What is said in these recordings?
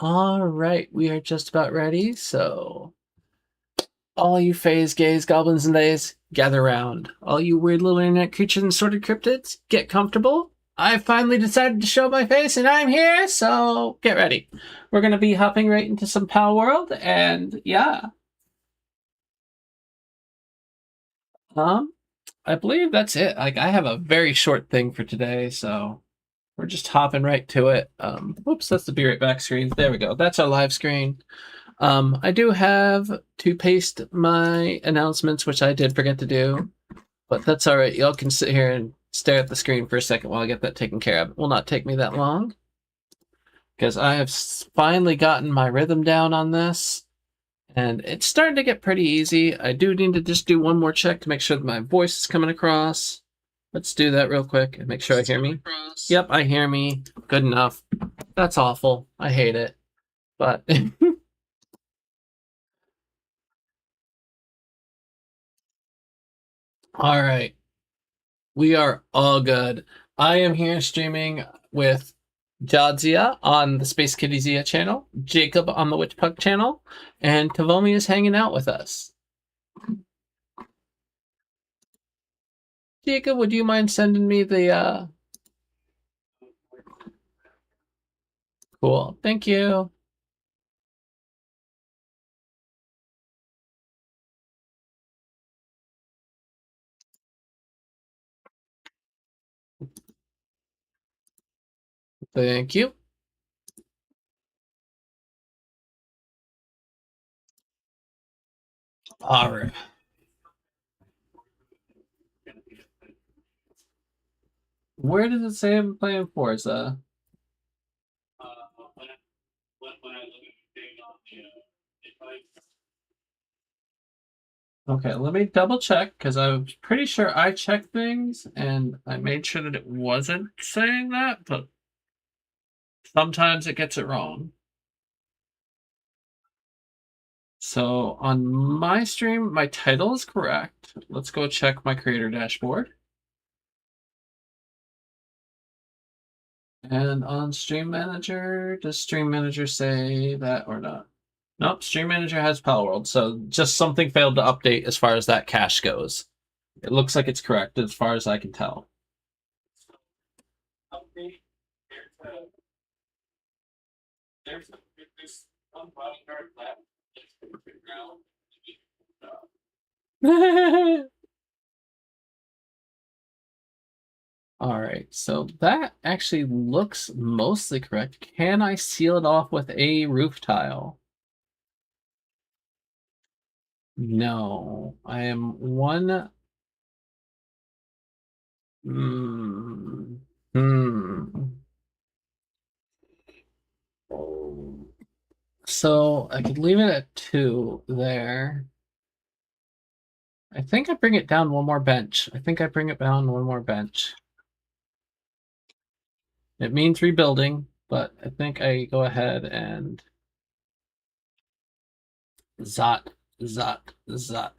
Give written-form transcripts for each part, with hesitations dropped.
All right, we are just about ready. So, all you fays, gays, goblins, and theys, gather round. All you weird little internet creatures and sorted cryptids, get comfortable. I finally decided to show my face, and I'm here. So get ready. We're gonna be hopping right into some Palworld, and yeah, um, I believe that's it. Like I have a very short thing for today, so we're just hopping right to it. Whoops, that's the Be Right Back screen. There we go. That's our live screen. I do have to paste my announcements, which I did forget to do, but that's all right. Y'all can sit here and stare at the screen for a second while I get that taken care of. It will not take me that long because I have finally gotten my rhythm down on this, and it's starting to get pretty easy. I do need to just do one more check to make sure that my voice is coming across. Let's do that real quick and make sure I hear me. Yep, I hear me. Good enough. That's awful. I hate it. But all right. We are all good. I am here streaming with Jadzia on the Space Kitty Zia channel, Jacob on the Witchpunk channel, and Tavomi is hanging out with us. Jacob, would you mind sending me the Cool. Thank you. Thank you. All right. Where does it say I'm playing Forza? Okay, let me double check because I was pretty sure I checked things and I made sure that it wasn't saying that, but sometimes it gets it wrong. So on my stream, my title is correct. Let's go check my creator dashboard. And on Stream Manager, does Stream Manager say that or not? Nope, Stream Manager has Palworld, so just something failed to update as far as that cache goes. It looks like it's correct as far as I can tell. All right, so that actually looks mostly correct. Can I seal it off with a roof tile? No, I am one. Hmm. So I could leave it at 2 there. I think I bring it down one more bench. I think I bring it down one more bench. It means rebuilding, but I think I go ahead and zot, zot, zot,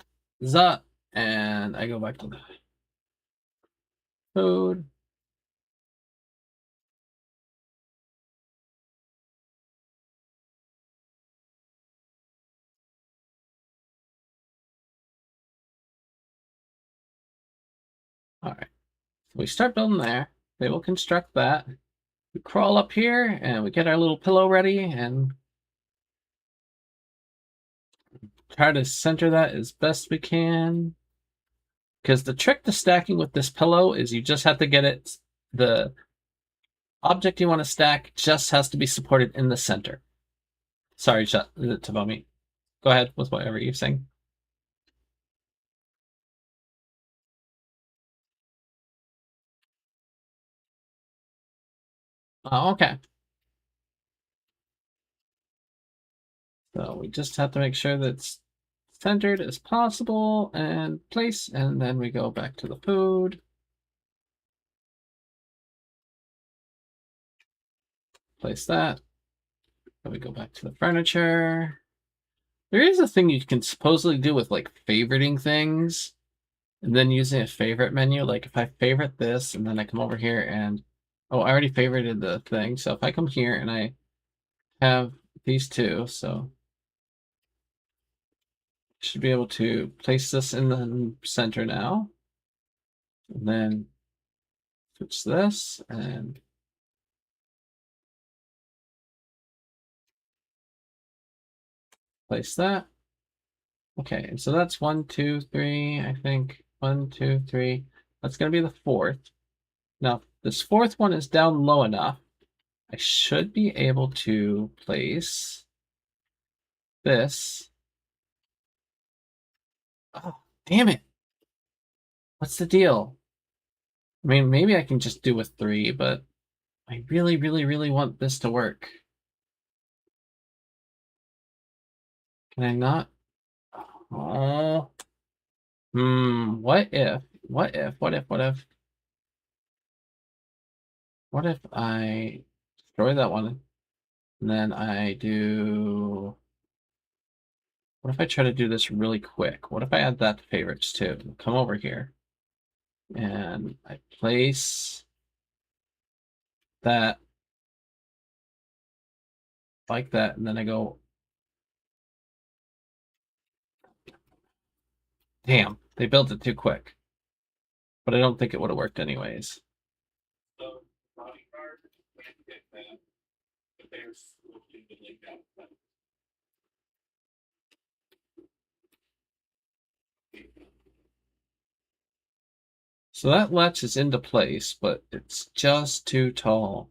zot, and I go back to the food. All right, so we start building there. They will construct that. We crawl up here and we get our little pillow ready and try to center that as best we can. Because the trick to stacking with this pillow is you just have to get it, the object you want to stack just has to be supported in the center. Sorry, Tavomi. Go ahead with whatever you're saying. Oh, okay. So we just have to make sure that it's centered as possible and place, and then we go back to the food. Place that. Then we go back to the furniture. There is a thing you can supposedly do with like favoriting things and then using a favorite menu. Like if I favorite this and then I come over here and, oh, I already favorited the thing. So if I come here and I have these two, so should be able to place this in the center now. And then switch this and place that. Okay, and so that's 1, 2, 3, I think. 1, 2, 3. That's going to be the fourth. Now, this fourth one is down low enough. I should be able to place this. Oh, damn it. What's the deal? I mean, maybe I can just do with 3, but I really, really, really want this to work. Can I not? Oh. What if I destroy that one and then I do, what if I try to do this really quick? What if I add that to favorites too? Come over here and I place that like that, and then I go, damn, they built it too quick. But I don't think it would have worked anyways. So that latch is into place, but it's just too tall.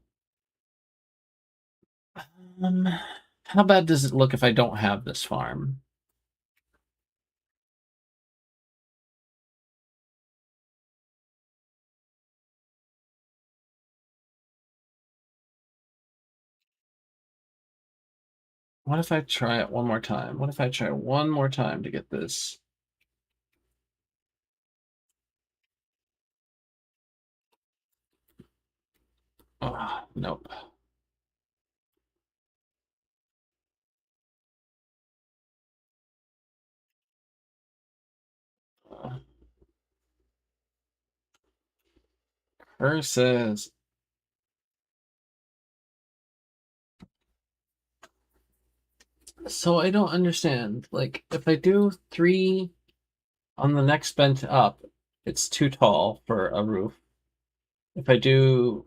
How bad does it look if I don't have this farm? What if I try it one more time? What if I try one more time to get this? Oh, nope. Uh, Curses. So I don't understand. Like, if I do 3 on the next bench up, it's too tall for a roof. If I do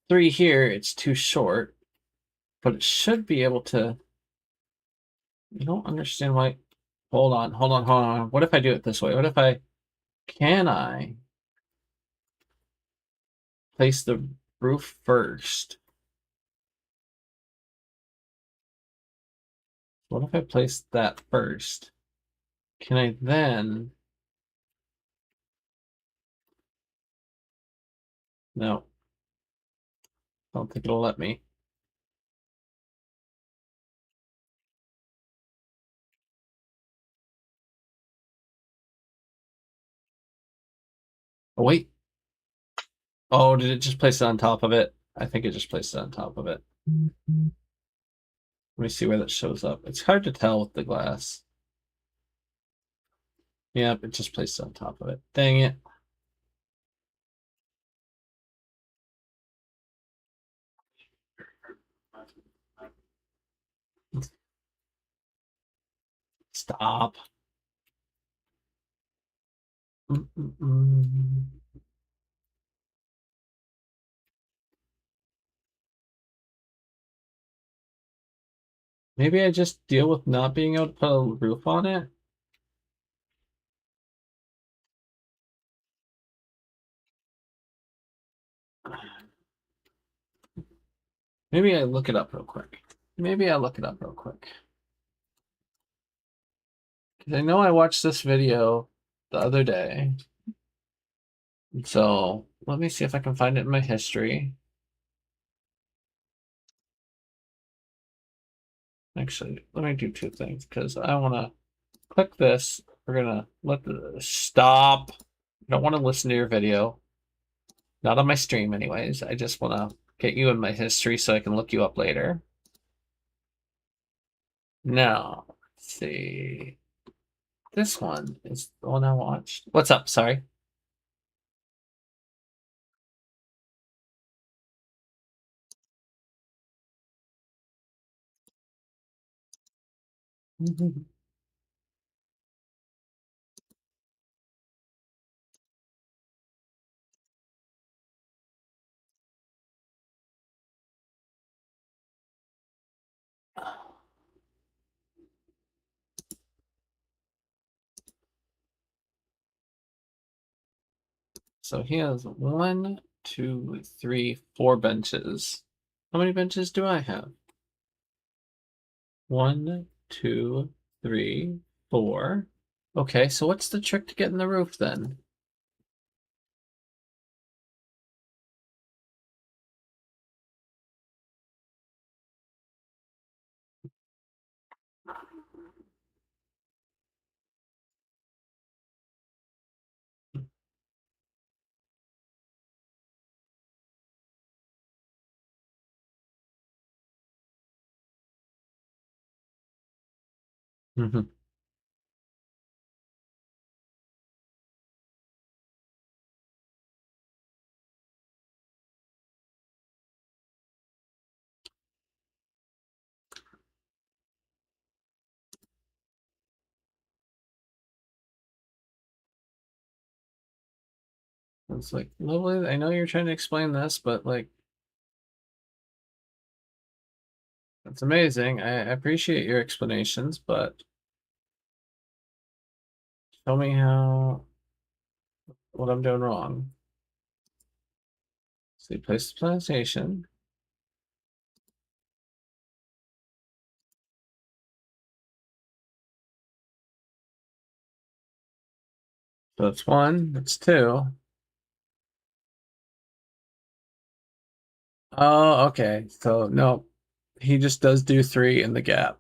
3 here, it's too short. But it should be able to. I don't understand why. Hold on, hold on, hold on. What if I do it this way? What if I. Can I place the roof first? What if I place that first? Can I then? No, I don't think it'll let me. Oh, wait. Oh, did it just place it on top of it? I think it just placed it on top of it. Let me see where that shows up. It's hard to tell with the glass. Yep, it just placed it on top of it. Dang it. Stop. Mm-mm-mm. Maybe I just deal with not being able to put a roof on it. Maybe I look it up real quick. Maybe I look it up real quick. Because I know I watched this video the other day. So let me see if I can find it in my history. Actually, let me do 2 things because I want to click this. We're going to let the stop. I don't want to listen to your video. Not on my stream, anyways. I just want to get you in my history so I can look you up later. Now, let's see. This one is the one I watched. What's up? Sorry. So he has 1, 2, 3, 4 benches. How many benches do I have? 1, 2, 3, 4. Okay, so what's the trick to getting the roof then? Mhm. It's like, lovely. I know you're trying to explain this, but like, that's amazing. I appreciate your explanations, but tell me what I'm doing wrong. So you place the plantation. So that's 1, that's 2. Oh, okay. So no, he just does do 3 in the gap.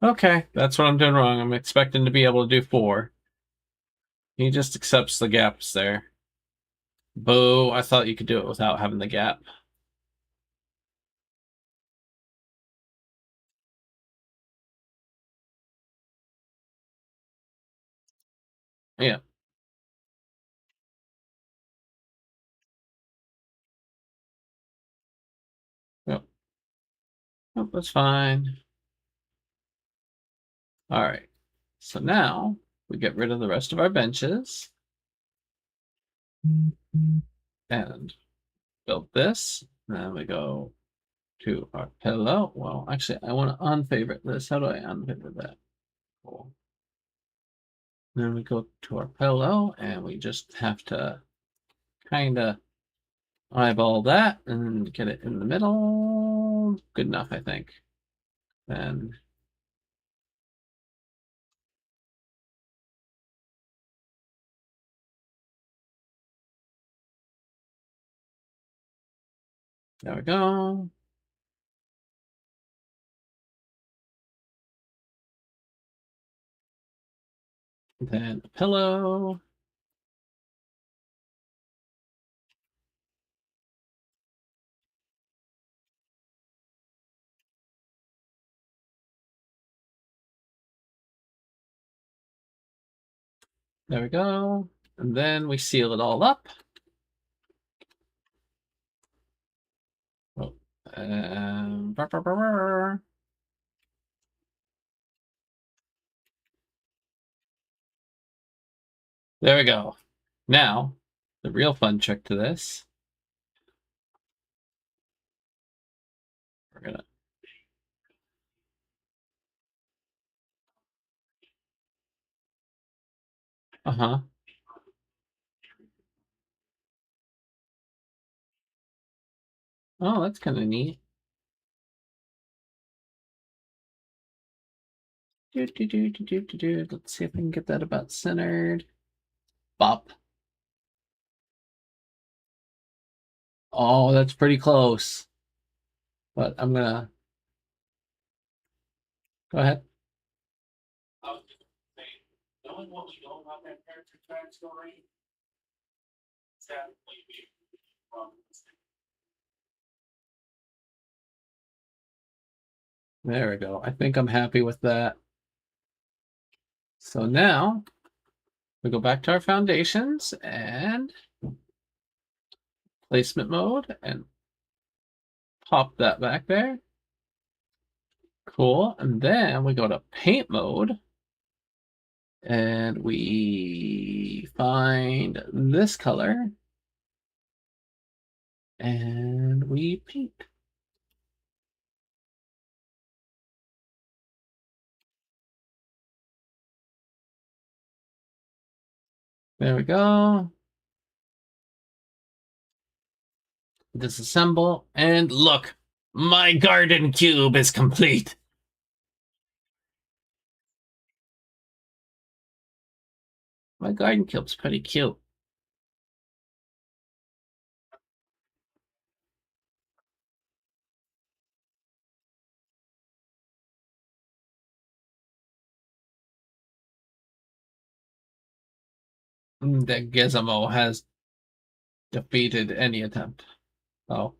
Okay, that's what I'm doing wrong. I'm expecting to be able to do 4. He just accepts the gaps there. Boo, I thought you could do it without having the gap. Yeah. Yep. Yep, that's fine. All right. So now we get rid of the rest of our benches and build this. Then we go to our pillow. Well, actually, I want to unfavorite this. How do I unfavorite that? Cool. Then we go to our pillow and we just have to kind of eyeball that and get it in the middle. Good enough, I think. Then there we go. Then a pillow. There we go. And then we seal it all up. Oh, brr, brr, brr, brr. There we go. Now, the real fun trick to this, we're gonna, uh-huh. Oh, that's kind of neat. Let's see if I can get that about centered. Bop. Oh, that's pretty close. But I'm gonna go ahead. Knowing what we know about that character backstory, there we go. I think I'm happy with that. So now we go back to our foundations and placement mode and pop that back there. Cool. And then we go to paint mode. And we find this color. And we paint. There we go. Disassemble. And look, my garden cube is complete. My garden cube's pretty cute. The Gizmo has defeated any attempt. Oh.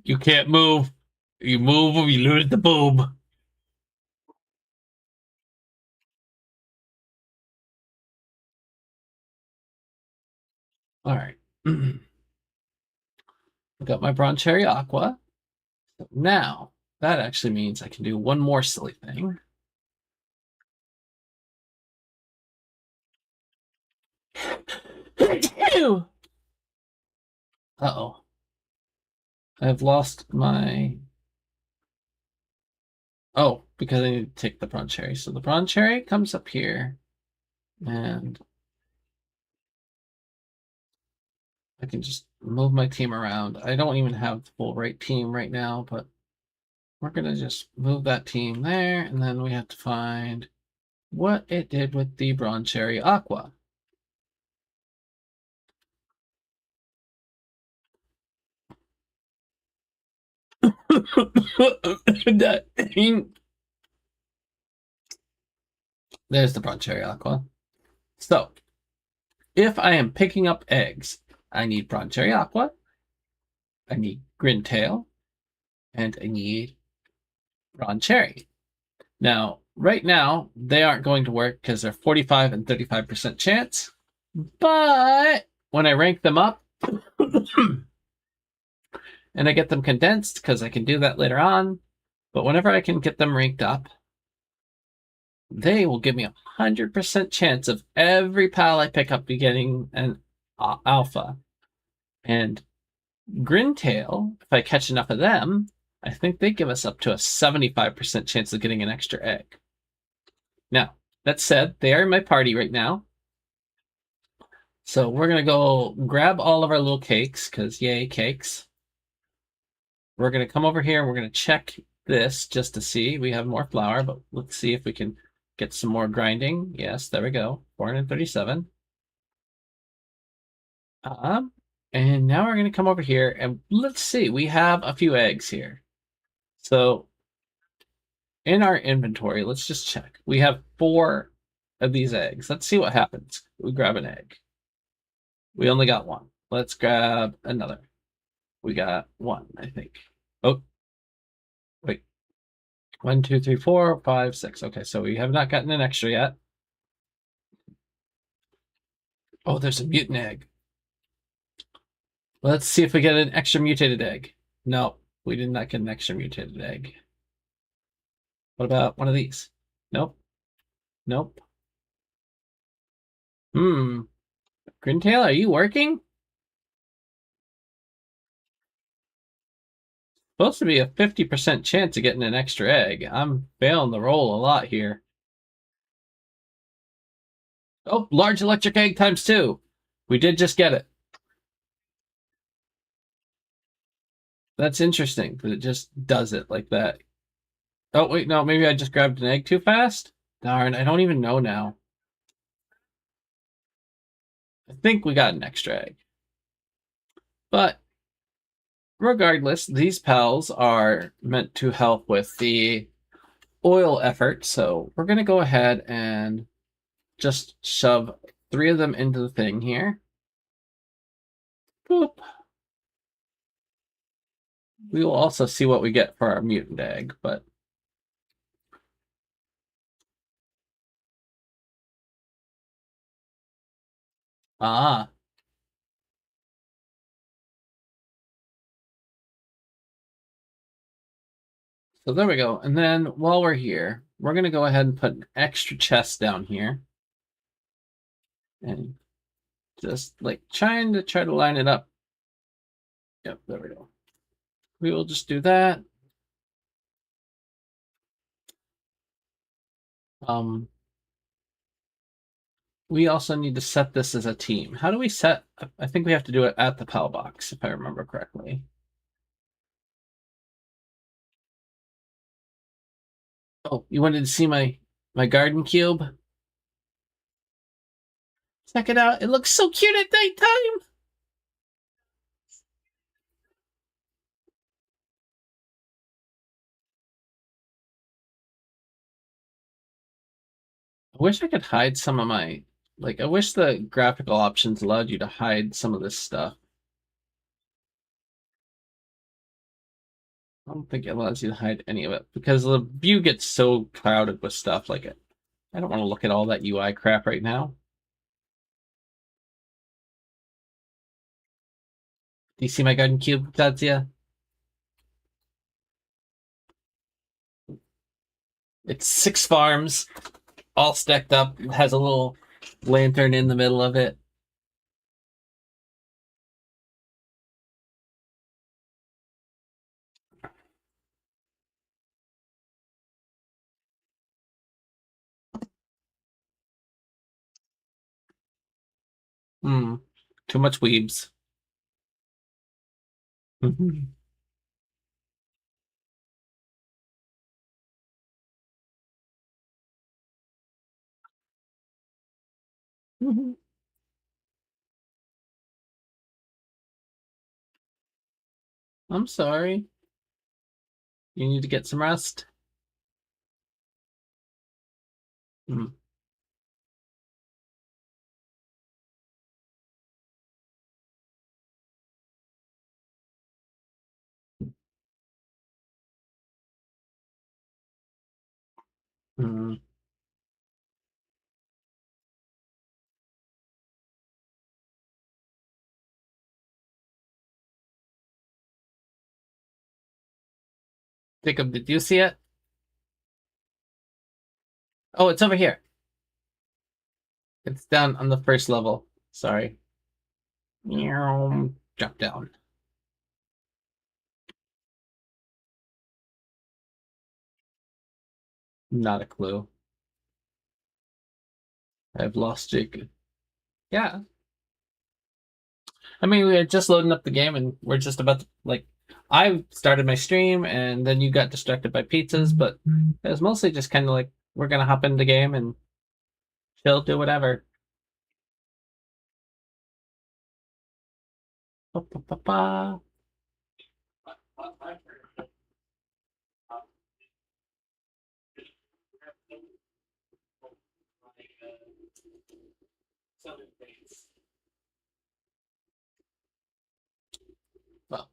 You can't move. You move or you lose the boob. All right. I got my Bronze Cherry Aqua. Now, that actually means I can do one more silly thing. Uh-oh. I've lost my... Oh, because I need to take the Bronze Cherry. So the Bronze Cherry comes up here, and I can just move my team around. I don't even have the full right team right now, but we're going to just move that team there, and then we have to find what it did with the Bronze Cherry Aqua. There's the Bronze Cherry Aqua. So, if I am picking up eggs, I need Bronze Cherry Aqua, I need Grintail, and I need Bronze Cherry. Now, right now, they aren't going to work because they're 45 and 35% chance. But when I rank them up and I get them condensed, because I can do that later on, but whenever I can get them ranked up, they will give me 100% chance of every pal I pick up getting an alpha. And Grintail, if I catch enough of them, I think they give us up to a 75% chance of getting an extra egg. Now, that said, they are in my party right now. So we're going to go grab all of our little cakes, because yay, cakes. We're going to come over here and we're going to check this just to see. We have more flour, but let's see if we can get some more grinding. Yes, there we go. 437. And now we're going to come over here and let's see. We have a few eggs here. So in our inventory, let's just check. We have 4 of these eggs. Let's see what happens. We grab an egg. We only got 1. Let's grab another. We got 1, I think. Oh, wait. 1, 2, 3, 4, 5, 6. Okay, so we have not gotten an extra yet. Oh, there's a mutant egg. Let's see if we get an extra mutated egg. No, we did not get an extra mutated egg. What about one of these? Nope. Nope. Grintail, are you working? Supposed to be a 50% chance of getting an extra egg. I'm failing the roll a lot here. Oh, large electric egg times 2. We did just get it. That's interesting that it just does it like that. Oh, wait, no, maybe I just grabbed an egg too fast? Darn, I don't even know now. I think we got an extra egg. But regardless, these pals are meant to help with the oil effort, so we're going to go ahead and just shove 3 of them into the thing here. Boop. We will also see what we get for our mutant egg, but... Ah, So there we go. And then while we're here, we're going to go ahead and put an extra chest down here. And just like try to line it up. Yep, there we go. We will just do that. We also need to set this as a team. How do we set? I think we have to do it at the PAL box, if I remember correctly. Oh, you wanted to see my garden cube? Check it out. It looks so cute at nighttime. I wish I could hide some of my, like, I wish the graphical options allowed you to hide some of this stuff. I don't think it allows you to hide any of it because the view gets so crowded with stuff. Like it, I don't want to look at all that UI crap right now. Do you see my garden cube, Jadzia? It's 6 farms, all stacked up. It has a little lantern in the middle of it. Too much weebs. I'm sorry. You need to get some rest. Mm. Mm. Jacob, did you see it? Oh, it's over here. It's down on the first level. Sorry. Drop down. Not a clue. I've lost Jacob. Yeah. I mean, we were just loading up the game and we're just about to, like, I started my stream and then you got distracted by pizzas, but it was mostly just kind of like, we're going to hop into the game and chill, do whatever. Ba, ba, ba, ba. Well,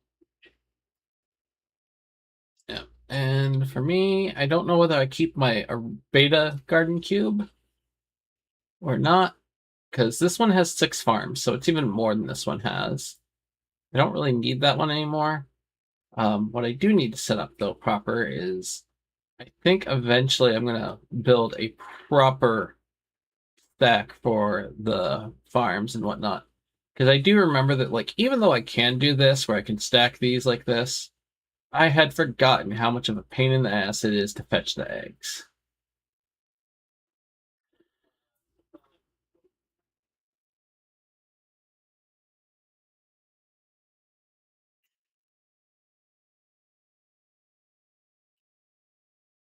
yeah. And for me, I don't know whether I keep my beta garden cube or not, because this one has 6 farms, so it's even more than this one has. I don't really need that one anymore. What I do need to set up, though, proper is I think eventually I'm going to build a proper stack for the farms and whatnot. Because I do remember that, like, even though I can do this, where I can stack these like this, I had forgotten how much of a pain in the ass it is to fetch the eggs.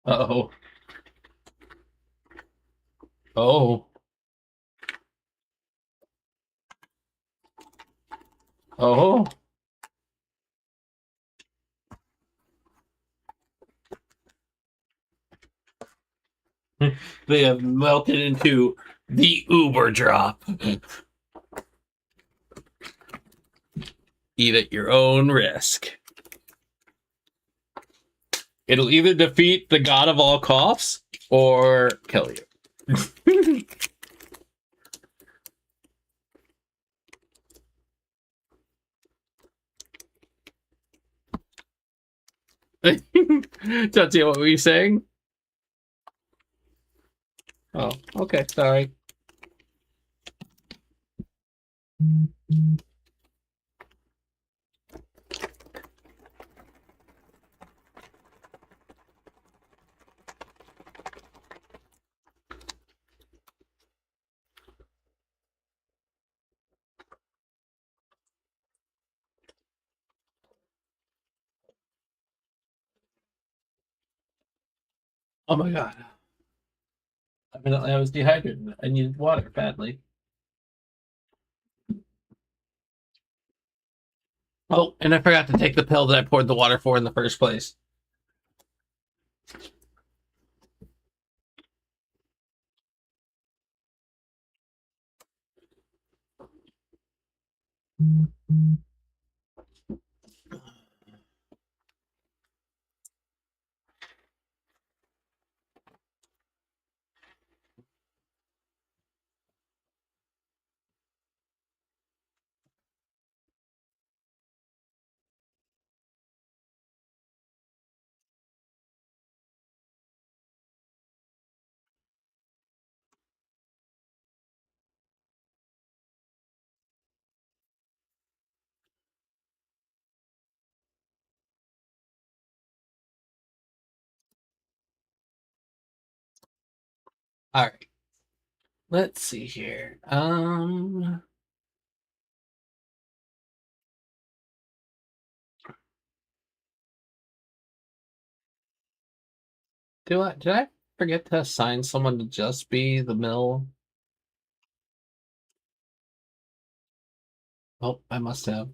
Uh-oh. Oh. Oh. They have melted into the Uber drop. Eat at your own risk. It'll either defeat the god of all coughs or kill you. Jadzia, what were you saying? Oh, okay, sorry. Oh my god. I was dehydrated. I needed water badly. Oh, and I forgot to take the pill that I poured the water for in the first place. All right. Let's see here. Did I forget to assign someone to just be the mill? Oh, I must have.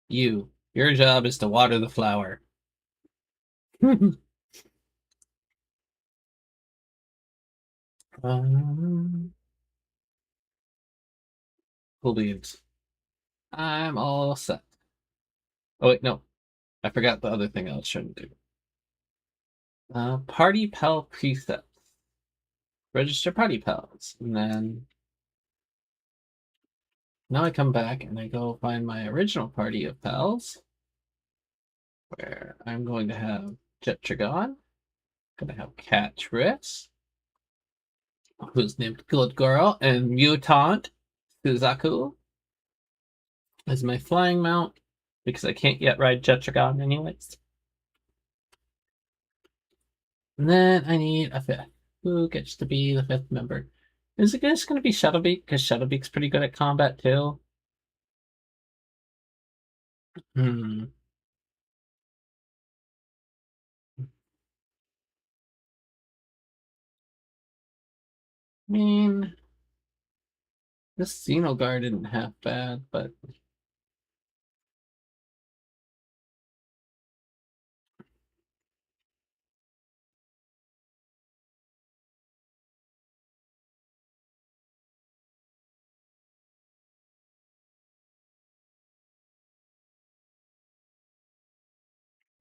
Your job is to water the flower. um, Believed. I'm all set. Oh wait, no. I forgot the other thing I was trying to do. Party Pal precepts. Register party pals. And then now I come back and I go find my original party of pals, where I'm going to have Jetragon, going to have Catris, who's named Good Girl, and Mutant Suzaku as my flying mount, because I can't yet ride Jetragon anyways. And then I need a fifth. Who gets to be the fifth member? Is it just going to be Shadowbeak? Because Shadowbeak's pretty good at combat too. Hmm. I mean, this Xenoguard isn't half bad, but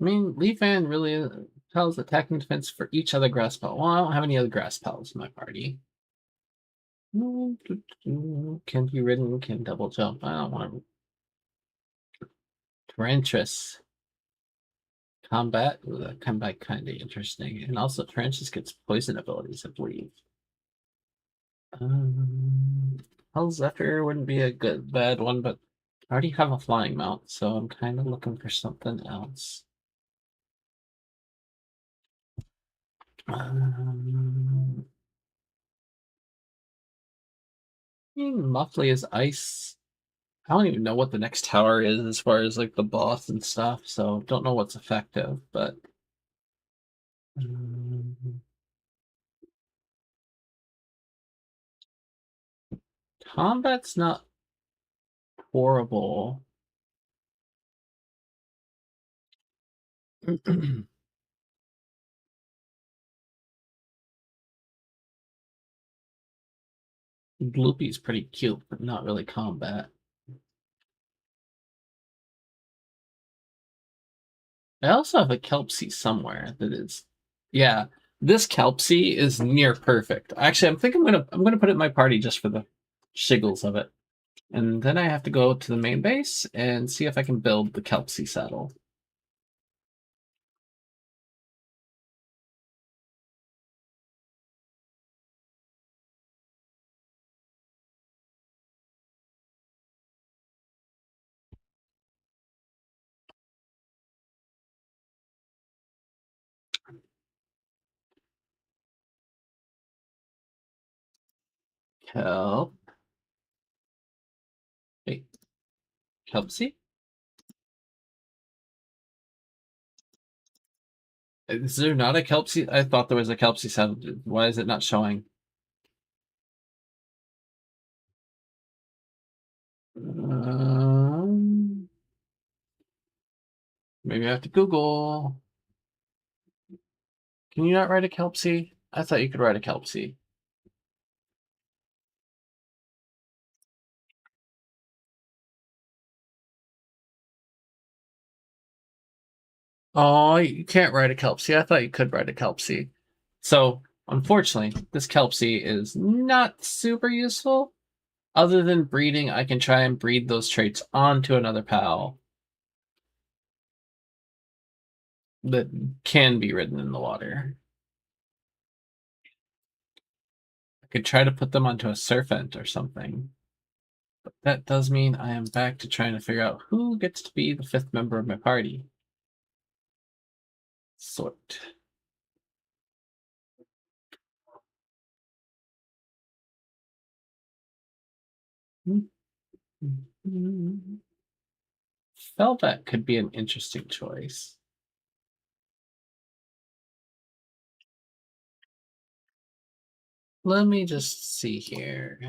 I mean, Leafan really tells attack and defense for each other grass pal. Well, I don't have any other grass pals in my party. Can be ridden, can double jump. I don't want to. Torrentress. Combat. Ooh, that combat kind of interesting. And also, Torrentress gets poison abilities, I believe. Hell Zephyr wouldn't be a bad one, but I already have a flying mount, so I'm kind of looking for something else. Muffley is ice. I don't even know what the next tower is as far as like the boss and stuff, so don't know what's effective, but combat's not horrible. Gloopy's pretty cute, but not really combat. I also have a Kelpsie somewhere that is, yeah. This Kelpsie is near perfect. Actually, I'm gonna put it in my party just for the shiggles of it, and then I have to go to the main base and see if I can build the Kelpsie saddle. Kelp. Wait, Kelpsy? Is there not a Kelpsy? I thought there was a Kelpsy sound. Why is it not showing? Um, Maybe I have to Google. Can you not write a Kelpsy? I thought you could write a Kelpsy. Oh, you can't write a Kelpsy. I thought you could write a Kelpsy. So, unfortunately, this Kelpsy is not super useful. Other than breeding, I can try and breed those traits onto another pal that can be ridden in the water. I could try to put them onto a serpent or something. But that does mean I am back to trying to figure out who gets to be the fifth member of my party. Sort. Velvet could be an interesting choice. Let me just see here.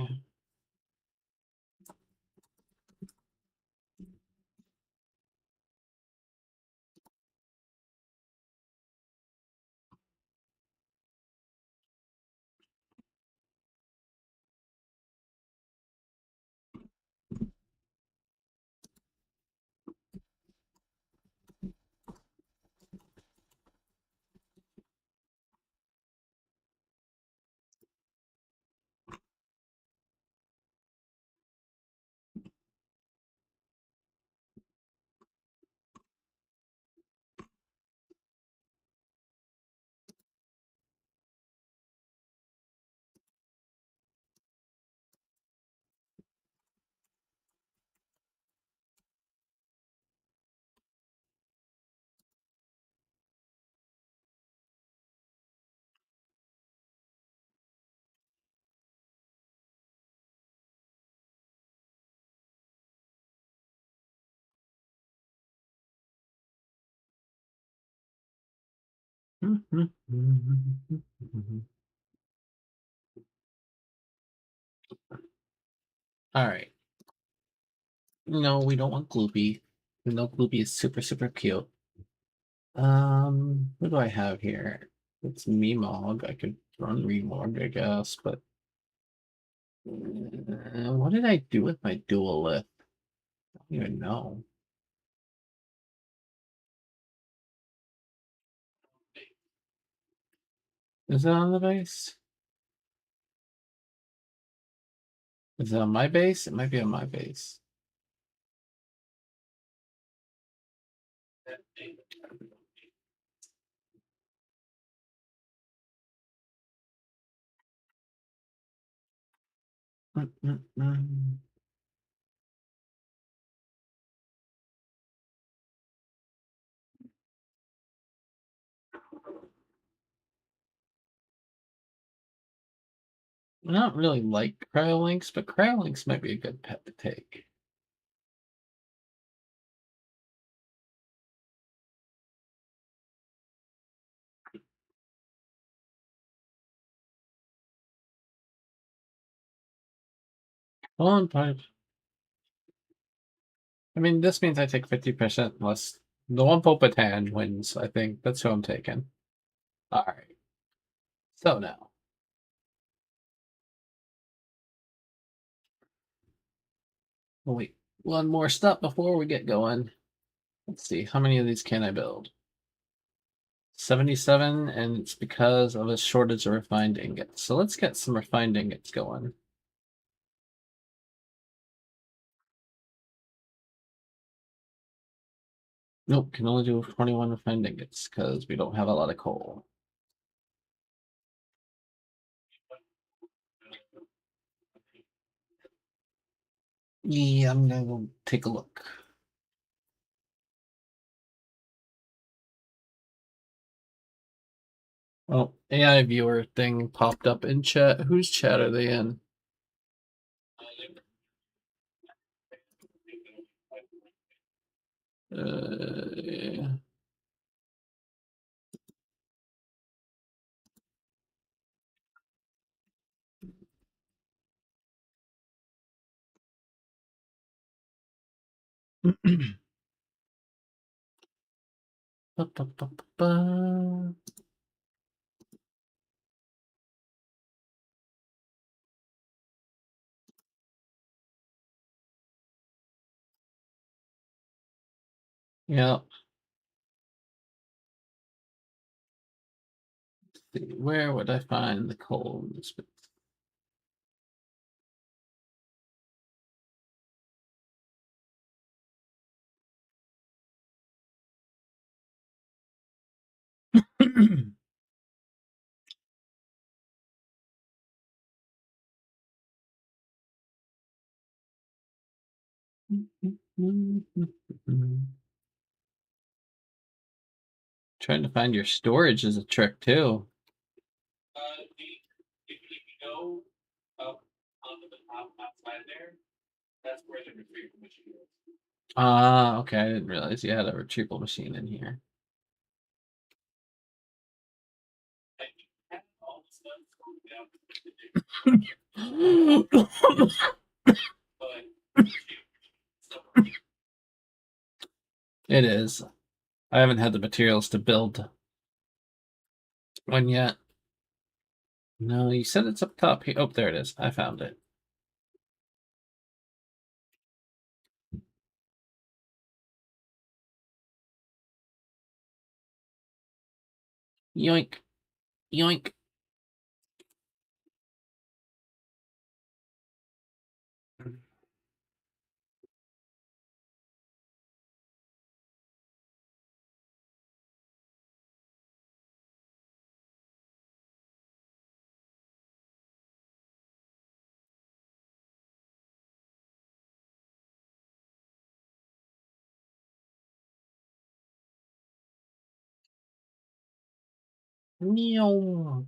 All right. No, we don't want Gloopy. We know Gloopy is super, super cute. What do I have here? It's Meemog. I could run Remog, I guess, but what did I do with my dual lift? I don't even know. Is it on the base? Is it on my base? It might be on my base. Mm-mm-mm. I don't really like Cryolinks, but Cryolinks might be a good pet to take. Well, I mean, this means I take 50% less. The one Popotan wins, I think. That's who I'm taking. All right. So now, wait, one more step before we get going. Let's see, how many of these can I build? 77, and it's because of a shortage of refined ingots. So let's get some refined ingots going. Nope, can only do 21 refined ingots because we don't have a lot of coal. Yeah, I'm gonna go take a look. Oh, AI viewer thing popped up in chat. Whose chat are they in? Yeah. Ba, ba, ba, ba, ba. Yeah. Where would I find the coal? Trying to find your storage is a trick too. If you go up onto the top outside there, that's where the retrieval machine is. Ah, okay. I didn't realize you had a retrieval machine in here. It is. I haven't had the materials to build one yet. No, you said it's up top here. Oh, there it is. I found it. Yoink. Yoink. Meow.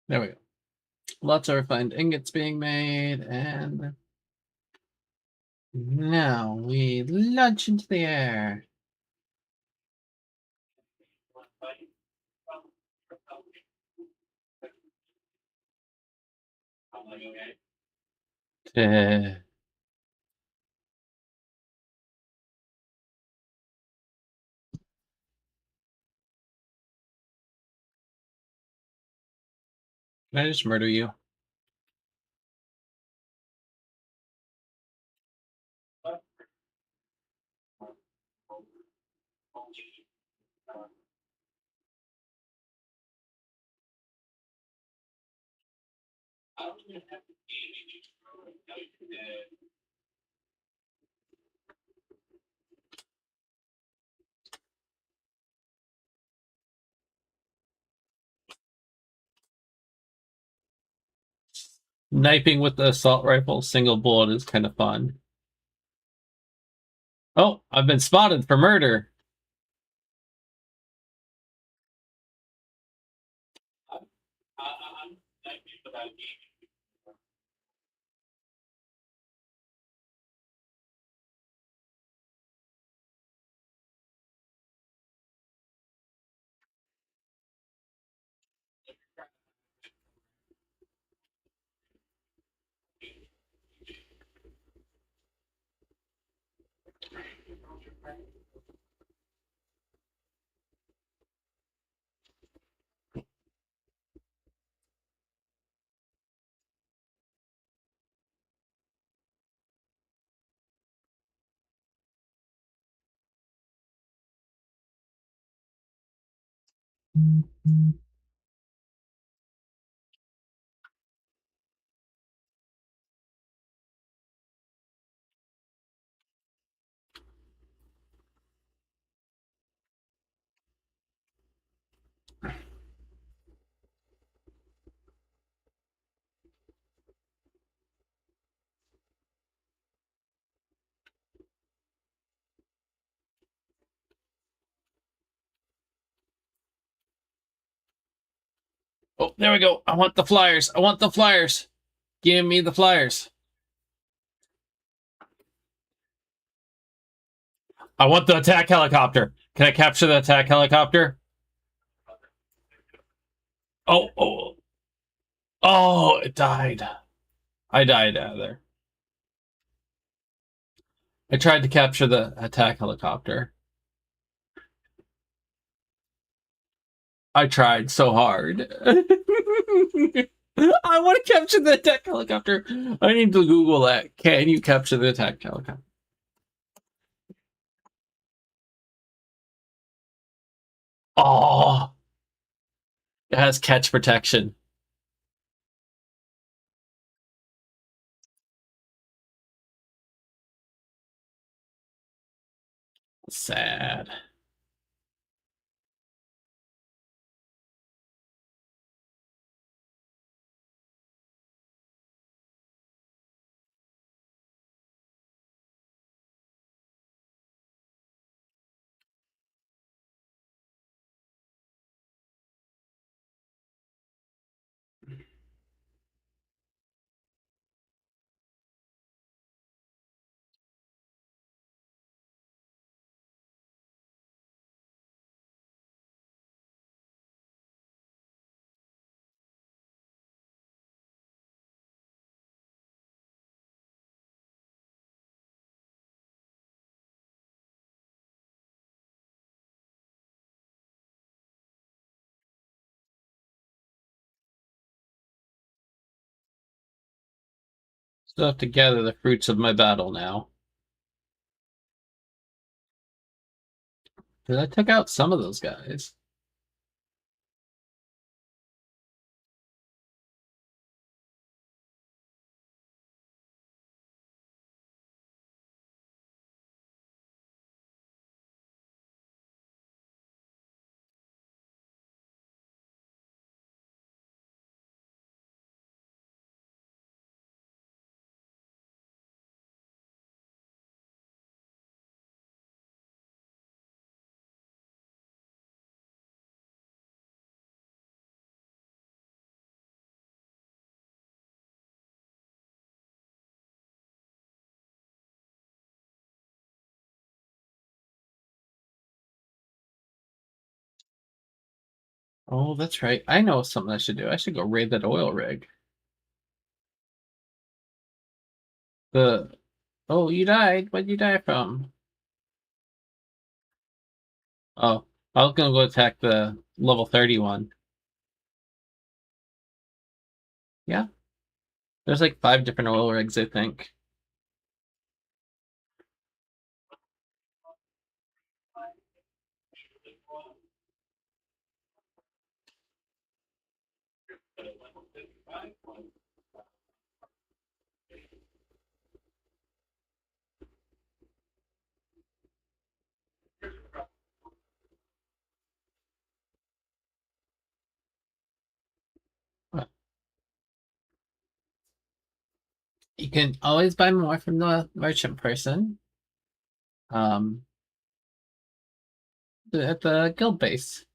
There we go. Lots of refined ingots being made, and now we launch into the air. Uh, Can I just murder you? Sniping with the assault rifle single bullet is kind of fun. Oh, I've been spotted for murder. Oh, there we go. I want the flyers. I want the flyers. Give me the flyers. I want the attack helicopter. Can I capture the attack helicopter? Oh, oh, oh, it died. I died out of there. I tried to capture the attack helicopter. I tried so hard. I want to capture the attack helicopter. I need to Google that. Can you capture the attack helicopter? Oh, it has catch protection. Sad. Still have to gather the fruits of my battle now. Because I took out some of those guys. Oh, that's right. I know something I should do. I should go raid that oil rig. The Oh, you died. What'd you die from? Oh, I was gonna go attack the level 31. Yeah, there's like 5 different oil rigs, I think. You can always buy more from the merchant person. Um, at the guild base.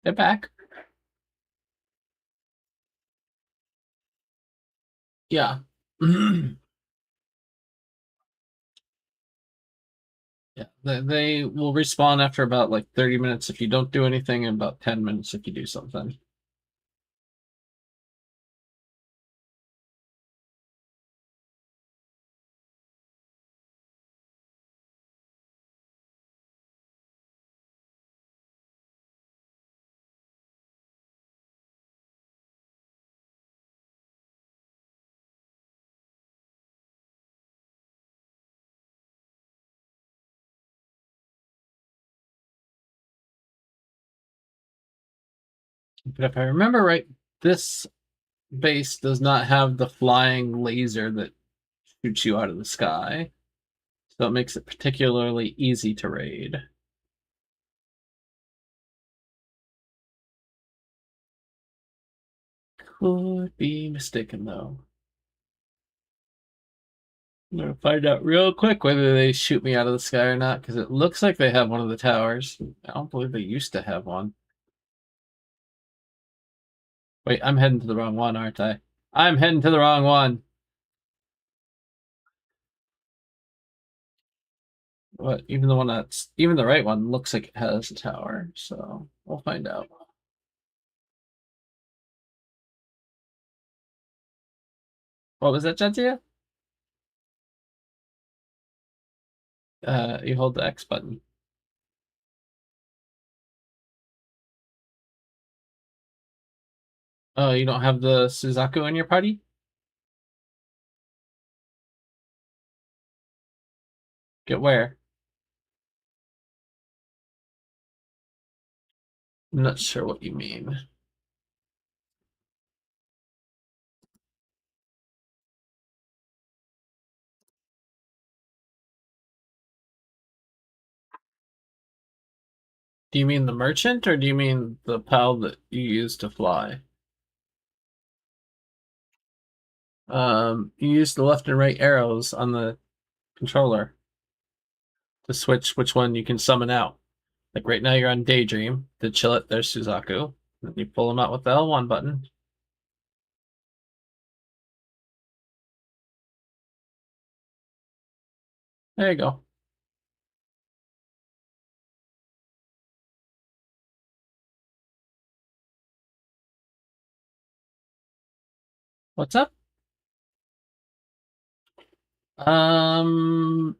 They're back. Yeah. Yeah, they will respawn after about like 30 minutes if you don't do anything, and about 10 minutes if you do something. But if I remember right, this base does not have the flying laser that shoots you out of the sky, so it makes it particularly easy to raid. Could be mistaken though. I'm gonna find out real quick whether they shoot me out of the sky or not, because it looks like they have one of the towers. I don't believe they used to have one. Wait, I'm heading to the wrong one, aren't I? I'm heading to the wrong one. But even the one that's even the right one looks like it has a tower, so we'll find out. What was that, Jadzia? You hold the X button. Oh, you don't have the Suzaku in your party? Get where? I'm not sure what you mean. Do you mean the merchant or do you mean the pal that you use to fly? You use the left and right arrows on the controller to switch which one you can summon out. Like right now you're on Daydream. To chill it, there's Suzaku. Then you pull them out with the L1 button. There you go. What's up?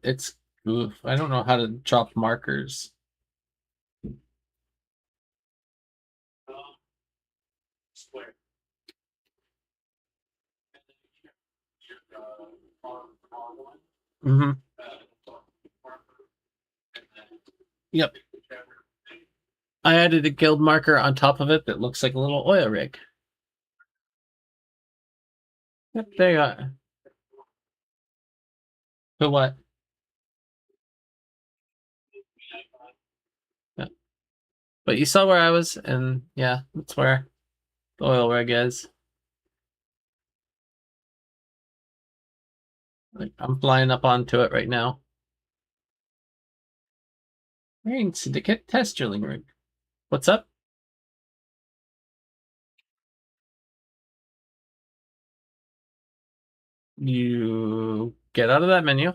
It's oof. I don't know how to drop markers. Mm-hmm. Yep. I added a guild marker on top of it that looks like a little oil rig. Yep, there you go. But what? Yeah. But you saw where I was, and yeah, that's where the oil rig is. Like I'm flying up onto it right now. Marine Syndicate test drilling rig. What's up? You get out of that menu.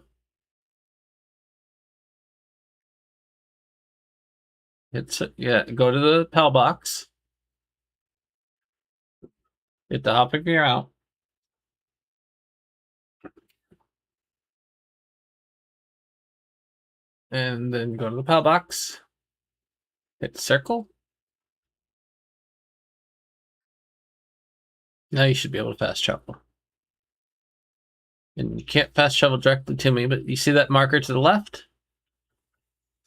It's yeah, go to the PAL box. Hit the hop gear out. And then go to the PAL box. Hit circle. Now you should be able to fast travel. And you can't fast travel directly to me, but you see that marker to the left?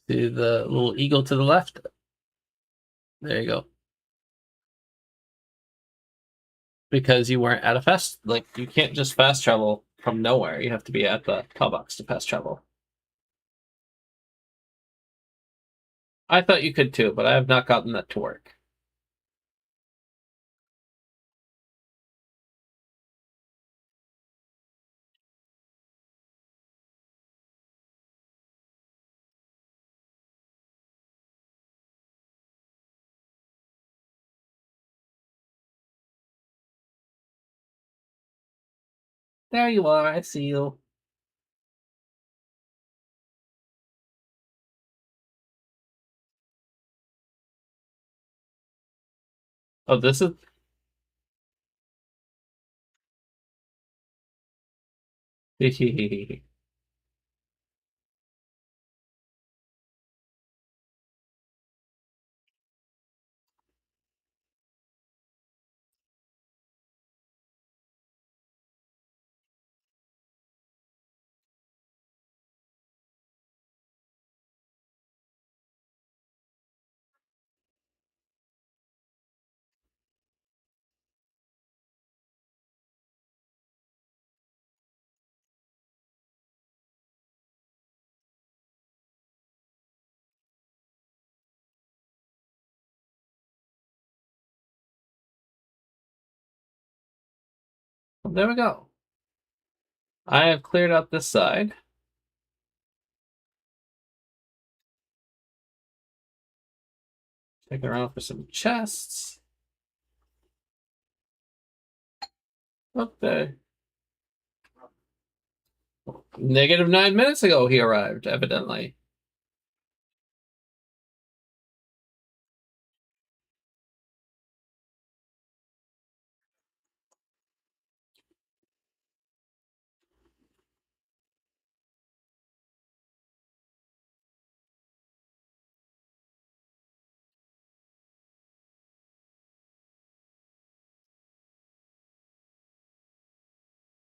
See the little eagle to the left? There you go. Because you weren't at a fast, like, you can't just fast travel from nowhere. You have to be at the PAL box to fast travel. I thought you could too, but I have not gotten that to work. There you are. I see you. Oh, this is. There we go. I have cleared out this side. Take around for some chests. Up there. Negative 9 minutes ago he arrived, evidently.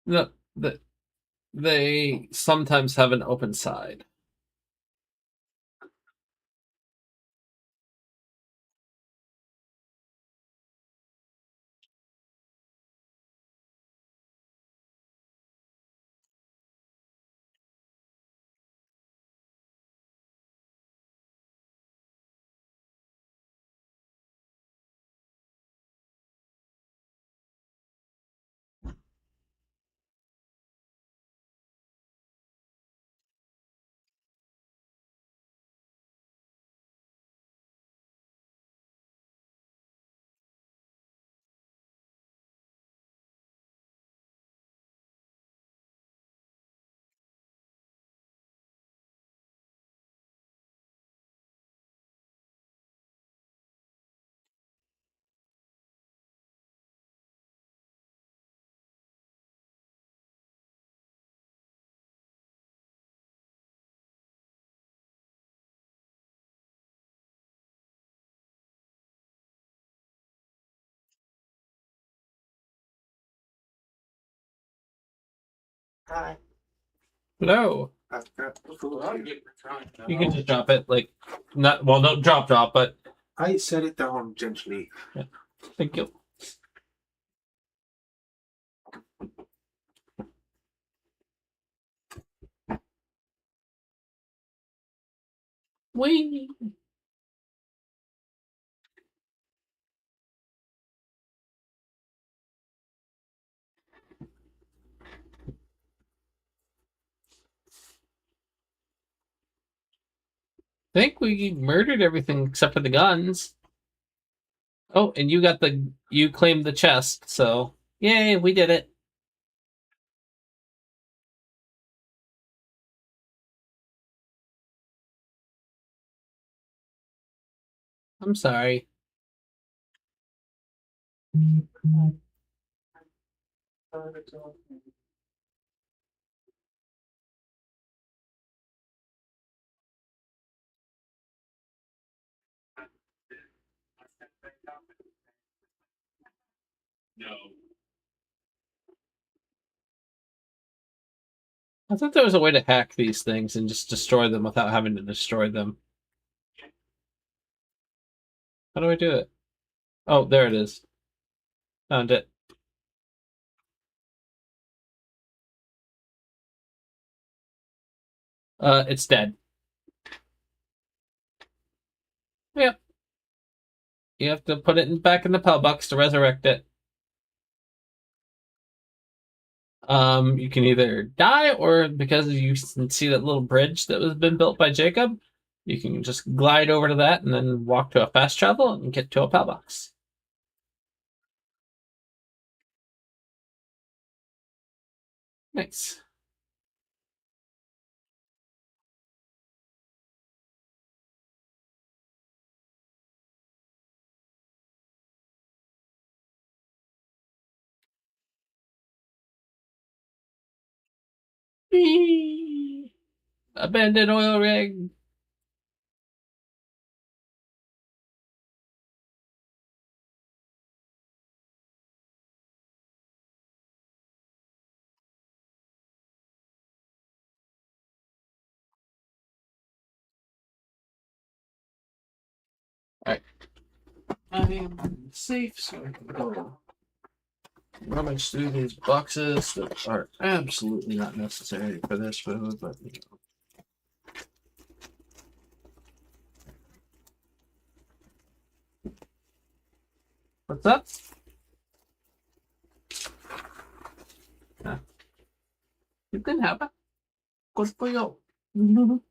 No, they sometimes have an open side. Hi. Hello. I've got the food here. You can just drop it, like, not, well, don't drop, but. I set it down gently. Yeah. Thank you. Wee. I think we murdered everything except for the guns. Oh, and you claimed the chest, so yay, we did it. I'm sorry. I thought there was a way to hack these things and just destroy them without having to destroy them. How do I do it? Oh, there it is. Found it. It's dead. Yep. You have to put it back in the pell box to resurrect it. You can either die, or because you can see that little bridge that was been built by Jacob, you can just glide over to that and then walk to a fast travel and get to a pell box. Nice. Whee! Abandoned oil rig. Alright. I am safe, so I can go rummage through these boxes that are absolutely not necessary for this food, but you know. What's up? You can have it. Good for you. Mhm.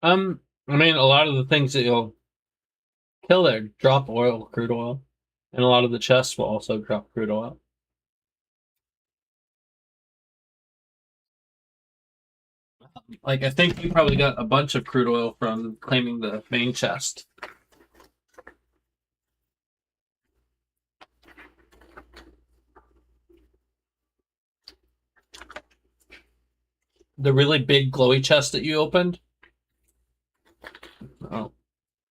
I mean, a lot of the things that you'll kill there drop oil, crude oil, and a lot of the chests will also drop crude oil. Like, I think you probably got a bunch of crude oil from claiming the main chest. The really big glowy chest that you opened. Oh,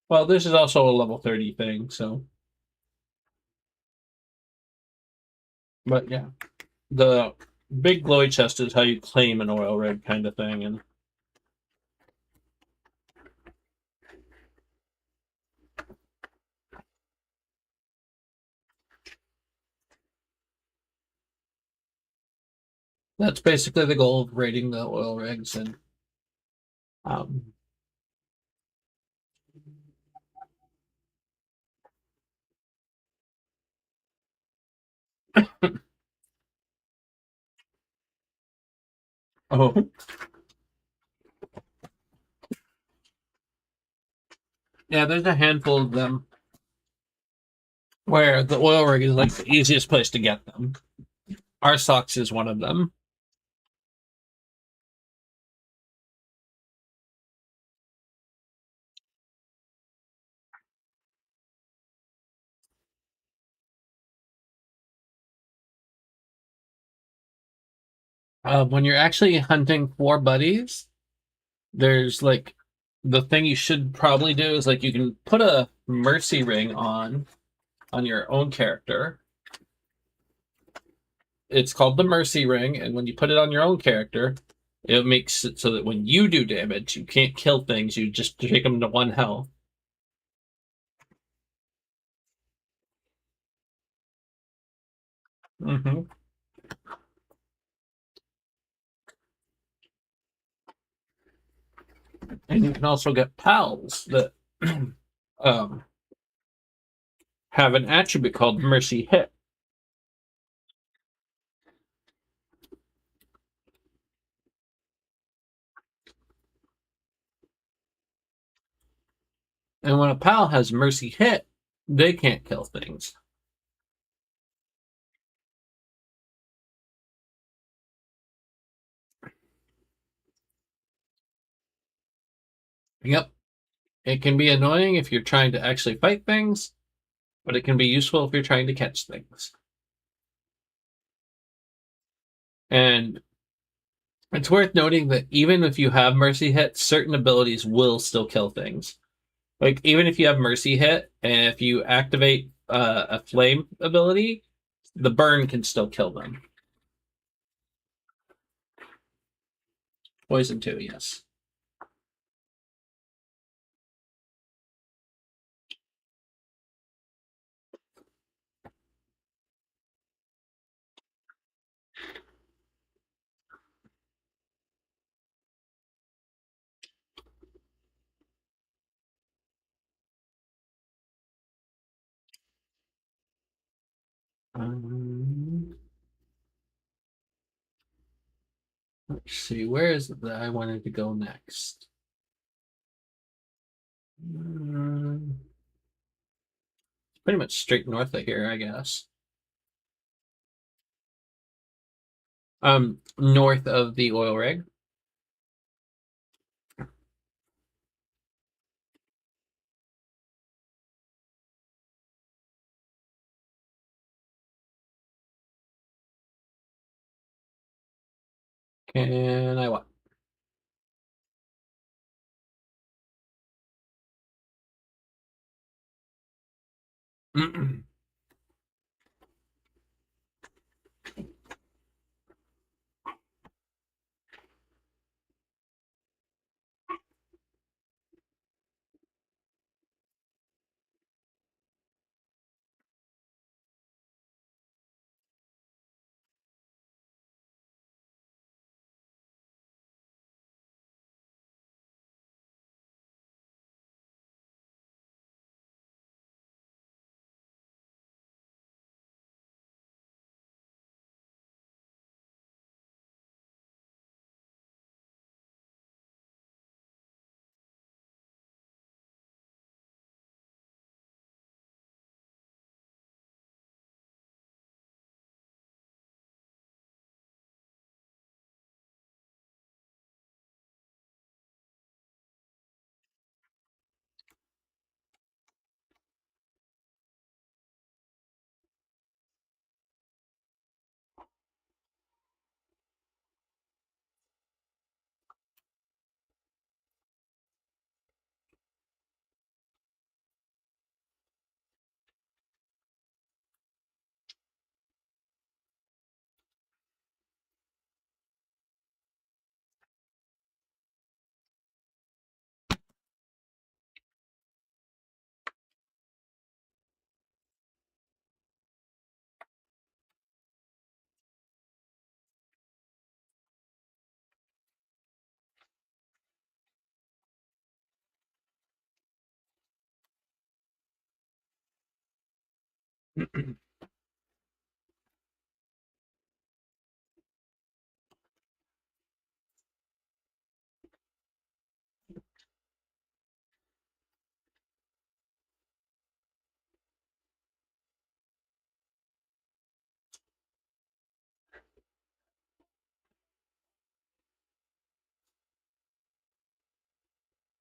well, this is also a level 30 thing, so. But yeah, the big glowy chest is how you claim an oil rig kind of thing, and that's basically the goal of raiding the oil rigs. And um, oh yeah, there's a handful of them where the oil rig is like the easiest place to get them. Our socks is one of them. When you're actually hunting for buddies, there's like the thing you should probably do is like you can put a mercy ring on your own character. It's called the mercy ring, and when you put it on your own character, it makes it so that when you do damage, you can't kill things. You just take them to 1 health. Mm-hmm. And you can also get pals that um, have an attribute called mercy hit. And when a pal has mercy hit, they can't kill things. Yep. It can be annoying if you're trying to actually fight things, but it can be useful if you're trying to catch things. And it's worth noting that even if you have mercy hit, certain abilities will still kill things. Like, even if you have mercy hit, and if you activate a flame ability, the burn can still kill them. Poison too, yes. Um, let's see, where is it that I wanted to go next? Pretty much straight north of here, I guess. North of the oil rig. Can I what?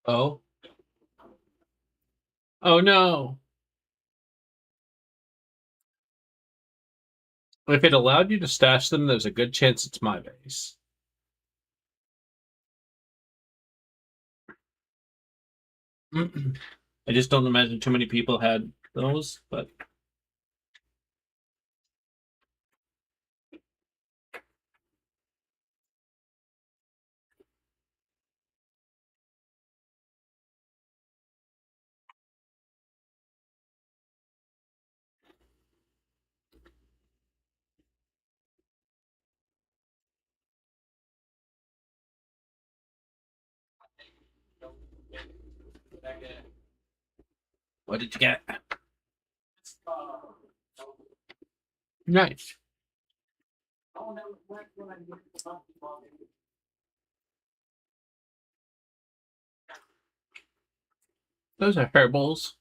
Oh. Oh no. If it allowed you to stash them, there's a good chance it's my base. I just don't imagine too many people had those, but what did you get? Nice. Those are herbals.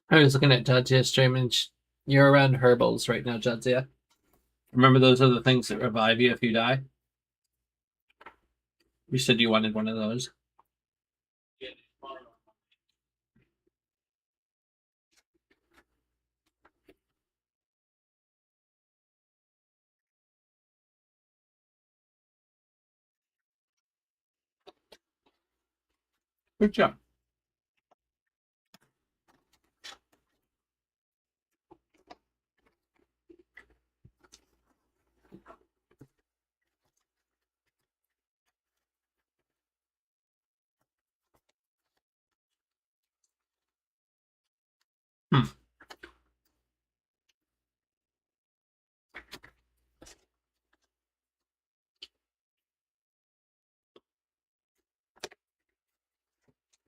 I was looking at Jadzia's stream and you're around herbals right now, Jadzia. Remember those are the things that revive you if you die? You said you wanted one of those. Good job. Hmm.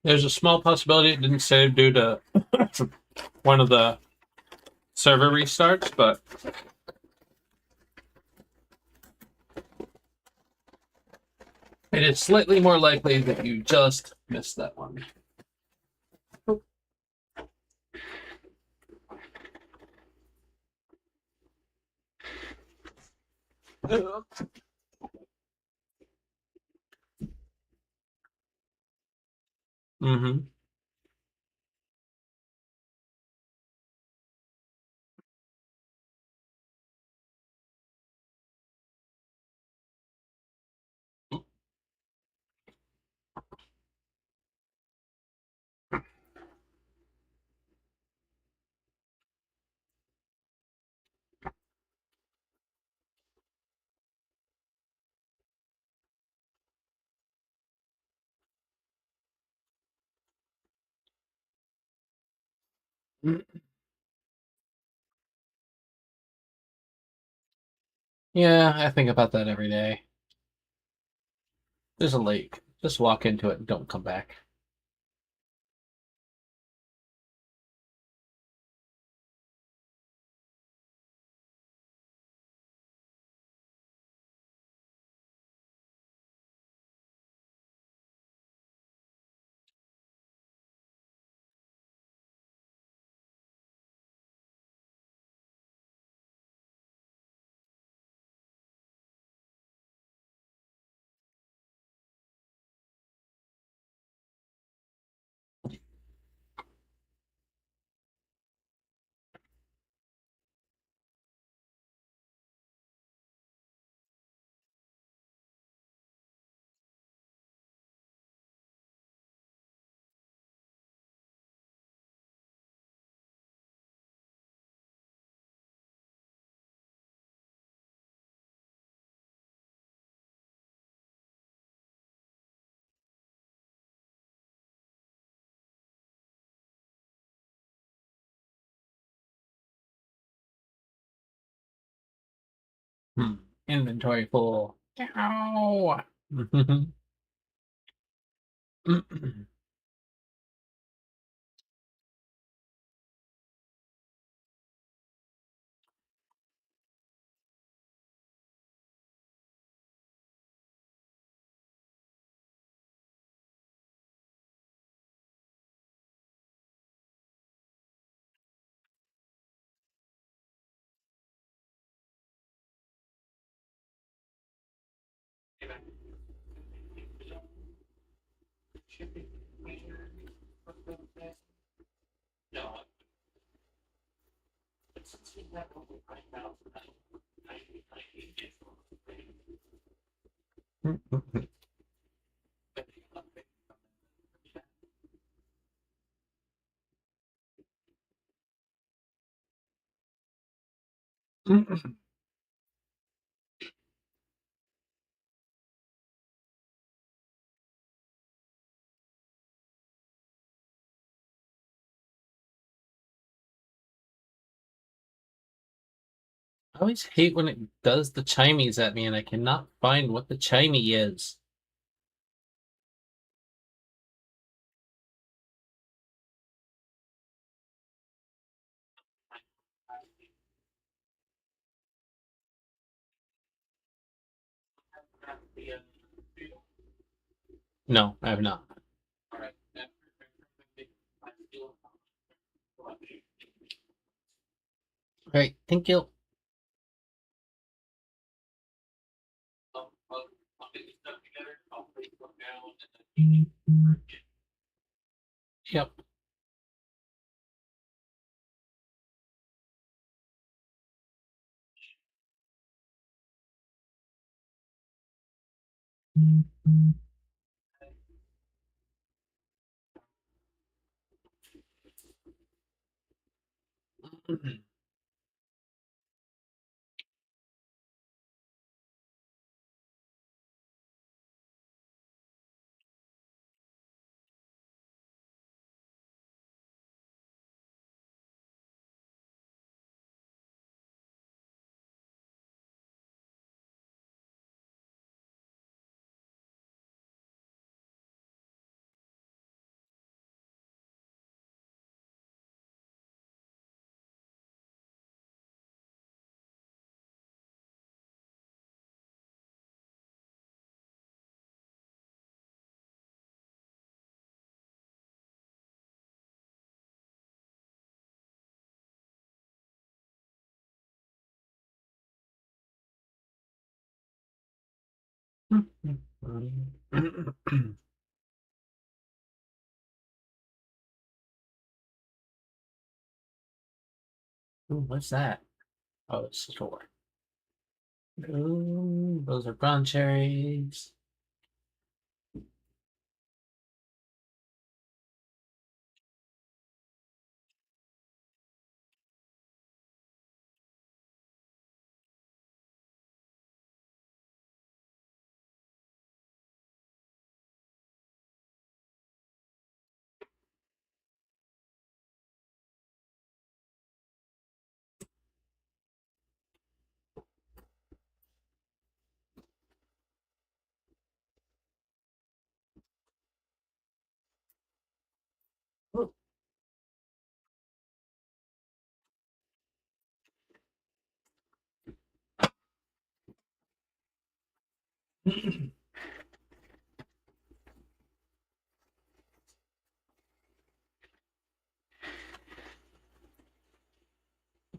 There's a small possibility it didn't save due to one of the server restarts, but it is slightly more likely that you just missed that one. Mm-hmm. Yeah, I think about that every day. There's a lake. Just walk into it and don't come back. Hmm. Inventory full. Ow! I always hate when it does the chimies at me and I cannot find what the chimey is. No, I have not. Right, thank you. Yep. Ooh, what's that? Oh, it's a store. Ooh, those are brown cherries.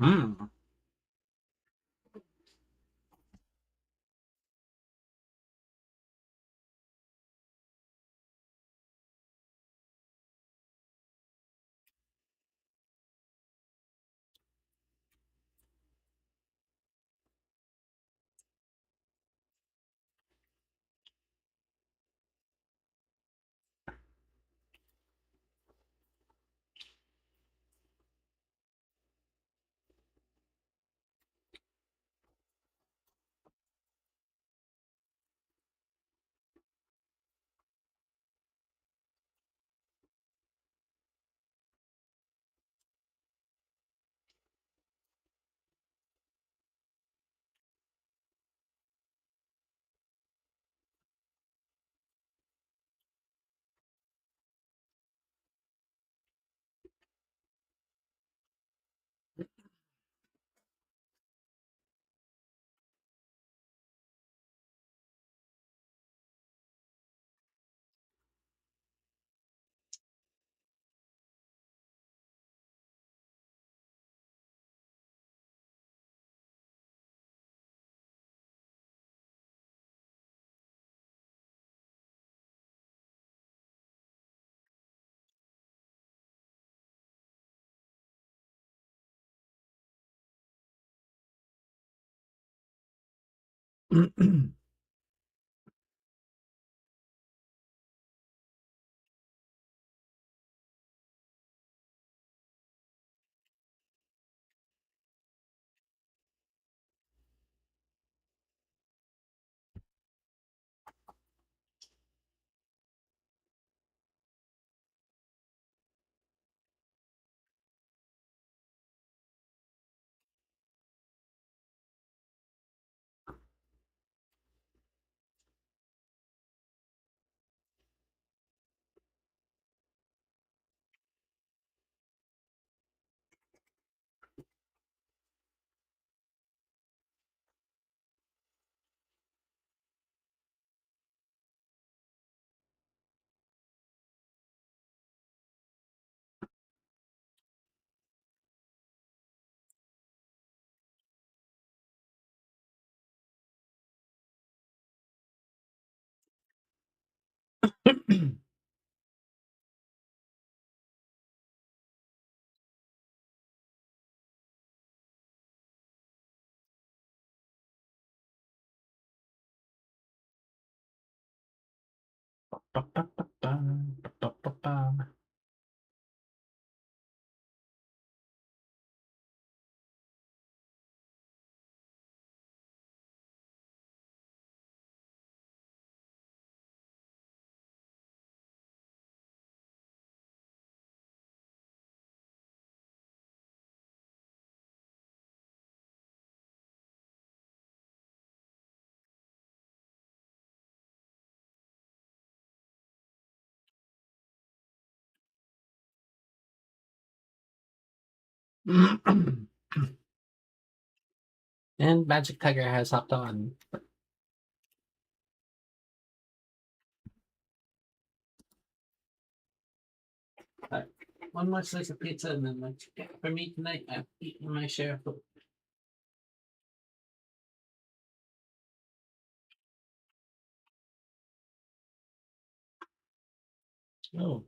Mm. And Magic Tiger has hopped on. One more slice of pizza and then lunch. For me tonight, I've eaten my share of food. Oh.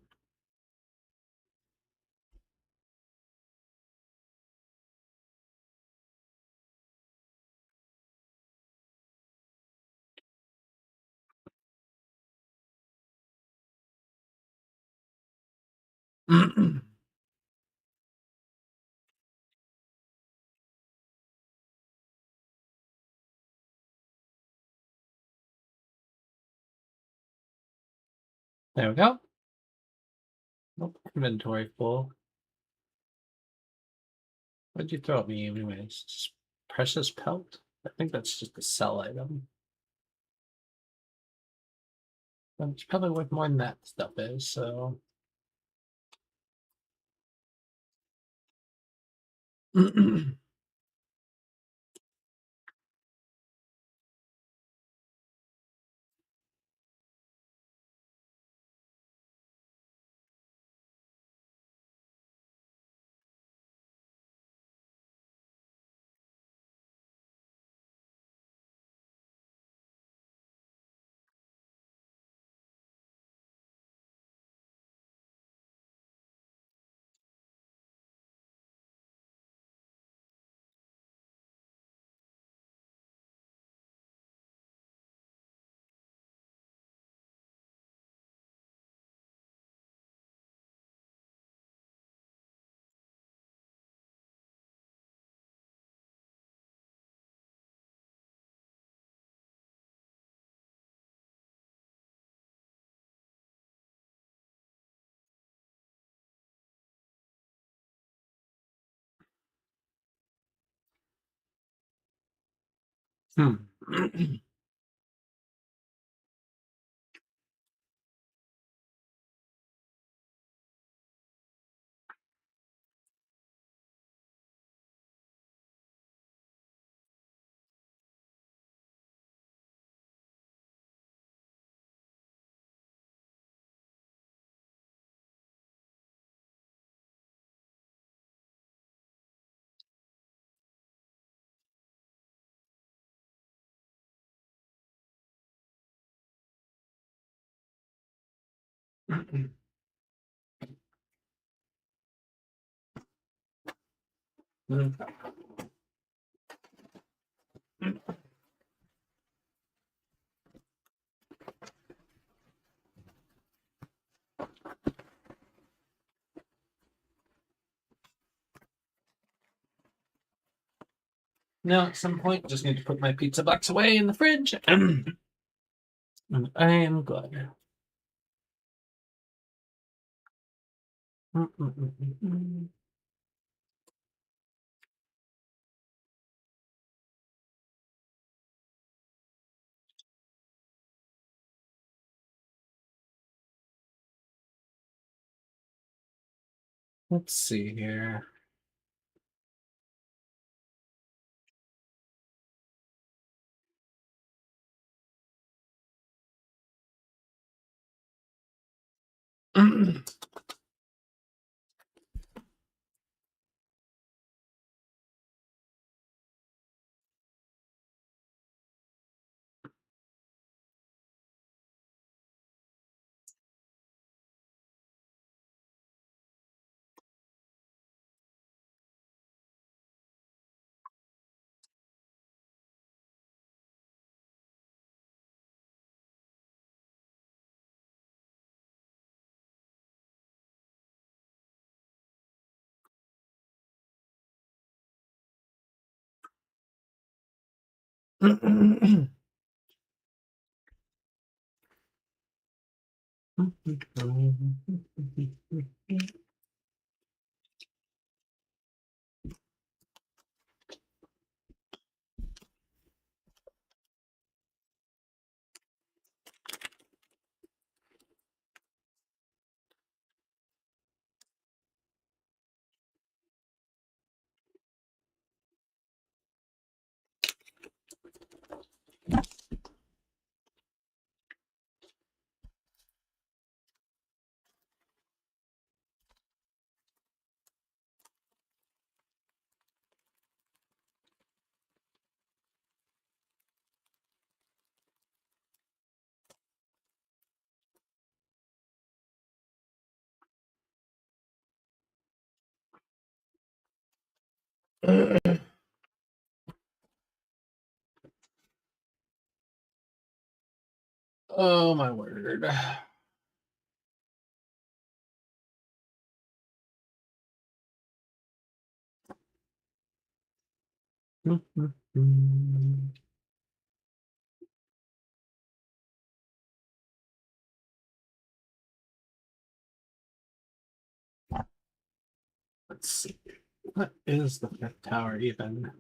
There we go. Nope. Inventory full. What'd you throw at me anyways? Just precious pelt? I think that's just a sell item. It's probably worth more than that stuff is, so. Hmm. Now, at some point, just need to put my pizza box away in the fridge. And I am good. Let's see here. Oh my word. Let's see. What is the fifth tower even?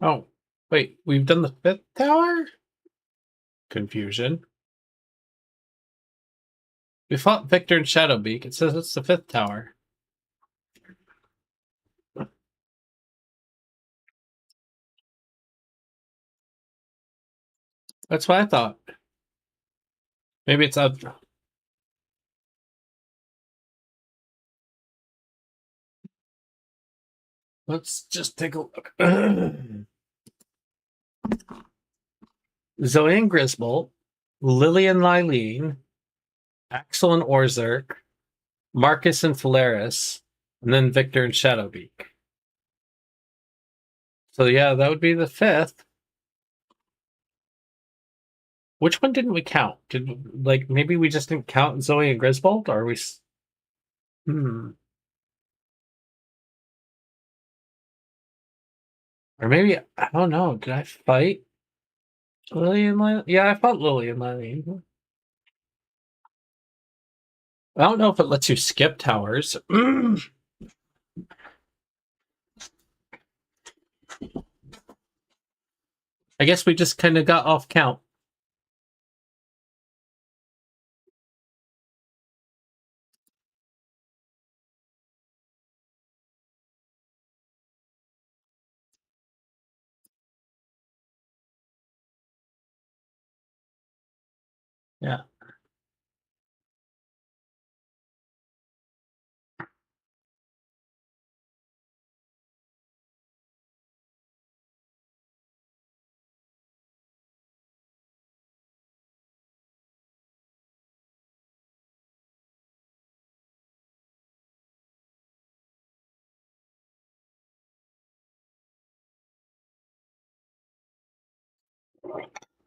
Oh, wait, we've done the fifth tower? Confusion. We fought Victor and Shadowbeak. It says it's the fifth tower. That's what I thought. Maybe it's up. Let's just take a look. Zoe and Grisbolt, Lily and Lylene, Axel and Orzerk, Marcus and Phalaris, and then Victor and Shadowbeak. So yeah, that would be the fifth. Which one didn't we count? Did like maybe we just didn't count Zoe and Grisbolt, or are we? Or maybe I don't know. Did I fight Lily and Lylene? Yeah, I fought Lily and Lylene. I don't know if it lets you skip towers. I guess we just kind of got off count. Yeah.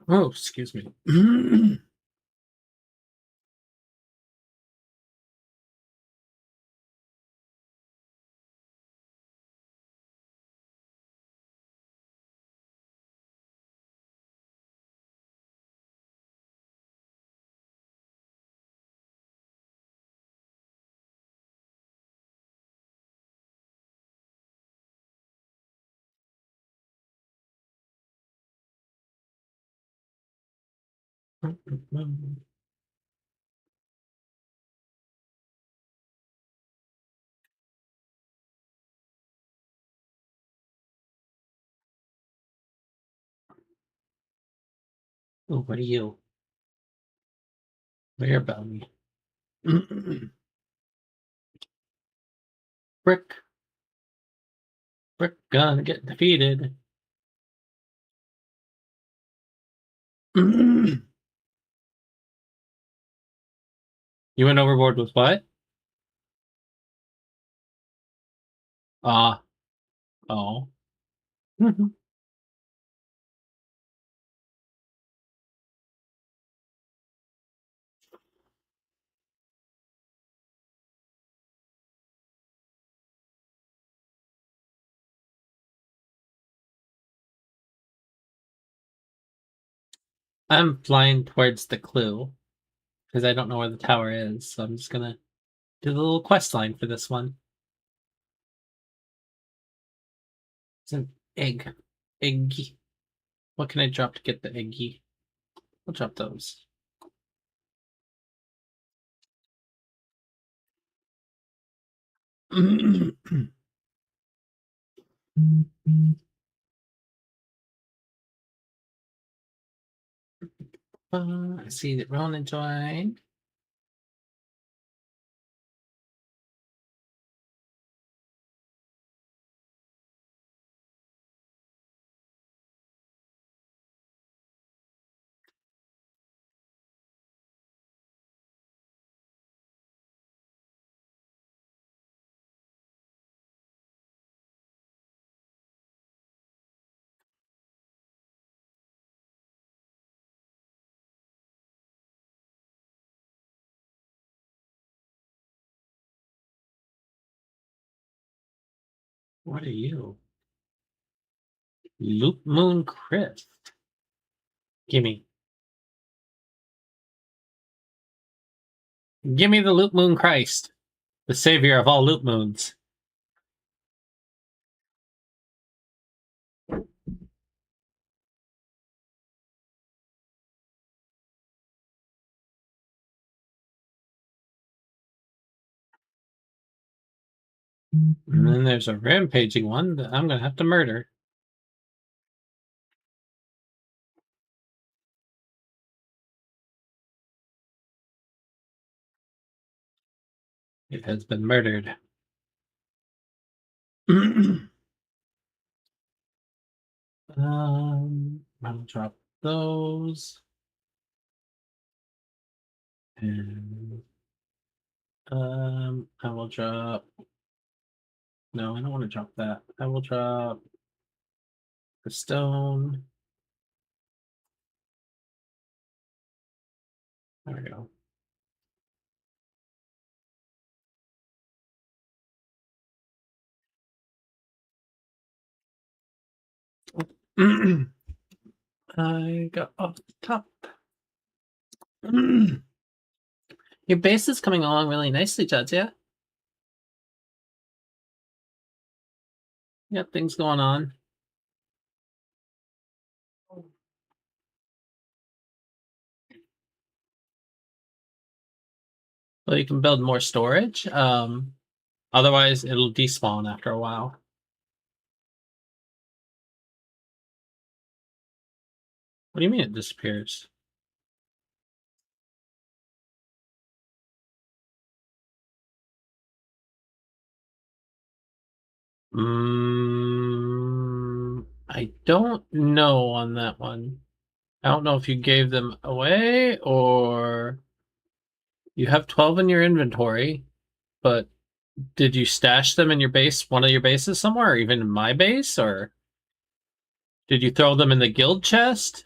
Oh, excuse me. Oh, what are you? Where about me? Brick. Brick gonna get defeated. You went overboard with what? Ah. Oh. I'm flying towards the clue because I don't know where the tower is, so I'm just gonna do the little quest line for this one. It's an egg. Eggy. What can I drop to get the eggy? I'll drop those. I see that Ronan joined. What are you? Loop Moon Crypt. Gimme. Gimme the Loop Moon Christ, the savior of all Loop Moons. And then there's a rampaging one that I'm gonna have to murder. It has been murdered. I'll drop those. And I will drop. No, I don't want to drop that. I will drop the stone. There we go. I got off the top. Your base is coming along really nicely, Jadzia. Yep, things going on. Well, you can build more storage. Otherwise, it'll despawn after a while. What do you mean it disappears? I don't know on that one. I don't know if you gave them away or you have 12 in your inventory, but did you stash them in your base, one of your bases somewhere, or even in my base, or did you throw them in the guild chest?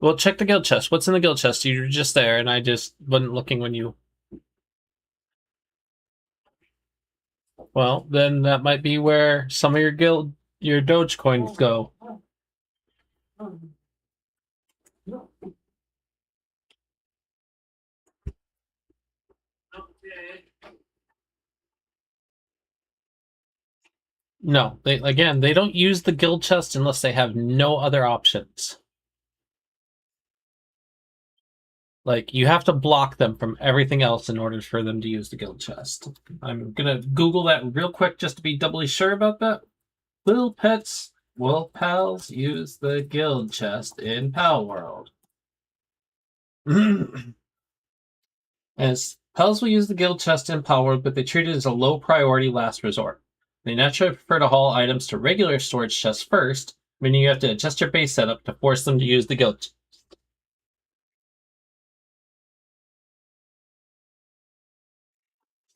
Well, check the guild chest. What's in the guild chest? You were just there, and I just wasn't looking when you. Well, then that might be where some of your Doge coins go. No, they don't use the guild chest unless they have no other options. Like, you have to block them from everything else in order for them to use the guild chest. I'm gonna Google that real quick just to be doubly sure about that. Will pals use the guild chest in Palworld? As pals will use the guild chest in Palworld, but they treat it as a low priority last resort. They naturally prefer to haul items to regular storage chests first, meaning you have to adjust your base setup to force them to use the guild chest.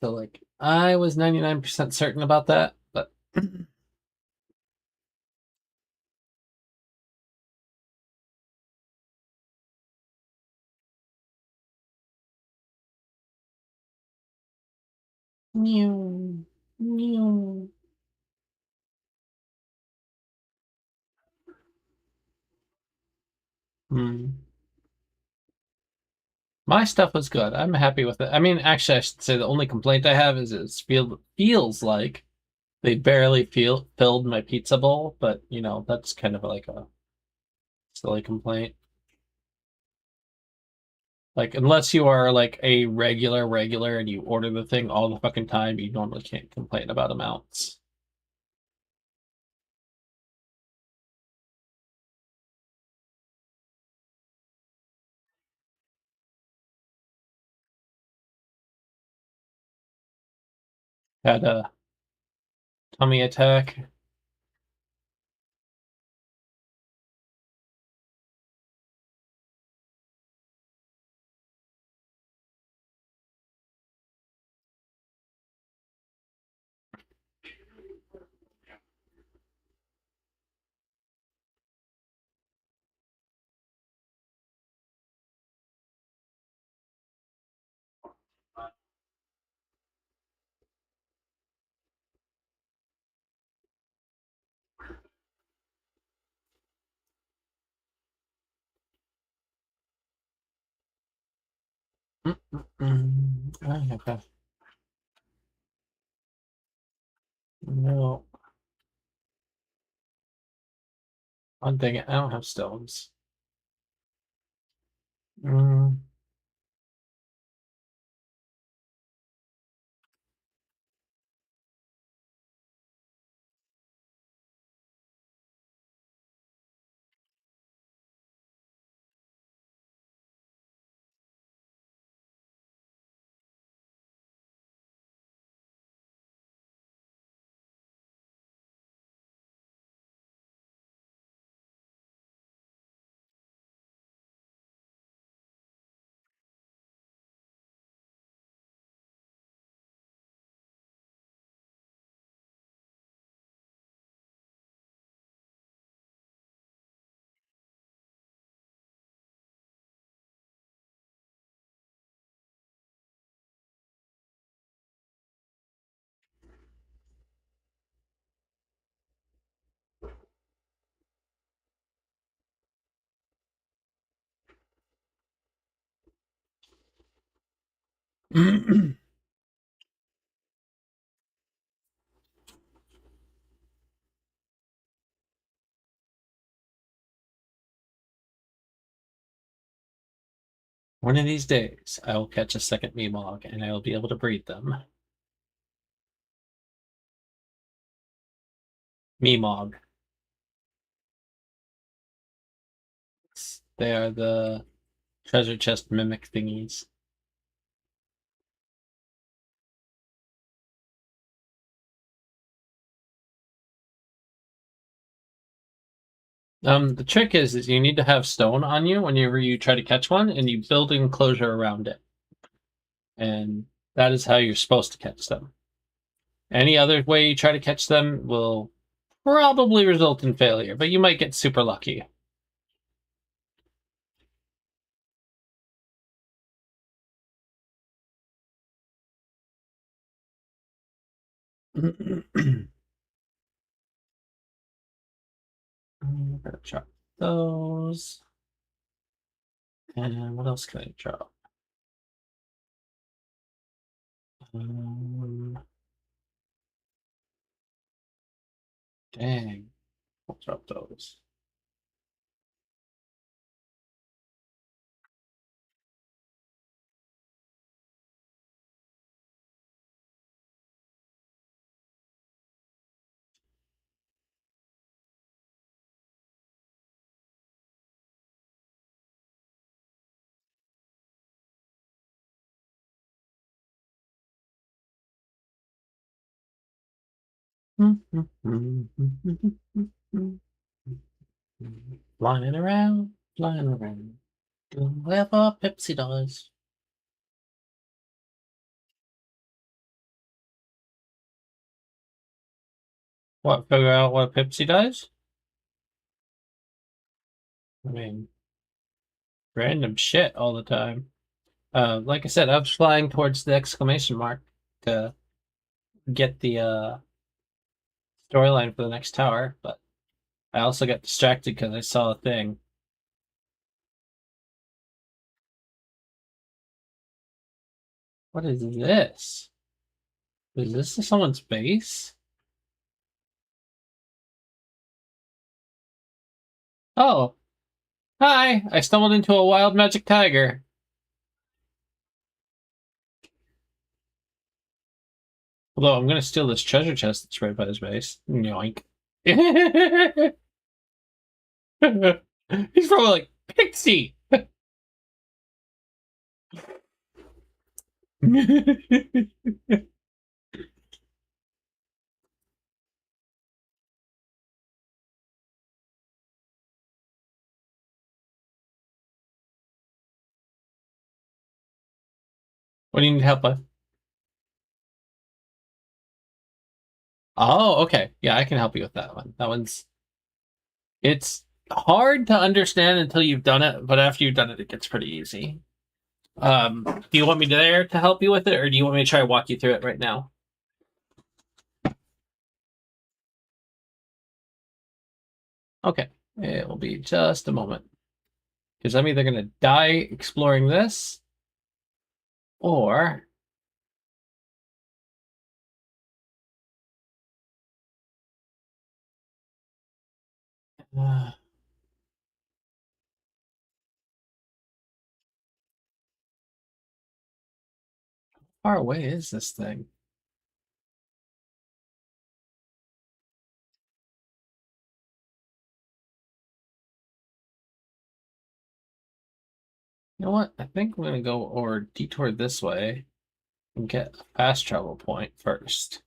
So, like, I was 99% certain about that, but meow, meow. My stuff was good. I'm happy with it. I mean, actually, I should say the only complaint I have is it feels like they barely filled my pizza bowl, but you know, that's kind of like a silly complaint. Like, unless you are like a regular and you order the thing all the fucking time, you normally can't complain about amounts. Had a tummy attack. I have a no. One thing, I don't have stones. Mm. One of these days, I will catch a second Meemog, and I will be able to breed them. Meemog. They are the treasure chest mimic thingies. The trick is you need to have stone on you whenever you try to catch one, and you build an enclosure around it. And that is how you're supposed to catch them. Any other way you try to catch them will probably result in failure, but you might get super lucky. I'm gonna drop those. And what else can I drop? Dang. I'll drop those. Flying around, flying around. Doing whatever Pipsie does. What, figure out what Pipsie does? I mean, random shit all the time. Like I said, I was flying towards the exclamation mark to get the storyline for the next tower, but I also got distracted because I saw a thing. What is this? Is this someone's base? Oh, hi! I stumbled into a wild magic tiger. Although I'm gonna steal this treasure chest that's right by his base. Yoink. He's probably like, Pixie! What do you need help with? Oh, okay. Yeah, I can help you with that one. That one's... It's hard to understand until you've done it, but after you've done it, it gets pretty easy. Do you want me there to help you with it, or do you want me to try to walk you through it right now? Okay. It will be just a moment. Because I'm either going to die exploring this, or... how far away is this thing? You know what? I think I'm going to go or detour this way and get a fast travel point first.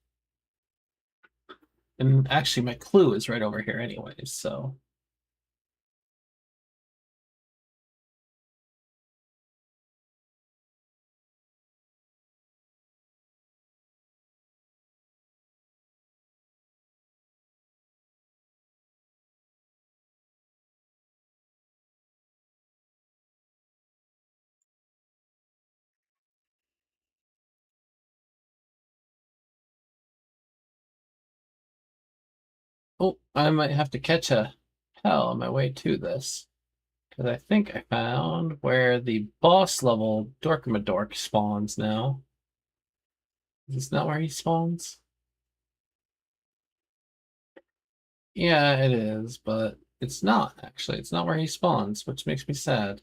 And actually, my clue is right over here anyways, so... Oh, I might have to catch a hell on my way to this. Because I think I found where the boss level Dorkamadork spawns now. Is this not where he spawns? Yeah, it is, but it's not, actually. It's not where he spawns, which makes me sad.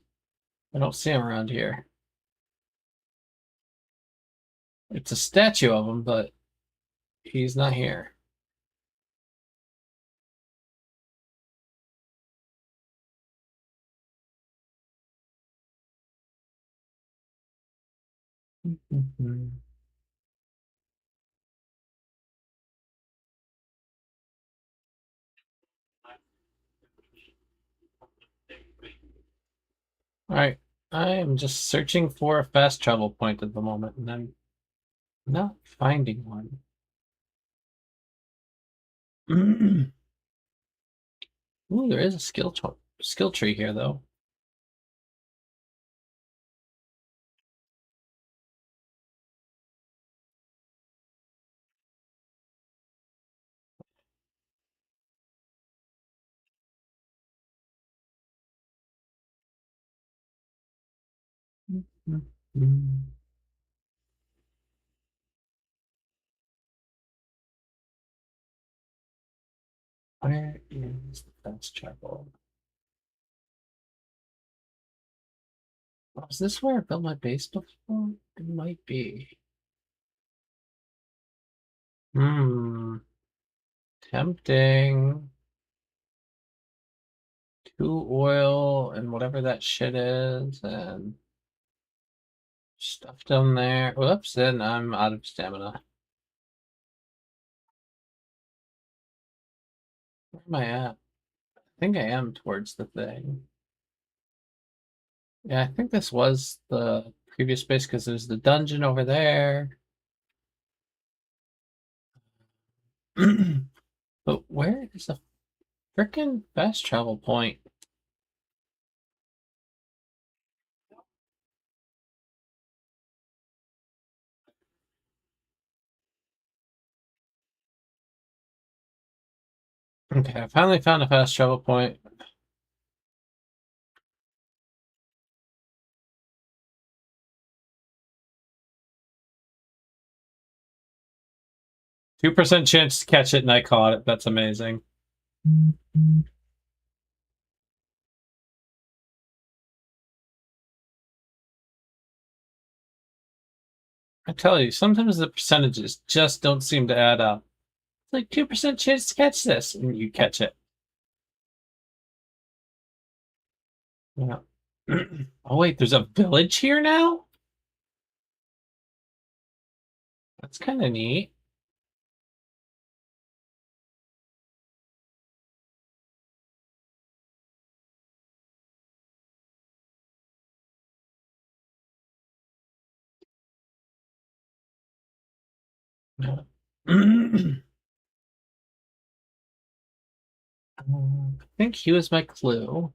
I don't see him around here. It's a statue of him, but he's not here. Alright, I am just searching for a fast travel point at the moment, and I'm not finding one. Ooh, there is a skill tree here, though. Where is the fast travel? Oh, is this where I built my base before? It might be. Tempting. 2 oil and whatever that shit is, and stuff down there. Whoops, then I'm out of stamina. Where am I at? I think I am towards the thing. Yeah, I think this was the previous base because there's the dungeon over there. But where is the frickin' fast travel point? Okay, I finally found a fast travel point. %2 chance to catch it, and I caught it. That's amazing. I tell you, sometimes the percentages just don't seem to add up. It's like 2% chance to catch this, and you catch it. Yeah. Oh wait, there's a village here now? That's kind of neat. I think he was my clue.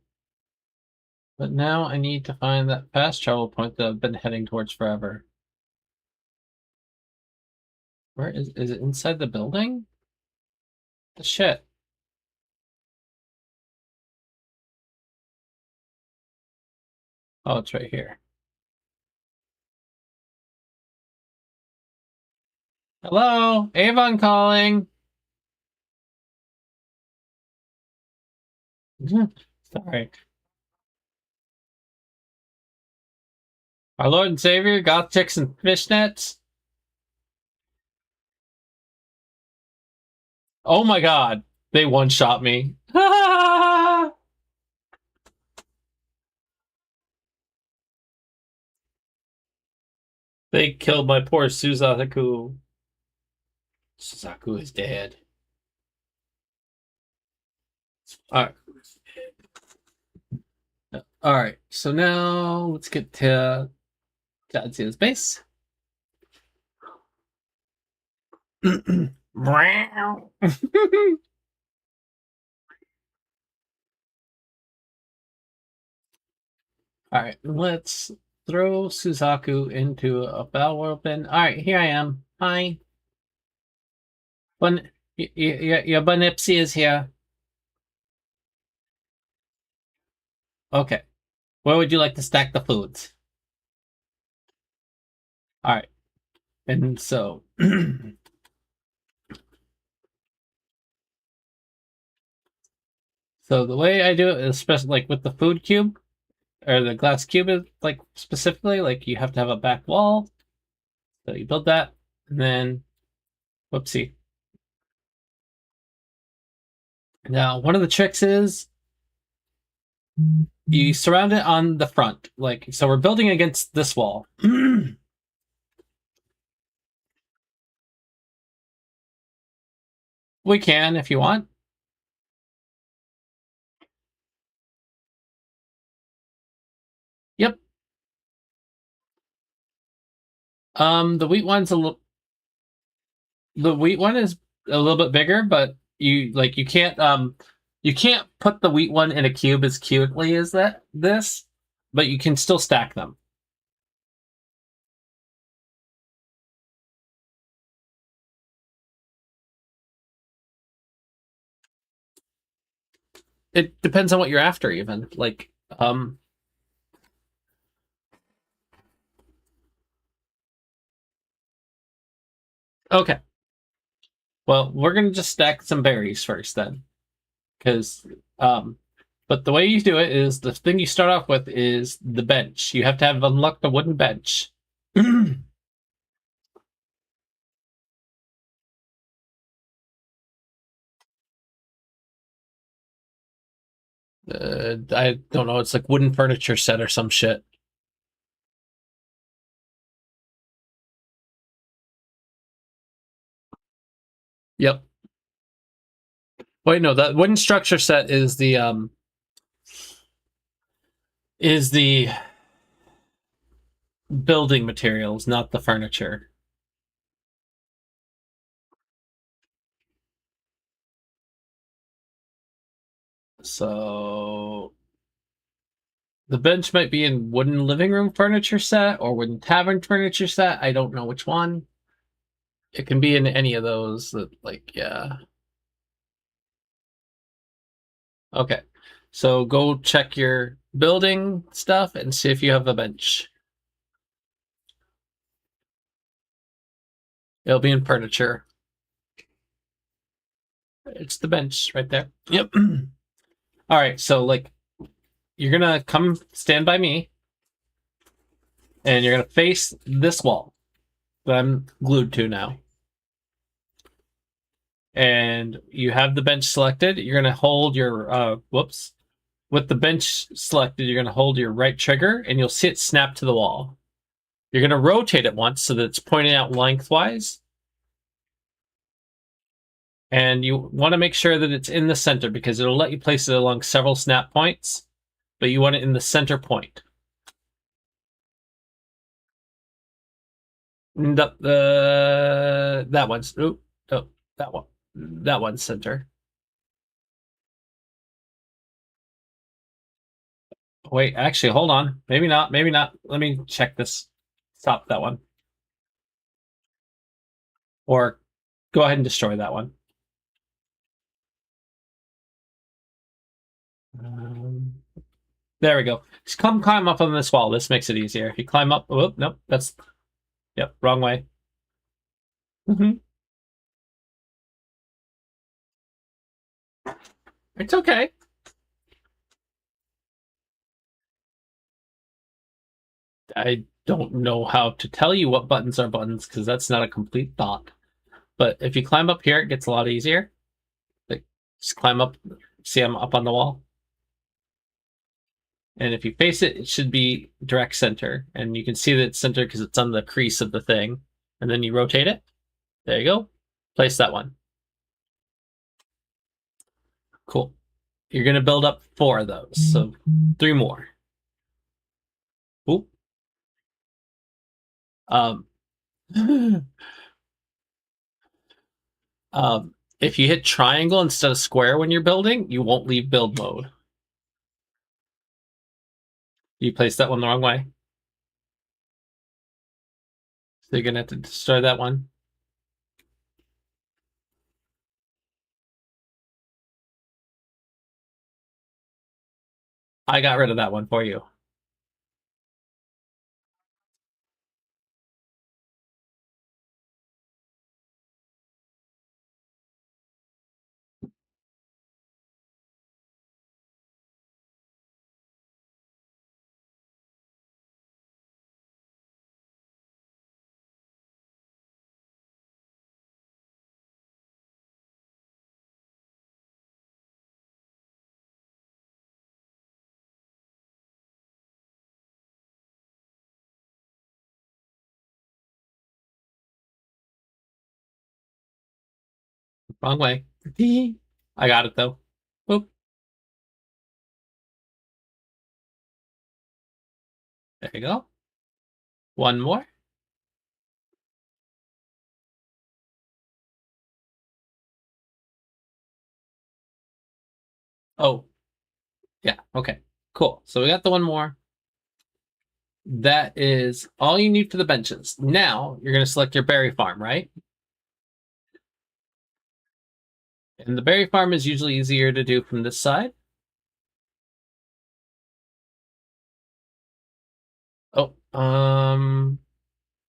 But now I need to find that fast travel point that I've been heading towards forever. Where is it inside the building? The shit. Oh, it's right here. Hello, Avon calling. Sorry. Our Lord and Savior, goth chicks and fishnets. Oh my god, they one-shot me. They killed my poor Suzaku. Suzaku is dead. Alright. Alright, so now let's get to Jadzia's base. Alright, let's throw Suzaku into a Palworld bin. Alright, here I am. Hi. Your Bunipsy is here. Okay. Where would you like to stack the foods? All right. And so, so the way I do it is especially like with the food cube or the glass cube is like specifically like you have to have a back wall. So you build that, and then whoopsie. Now one of the tricks is you surround it on the front. Like so, we're building against this wall. We can if you want. Yep. The wheat one's a little. The wheat one is a little bit bigger, but you can't put the wheat one in a cube as cutely as this, but you can still stack them. It depends on what you're after, even like okay. Well, we're gonna just stack some berries first then, because but the way you do it is the thing you start off with is the bench. You have to have unlocked the wooden bench. I don't know. It's like wooden furniture set or some shit. Yep. Wait, no, that wooden structure set is the building materials, not the furniture. So the bench might be in wooden living room furniture set or wooden tavern furniture set. I don't know which one. It can be in any of those that like yeah. Okay. So go check your building stuff and see if you have a bench. It'll be in furniture. It's the bench right there. Yep. All right, so like you're gonna come stand by me and you're gonna face this wall that I'm glued to now. And you have the bench selected. You're gonna hold your whoops. With the bench selected, you're gonna hold your right trigger and you'll see it snap to the wall. You're gonna rotate it once so that it's pointing out lengthwise. And you want to make sure that it's in the center because it'll let you place it along several snap points, but you want it in the center point. That one's oh, that one's center. Wait, actually, hold on. Maybe not. Maybe not. Let me check this. Stop that one, or go ahead and destroy that one. Um, there we go. Just come climb up on this wall. This makes it easier. If you climb up, oh nope, that's yep, wrong way. It's okay. I don't know how to tell you what buttons are buttons because that's not a complete thought. But if you climb up here, it gets a lot easier. Like, just climb up. See, I'm up on the wall. And if you face it, it should be direct center. And you can see that it's center because it's on the crease of the thing. And then you rotate it. There you go. Place that one. Cool. You're going to build up 4 of those. So 3 more. Oop. Um, if you hit triangle instead of square when you're building, you won't leave build mode. You placed that one the wrong way. So you're going to have to destroy that one. I got rid of that one for you. Wrong way. I got it though. Boop. There you go. One more. Oh, yeah. Okay. Cool. So we got the one more. That is all you need for the benches. Now you're going to select your berry farm, right? And the berry farm is usually easier to do from this side. Oh,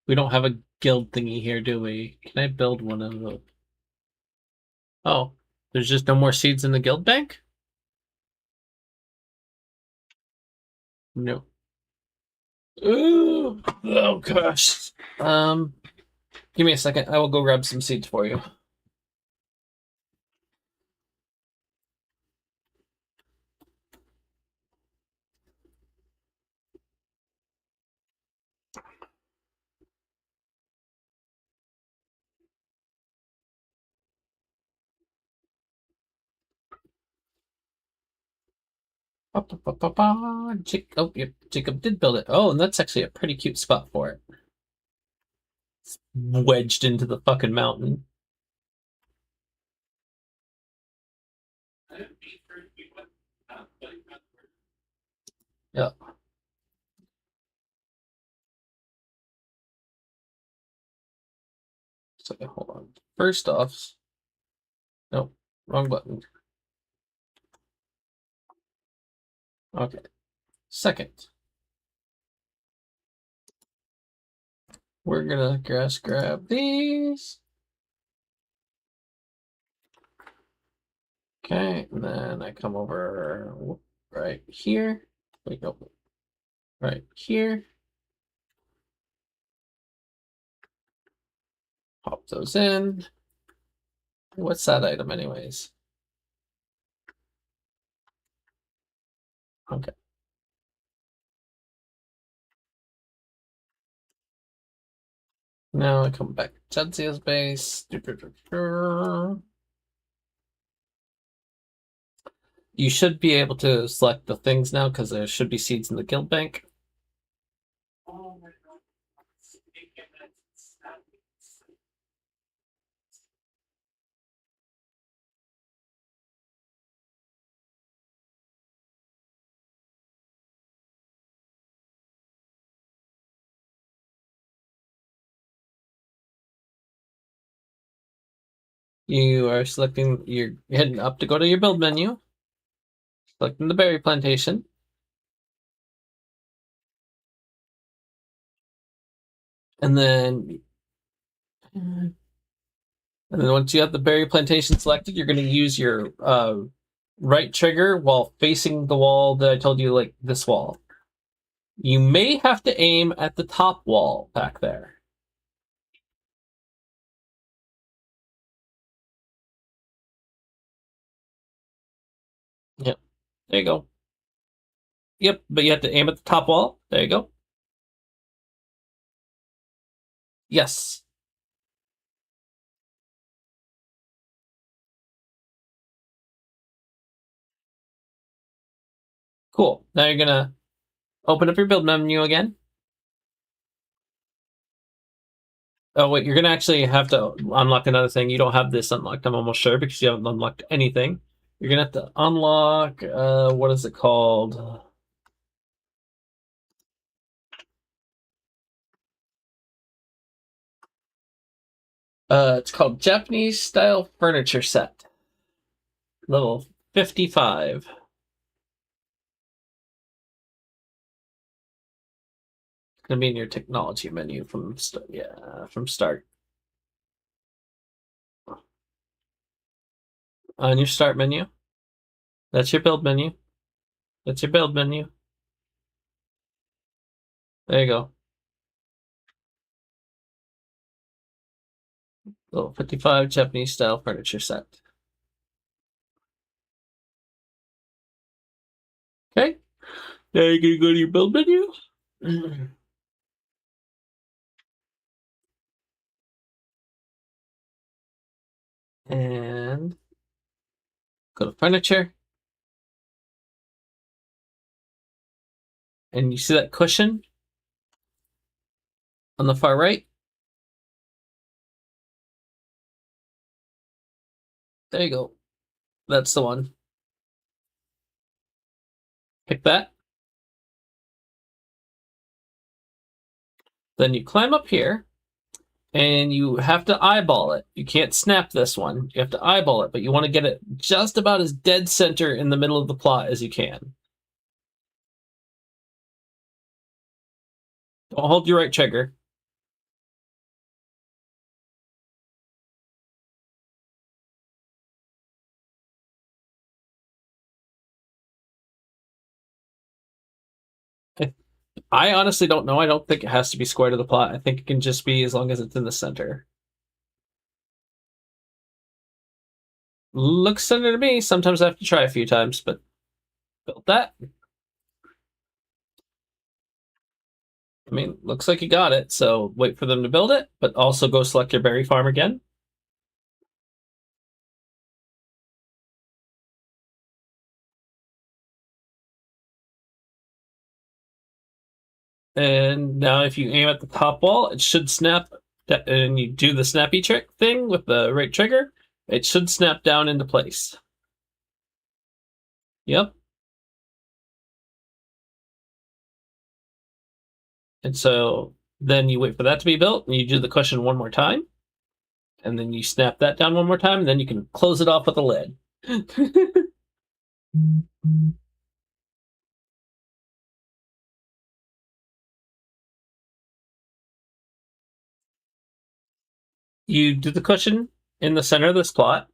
we don't have a guild thingy here, do we? Can I build one of those? Oh, there's just no more seeds in the guild bank? No. Ooh, oh gosh. Give me a second. I will go grab some seeds for you. Oh, yep, Jacob did build it. Oh, and that's actually a pretty cute spot for it. It's wedged into the fucking mountain. Yeah. So hold on. First off, no, wrong button. Okay. Second, we're gonna just grab these. Okay, and then I come over right here. Wait, no, right here. Pop those in. What's that item, anyways? Okay. Now I come back to Jadzia's base. You should be able to select the things now because there should be seeds in the guild bank. You are selecting, you're heading up to go to your build menu, selecting the berry plantation. And then once you have the berry plantation selected, you're going to use your right trigger while facing the wall that I told you, like this wall. You may have to aim at the top wall back there. Yep, there you go. Yep, but you have to aim at the top wall. There you go. Yes. Cool. Now you're going to open up your build menu again. Oh, wait, you're going to actually have to unlock another thing. You don't have this unlocked, I'm almost sure, because you haven't unlocked anything. You're going to have to unlock, what is it called? It's called Japanese Style Furniture Set. Level 55. Gonna be in your technology menu from from start. On your start menu. That's your build menu. That's your build menu. There you go. Little 55 Japanese style furniture set. Okay. Now you're gonna go to your build menu. And go to furniture. And you see that cushion on the far right? There you go. That's the one. Pick that. Then you climb up here, and you have to eyeball it. You can't snap this one. You have to eyeball it, but you want to get it just about as dead center in the middle of the plot as you can. Don't hold your right trigger. I honestly don't know. I don't think it has to be square to the plot. I think it can just be as long as it's in the center. Looks center to me. Sometimes I have to try a few times, but built that. I mean, looks like you got it, so wait for them to build it, but also go select your berry farm again. And now if you aim at the top wall, it should snap, and you do the snappy trick thing with the right trigger, it should snap down into place. Yep. And so then you wait for that to be built, and you do the cushion one more time, and then you snap that down one more time, and then you can close it off with a lid. You do the cushion in the center of this plot.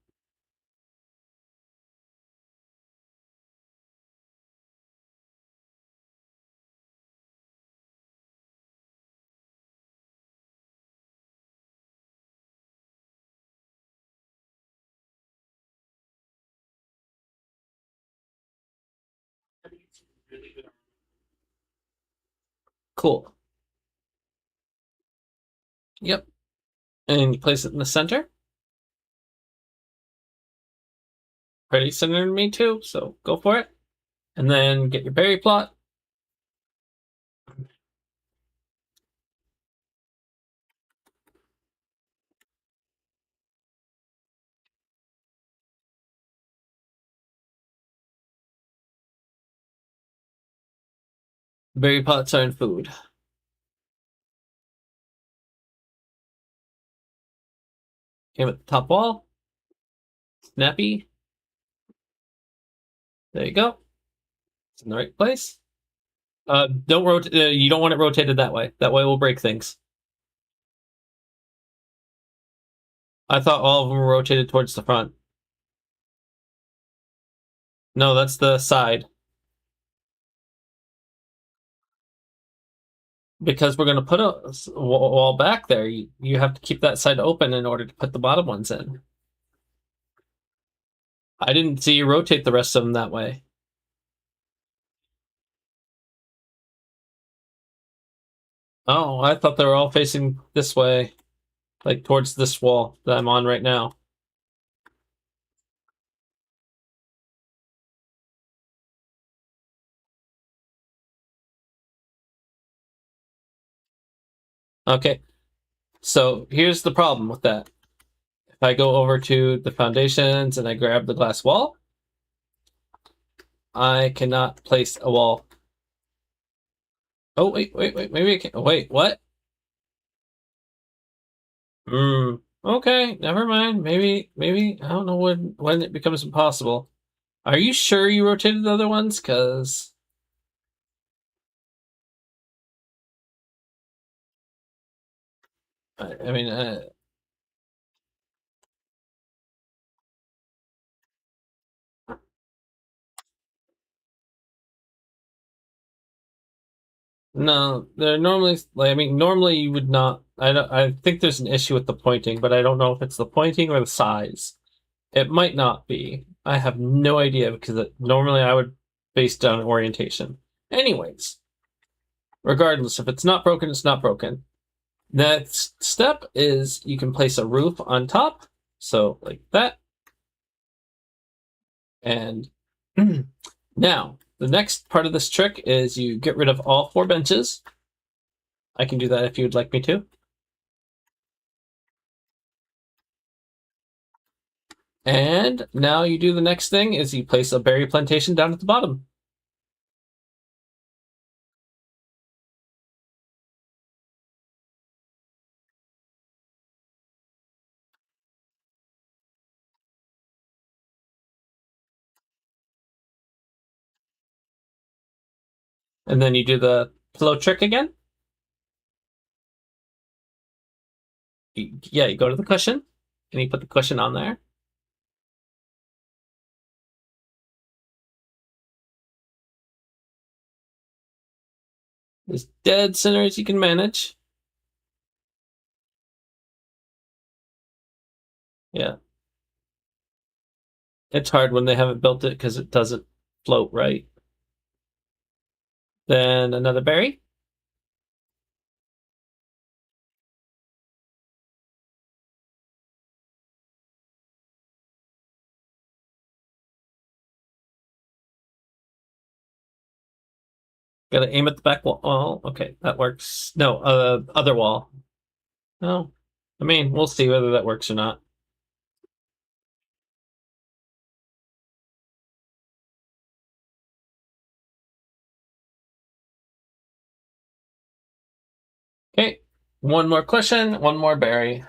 Cool. Yep. And you place it in the center. Pretty center to me too, so go for it. And then get your berry plot. Berry plots are in food. Aim at the top wall. Snappy. There you go. It's in the right place. Don't rotate. You don't want it rotated that way. That way will break things. I thought all of them were rotated towards the front. No, that's the side. Because we're going to put a wall back there, you have to keep that side open in order to put the bottom ones in. I didn't see you rotate the rest of them that way. Oh, I thought they were all facing this way, like towards this wall that I'm on right now. Okay, so here's the problem with that. If I go over to the foundations and I grab the glass wall, I cannot place a wall. Oh, wait, maybe I can. Oh, wait, what? Okay, never mind. Maybe, I don't know when it becomes impossible. Are you sure you rotated the other ones? Because I mean, no, they're normally like. I mean, normally you would not. I don't. I think there's an issue with the pointing, but I don't know if it's the pointing or the size. It might not be. I have no idea because normally I would base it on orientation. Anyways, regardless, if it's not broken, it's not broken. Next step is you can place a roof on top, so like that. And now the next part of this trick is you get rid of all 4 benches. I can do that if you would like me to. And now you do the next thing is you place a berry plantation down at the bottom. And then you do the pillow trick again. Yeah, you go to the cushion and you put the cushion on there. As dead center as you can manage. Yeah. It's hard when they haven't built it because it doesn't float right. Then another berry. Gotta aim at the back wall. Oh, okay, that works. No, other wall. No, I mean, we'll see whether that works or not. Okay, one more cushion, one more berry.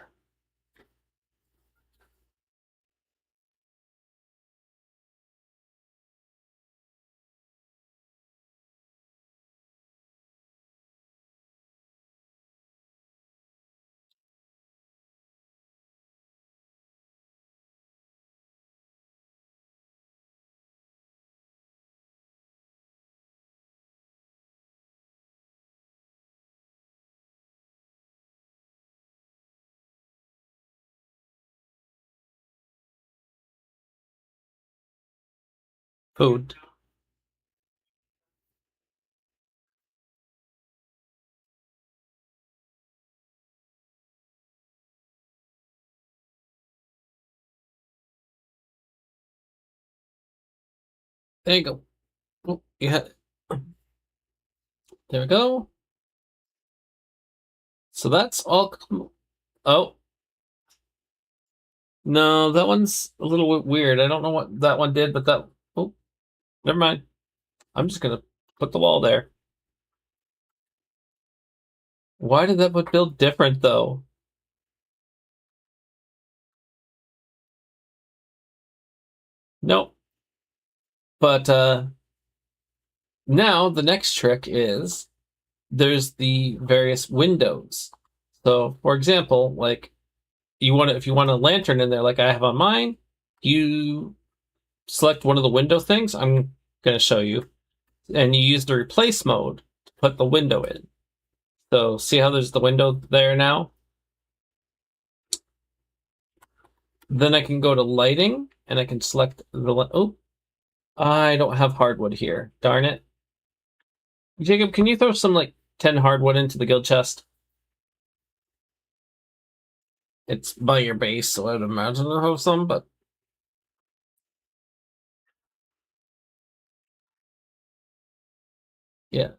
Food. There you go. Oh, you had. There we go. So that's all. Oh. No, that one's a little bit weird. I don't know what that one did, but that. Oh, never mind. I'm just gonna put the wall there. Why did that one build different though? Nope. But now the next trick is there's the various windows. So, for example, like if you want a lantern in there, like I have on mine, you select one of the window things. I'm going to show you, and you use the replace mode to put the window in. So, see how there's the window there now? Then I can go to lighting, and I can select the. Oh, I don't have hardwood here. Darn it. Jacob, can you throw some like 10 hardwood into the guild chest? It's by your base, so I'd imagine I have some, but yeah.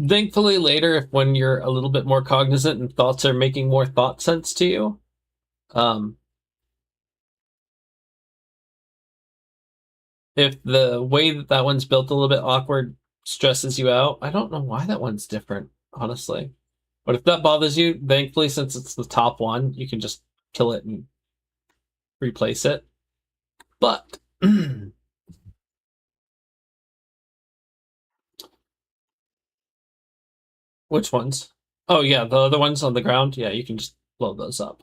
Thankfully, later, if when you're a little bit more cognizant and thoughts are making more thought sense to you, um, if the way that that one's built a little bit awkward stresses you out, I don't know why that one's different, honestly. But if that bothers you, thankfully, since it's the top one, you can just kill it and replace it. But which ones? Oh yeah, the other ones on the ground. Yeah, you can just blow those up.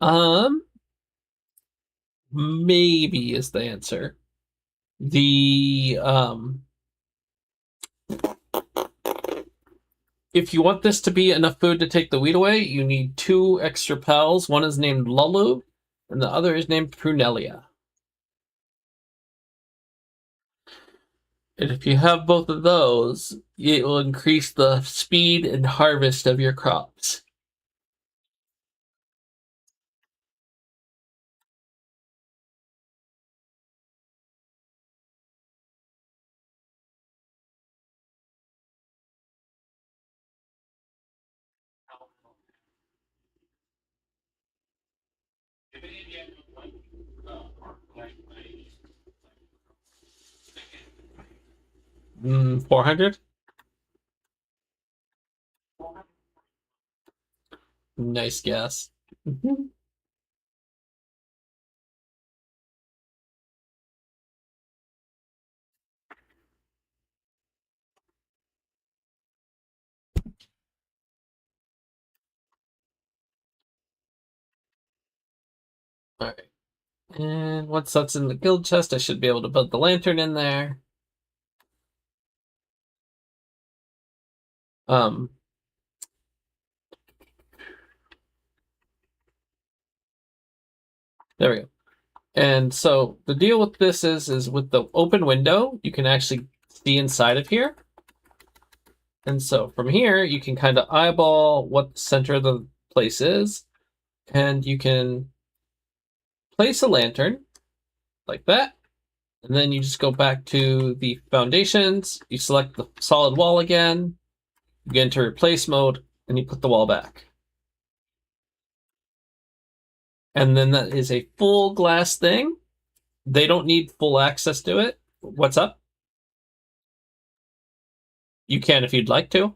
Um, maybe is the answer. The if you want this to be enough food to take the wheat away, you need 2 extra pals. One is named Lulu, and the other is named Prunelia. And if you have both of those, it will increase the speed and harvest of your crops. Mm, 400? Nice guess. All right. And once that's in the guild chest, I should be able to build the lantern in there. Um, there we go. And so the deal with this is with the open window, you can actually see inside of here. And so from here, you can kind of eyeball what the center of the place is, and you can place a lantern like that. And then you just go back to the foundations, you select the solid wall again, you get into replace mode, and you put the wall back. And then that is a full glass thing. They don't need full access to it. What's up? You can if you'd like to.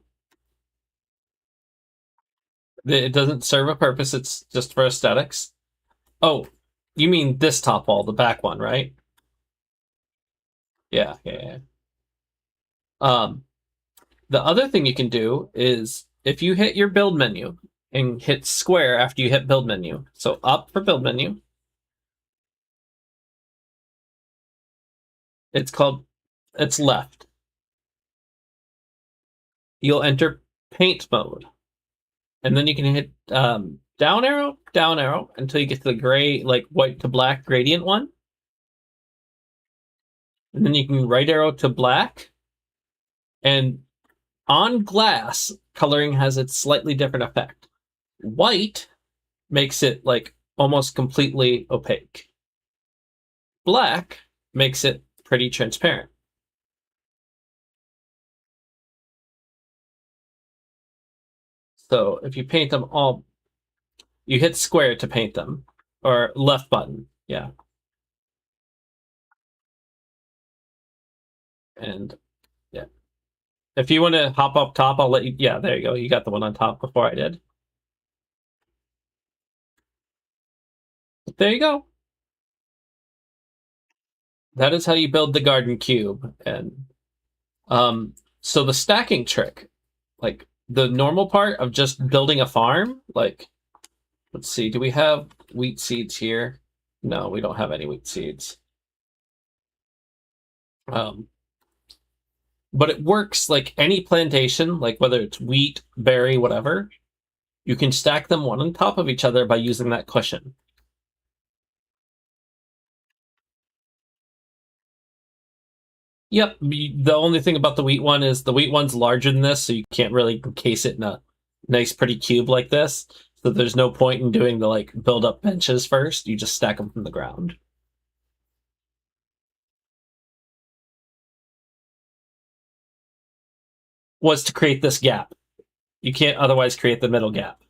It doesn't serve a purpose, it's just for aesthetics. Oh, you mean this top wall, the back one, right? Yeah. Um, the other thing you can do is if you hit your build menu and hit square after you hit build menu, so up for build menu, it's left. You'll enter paint mode, and then you can hit down arrow until you get to the gray, like white to black gradient one, and then you can right arrow to black. And on glass, coloring has its slightly different effect. White makes it like almost completely opaque. Black makes it pretty transparent. So if you paint them all, you hit square to paint them, or left button, yeah. And yeah, if you want to hop up top, I'll let you. Yeah, there you go. You got the one on top before I did. There you go. That is how you build the garden cube. And so the stacking trick, like the normal part of just building a farm, like, let's see, do we have wheat seeds here? No, we don't have any wheat seeds. But it works like any plantation, like whether it's wheat, berry, whatever, you can stack them one on top of each other by using that cushion. Yep, the only thing about the wheat one is the wheat one's larger than this, so you can't really encase it in a nice pretty cube like this. So there's no point in doing the like build up benches first. You just stack them from the ground. was to create this gap. You can't otherwise create the middle gap.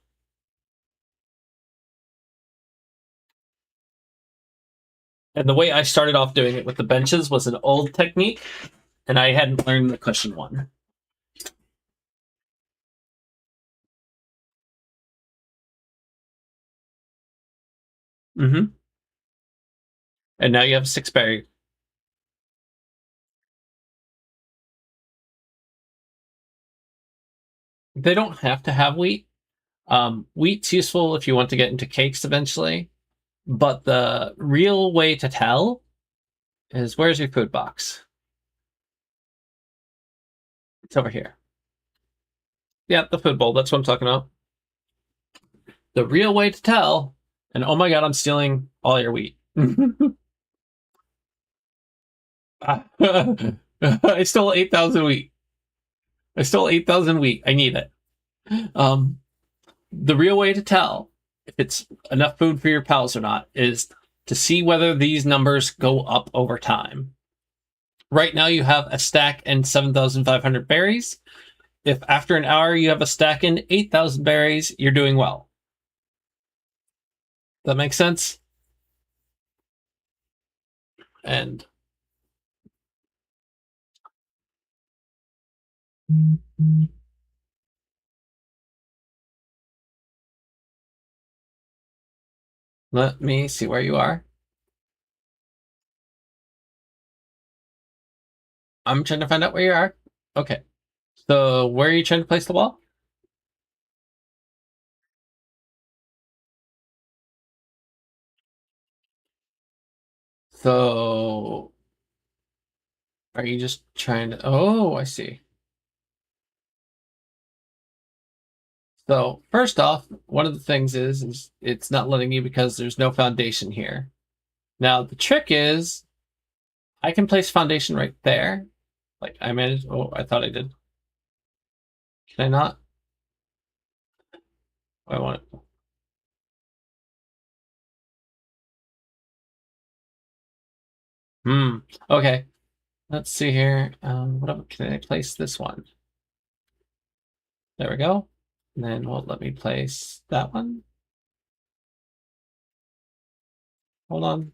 And the way I started off doing it with the benches was an old technique, and I hadn't learned the cushion one. Mm-hmm. And now you have 6 berry. They don't have to have wheat. Wheat's useful if you want to get into cakes eventually, but the real way to tell is where's your food box? It's over here. Yeah, the food bowl. That's what I'm talking about. The real way to tell, and oh my god, I'm stealing all your wheat. I stole 8,000 wheat. I stole 8,000 wheat. I need it. The real way to tell if it's enough food for your pals or not is to see whether these numbers go up over time. Right now you have a stack and 7,500 berries. If after an hour you have a stack and 8,000 berries, you're doing well. That makes sense? And let me see where you are. I'm trying to find out where you are. Okay. So where are you trying to place the wall? So are you just trying to... Oh, I see. So first off, one of the things is it's not letting you because there's no foundation here. Now the trick is I can place foundation right there. Like I managed... Oh, I thought I did. Can I not? I want it. Okay. Let's see here. What can I place this one? There we go. And then we'll let me place that one. Hold on.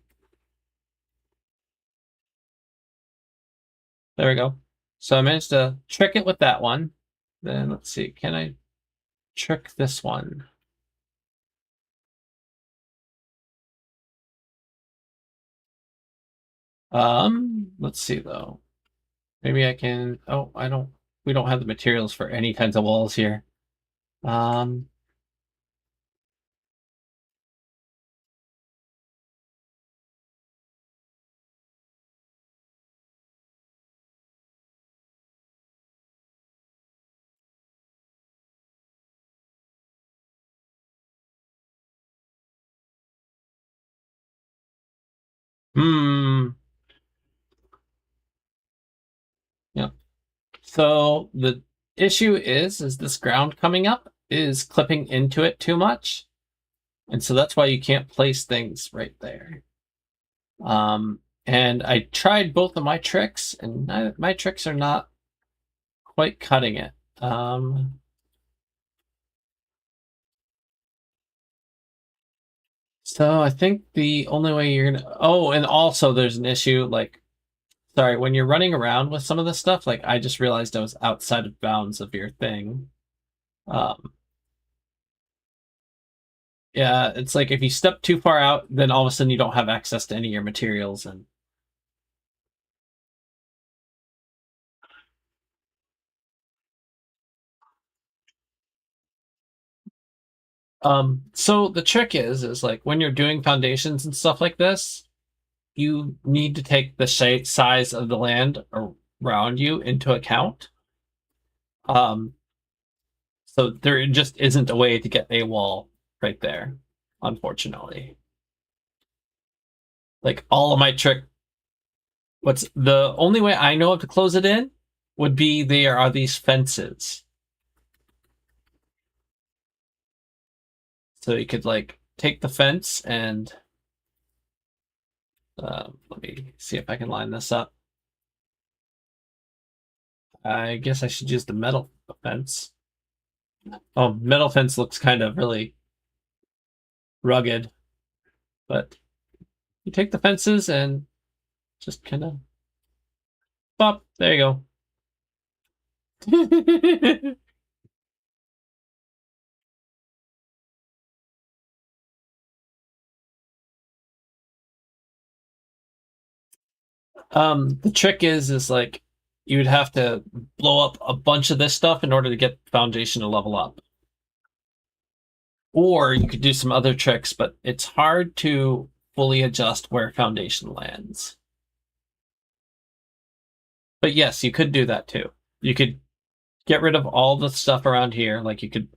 There we go. So I managed to trick it with that one. Then let's see. Can I trick this one? Let's see though. Maybe I can. Oh, I don't. We don't have the materials for any kinds of walls here. Um, hmm. Yeah. So the issue is this ground coming up is clipping into it too much. And so that's why you can't place things right there. And I tried both of my tricks, and my tricks are not quite cutting it. So I think the only way you're gonna... Oh, and also there's an issue, like, sorry, when you're running around with some of this stuff, like, I just realized I was outside of bounds of your thing. Yeah, it's like if you step too far out, then all of a sudden you don't have access to any of your materials, and so the trick is like when you're doing foundations and stuff like this, you need to take the size of the land around you into account. Um, so there just isn't a way to get a wall right there, unfortunately. Like all of my trick, what's the only way I know of to close it in would be there are these fences. So you could like take the fence and let me see if I can line this up. I guess I should use the metal fence. Oh, metal fence looks kind of really rugged, but you take the fences and just kind of pop. There you go. The trick is like you would have to blow up a bunch of this stuff in order to get foundation to level up. Or you could do some other tricks, but it's hard to fully adjust where foundation lands. But yes, you could do that too. You could get rid of all the stuff around here. Like you could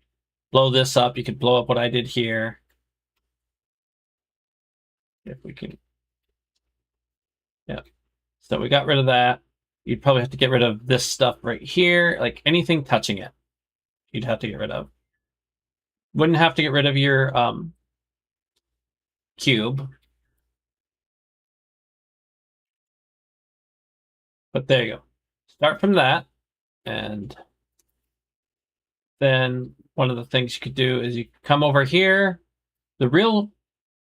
blow this up. You could blow up what I did here. If we can. Yeah. So we got rid of that. You'd probably have to get rid of this stuff right here. Like anything touching it, you'd have to get rid of. Wouldn't have to get rid of your cube. But there you go. Start from that. And then one of the things you could do is you come over here. The real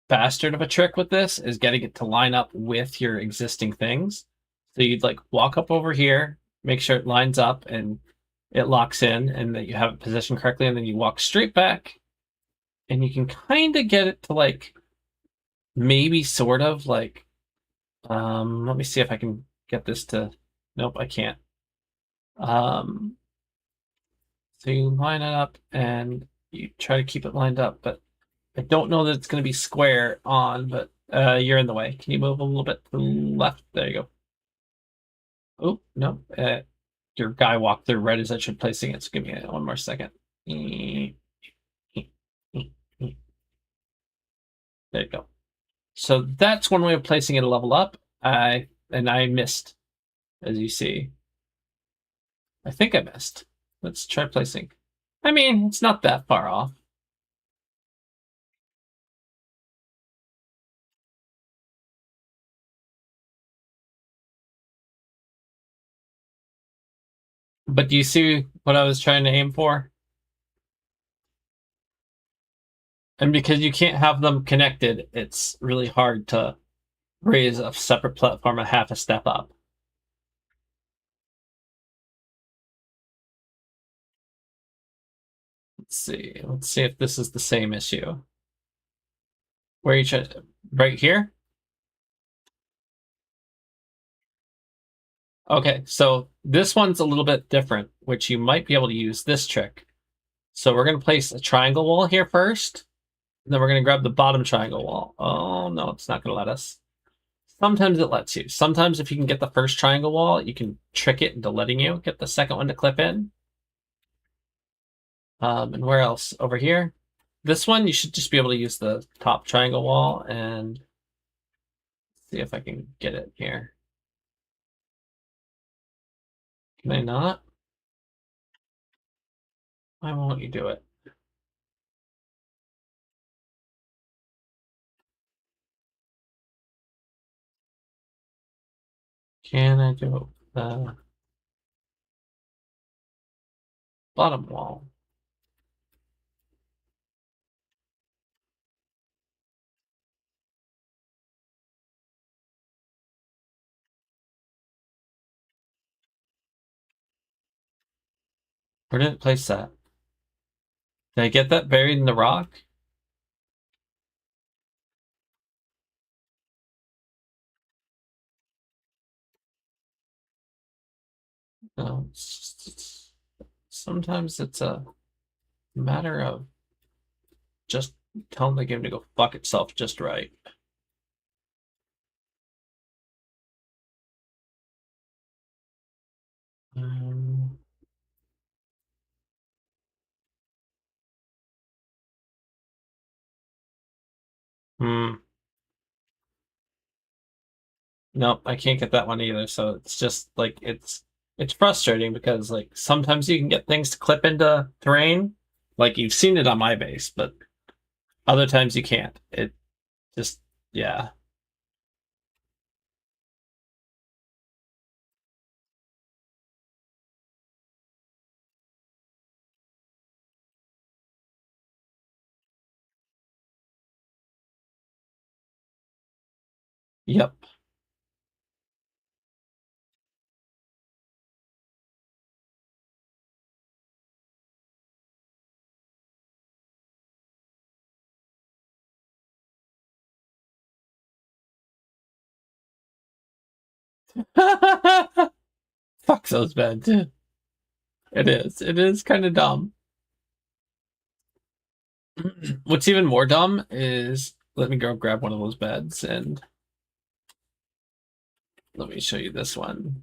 bastard of a trick with this is getting it to line up with your existing things. So you'd like walk up over here, make sure it lines up and it locks in and that you have it positioned correctly, and then you walk straight back and you can kind of get it to like maybe sort of like let me see if I can get this to nope, I can't. So you line it up and you try to keep it lined up, but I don't know that it's going to be square on, but you're in the way. Can you move a little bit to the left? There you go. Oh, no. Your guy walked through right as I should placing it, so give me one more second. There you go. So that's one way of placing it a level up. I missed, as you see. I think I missed. Let's try placing. I mean, it's not that far off. But do you see what I was trying to aim for? And because you can't have them connected, it's really hard to raise a separate platform a half a step up. Let's see. Let's see if this is the same issue. Where you try right here? Okay, so this one's a little bit different, which you might be able to use this trick. So we're going to place a triangle wall here first. And then we're going to grab the bottom triangle wall. Oh, no, it's not going to let us. Sometimes it lets you. Sometimes if you can get the first triangle wall, you can trick it into letting you get the second one to clip in. And where else? Over here. This one, you should just be able to use the top triangle wall and see if I can get it here. Can I not? Why won't you do it? Can I do the bottom wall? Where did it place that? Did I get that buried in the rock? No. Sometimes it's a matter of just telling the game to go fuck itself just right. Um, hmm. Nope, I can't get that one either. So it's just like it's frustrating because like sometimes you can get things to clip into terrain. Like you've seen it on my base, but other times you can't. It just yeah. Yep. Fuck those beds. It is. It is kind of dumb. What's even more dumb is let me go grab one of those beds and let me show you this one.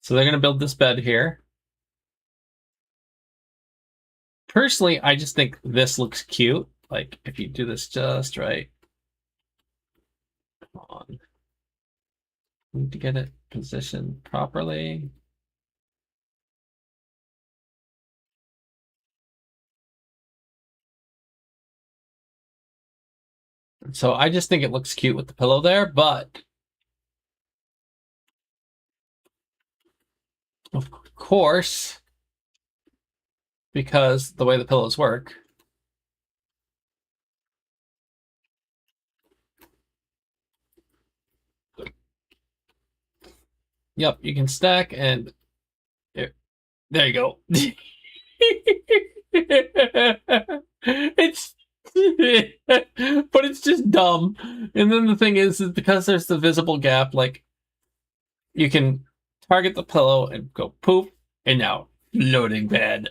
So they're going to build this bed here. Personally, I just think this looks cute. Like, if you do this just right. Come on. Need to get it positioned properly. So I just think it looks cute with the pillow there, but of course, because the way the pillows work, yep, you can stack and there you go. It's but it's just dumb. And then the thing is because there's the visible gap, like you can target the pillow and go poof, and now loading bed.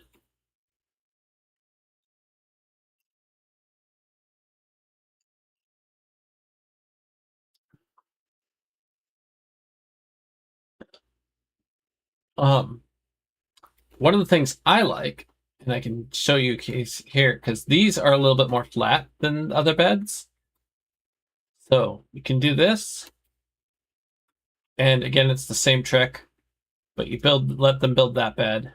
Um, one of the things I like, and I can show you a case here, because these are a little bit more flat than other beds. So you can do this, and again, it's the same trick, but you let them build that bed,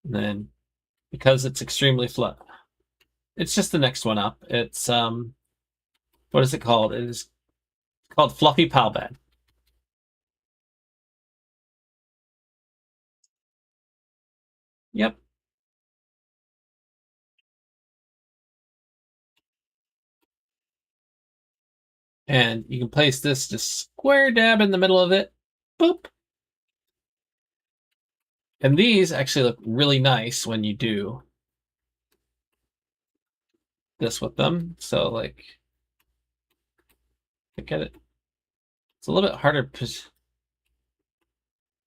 and then because it's extremely flat, it's just the next one up. It's what is it called? It is called Fluffy Pal Bed. Yep. And you can place this just square dab in the middle of it. Boop. And these actually look really nice when you do this with them. So, like, I get it. It's a little bit harder.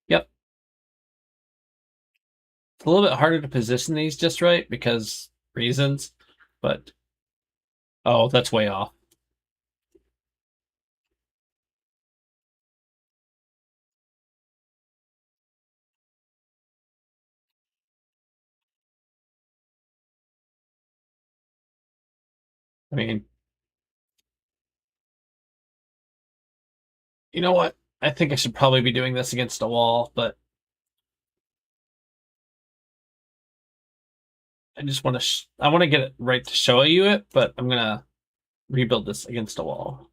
Yep. It's a little bit harder to position these just right because reasons. But, oh, that's way off. I mean, you know what? I think I should probably be doing this against a wall, but I just want to. I want to get it right to show you it, but I'm gonna rebuild this against a wall.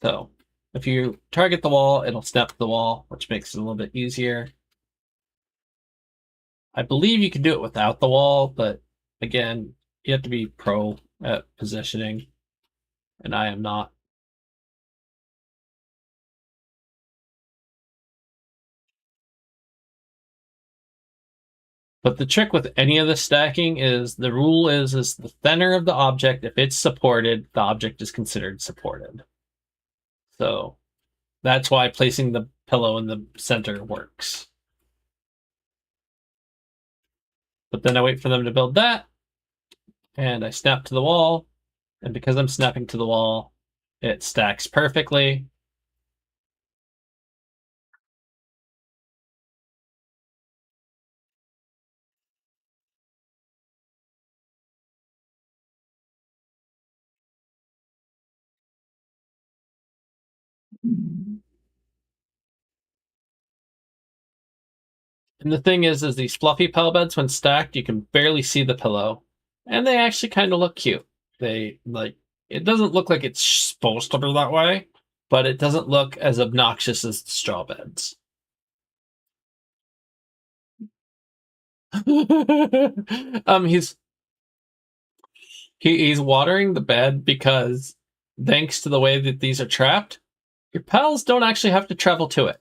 So if you target the wall, it'll snap to the wall, which makes it a little bit easier. I believe you can do it without the wall, but again, you have to be pro at positioning, and I am not. But the trick with any of the stacking is the rule is the center of the object, if it's supported, the object is considered supported. So that's why placing the pillow in the center works. But then I wait for them to build that, and I snap to the wall, and because I'm snapping to the wall, it stacks perfectly. And the thing is these fluffy pal beds, when stacked, you can barely see the pillow, and they actually kind of look cute. They like It doesn't look like it's supposed to be that way, but it doesn't look as obnoxious as the straw beds. He's he's watering the bed because thanks to the way that these are trapped, your pals don't actually have to travel to it.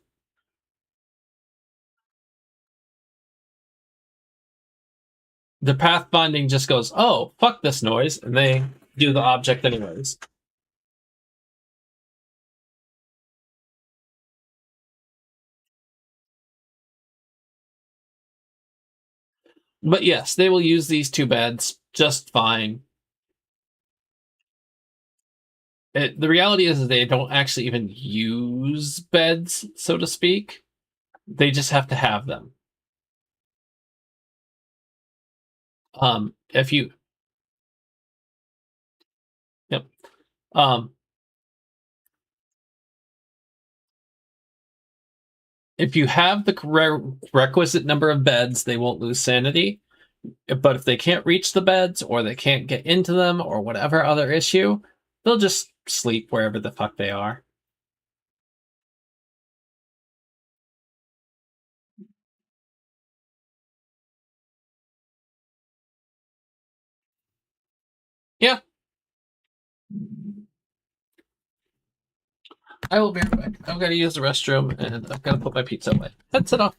The pathfinding just goes, oh, fuck this noise, and they do the object anyways. But yes, they will use these two beds just fine. The reality is they don't actually even use beds, so to speak. They just have to have them. If you, yep. Um, if you have the requisite number of beds, they won't lose sanity. But if they can't reach the beds or they can't get into them or whatever other issue, they'll just sleep wherever the fuck they are. Yeah. I will be right back. I've got to use the restroom and I've got to put my pizza away. That's it off.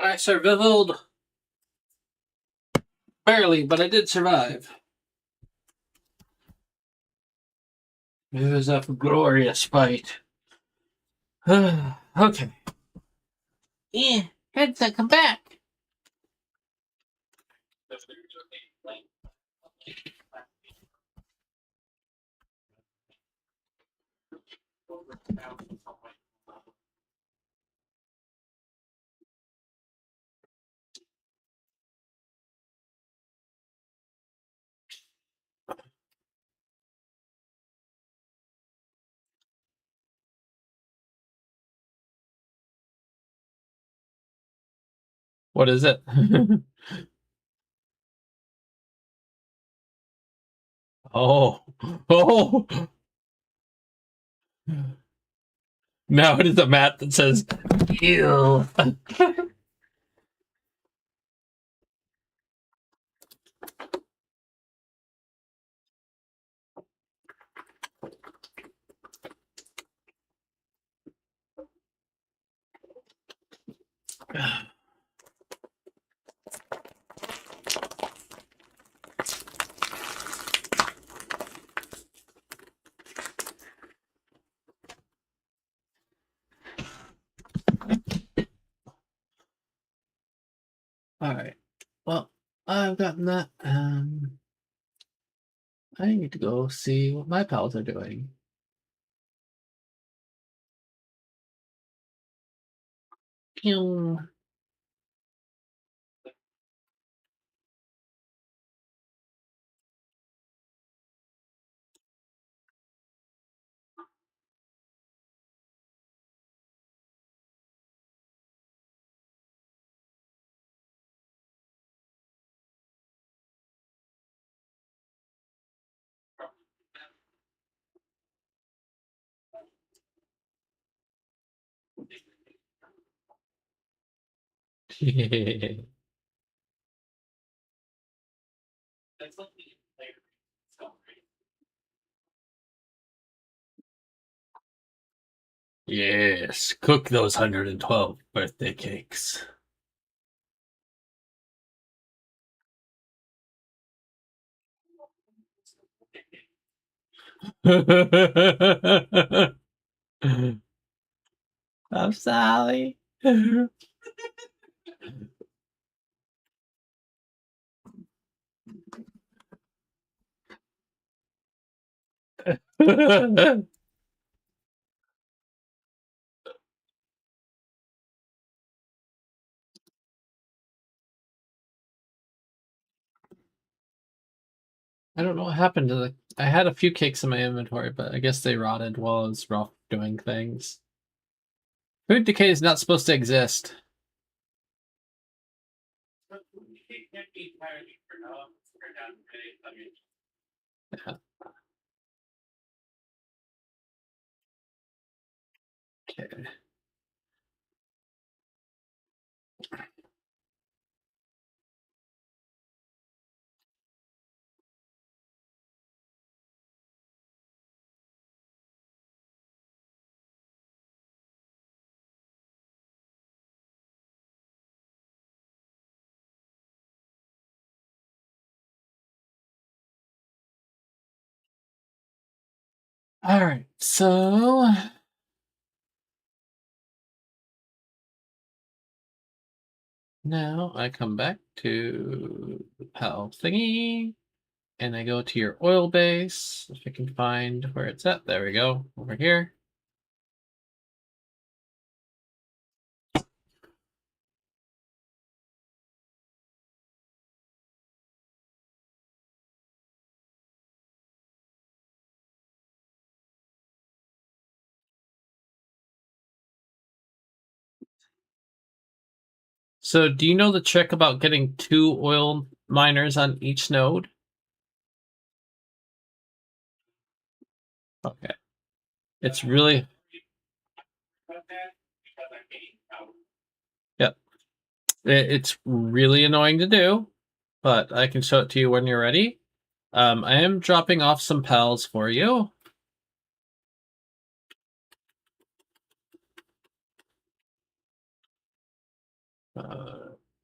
I survived. Barely, but I did survive. It was a glorious fight. Okay. Yeah, Jadzia, come back. What is it? Oh. Oh. Now it is a mat that says, ew. Alright. Well, I've gotten that. I need to go see what my pals are doing. Pew. Yes, cook those 112 birthday cakes. I'm Sally. I don't know what happened to the. I had a few cakes in my inventory, but I guess they rotted while I was rough doing things. Food decay is not supposed to exist. Yeah. Okay. All right. So now I come back to the pal thingy, and I go to your oil base. If I can find where it's at. There we go. Over here. So do you know the trick about getting 2 oil miners on each node? Okay. It's really. Yep. It's really annoying to do, but I can show it to you when you're ready. I am dropping off some pals for you.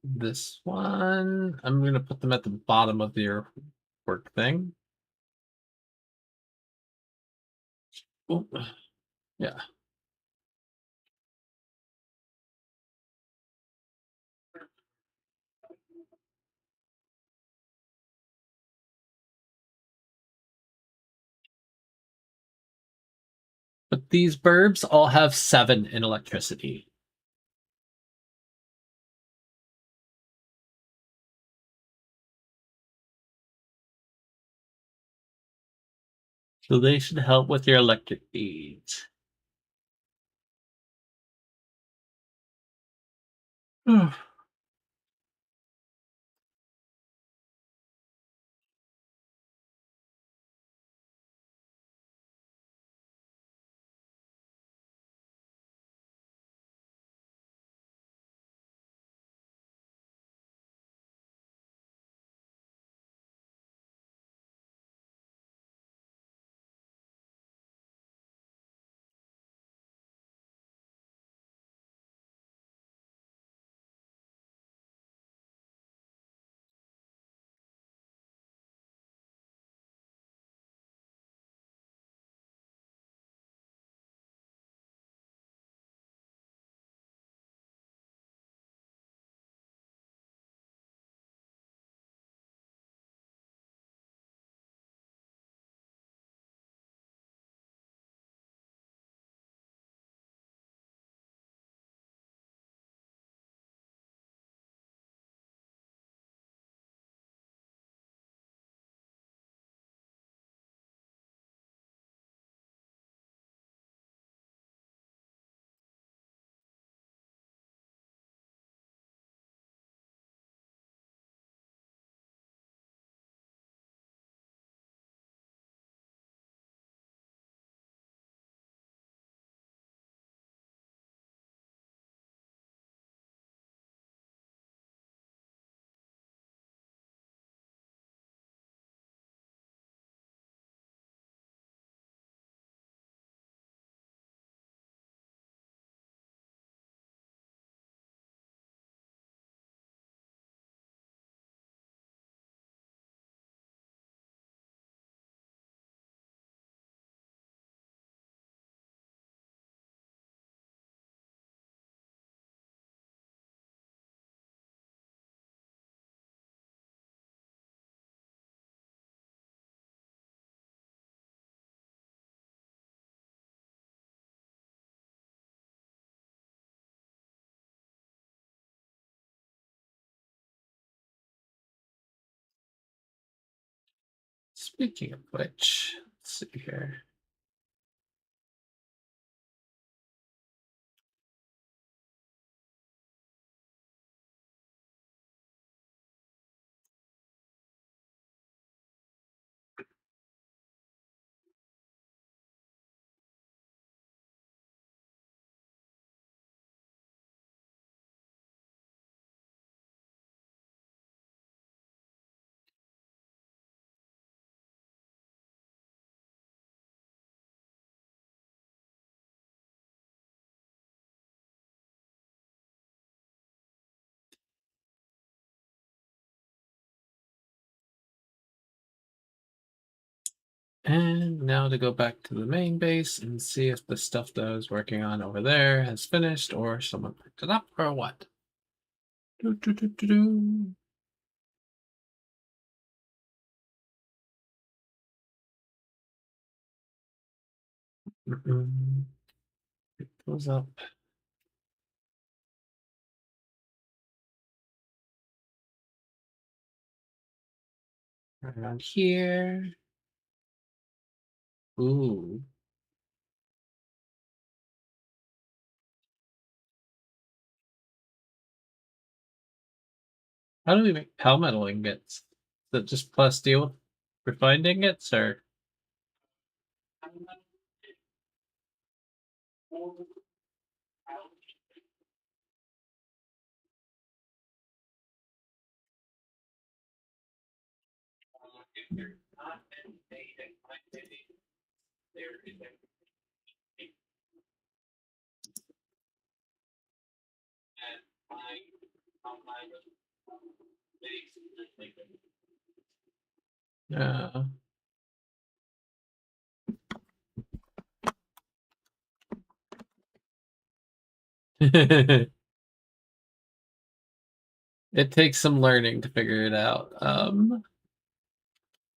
This one, I'm gonna put them at the bottom of your work thing. Oh, yeah. But these burbs all have 7 in electricity. So they should help with your electric needs. Speaking of which, let's see here. And now to go back to the main base and see if the stuff that I was working on over there has finished or someone picked it up or what. Do, do, do, do, do. It goes up. Right around here. Ooh. How do we make palmetal ingots? Is that just plus steel with refined ingots or? Yeah. It takes some learning to figure it out.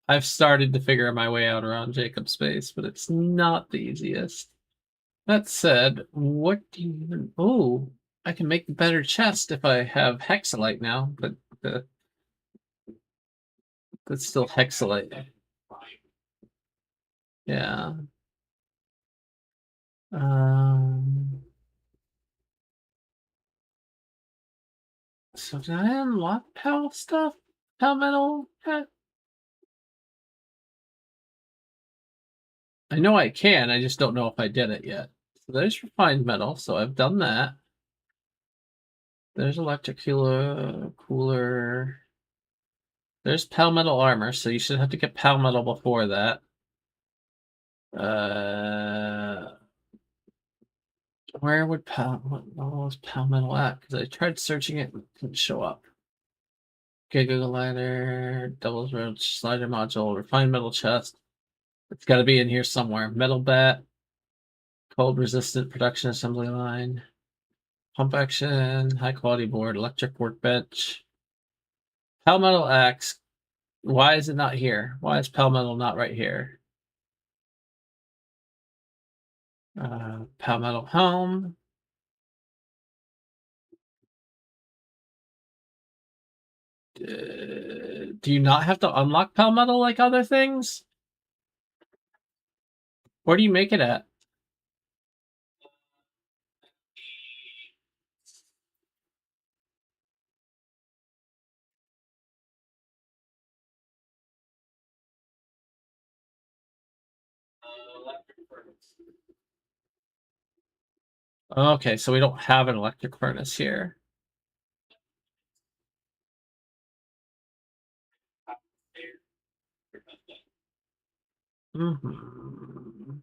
I've started to figure my way out around Jacob Space, but it's not the easiest. That said, what do you even... Oh, I can make a better chest if I have hexalite now, but that's still hexalite. Yeah. Um, so did I unlock Pal stuff? Pal metal? I know I can, I just don't know if I did it yet. So there's refined metal, so I've done that. There's electric cooler. There's Pal metal armor, so you should have to get Pal metal before that. Where would what was Pal metal at? Because I tried searching it and it didn't show up. Giga ladder, doubles road slider module, refined metal chest. It's got to be in here somewhere. Metal bat, cold resistant production assembly line, pump action, high quality board, electric workbench, Palmetto axe. Why is it not here? Why is Palmetto not right here? Palmetto helm. Do you not have to unlock Palmetto like other things? Where do you make it at? Okay, so we don't have an electric furnace here. Mm-hmm.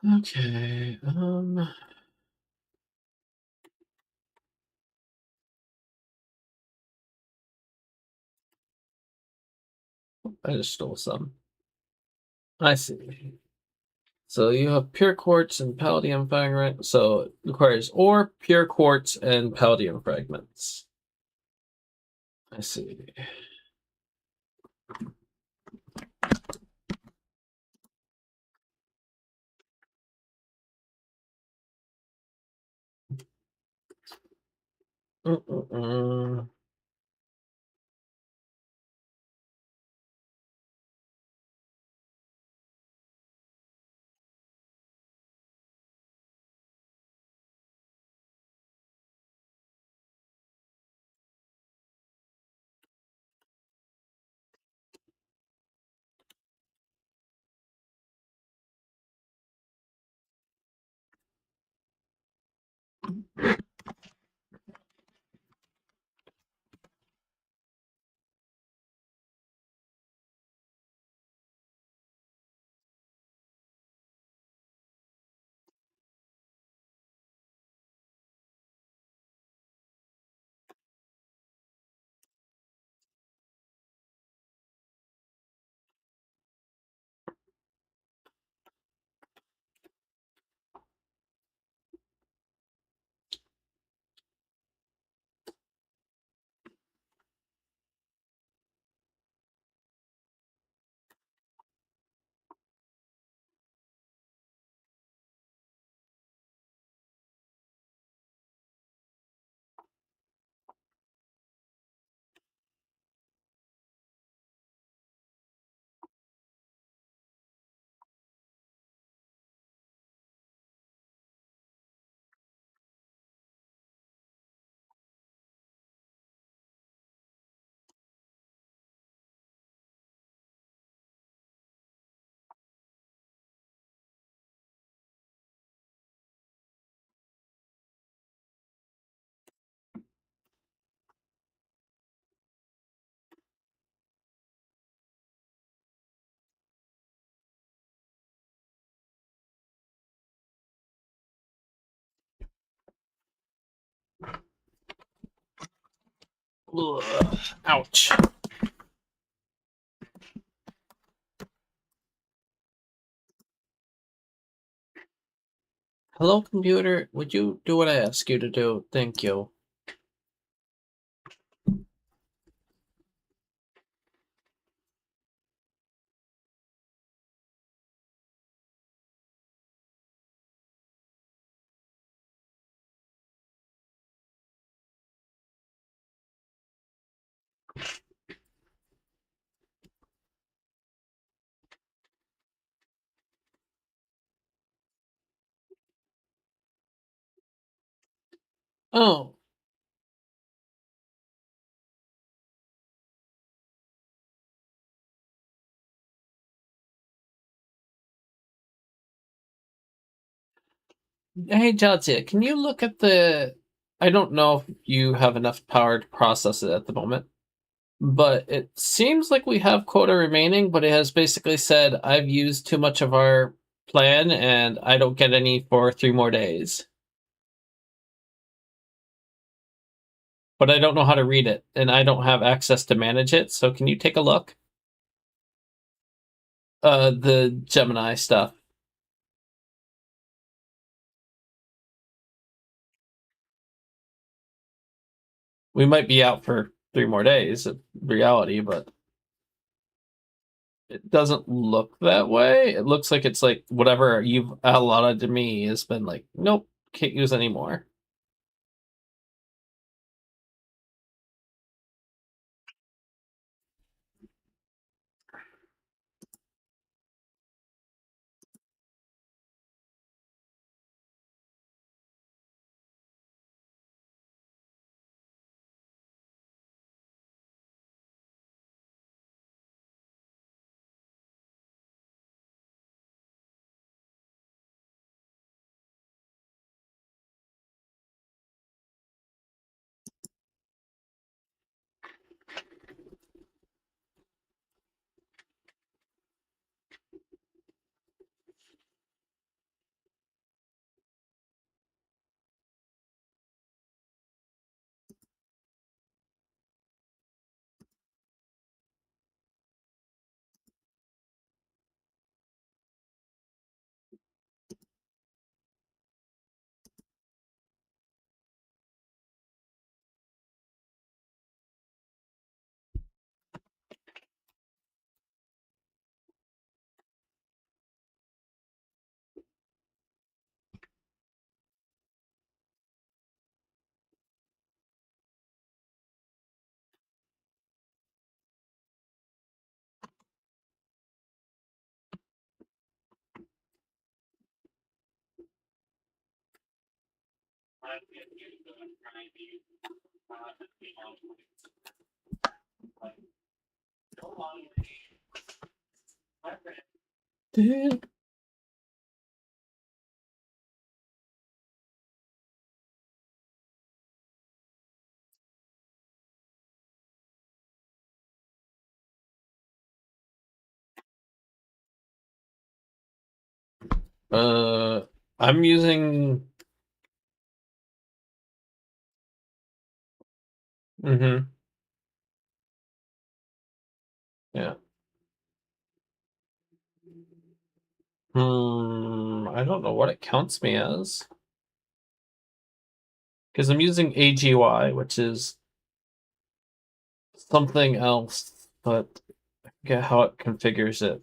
Okay. I just stole some. I see. So you have pure quartz and palladium fragment. So it requires ore, pure quartz, and palladium fragments. I see. Mm-mm-mm. Ugh. Ouch. Hello, computer. Would you do what I ask you to do? Thank you. Oh. Hey, Jadzia, can you look at the... I don't know if you have enough power to process it at the moment, but it seems like we have quota remaining, but it has basically said, I've used too much of our plan and I don't get any for 3 more days. But I don't know how to read it, and I don't have access to manage it, so can you take a look? The Gemini stuff. We might be out for 3 more days of reality, but it doesn't look that way. It looks like it's like whatever you've allotted to me has been like, nope, can't use anymore. Uh, I'm using... Mm-hmm. Yeah. I don't know what it counts me as. Because I'm using AGY, which is something else, but I forget how it configures it.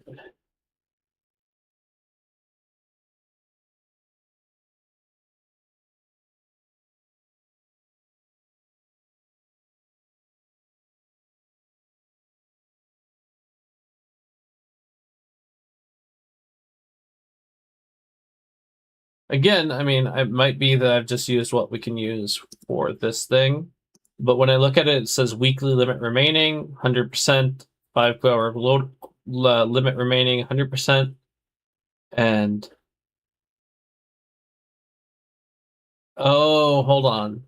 Again, I mean, it might be that I've just used what we can use for this thing, but when I look at it, it says weekly limit remaining, 100%, 5-hour load limit remaining, 100%, and oh, hold on.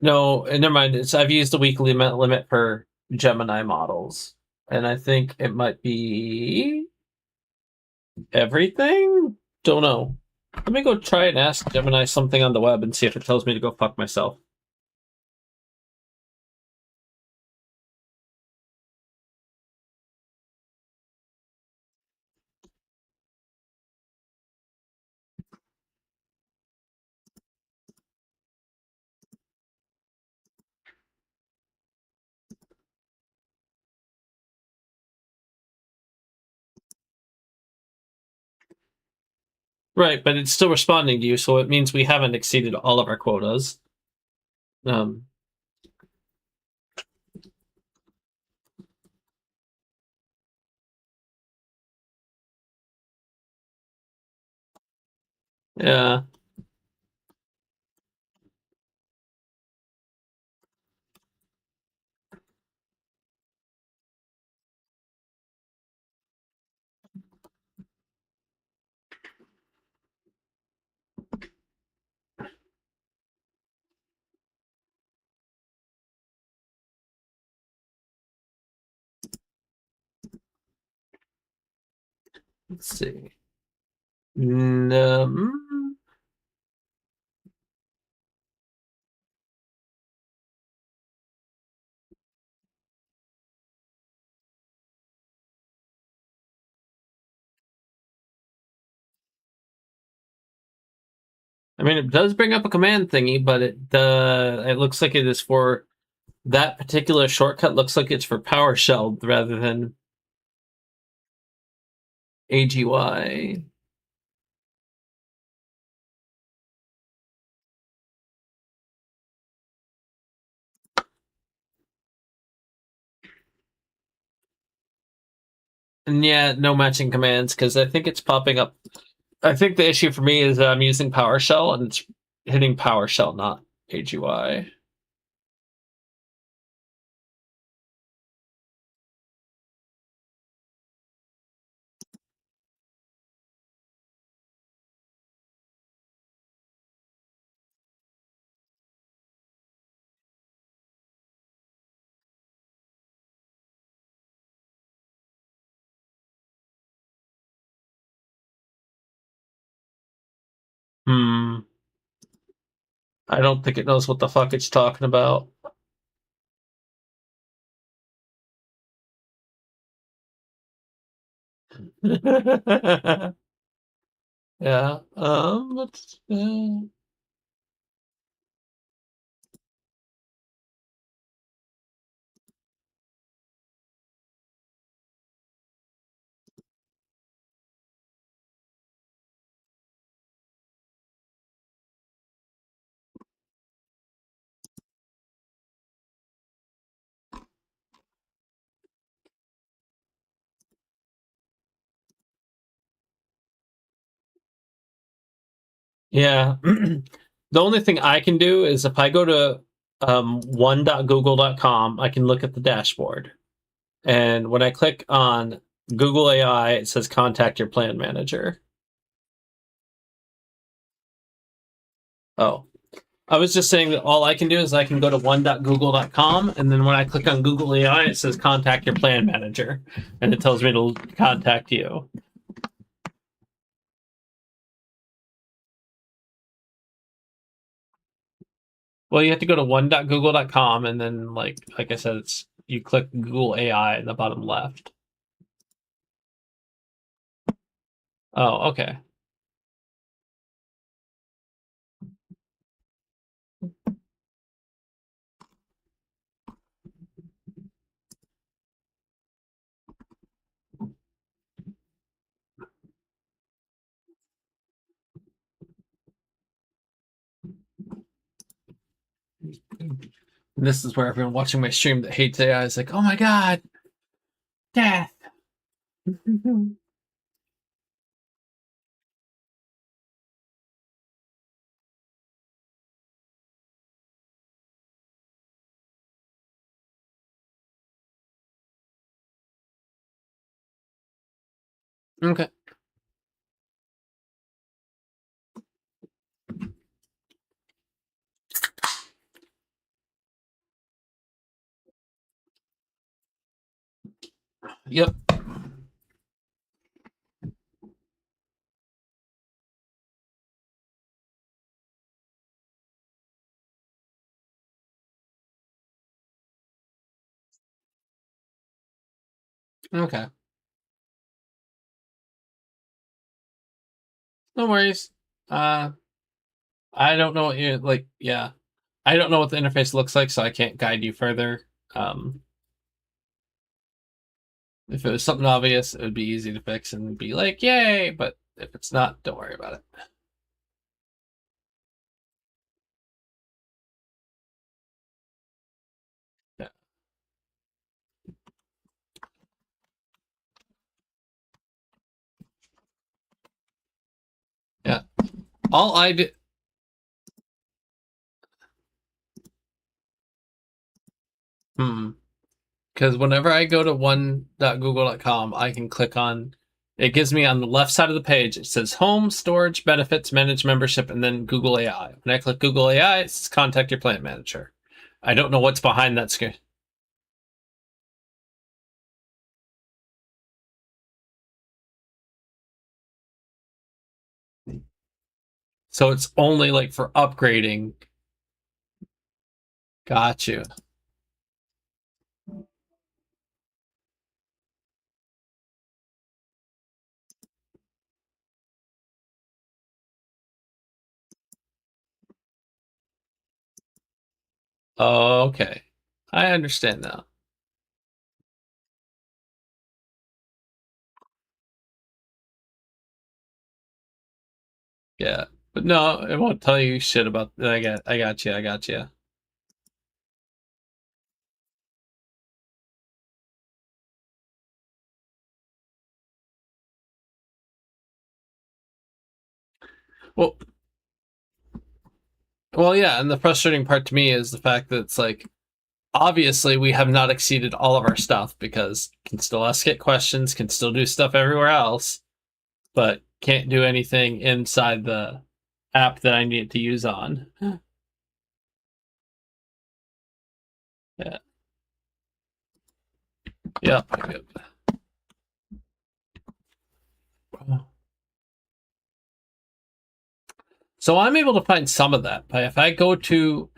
No, never mind. I've used the weekly limit for Gemini models, and I think it might be everything? Don't know. Let me go try and ask Gemini something on the web and see if it tells me to go fuck myself. Right, but it's still responding to you, so it means we haven't exceeded all of our quotas. Um, yeah. Let's see. No, I mean, it does bring up a command thingy, but it looks like it is for that particular shortcut. Looks like it's for PowerShell rather than AGY. And yeah, no matching commands because I think it's popping up. I think the issue for me is that I'm using PowerShell and it's hitting PowerShell, not AGY. Hmm. I don't think it knows what the fuck it's talking about. Yeah. Yeah. The only thing I can do is if I go to one.google.com, I can look at the dashboard. And when I click on Google AI, it says contact your plan manager. Oh, I was just saying that all I can do is I can go to one.google.com, and then when I click on Google AI, it says contact your plan manager, and it tells me to contact you. Well, you have to go to one.google.com, and then like I said, it's you click Google AI in the bottom left. Oh, okay. And this is where everyone watching my stream that hates AI is like, "Oh my god, death." Okay. Yep. Okay. No worries. Uh, I don't know what you like. Yeah, I don't know what the interface looks like, so I can't guide you further. Um, If it was something obvious, it would be easy to fix and be like, yay! But if it's not, don't worry about it. Yeah. Yeah. All I did. Hmm. Because whenever I go to one.google.com, I can click on. It gives me on the left side of the page. It says Home, Storage, Benefits, Manage Membership, and then Google AI. When I click Google AI, it says Contact your plant manager. I don't know what's behind that screen. So it's only like for upgrading. Got you. Okay. I understand now. Yeah. But no, it won't tell you shit about. I got you. Well, yeah, and the frustrating part to me is the fact that it's like obviously we have not exceeded all of our stuff because can still ask it questions, can still do stuff everywhere else, but can't do anything inside the app that I need to use on. Yeah. Yep. So I'm able to find some of that. But if I go to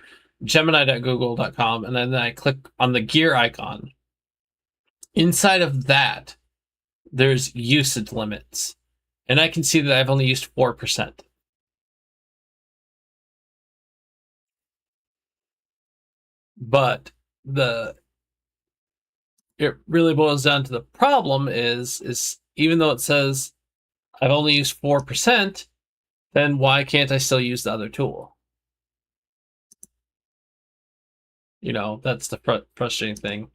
gemini.google.com and then I click on the gear icon, inside of that, there's usage limits. And I can see that I've only used 4%. But the it really boils down to the problem is even though it says I've only used 4%, then why can't I still use the other tool? That's the frustrating thing.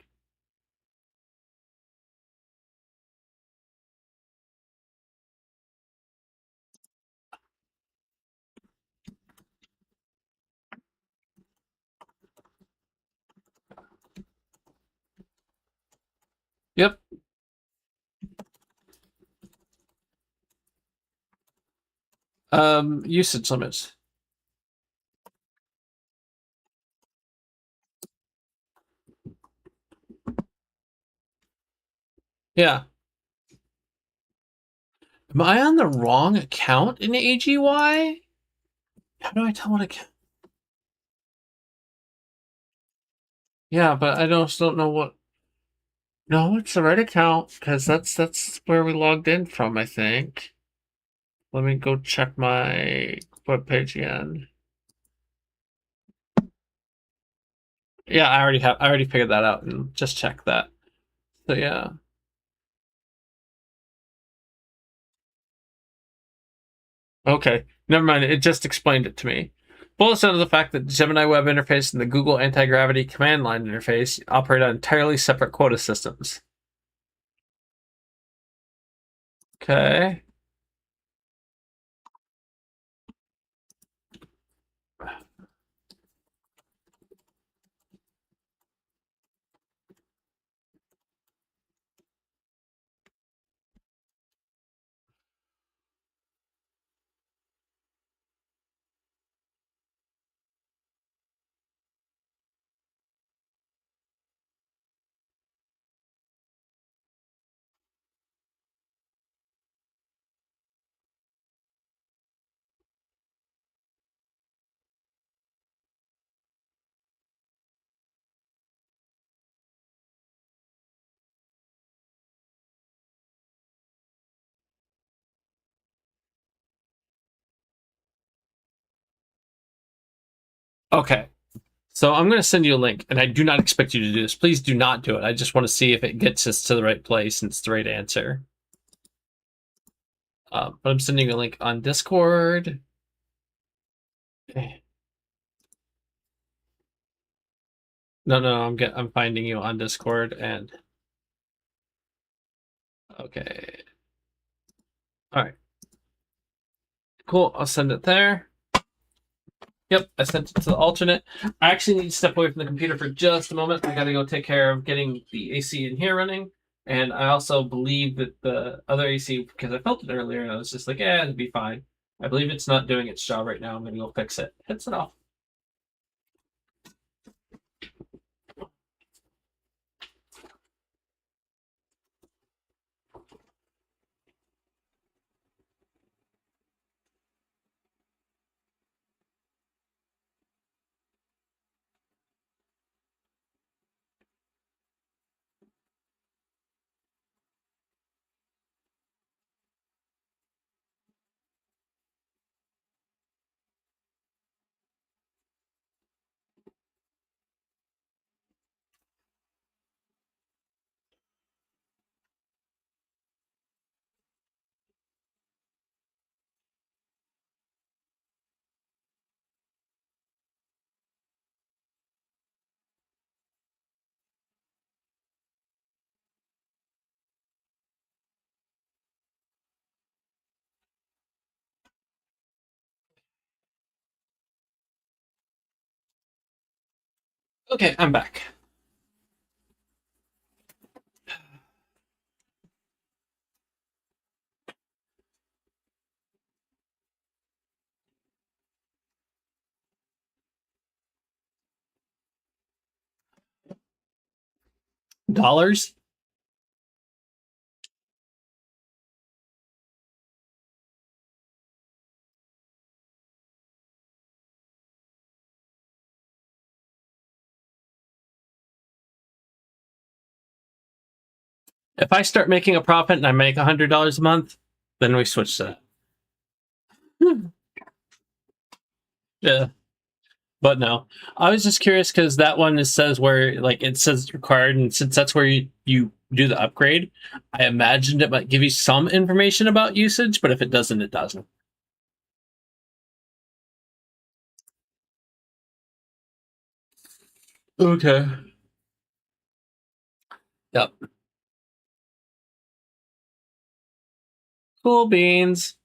Yep. Usage limits. Yeah. Am I on the wrong account in AGY? How do I tell what account? Yeah, but I don't know what. No, it's the right account because that's where we logged in from. I think. Let me go check my webpage again. Yeah, I already figured that out and just checked that. So yeah. Okay. Never mind. It just explained it to me. Bullets out of the fact that the Gemini web interface and the Google anti-gravity command line interface operate on entirely separate quota systems. Okay. Okay. So I'm going to send you a link, and I do not expect you to do this. Please do not do it. I just want to see if it gets us to the right place and it's the right answer. But I'm sending you a link on Discord. No, I'm finding you on Discord, and okay. All right. Cool. I'll send it there. Yep, I sent it to the alternate. I actually need to step away from the computer for just a moment. I got to go take care of getting the AC in here running. And I also believe that the other AC, because I felt it earlier, and I was just like, yeah, it'd be fine. I believe it's not doing its job right now. I'm going to go fix it. Hits it off. Okay, I'm back. Dollars? If I start making a profit and I make $100 a month, then we switch to that. Yeah. But no, I was just curious because that one says where like it says required, and since that's where you do the upgrade, I imagined it might give you some information about usage, but if it doesn't, it doesn't. Okay. Yep. Cool beans.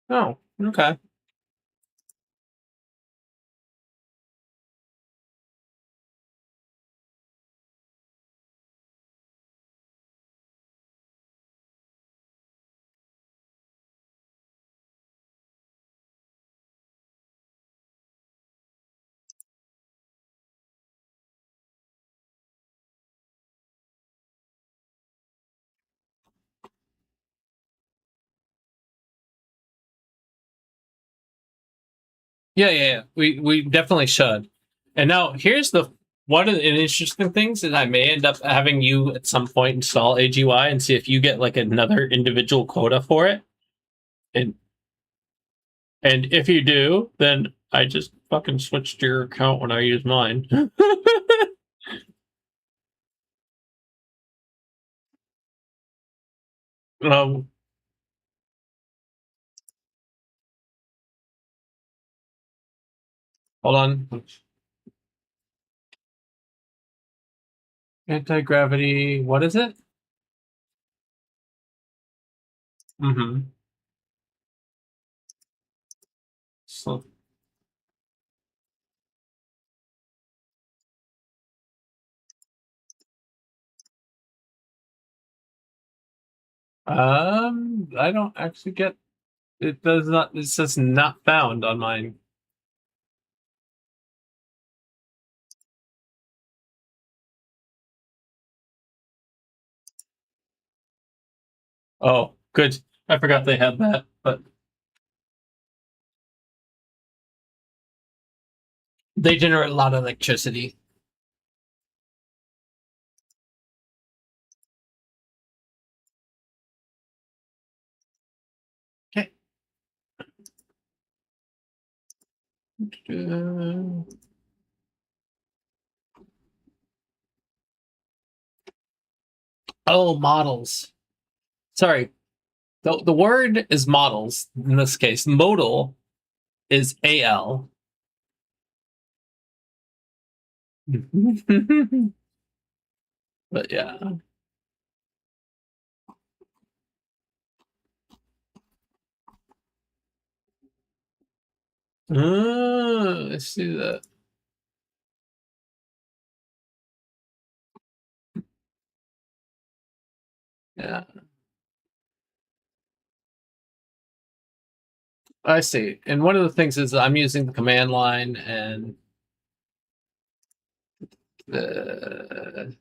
Oh, okay. Yeah. We definitely should. And now here's the one of the interesting things that I may end up having you at some point install AGY and see if you get like another individual quota for it. And if you do, then I just fucking switched your account when I use mine. um, hold on. Anti-gravity. What is it? Mm-hmm. So, I don't actually get. It does not. It says not found on mine. Oh, good. I forgot they had that, but They generate a lot of electricity. Okay. Oh, models. Sorry. The word is models in this case. Modal is AL. But yeah. I see that. Yeah. I see. And one of the things is I'm using the command line and the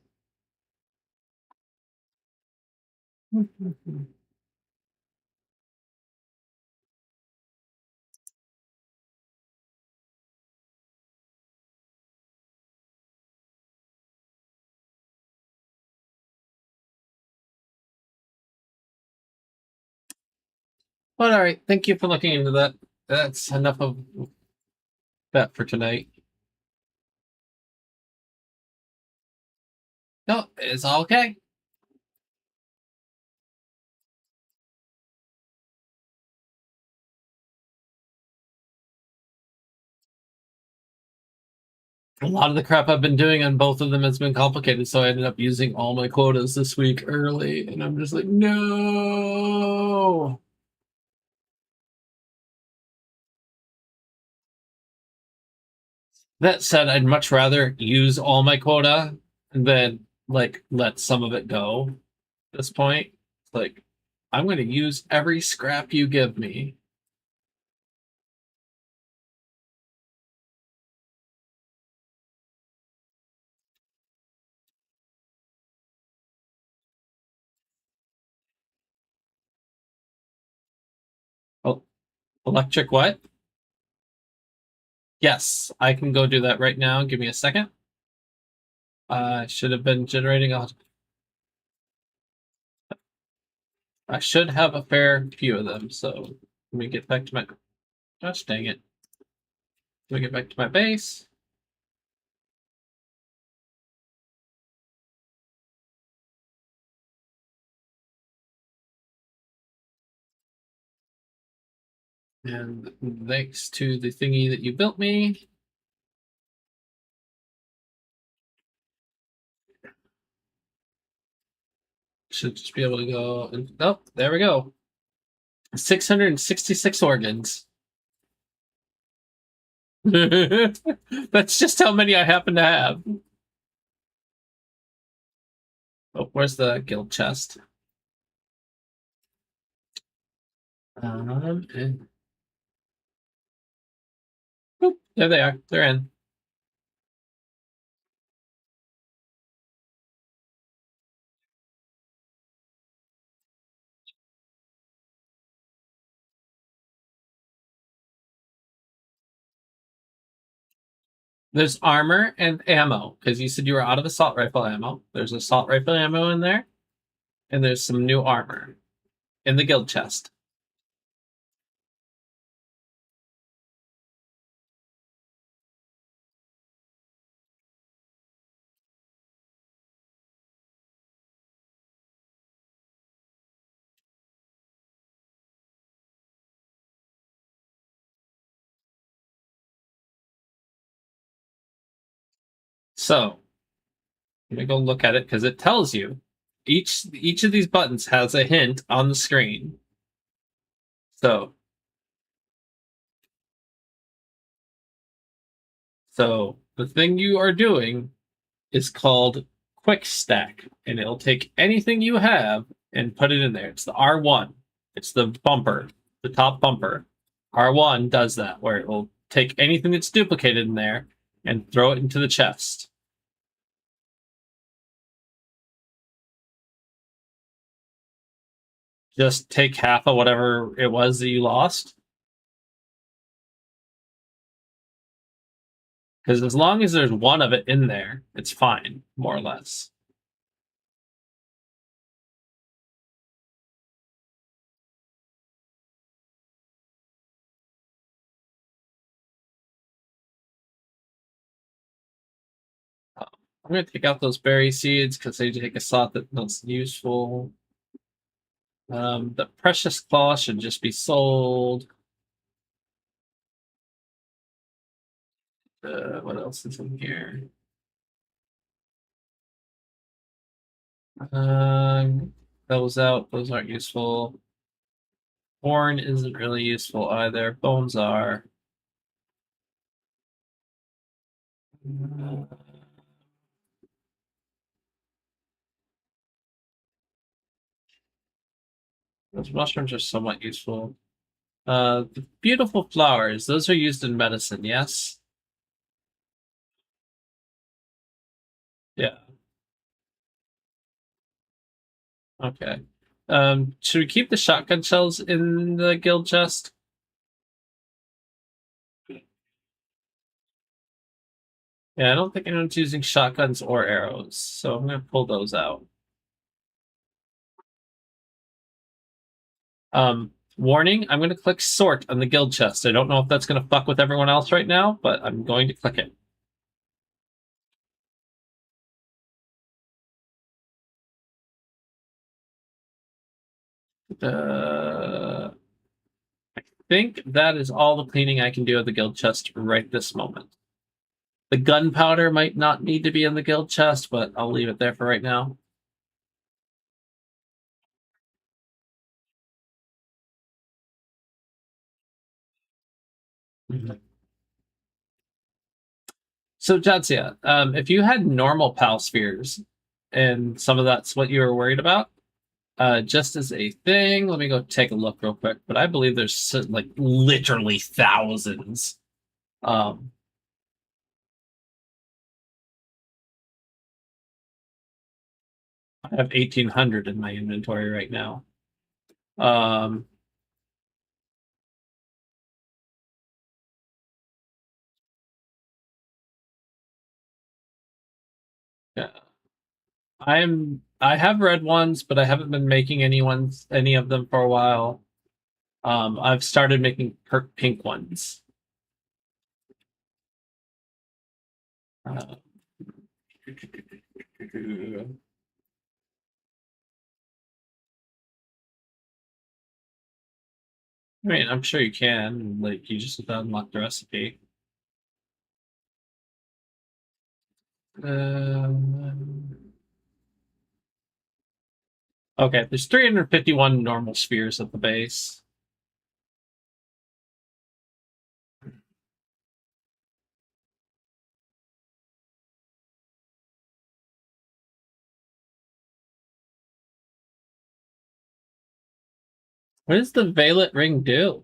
But all right, thank you for looking into that. That's enough of that for tonight. No, it's all okay. A lot of the crap I've been doing on both of them has been complicated, so I ended up using all my quotas this week early, and I'm just like, no. That said, I'd much rather use all my quota than like let some of it go at this point. Like, I'm going to use every scrap you give me. Oh, electric what? Yes, I can go do that right now. Give me a second. I should have been generating a. I should have a fair few of them. So let me get back to my. Gosh dang it! Let me get back to my base. And thanks to the thingy that you built me, should just be able to go. And, oh, there we go. 666 organs. That's just how many I happen to have. Oh, where's the guild chest? And, boop, there they are. They're in. There's armor and ammo because you said you were out of assault rifle ammo. There's assault rifle ammo in there, and there's some new armor in the guild chest. So let me go look at it because it tells you each of these buttons has a hint on the screen. So the thing you are doing is called quick stack, and it'll take anything you have and put it in there. It's the R1. It's the bumper, the top bumper. R1 does that, where it will take anything that's duplicated in there and throw it into the chest. Just take half of whatever it was that you lost. Because as long as there's one of it in there, it's fine, more or less. I'm going to take out those berry seeds because they take a slot that's useful. The precious claw should just be sold. What else is in here? Those out. Those aren't useful. Horn isn't really useful either. Bones are. Uh, those mushrooms are somewhat useful. The beautiful flowers. Those are used in medicine. Yes. Yeah. Okay. Should we keep the shotgun shells in the guild chest? Yeah, I don't think anyone's using shotguns or arrows, so I'm gonna pull those out. Warning, I'm gonna click sort on the guild chest. I don't know if that's gonna fuck with everyone else right now, but I'm going to click it. I think that is all the cleaning I can do of the guild chest right this moment. The gunpowder might not need to be in the guild chest, but I'll leave it there for right now. So, Jadzia, if you had normal PAL spheres, and some of that's what you were worried about, just as a thing, let me go take a look real quick. But I believe there's like literally thousands. Um, I have 1,800 in my inventory right now. Um, yeah. I have red ones, but I haven't been making any of them for a while. I've started making pink ones. Uh, I mean, I'm sure you can. Like, you just have to unlock the recipe. Um, okay, there's 351 normal spheres at the base. What does the Violet Ring do?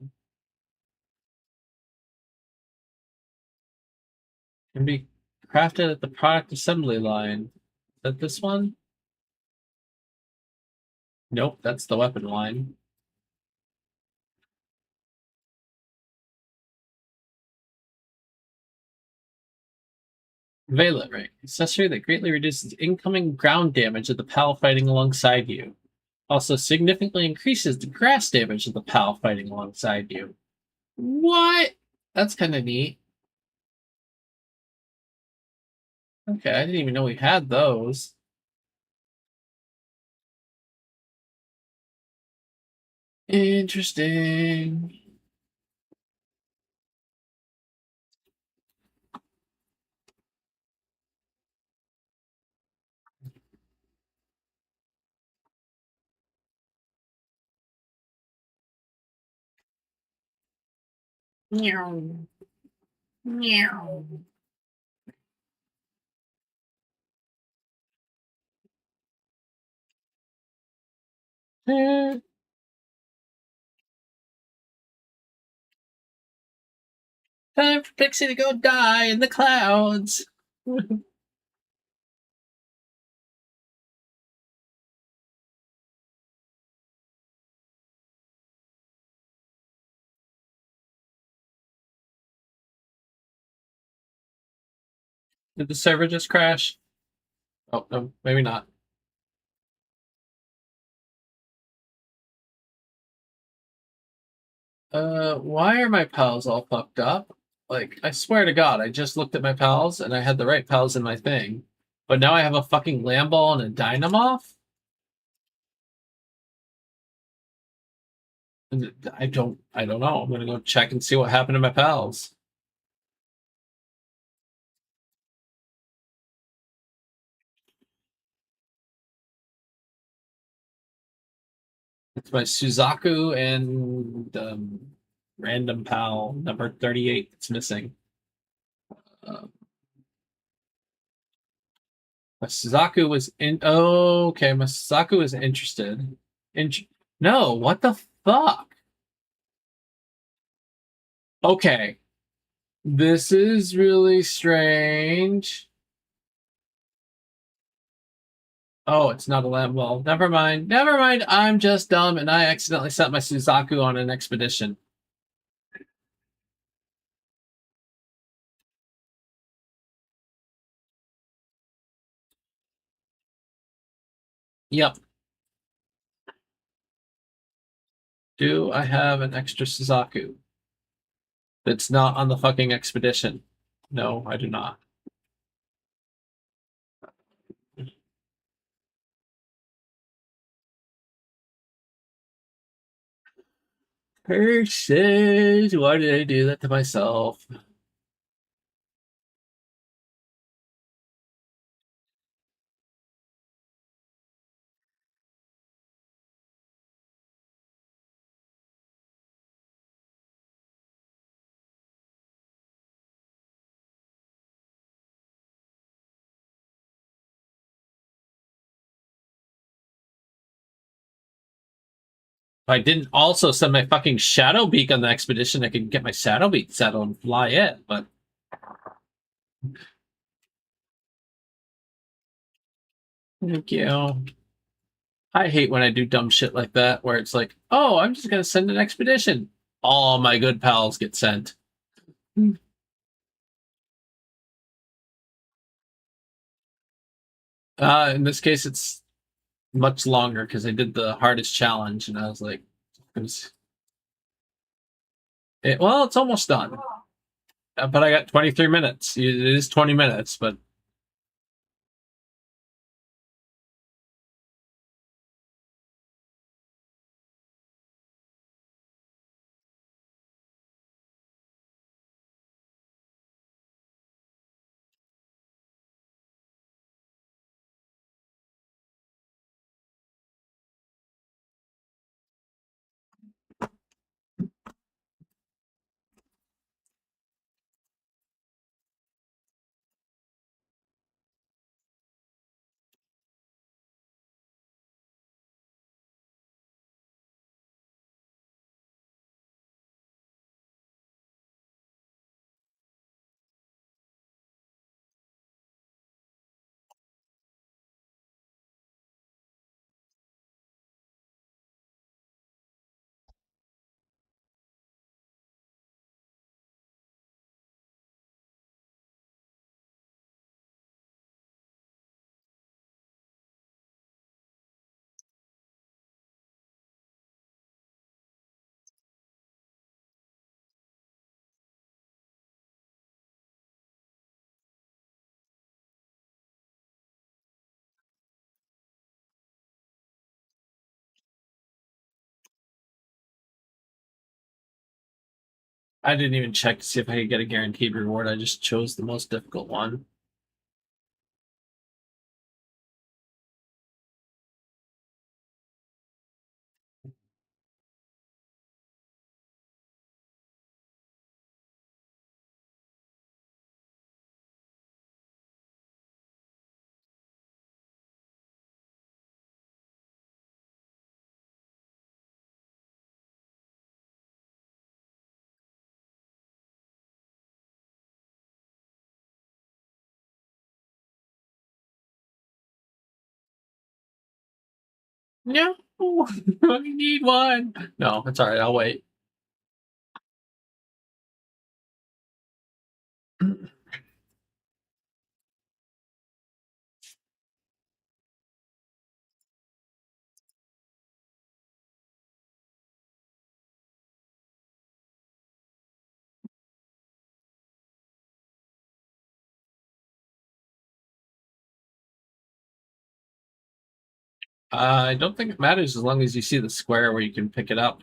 Can be crafted at the product assembly line. Is that this one? Nope, that's the weapon line. Violet Ring, accessory that greatly reduces incoming ground damage of the pal fighting alongside you. Also significantly increases the grass damage of the pal fighting alongside you. What? That's kind of neat. Okay, I didn't even know we had those. Interesting. Meow. Meow. Eh, time for Pixie to go die in the clouds. Did the server just crash? Oh, no, maybe not. Why are my pals all fucked up? Like, I swear to God, I just looked at my pals and I had the right pals in my thing. But now I have a fucking Lamball and a Dynamoth? I don't know. I'm gonna go check and see what happened to my pals. It's my Suzaku and random pal number 38 that's missing. Uh, my Suzaku was in. Oh, okay. My Suzaku was interested. In, no, what the fuck? Okay, this is really strange. Oh, it's not a lamb. Well, never mind. Never mind. I'm just dumb, and I accidentally sent my Suzaku on an expedition. Yep. Do I have an extra Suzaku that's not on the fucking expedition? No, I do not. Curses! Why did I do that to myself? If I didn't also send my fucking Shadow Beak on the expedition, I could get my Shadow Beak settled and fly it, but thank you. I hate when I do dumb shit like that, where it's like, oh, I'm just gonna send an expedition. All my good pals get sent. In this case, it's much longer because I did the hardest challenge, and I was like, well, it's almost done. But I got 23 minutes. It is 20 minutes, but I didn't even check to see if I could get a guaranteed reward. I just chose the most difficult one. No, I need one. No, it's all right. I'll wait. I don't think it matters as long as you see the square where you can pick it up.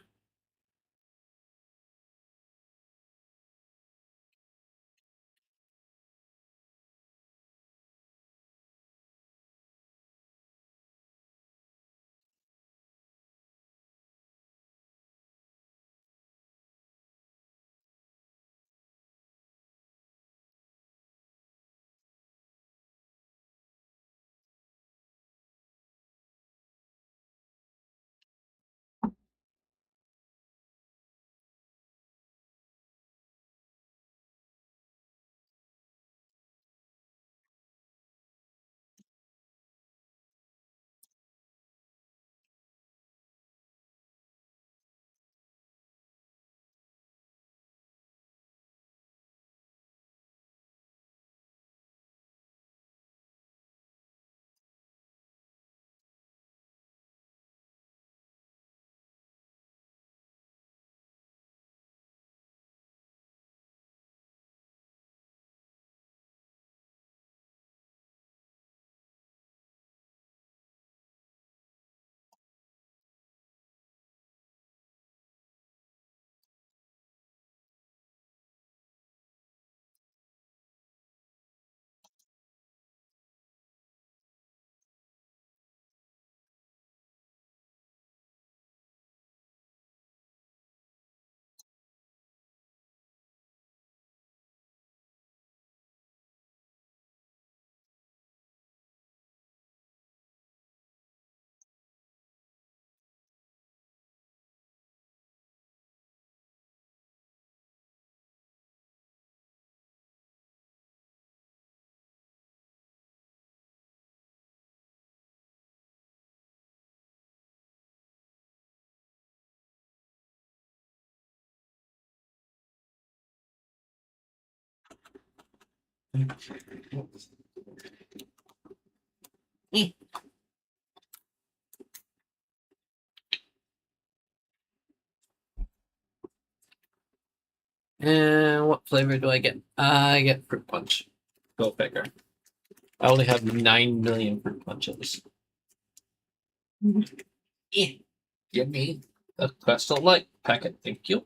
And what flavor do I get? I get fruit punch. Go figure. I only have 9 million fruit punches. Yeah. Give me a crystal light packet, thank you.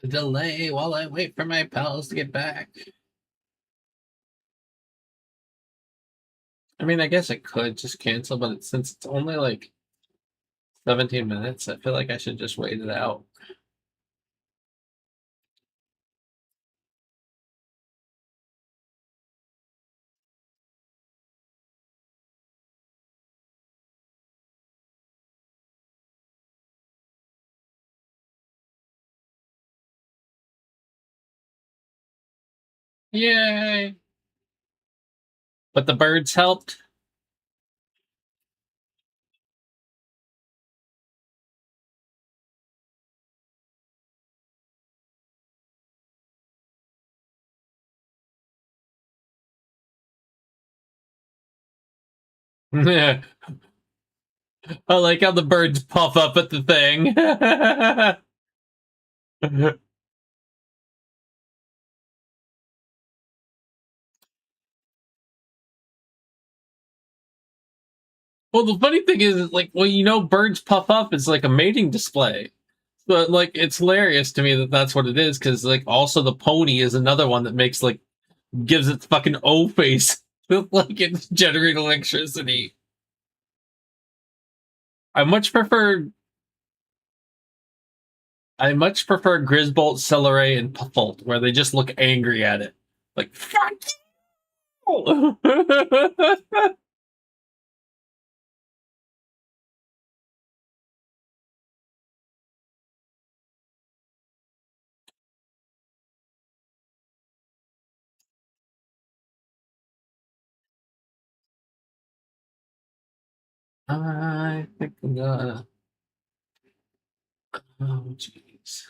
The delay while I wait for my pals to get back. I mean, I guess I could just cancel, but since it's only like 17 minutes, I feel like I should just wait it out. Yay! But the birds helped. I like how the birds puff up at the thing. Well, the funny thing is, like, well, birds puff up is like a mating display. But like, it's hilarious to me that that's what it is, because like, also the pony is another one that makes like gives its fucking O face. Feels like it's generating electricity. I much prefer I much prefer Grisbolt, Celeray, and Puffolt, where they just look angry at it. Like, fuck you! I think I'm gonna. Oh, jeez.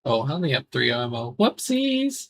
Oh, I only have 3 ammo. Whoopsies!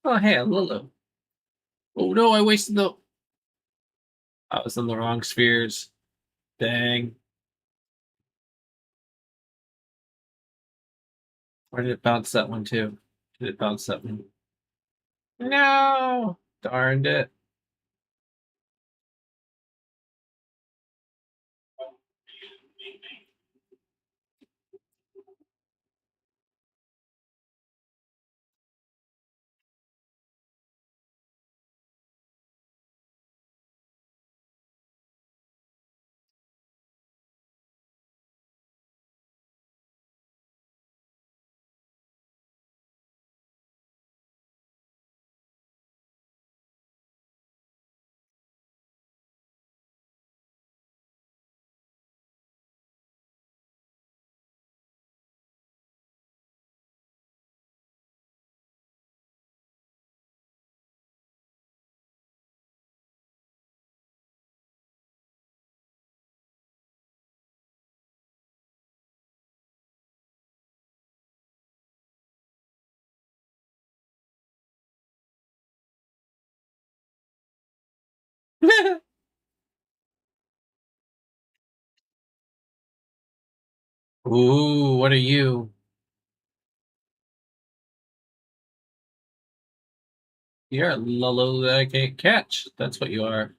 Oh, hey, Lulu. Oh no, I wasted the. I was in the wrong spheres. Dang. Where did it bounce that one to? Did it bounce that one? No! Darned it. Ooh, what are you? You're a Lolo that I can't catch. That's what you are.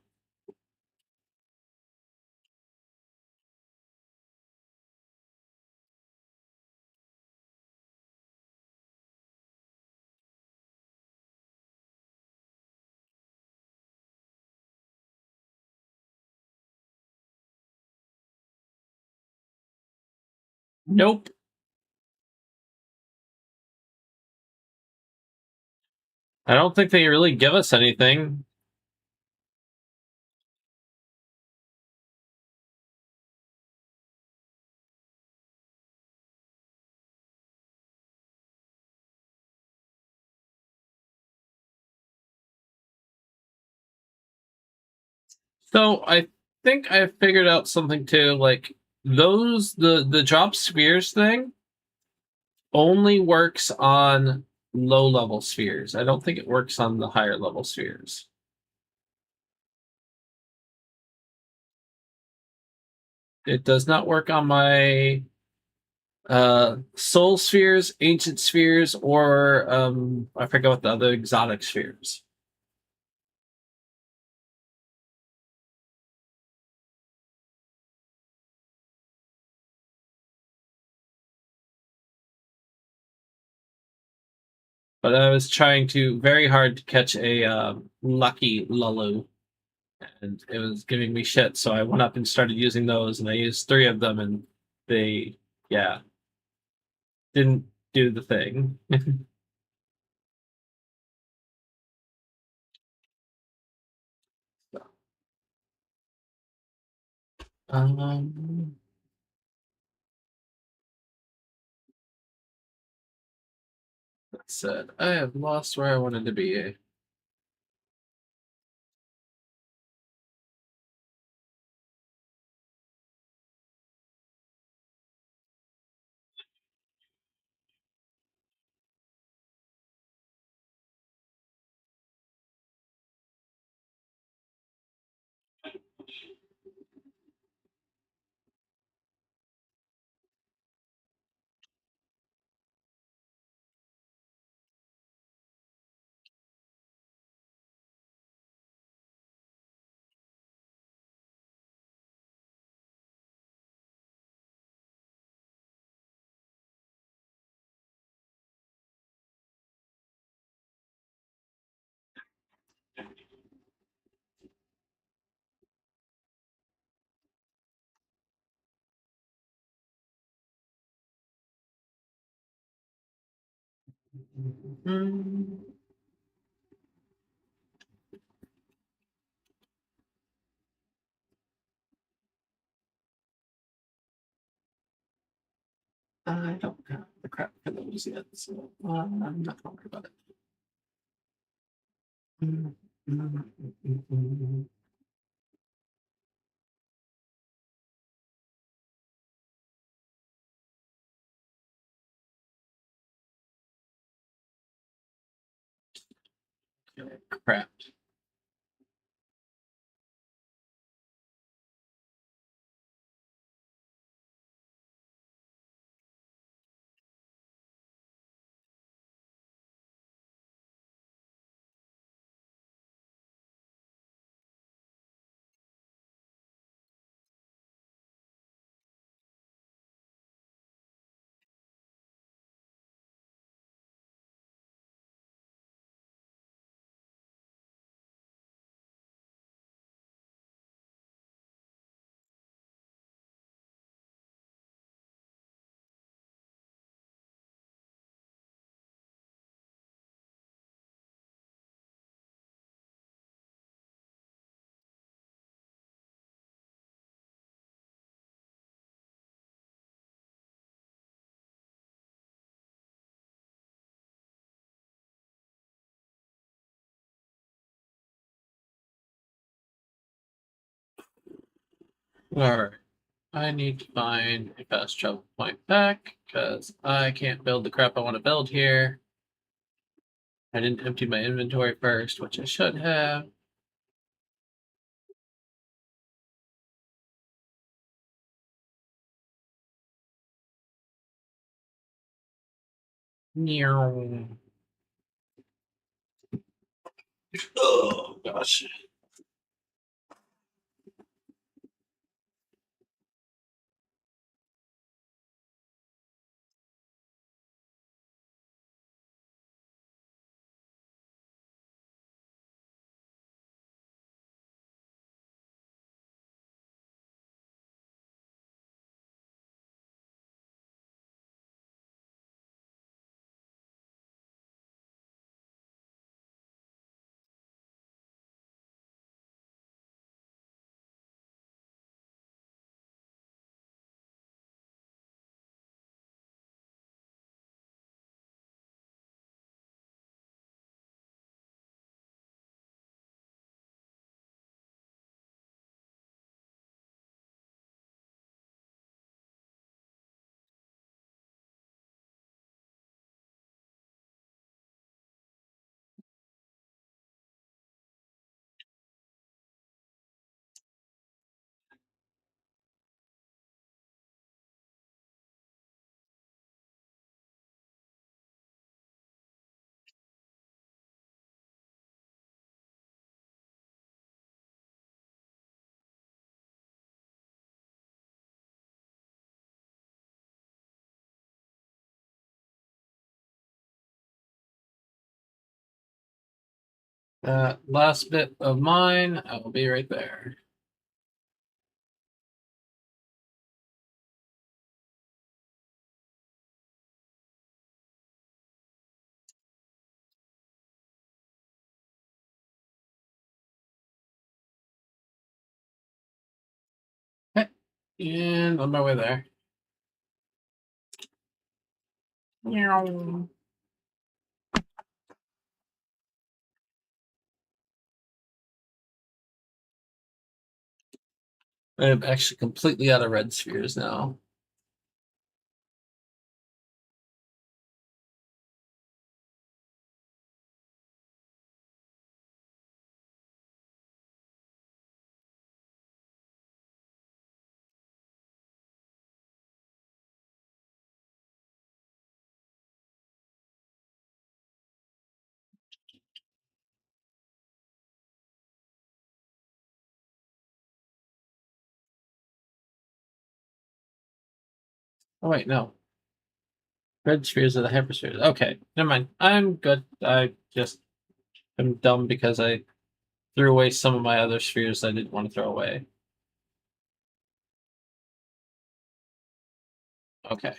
Nope. I don't think they really give us anything. So I think I figured out something too. Like the drop spheres thing only works on low level spheres. I don't think it works on the higher level spheres. It does not work on my soul spheres, ancient spheres, or I forget what the other exotic spheres. But I was trying to very hard to catch a lucky Lulu, and it was giving me shit. So I went up and started using those, and I used three of them, and they, yeah, didn't do the thing. um, that said, I have lost where I wanted to be. Mm, I don't have the crap for those yet, so I'm not gonna worry about it. Mm, mm, mm. Okay, crap. Alright. I need to find a fast travel point back, because I can't build the crap I want to build here. I didn't empty my inventory first, which I should have. Meow. Oh gosh. Last bit of mine, I will be right there. Okay. And on my way there. Meow. I'm actually completely out of red spheres now. Oh wait, no. Red spheres are the hyperspheres. Okay, never mind. I'm good. I just am dumb because I threw away some of my other spheres I didn't want to throw away. Okay,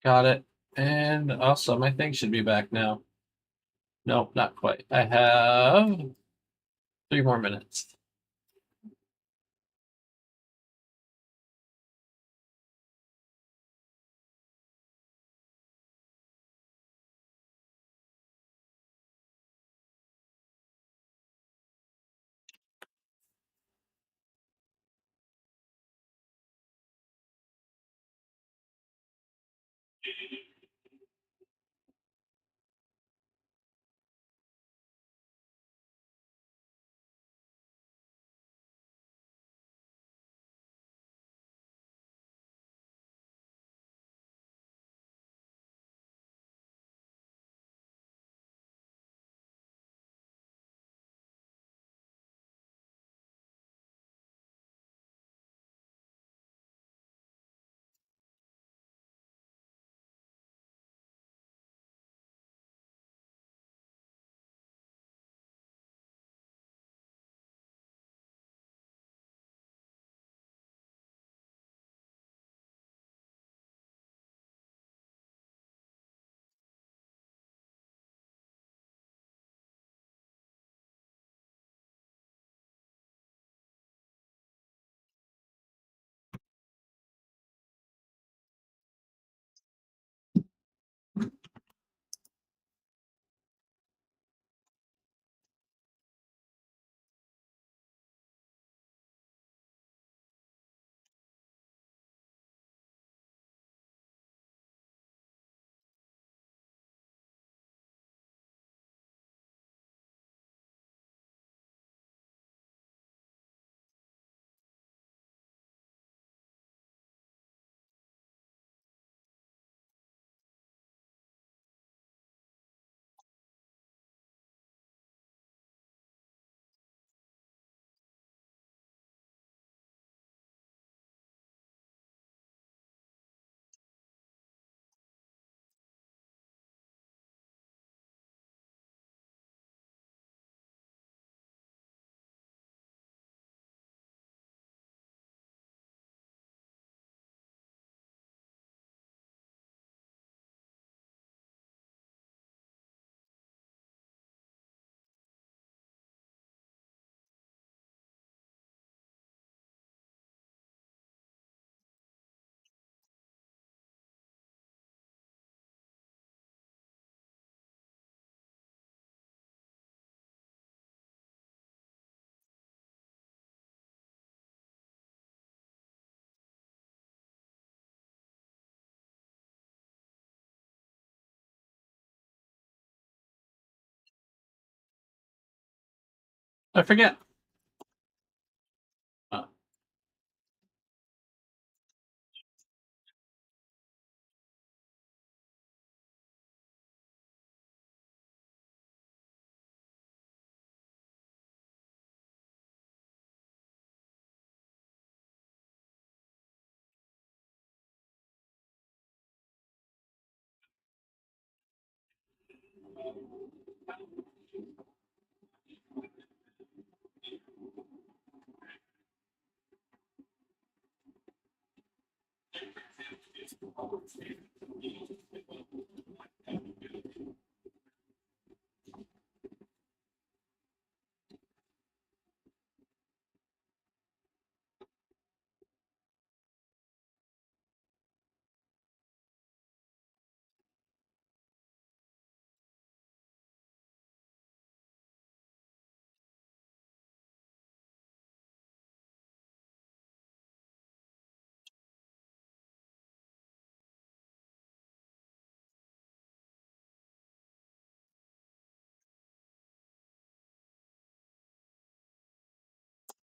got it. And also, my thing should be back now. Nope, not quite. I have 3 more minutes. I forget. Uh,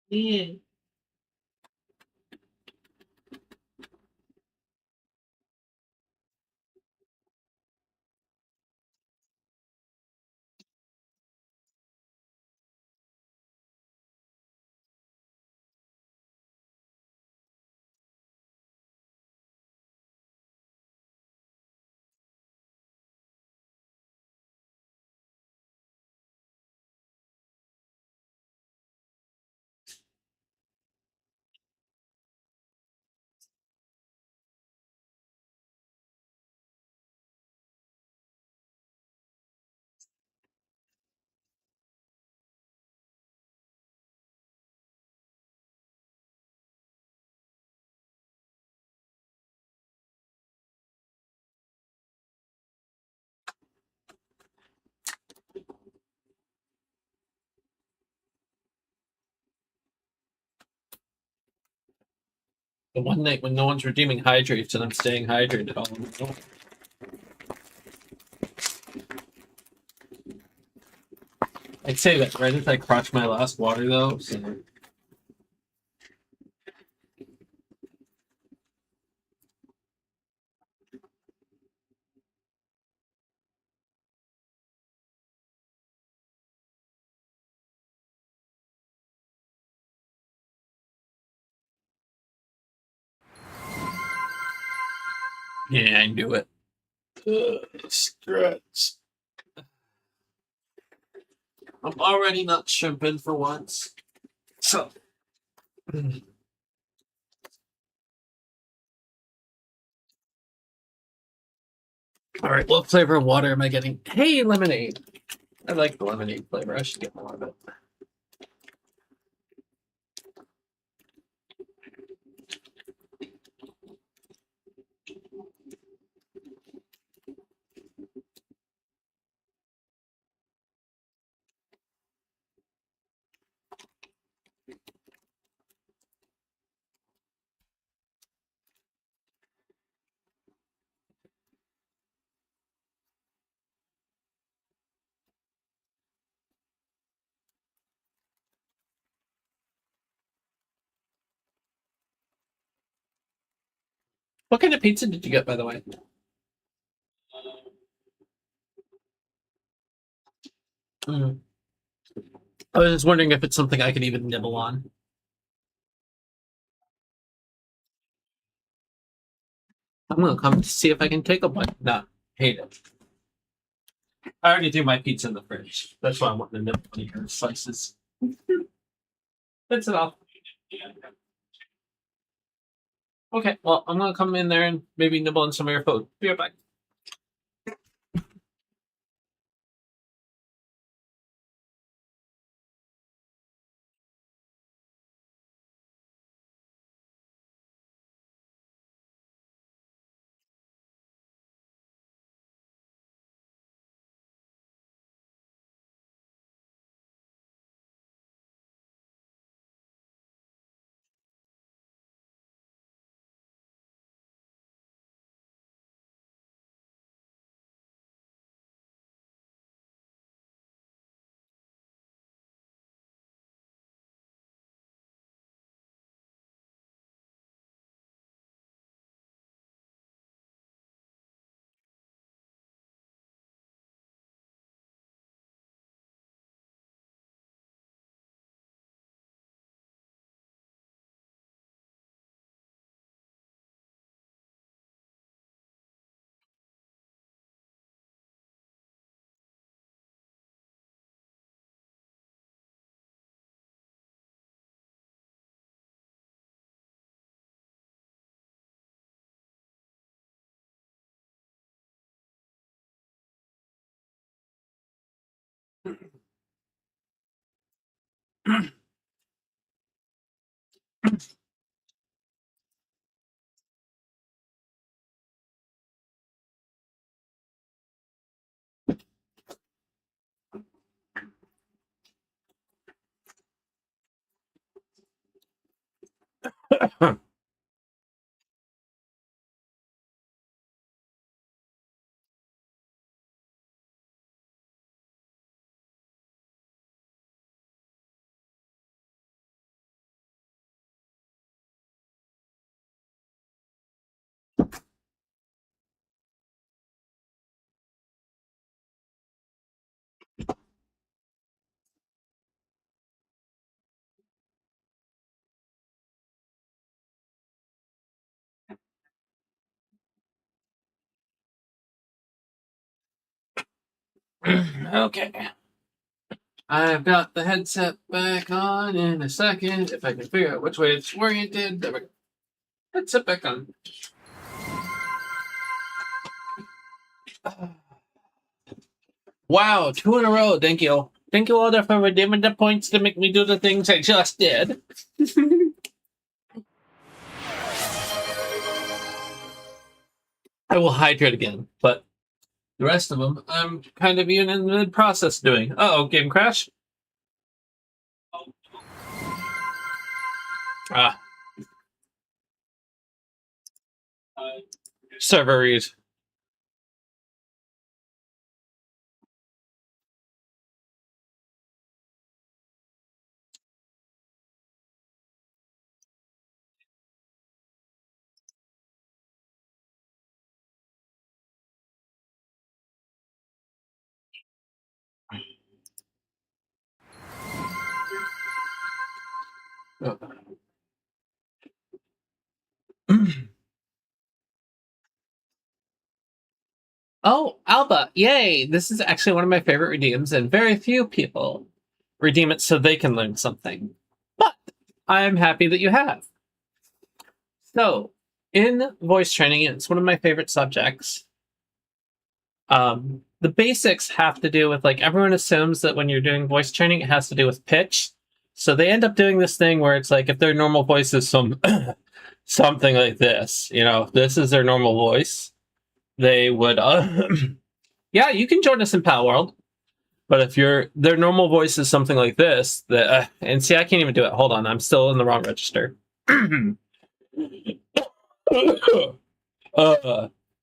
yeah. The one night when no one's redeeming hydrates and I'm staying hydrated all night. I'd say that right as I crotch my last water though. So. Yeah, I knew it. Stretch. I'm already not shrimping for once. So. All right, what flavor of water am I getting? Hey, lemonade. I like the lemonade flavor. I should get more of it. What kind of pizza did you get, by the way? Mm. I was just wondering if it's something I could even nibble on. I'm gonna come to see if I can take a bite. Not hate it. I already do my pizza in the fridge. That's why I want to nibble on your slices. That's it all. Okay, well, I'm gonna come in there and maybe nibble on some of your food. Be right back. Okay. I've got the headset back on in a second. If I can figure out which way it's oriented. There we go. Headset back on. Wow, 2 in a row. Thank you. Thank you, Alder, for redeeming the points to make me do the things I just did. I will hydrate again, but the rest of them, I'm kind of even in the mid-process doing. Uh-oh, game crash? Ah. Server read. Oh, Alba, yay! This is actually one of my favorite redeems, and very few people redeem it so they can learn something. But I'm happy that you have. So, in voice training, it's one of my favorite subjects. The basics have to do with, like, everyone assumes that when you're doing voice training, it has to do with pitch. So they end up doing this thing where it's like, if their normal voice is something like this, if this is their normal voice, they would, yeah, you can join us in Palworld. But if their normal voice is something like this, and see, I can't even do it. Hold on, I'm still in the wrong register.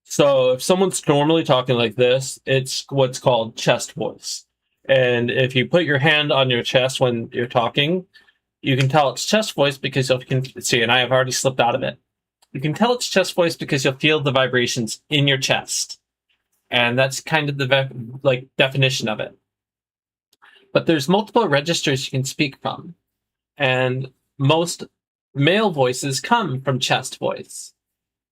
So if someone's normally talking like this, it's what's called chest voice. And if you put your hand on your chest when you're talking, you can tell it's chest voice because you can see, and I have already slipped out of it. You can tell it's chest voice because you'll feel the vibrations in your chest. And that's kind of the definition of it. But there's multiple registers you can speak from. And most male voices come from chest voice.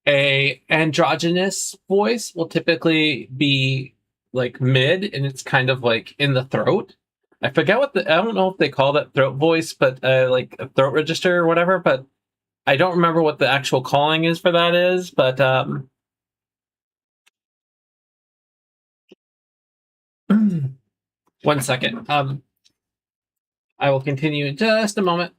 A androgynous voice will typically be like mid, and it's kind of like in the throat. I forget I don't know if they call that throat voice, but like a throat register or whatever, but I don't remember what the actual calling is for that is, but one second. I will continue in just a moment.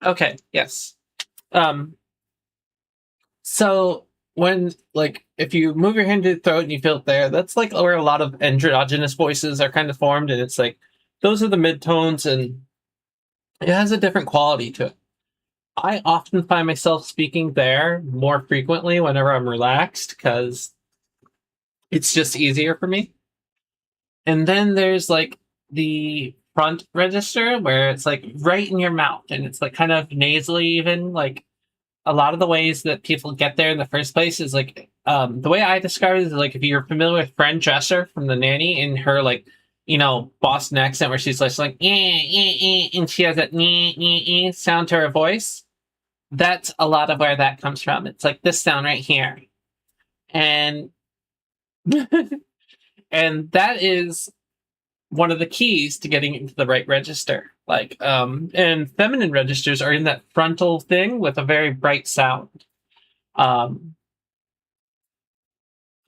Okay, yes. So when if you move your hand to the throat and you feel it there, that's like where a lot of androgynous voices are kind of formed, and it's like those are the midtones, and it has a different quality to it. I often find myself speaking there more frequently whenever I'm relaxed because it's just easier for me. And then there's like the front register where it's like right in your mouth, and it's like kind of nasally, even like a lot of the ways that people get there in the first place is like the way I describe it is like if you're familiar with Fran Drescher from The Nanny in her Boston accent where she's like and she has that sound to her voice. That's a lot of where that comes from. It's like this sound right here, and and that is one of the keys to getting into the right register. And feminine registers are in that frontal thing with a very bright sound.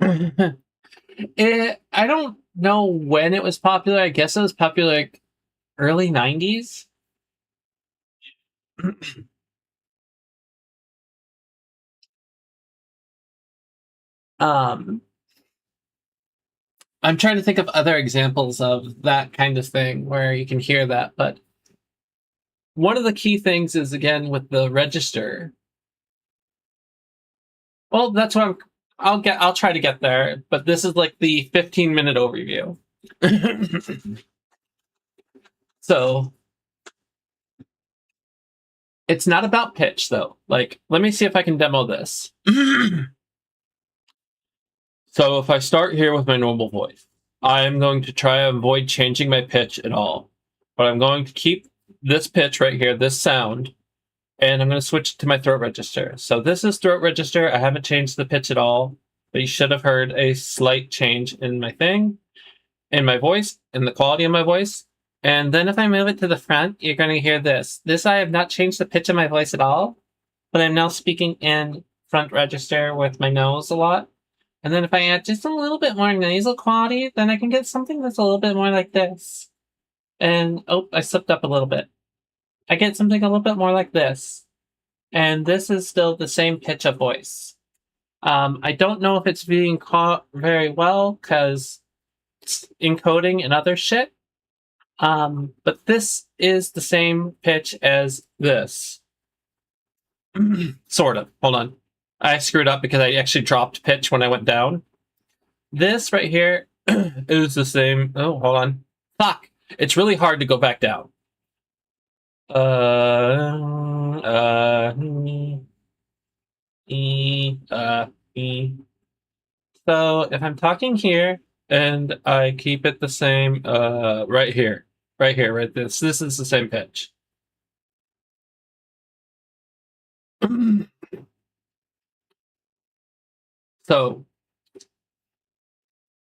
I don't know when it was popular. I guess it was popular like early 90s. Um, I'm trying to think of other examples of that kind of thing where you can hear that, but one of the key things is again with the register. Well, that's what I'll try to get there, but this is like the 15-minute overview. So it's not about pitch though. Like, let me see if I can demo this. So if I start here with my normal voice, I'm going to try to avoid changing my pitch at all. But I'm going to keep this pitch right here, this sound, and I'm going to switch to my throat register. So this is throat register. I haven't changed the pitch at all, but you should have heard a slight change in my thing, in my voice, in the quality of my voice. And then if I move it to the front, you're going to hear this. This, I have not changed the pitch of my voice at all, but I'm now speaking in front register with my nose a lot. And then if I add just a little bit more nasal quality, then I can get something that's a little bit more like this. And, oh, I slipped up a little bit. I get something a little bit more like this. And this is still the same pitch of voice. I don't know if it's being caught very well because it's encoding and other shit. But this is the same pitch as this. Sort of. Hold on. I screwed up because I actually dropped pitch when I went down. This right here is the same. Oh, hold on. Fuck. It's really hard to go back down. E, e. So if I'm talking here and I keep it the same, right here, right this is the same pitch. So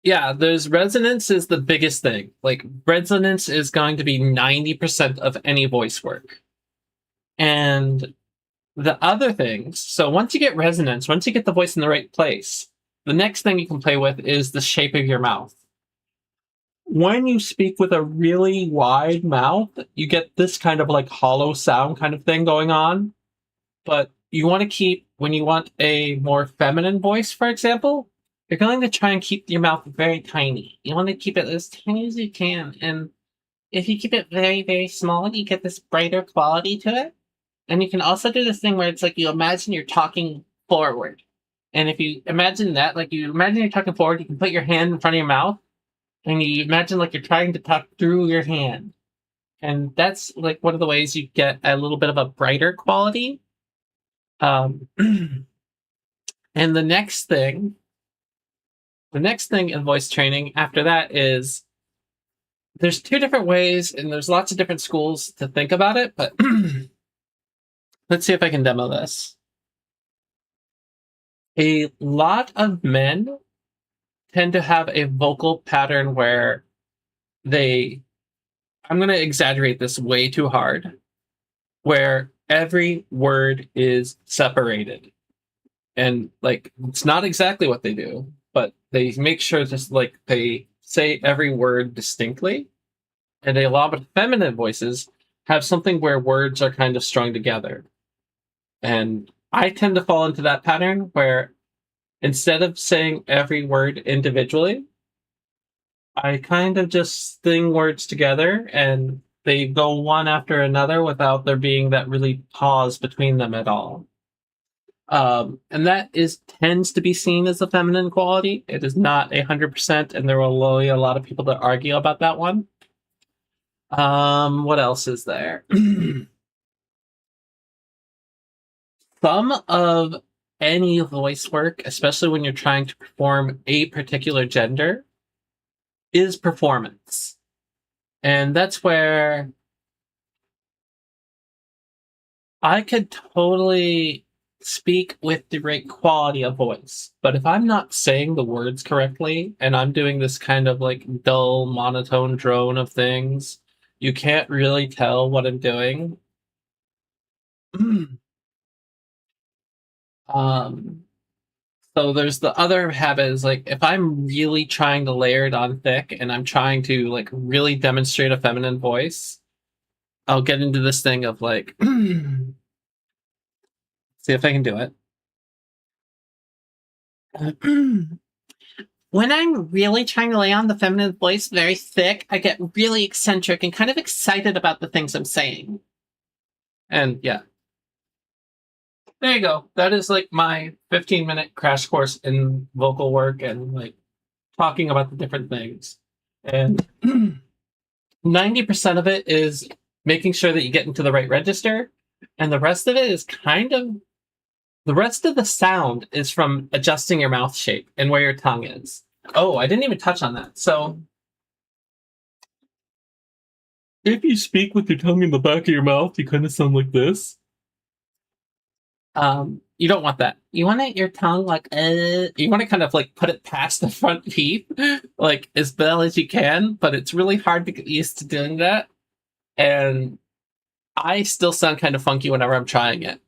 yeah, there's resonance is the biggest thing. Like resonance is going to be 90% of any voice work. And the other things, so once you get resonance, once you get the voice in the right place, the next thing you can play with is the shape of your mouth. When you speak with a really wide mouth, you get this kind of like hollow sound kind of thing going on. But you want to keep, when you want a more feminine voice, for example, you're going to try and keep your mouth very tiny. You want to keep it as tiny as you can. And if you keep it very, very small, you get this brighter quality to it. And you can also do this thing where it's like you imagine you're talking forward. And if you imagine that, like you imagine you're talking forward, you can put your hand in front of your mouth and you imagine like you're trying to talk through your hand. And that's like one of the ways you get a little bit of a brighter quality. And the next thing in voice training after that is there's two different ways and there's lots of different schools to think about it, but let's see if I can demo this. A lot of men tend to have a vocal pattern where I'm going to exaggerate this way too hard, where every word is separated. And like, it's not exactly what they do, but they make sure just like they say every word distinctly. And a lot of feminine voices have something where words are kind of strung together. And I tend to fall into that pattern where instead of saying every word individually, I kind of just string words together and they go one after another without there being that really pause between them at all. And that tends to be seen as a feminine quality. It is not 100%, and there will be a lot of people that argue about that one. What else is there? Some of any voice work, especially when you're trying to perform a particular gender, is performance. And that's where I could totally speak with the right quality of voice. But if I'm not saying the words correctly and I'm doing this kind of like dull, monotone drone of things, you can't really tell what I'm doing. um, So there's the other habit is like if I'm really trying to layer it on thick and I'm trying to like really demonstrate a feminine voice, I'll get into this thing of like see if I can do it. When I'm really trying to lay on the feminine voice very thick, I get really eccentric and kind of excited about the things I'm saying. And yeah, there you go. That is like my 15-minute crash course in vocal work and like talking about the different things. And 90% of it is making sure that you get into the right register. And the rest of it is kind of the rest of the sound is from adjusting your mouth shape and where your tongue is. Oh, I didn't even touch on that. So if you speak with your tongue in the back of your mouth, you kind of sound like this. You don't want that. You want it, your tongue like, you want to kind of like put it past the front teeth, like as well as you can, but it's really hard to get used to doing that. And I still sound kind of funky whenever I'm trying it.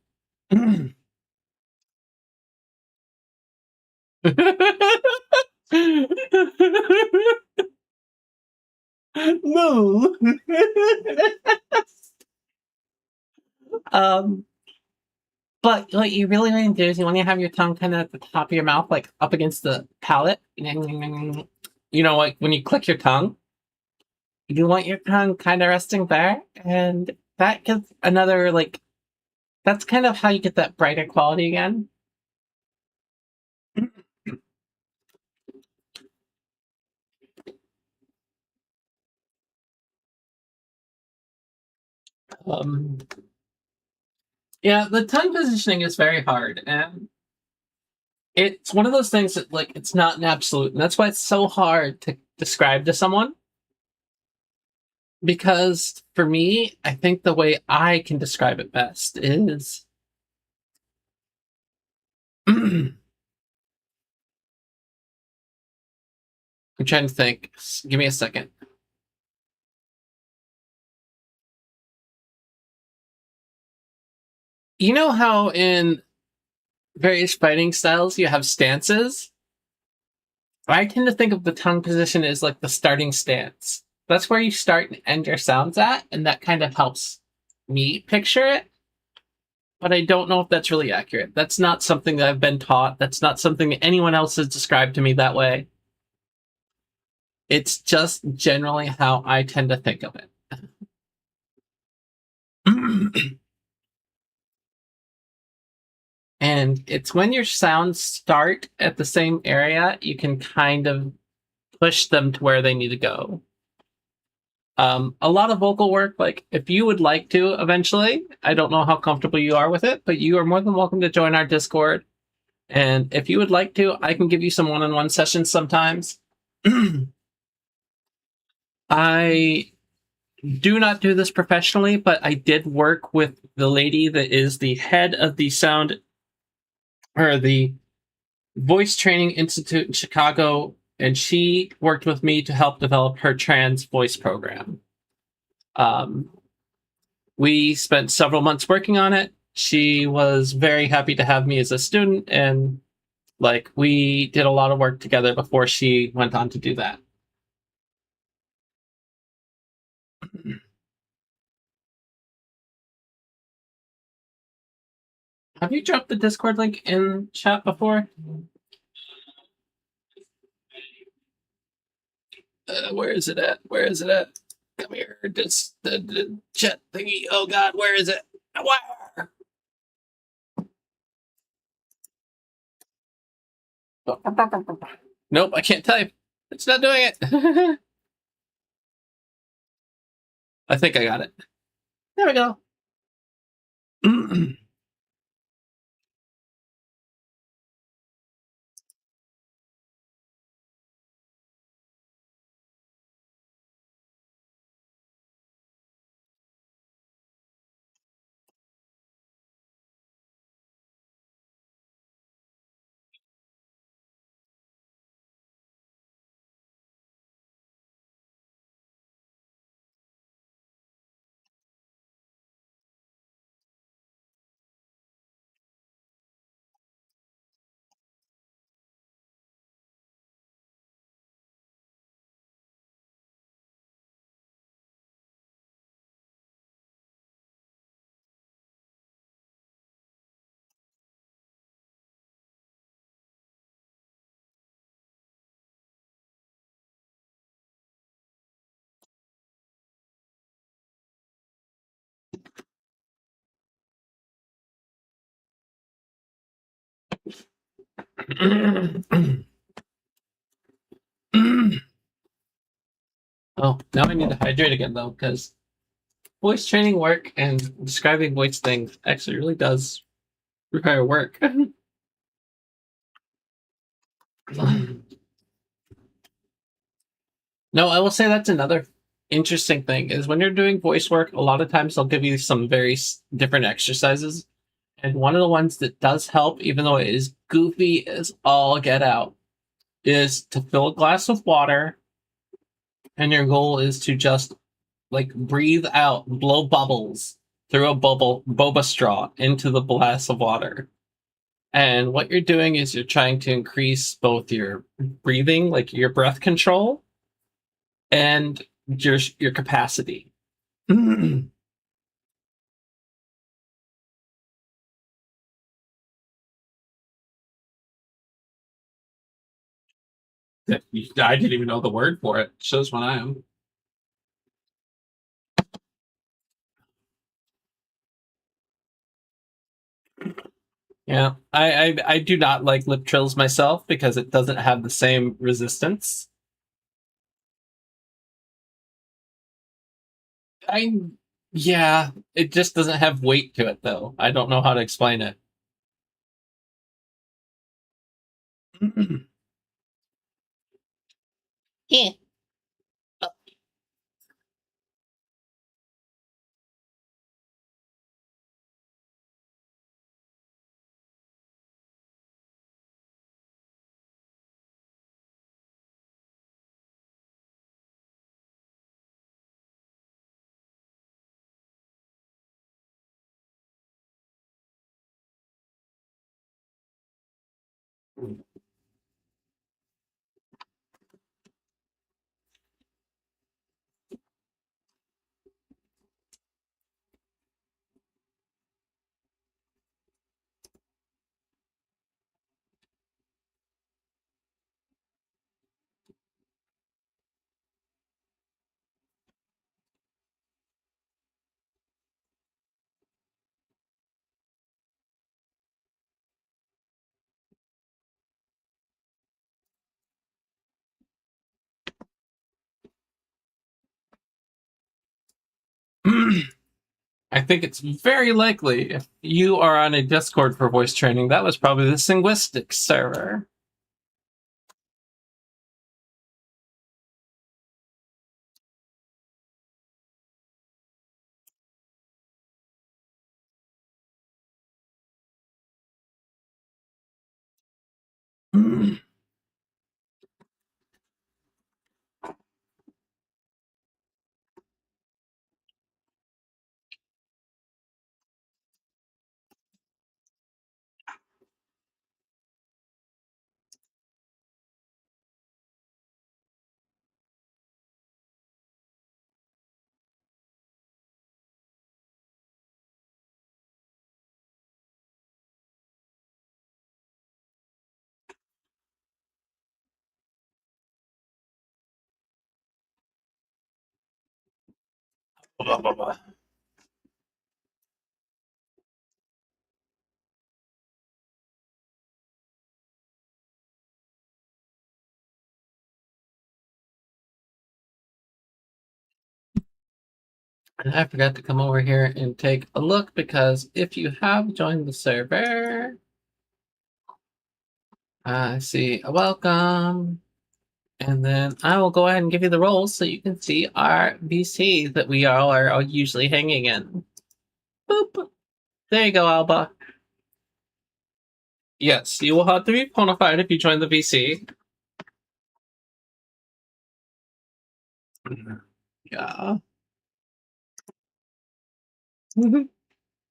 No. um, but what you really want to do is you want to have your tongue kind of at the top of your mouth, like up against the palate. You know, like when you click your tongue, you want your tongue kind of resting there, and that gives another like. That's kind of how you get that brighter quality again. Um, yeah, the tongue positioning is very hard, and it's one of those things that like it's not an absolute, and that's why it's so hard to describe to someone. Because for me, I think the way I can describe it best is I'm trying to think. Give me a second. You know how in various fighting styles you have stances? I tend to think of the tongue position as like the starting stance. That's where you start and end your sounds at, and that kind of helps me picture it. But I don't know if that's really accurate. That's not something that I've been taught. That's not something that anyone else has described to me that way. It's just generally how I tend to think of it. And it's when your sounds start at the same area, you can kind of push them to where they need to go. A lot of vocal work, like if you would like to eventually, I don't know how comfortable you are with it, but you are more than welcome to join our Discord. And if you would like to, I can give you some one-on-one sessions sometimes. I do not do this professionally, but I did work with the lady that is the head of the sound or the voice training institute in Chicago, and she worked with me to help develop her trans voice program. Um, we spent several months working on it. She was very happy to have me as a student, and like we did a lot of work together before she went on to do that. Have you dropped the Discord link in chat before? Where is it at? Where is it at? Come here, the chat thingy. Oh God, where is it? Where? Nope, I can't type. It's not doing it. I think I got it. There we go. Oh, now I need to hydrate again though, because voice training work and describing voice things actually really does require work. No, I will say that's another interesting thing is when you're doing voice work, a lot of times they'll give you some very different exercises. And one of the ones that does help, even though it is goofy as all get out, is to fill a glass of water, and your goal is to just like breathe out, blow bubbles through a boba straw into the glass of water. And what you're doing is you're trying to increase both your breathing, like your breath control, and your capacity. I didn't even know the word for it. Shows when I am. Yeah, I do not like lip trills myself because it doesn't have the same resistance. I Yeah, it just doesn't have weight to it though. I don't know how to explain it. Yeah. I think it's very likely if you are on a Discord for voice training, that was probably the linguistics server. And I forgot to come over here and take a look because if you have joined the server, I see a welcome. And then I will go ahead and give you the roles so you can see our VC that we all are usually hanging in. Boop. There you go, Alba. Yes, you will have to be bona fide if you join the VC. Yeah.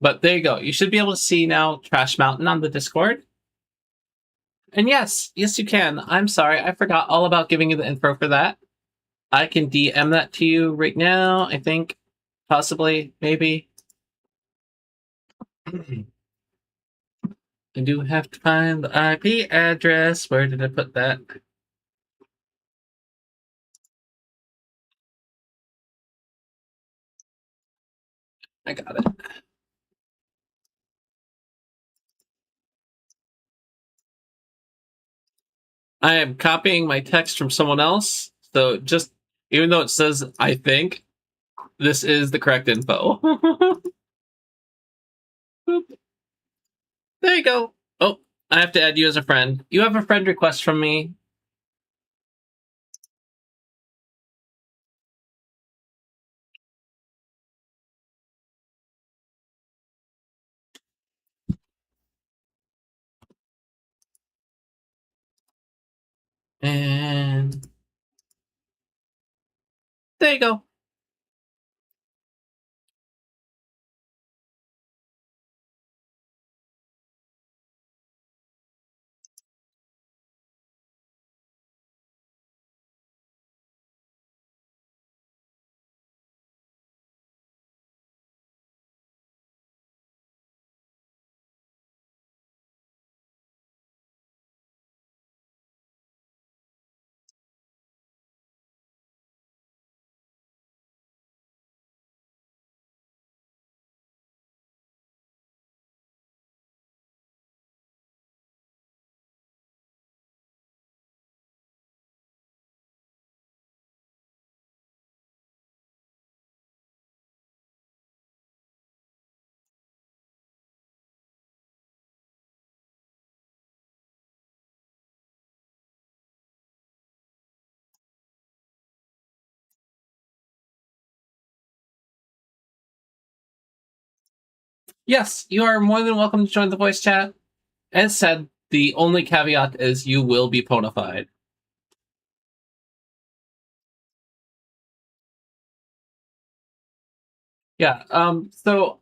But there you go. You should be able to see now Trash Mountain on the Discord. And yes, you can. I'm sorry, I forgot all about giving you the info for that. I can DM that to you right now, I think. Possibly, maybe. I do have to find the IP address. Where did I put that? I got it. I am copying my text from someone else, so just even though it says I think, this is the correct info. There you go. Oh, I have to add you as a friend. You have a friend request from me. And there you go. Yes, you are more than welcome to join the voice chat. As said, the only caveat is you will be ponified. Yeah, so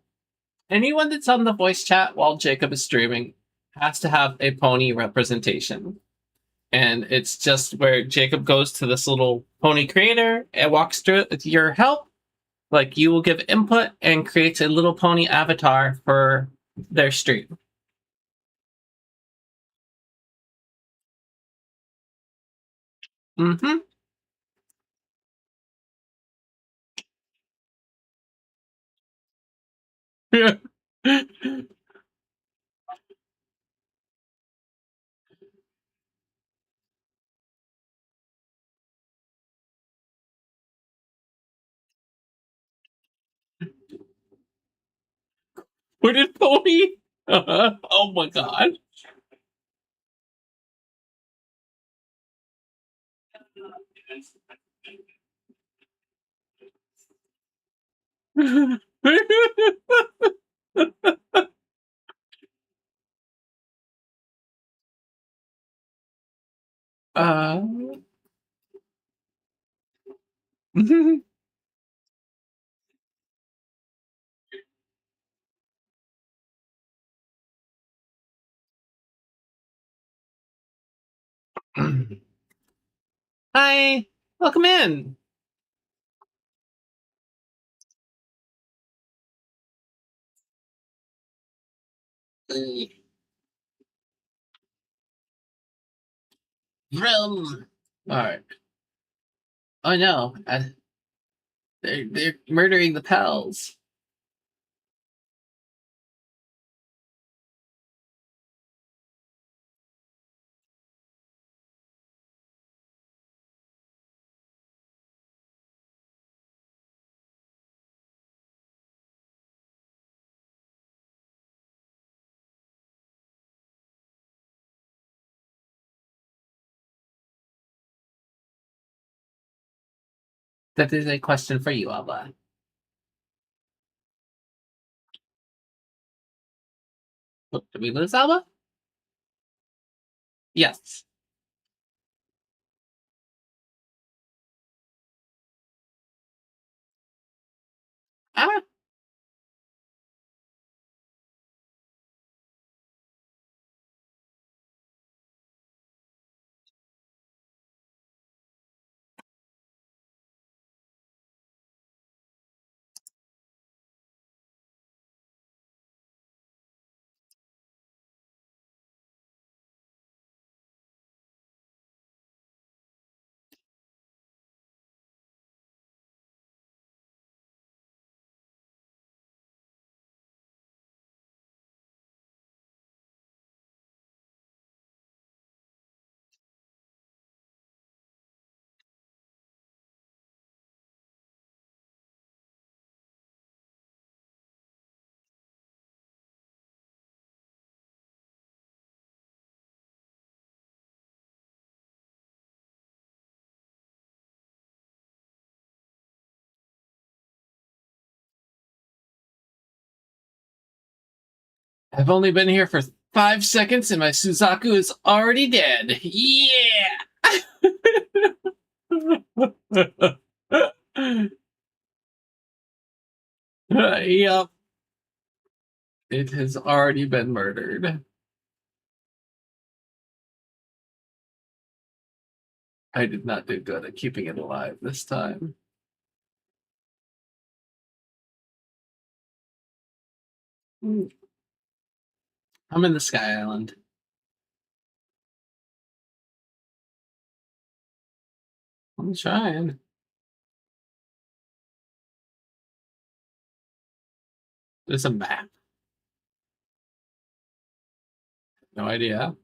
anyone that's on the voice chat while Jacob is streaming has to have a pony representation. And it's just where Jacob goes to this little pony creator and walks through it with your help. Like you will give input and creates a little pony avatar for their stream. Mm-hmm. Hooded pony? Oh my god. uh, Hi, welcome in. Vroom. All right. Oh no, they're murdering the pals. That is a question for you, Alba. Oh, did we lose Alba? Yes. Ah, I've only been here for 5 seconds and my Suzaku is already dead. Yeah! Yep. It has already been murdered. I did not do good at keeping it alive this time. I'm in the Sky Island. I'm trying. There's a map. No idea.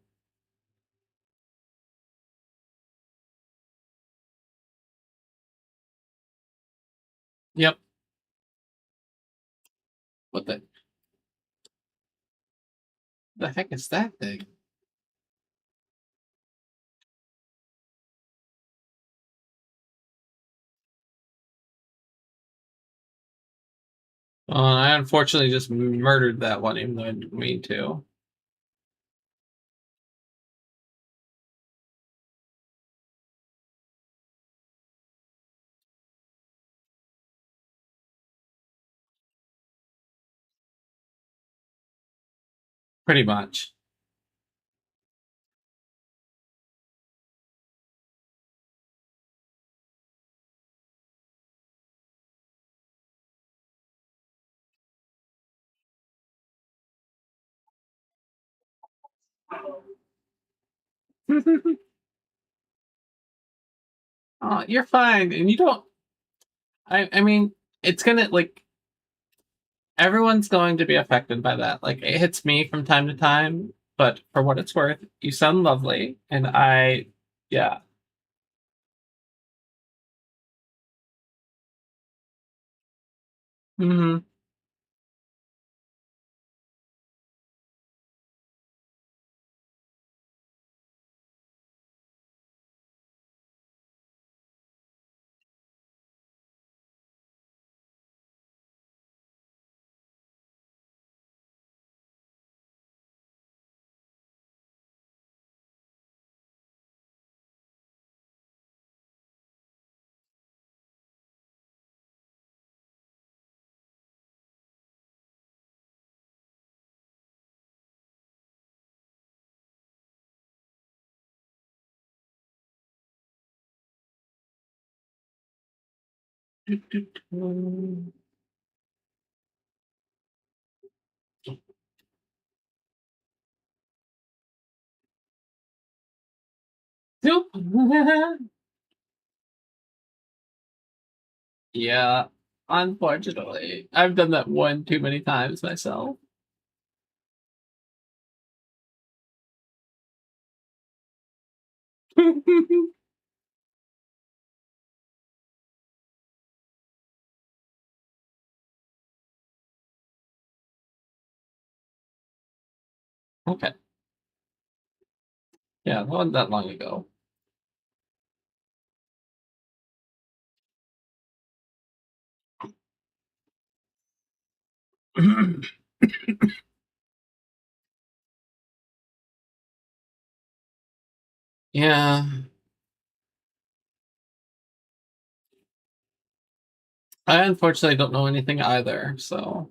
Yep. What the heck is that thing? I unfortunately just murdered that one, even though I didn't mean to. Pretty much. You're fine, and you don't. I mean, it's gonna like everyone's going to be affected by that. Like it hits me from time to time, but for what it's worth, you sound lovely, and yeah. Hmm. Nope. Yeah, unfortunately, I've done that one too many times myself. Okay. Yeah, not that long ago. Yeah, I unfortunately don't know anything either, so.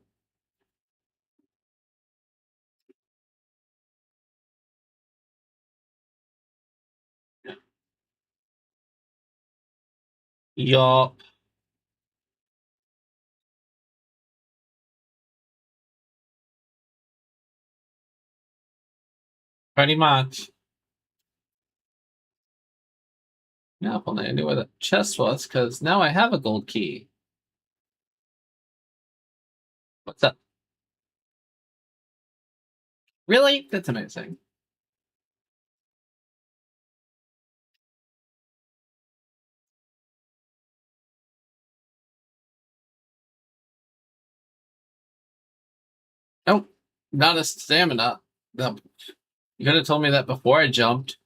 Yup, pretty much. Now, if only I knew where the chest was, because now I have a gold key. What's up? Really? That's amazing. Nope, not a stamina. No, you could have told me that before I jumped.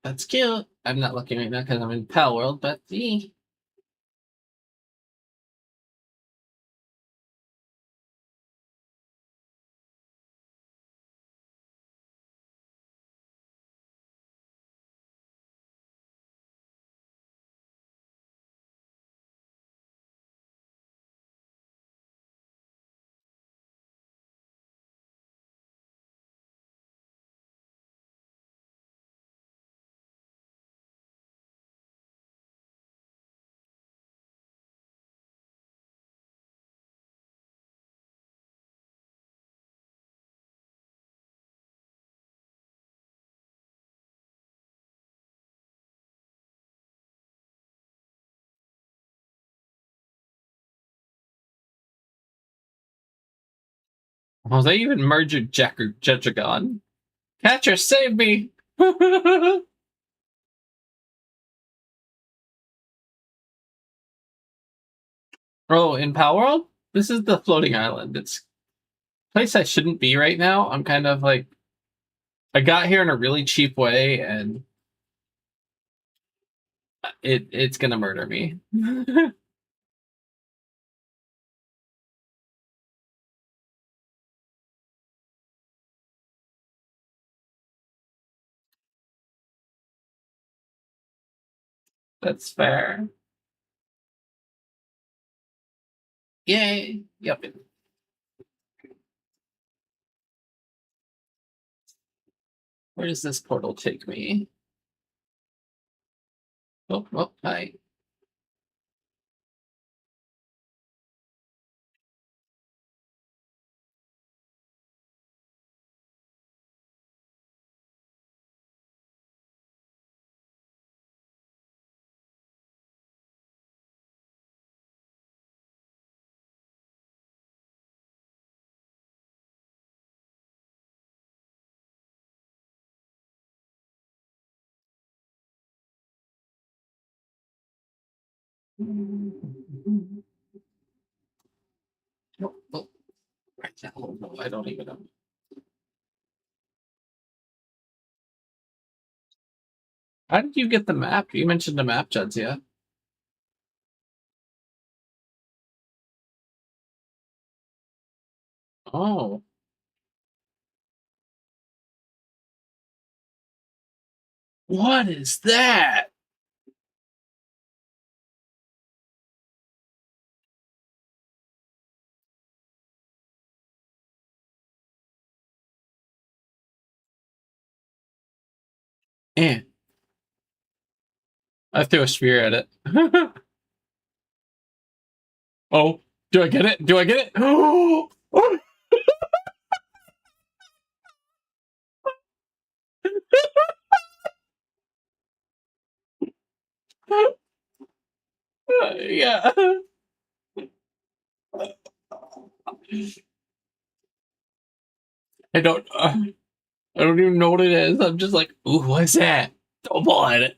That's cute. I'm not looking right now because I'm in Palworld, but oh, they even murdered Jetragon. Catcher, save me! Oh, in Palworld? This is the floating island. It's a place I shouldn't be right now. I'm kind of like I got here in a really cheap way, and it's gonna murder me. That's fair. Yay! Yep. Where does this portal take me? Oh, oh, hi. Oh, oh, right now. Oh, no, I don't even know. How did you get the map? You mentioned the map, Jadzia. Oh, what is that? Eh. I threw a spear at it. Oh, do I get it? Do I get it? Oh, yeah. I don't. I don't even know what it is. I'm just like, ooh, what's that? Don't pull at it.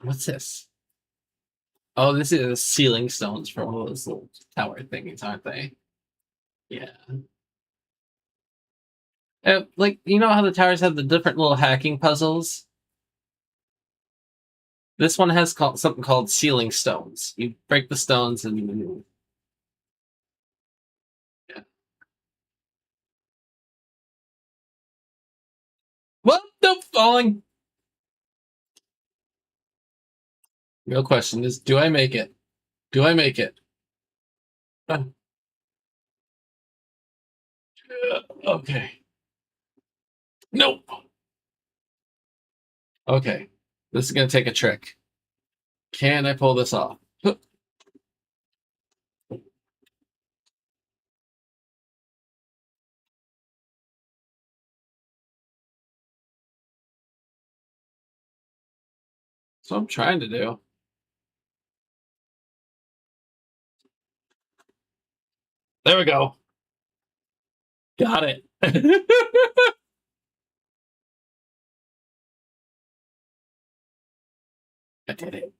What's this? Oh, this is ceiling stones from all those little tower thingies, aren't they? Yeah. Like, you know how the towers have the different little hacking puzzles? This one has something called ceiling stones. You break the stones and yeah. What the falling? Real question is, do I make it? Do I make it? Okay. Nope. Okay. This is gonna take a trick. Can I pull this off? So I'm trying to do. There we go. Got it. I did it.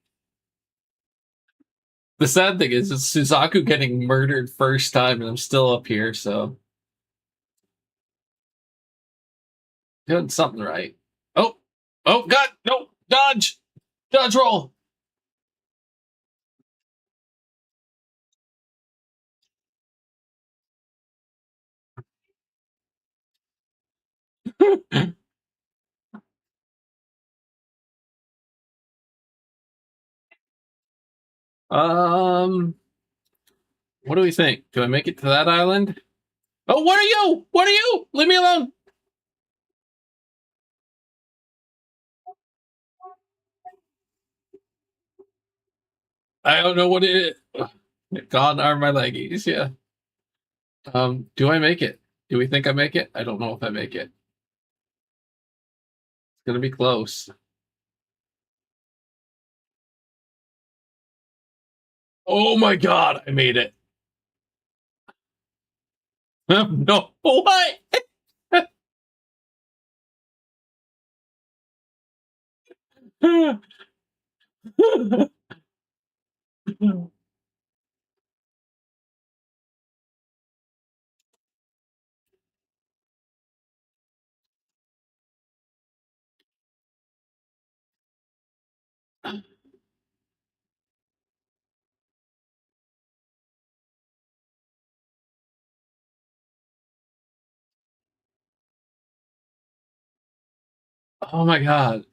The sad thing is, it's Suzaku getting murdered first time, and I'm still up here, so doing something right. Oh, oh, God, no, dodge, dodge roll. um, what do we think? Do I make it to that island? Oh, what are you? What are you? Leave me alone. I don't know what it is. God arm my leggies, yeah. Do I make it? Do we think I make it? I don't know if I make it. It's gonna be close. Oh my God, I made it. No, what? Oh my God.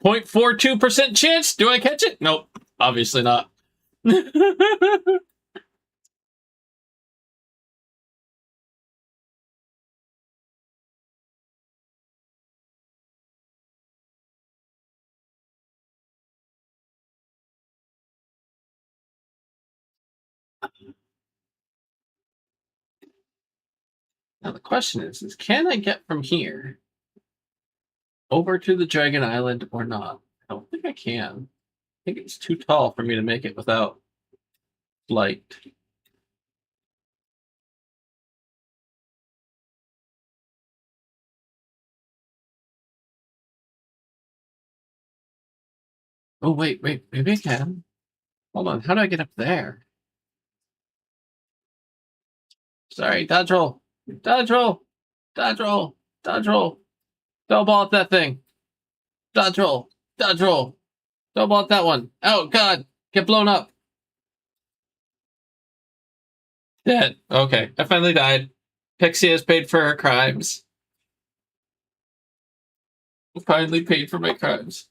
.42% chance. Do I catch it? Nope. Obviously not. Now the question is can I get from here over to the Dragon Island or not? I don't think I can. I think it's too tall for me to make it without flight. Oh wait, wait, maybe I can. Hold on, how do I get up there? Sorry, dodge roll, dodge roll, dodge roll, dodge roll. Double ball at that thing. Dodge roll, dodge roll. Double ball at that one. Oh God, get blown up. Dead. Okay, I finally died. Pixie has paid for her crimes. Finally paid for my crimes.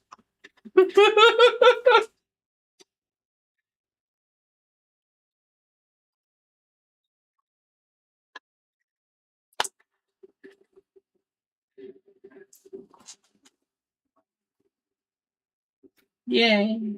Yay.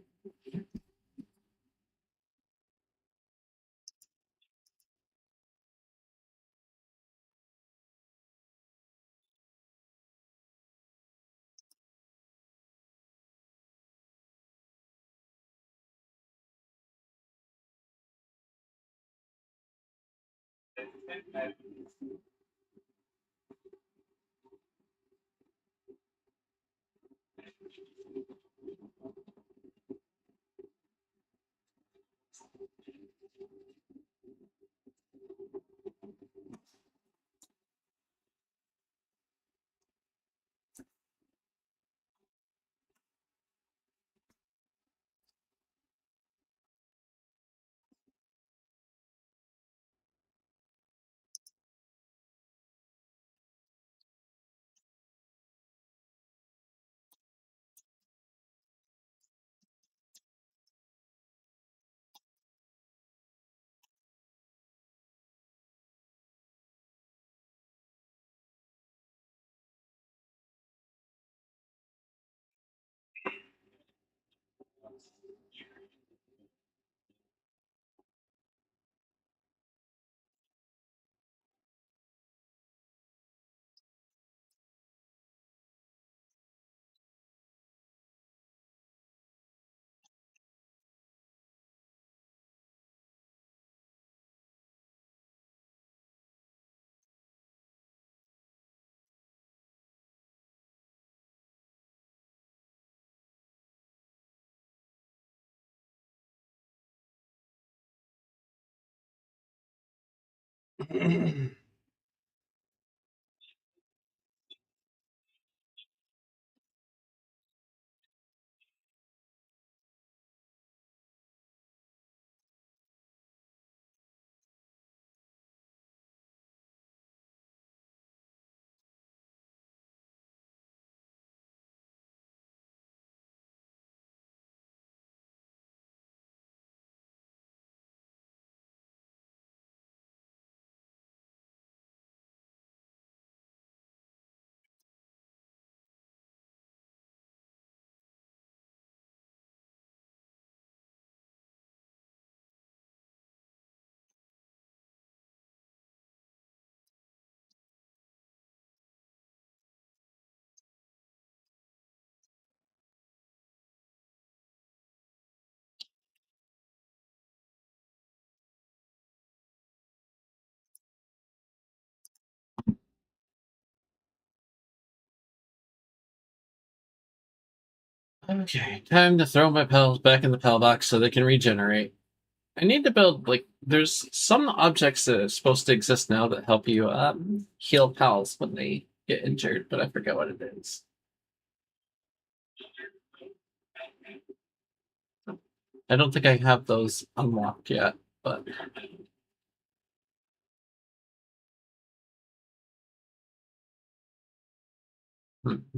Okay, time to throw my pals back in the pal box so they can regenerate. I need to build, like, there's some objects that are supposed to exist now that help you heal pals when they get injured, but I forget what it is. I don't think I have those unlocked yet, but hmm.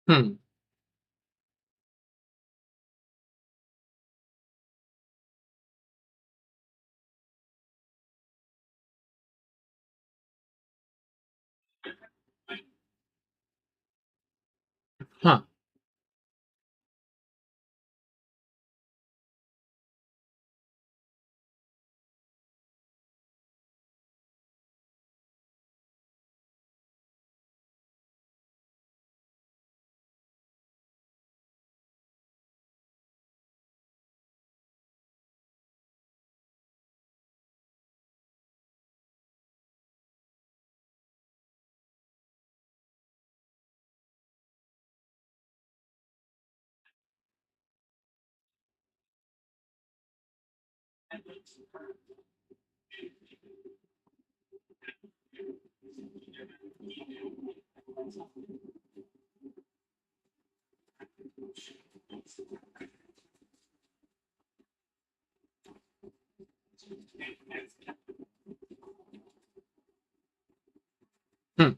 Hmm. Huh. Hmm.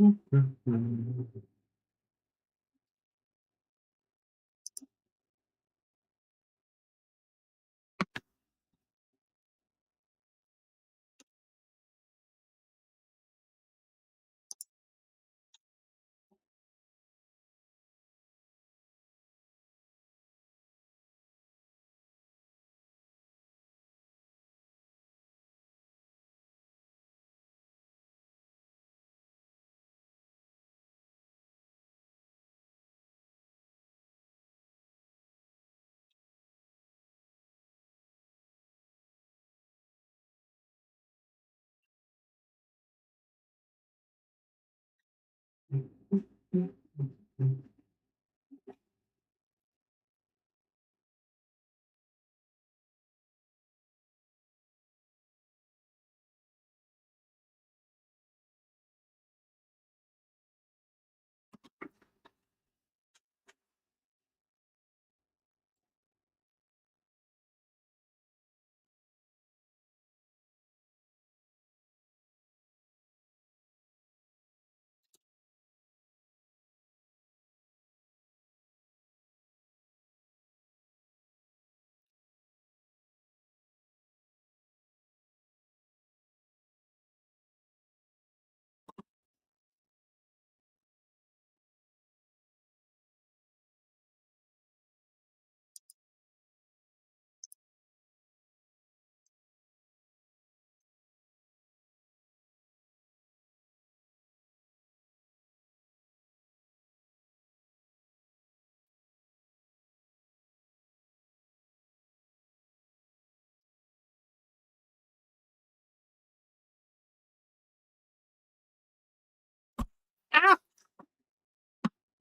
Ah!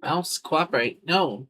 Mouse, cooperate. No.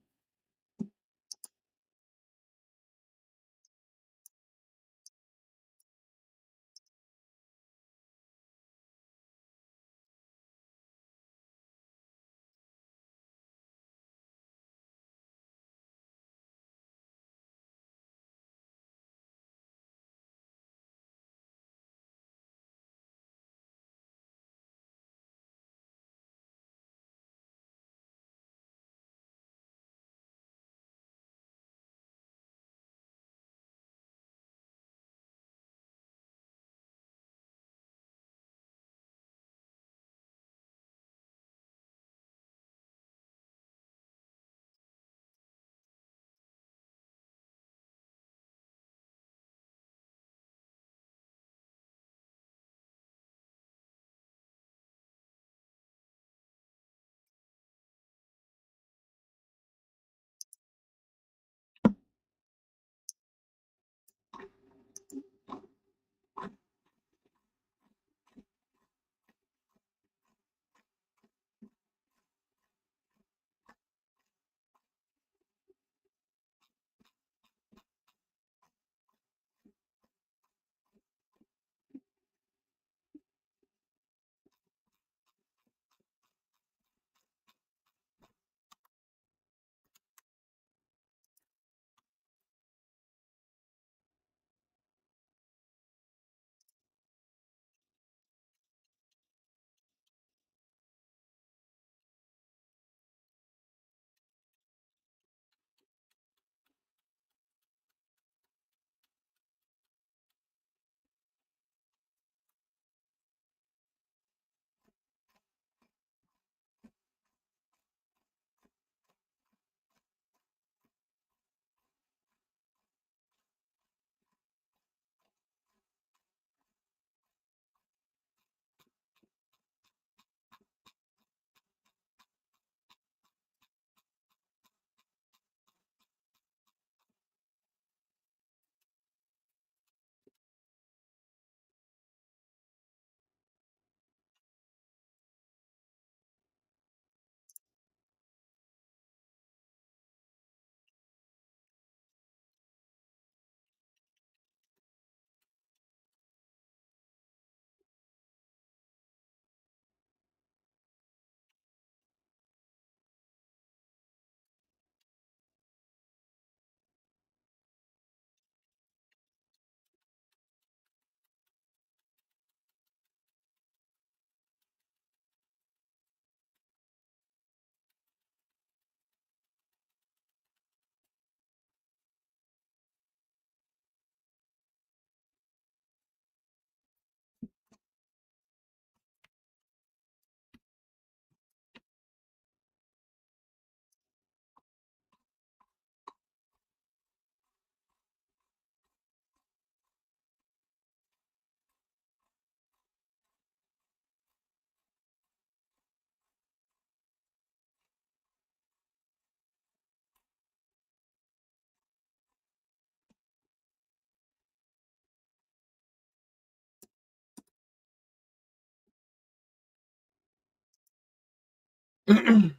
Okay.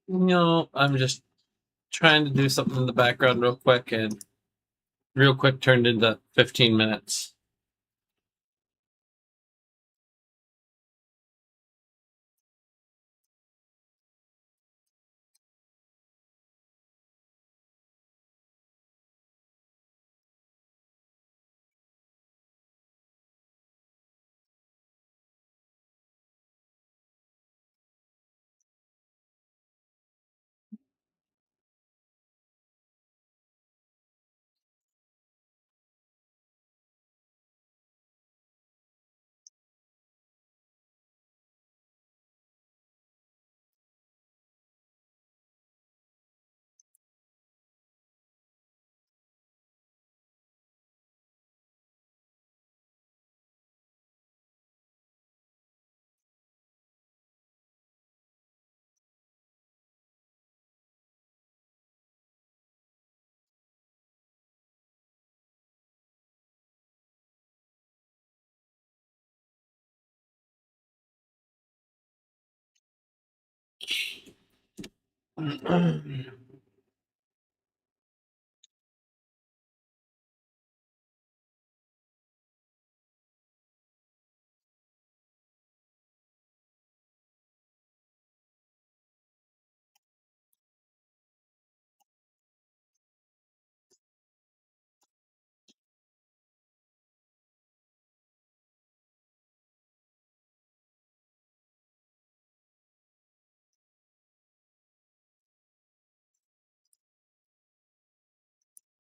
No, I'm just trying to do something in the background real quick, and real quick turned into 15 minutes.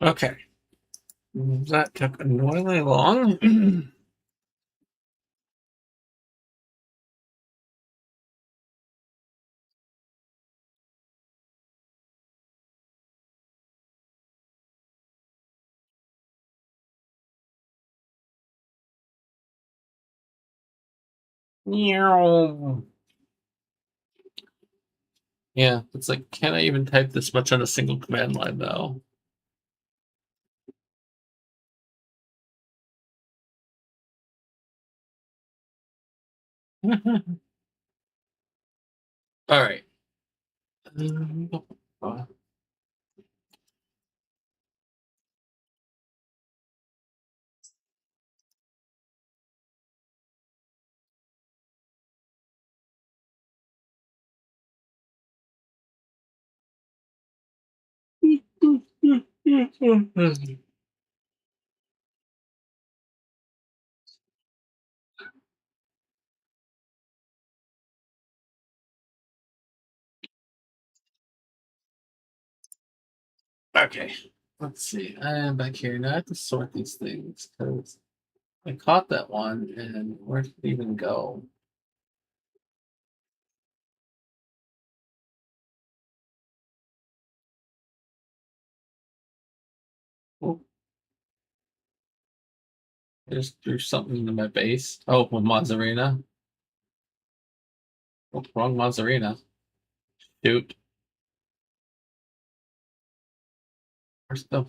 Okay. That took annoyingly long. Meow. Yeah, it's like, can I even type this much on a single command line, though? All right. Okay, let's see. I am back here. Now I have to sort these things because I caught that one, and where did it even go? Oh, I just threw something into my base. Oh, with Mozzarella. Oh, wrong Mozzarella. Shoot. Where's the...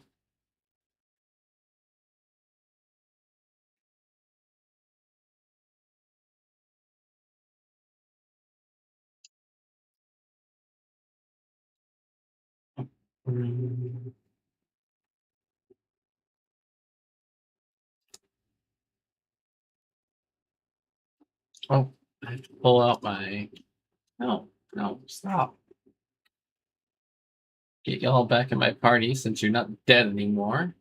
Oh, I have to pull out my... No, no, stop. Get y'all back in my party since you're not dead anymore.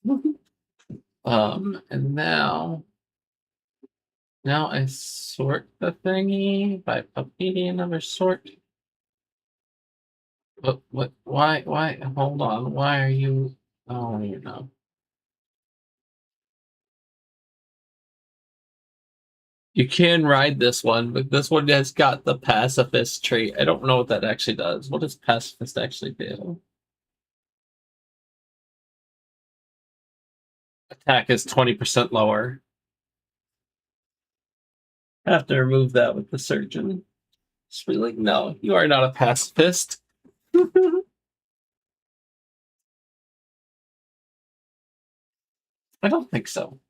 And now I sort the thingy by puppy number sort. Why, hold on, why are you, oh, you know. You can ride this one, but this one has got the pacifist trait. I don't know what that actually does. What does pacifist actually do? Attack is 20% lower. I have to remove that with the surgeon. Just be like, no, you are not a pacifist. I don't think so.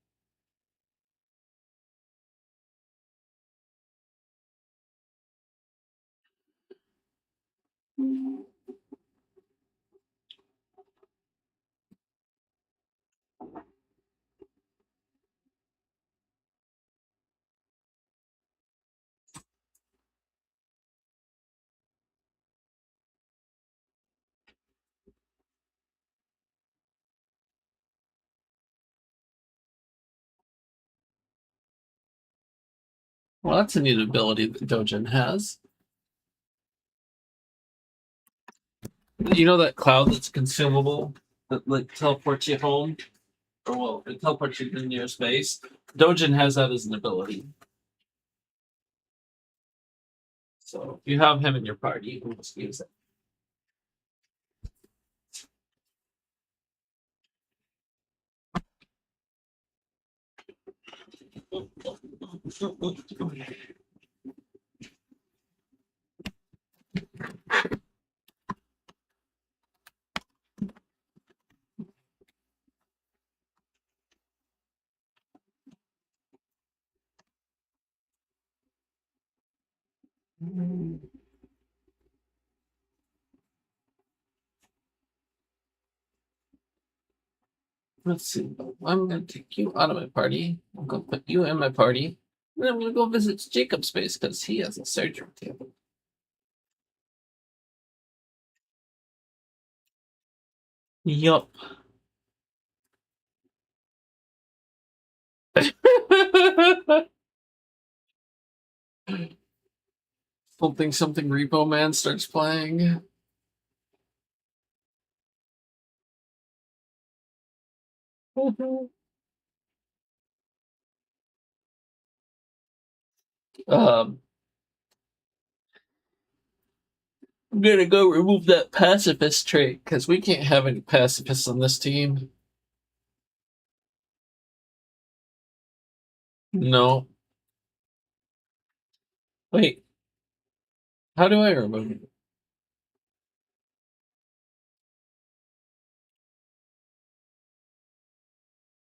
Well, that's a neat ability that Dojin has. You know that cloud that's consumable that like teleports you home? Or well, it teleports you to the nearest base. Dojin has that as an ability. So if you have him in your party, you can just use it. Let's see. I'm gonna take you out of my party. I'm gonna put you in my party. Then I'm gonna go visit Jacob's space because he has a surgery table. Yup. Something Repo Man starts playing. um, I'm gonna go remove that pacifist trait because we can't have any pacifists on this team. No. Wait. How do I remove it?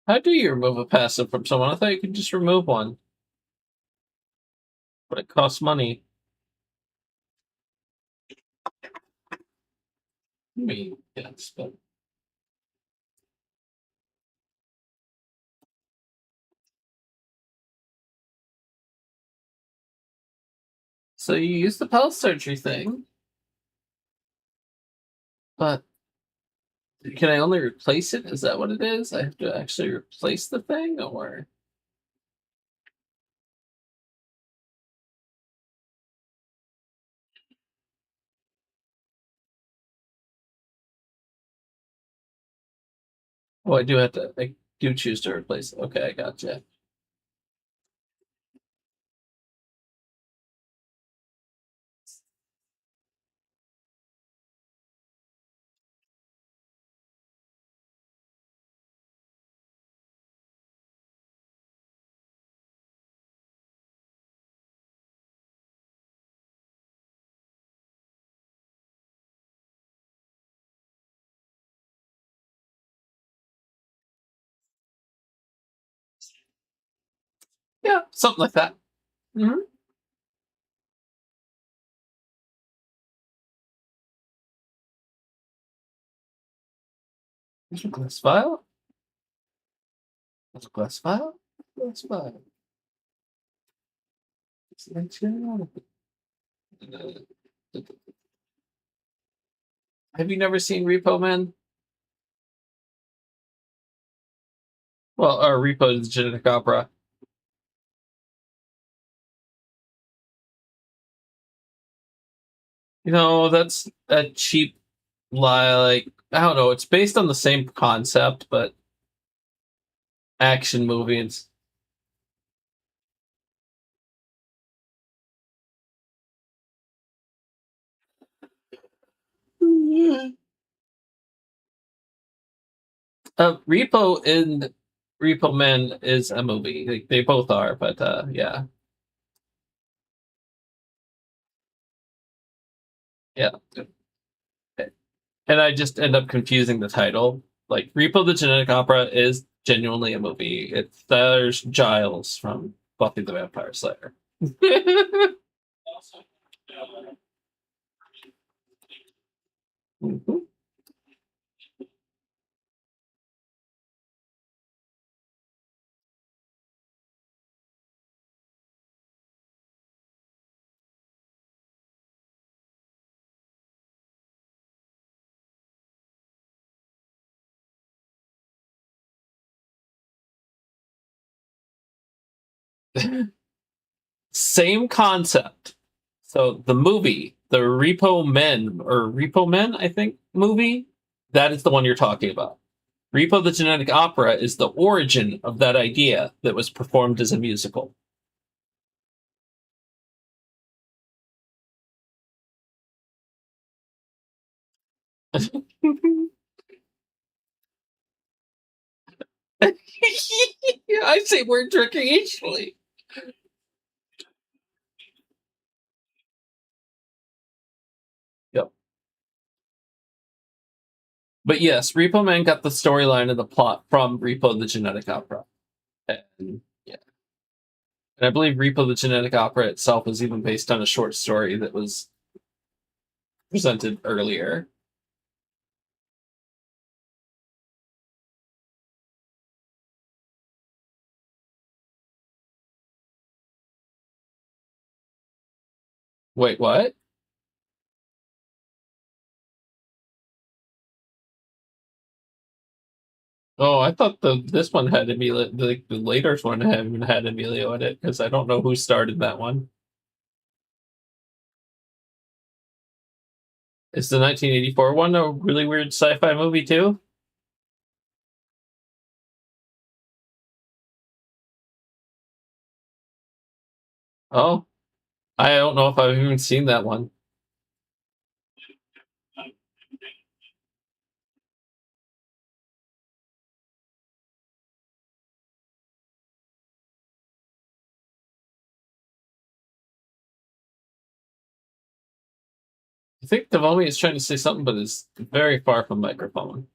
How do you remove a passive from someone? I thought you could just remove one, but it costs money. I mean, yes, but so you use the pulse surgery thing, but can I only replace it? Is that what it is? I have to actually replace the thing, or oh, I do have to. I do choose to replace it. Okay, I gotcha. Yeah, something like that. Mm-hmm. There's a glass vial. There's a glass vial. Glass vial. Have you never seen Repo Man? Well, or Repo the Genetic Opera. You know, that's a cheap lie. Like, I don't know. It's based on the same concept, but action movies. Repo and Repo Man is a movie. They both are, but yeah, yeah. And I just end up confusing the title. Like Repo the Genetic Opera is genuinely a movie. It stars Giles from Buffy the Vampire Slayer. Mhm. Same concept. So the movie, the Repo Men or Repo Men, I think movie, that is the one you're talking about. Repo the Genetic Opera is the origin of that idea that was performed as a musical. I say we're recreationally. Yep. But yes, Repo Man got the storyline and the plot from Repo the Genetic Opera. And yeah. And I believe Repo the Genetic Opera itself was even based on a short story that was presented earlier. Wait, what? Oh, I thought this one had Emilio. The latest one had Emilio in it because I don't know who started that one. Is the 1984 one a really weird sci-fi movie too? Oh, I don't know if I've even seen that one. I think Devomi is trying to say something, but is very far from microphone.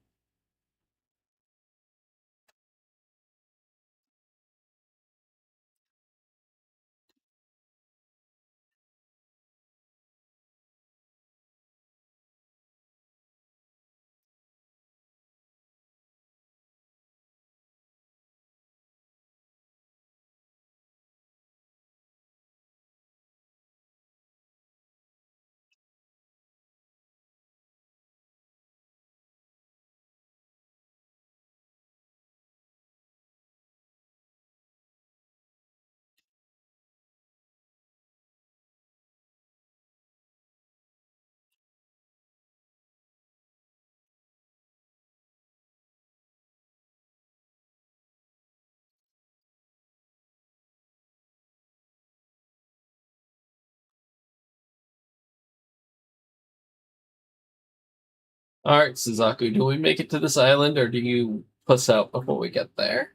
All right, Suzaku, do we make it to this island, or do you puss out before we get there?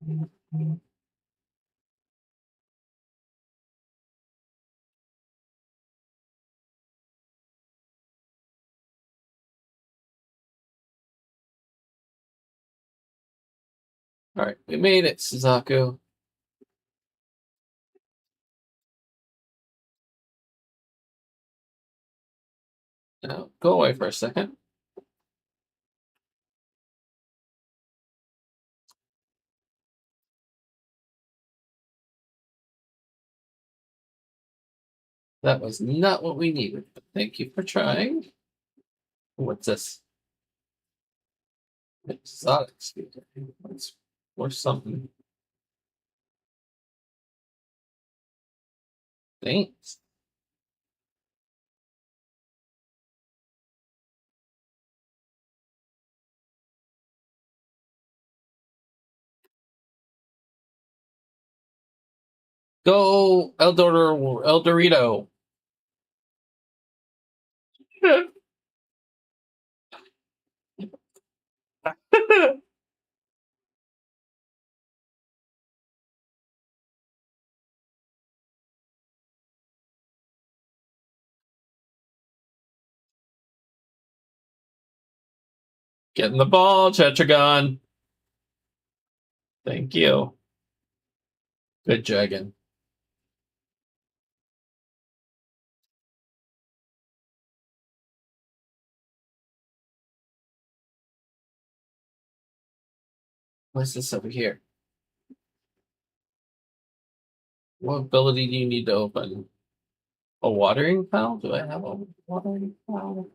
All right, we made it, Suzaku. Now, go away for a second. That was not what we needed, but thank you for trying. What's this? Exotic speaker. It's or something. Thanks. Go, El Dorito. Getting the ball, Chetragon. Thank you. Good dragon. What's this over here? What ability do you need to open? A watering fountain? Do I have a watering fountain?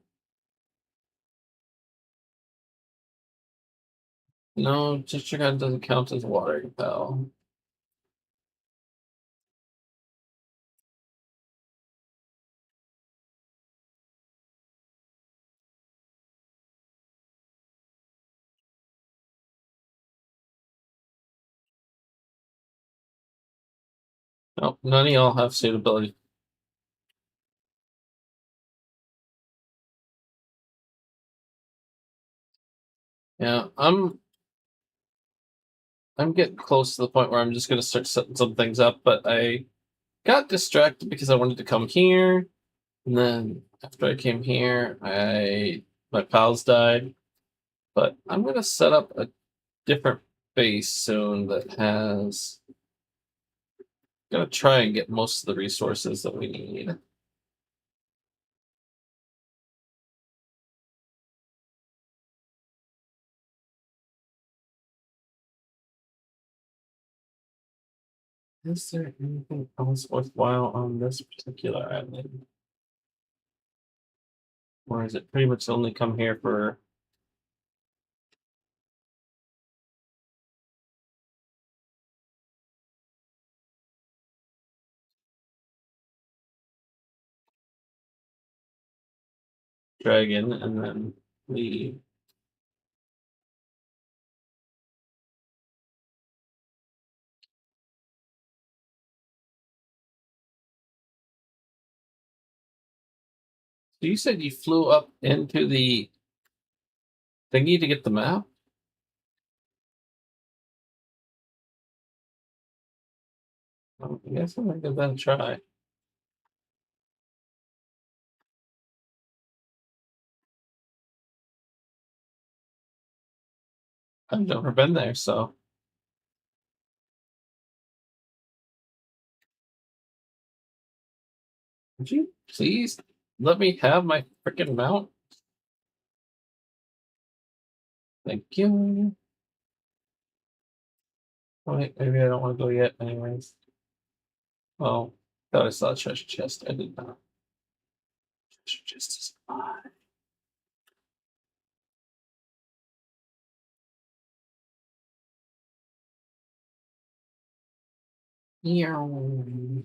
No, Chetragon doesn't count as a watering fountain. Nope, none of y'all have suitability. Yeah, I'm getting close to the point where I'm just gonna start setting some things up, but I got distracted because I wanted to come here, and then after I came here, my pals died. But I'm gonna set up a different base soon that has gonna try and get most of the resources that we need. Is there anything else worthwhile on this particular island? Or is it pretty much only come here for dragon and then leave? So you said you flew up into the thingy to get the map? Oh, I guess I'm gonna give that a try. I've never been there, so would you please let me have my freaking mount? Thank you. Oh, wait, maybe I don't want to go yet, anyways. Oh, thought I saw a treasure chest. I did not. Treasure chest is mine. Meow.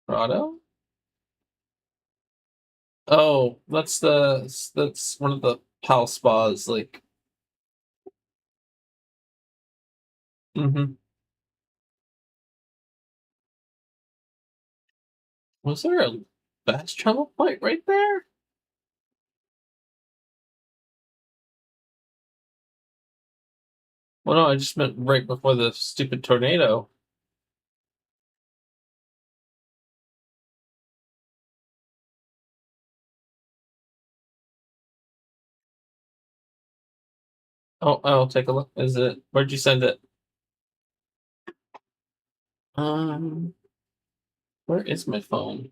Grotto? Oh, that's one of the pal spas. Like, mm-hmm. Was there a fast travel point right there? Well, no, I just meant right before the stupid tornado. Oh, I'll take a look. Is it? Where'd you send it? Um, where is my phone?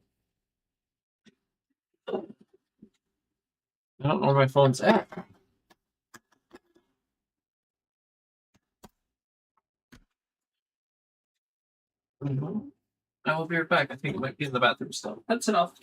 I don't know where my phone's at. Mhm. I will be right back. I think it might be in the bathroom still. That's enough.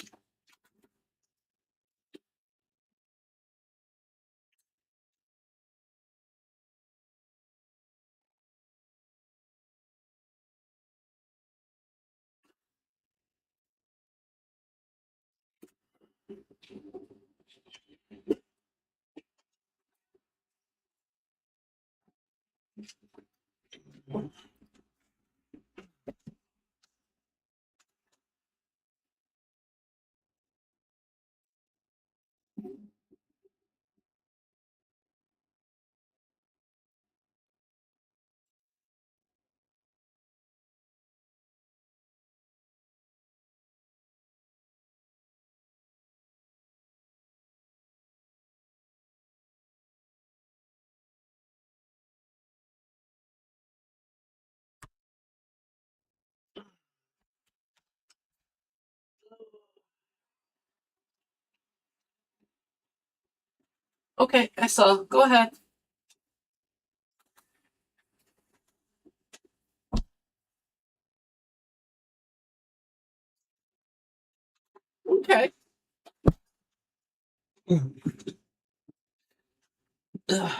Okay, I saw. Go ahead. Okay. Ugh.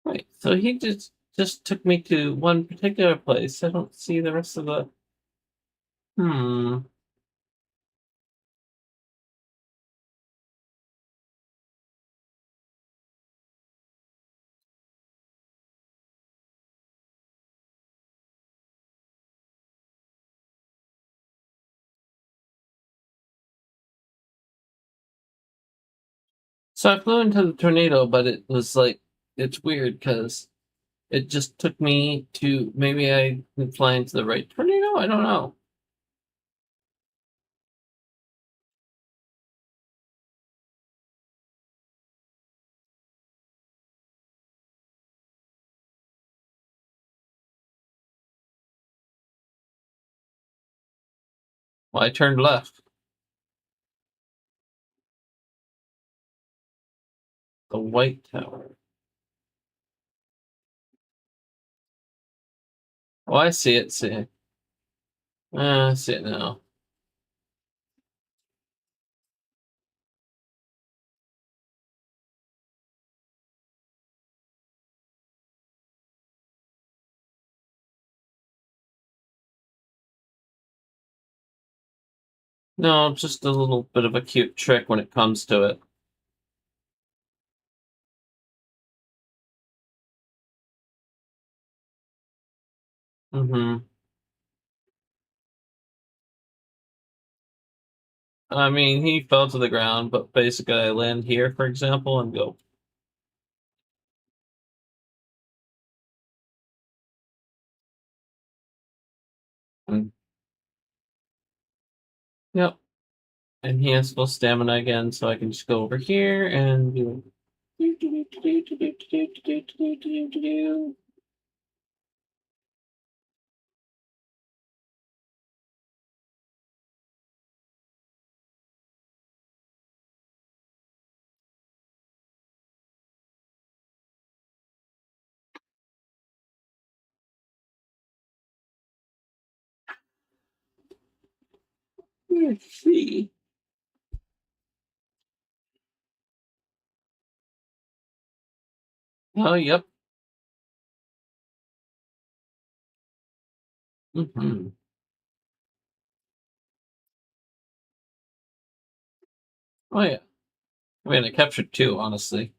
Right. So he just took me to one particular place. I don't see the rest of the. Hmm. So I flew into the tornado, but it was like it's weird because it just took me to maybe I can fly into the right tornado. I don't know. Well, I turned left. The White Tower. Oh, I see it. See it. I see it now. No, just a little bit of a cute trick when it comes to it. Mm-hmm. I mean, he fell to the ground, but basically I land here, for example, and go. Mm, yep. And he has full stamina again, so I can just go over here and do. Let's see. Oh, yep. Mm-hmm. Oh, yeah. I mean, I captured two, honestly.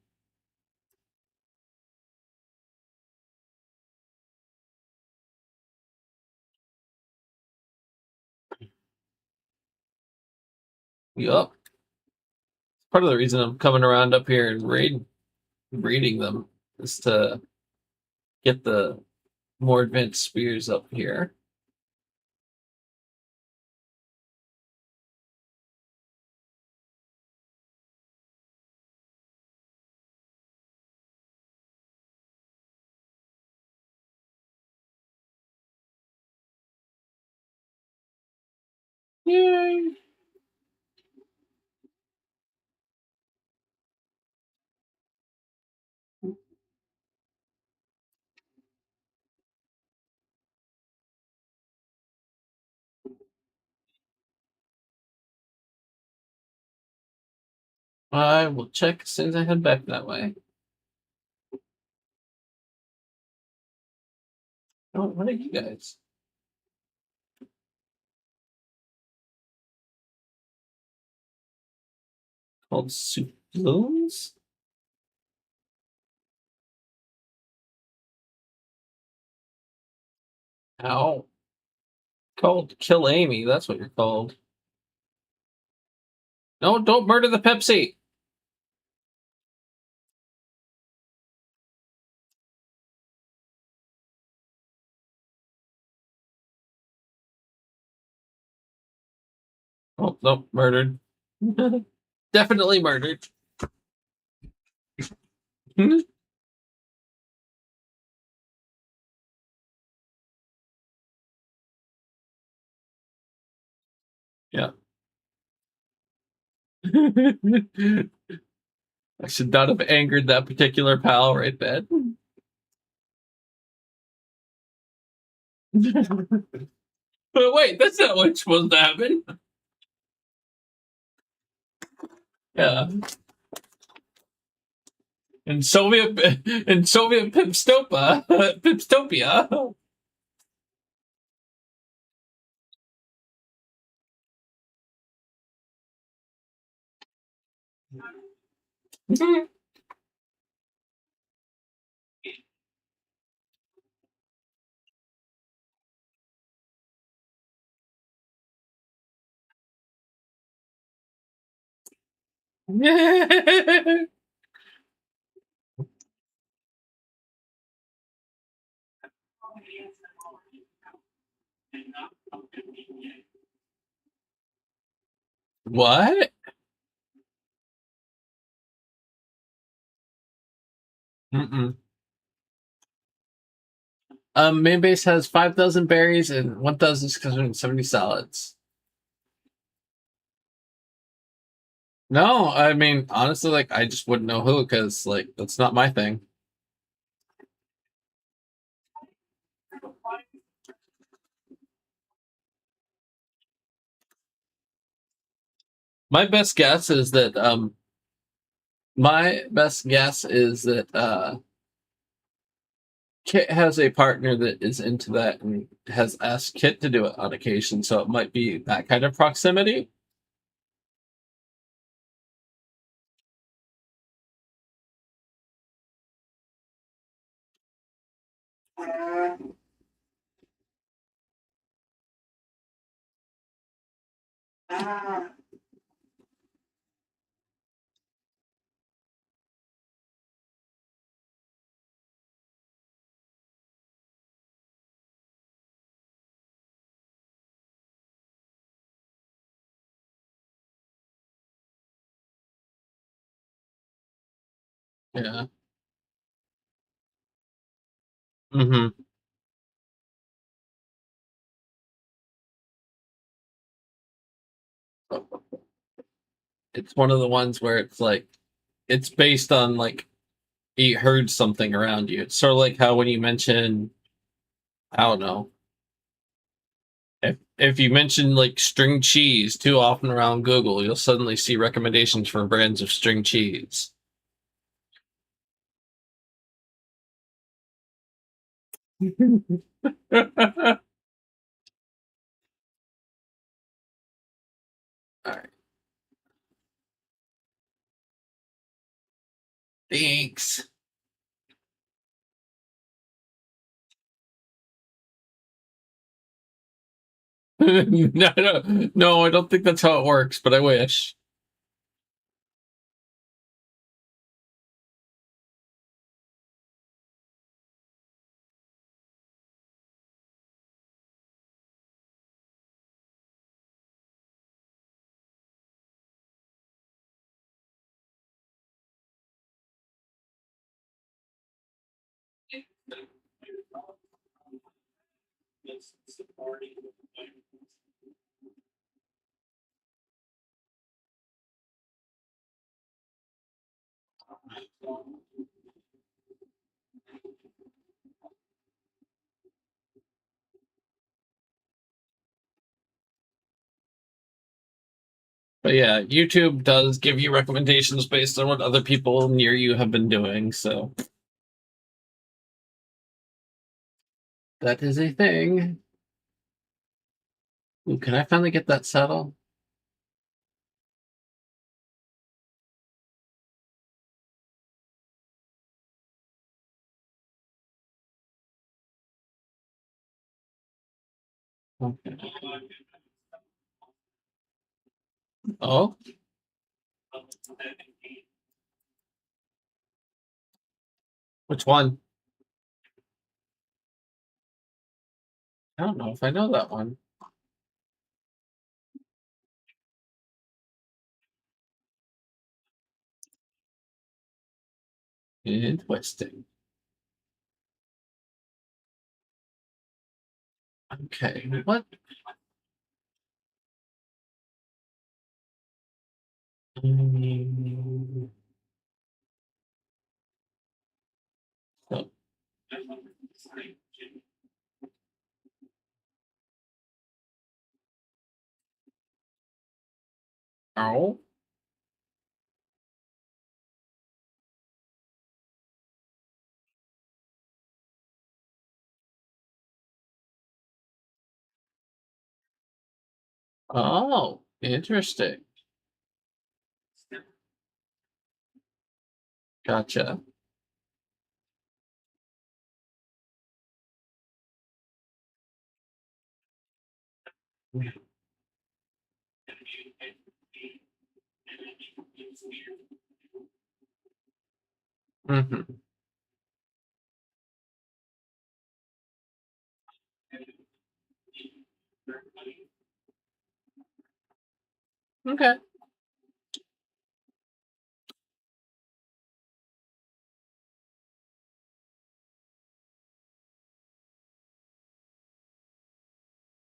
Yup. Part of the reason I'm coming around up here and raiding them is to get the more advanced spears up here. Yay! I will check as soon as I head back that way. Oh, what are you guys? Called Suploons? Ow. Called Kill Amy, that's what you're called. No, don't murder the Pepsi! Oh, no, murdered. Definitely murdered. Yeah. I should not have angered that particular pal right then. But wait, that's not what's supposed to happen. Yeah. in Soviet Pipstopia. What? Mm-mm. Main base has 5,000 berries and 1,670 salads. No, I mean honestly, like I just wouldn't know who because like that's not my thing. My best guess is that Kit has a partner that is into that and has asked Kit to do it on occasion, so it might be that kind of proximity. Yeah. Mm-hmm. It's one of the ones where it's like it's based on like you heard something around you. It's sort of like how when you mention, I don't know, if you mention like string cheese too often around Google, you'll suddenly see recommendations for brands of string cheese. All right. Thanks. No, I don't think that's how it works, but I wish. But yeah, YouTube does give you recommendations based on what other people near you have been doing, so that is a thing. Ooh, can I finally get that saddle? Okay. Oh, which one? I don't know if I know that one. Interesting. Okay, what? Mm, so- oh, Oh, interesting. Gotcha. Hmm. Okay.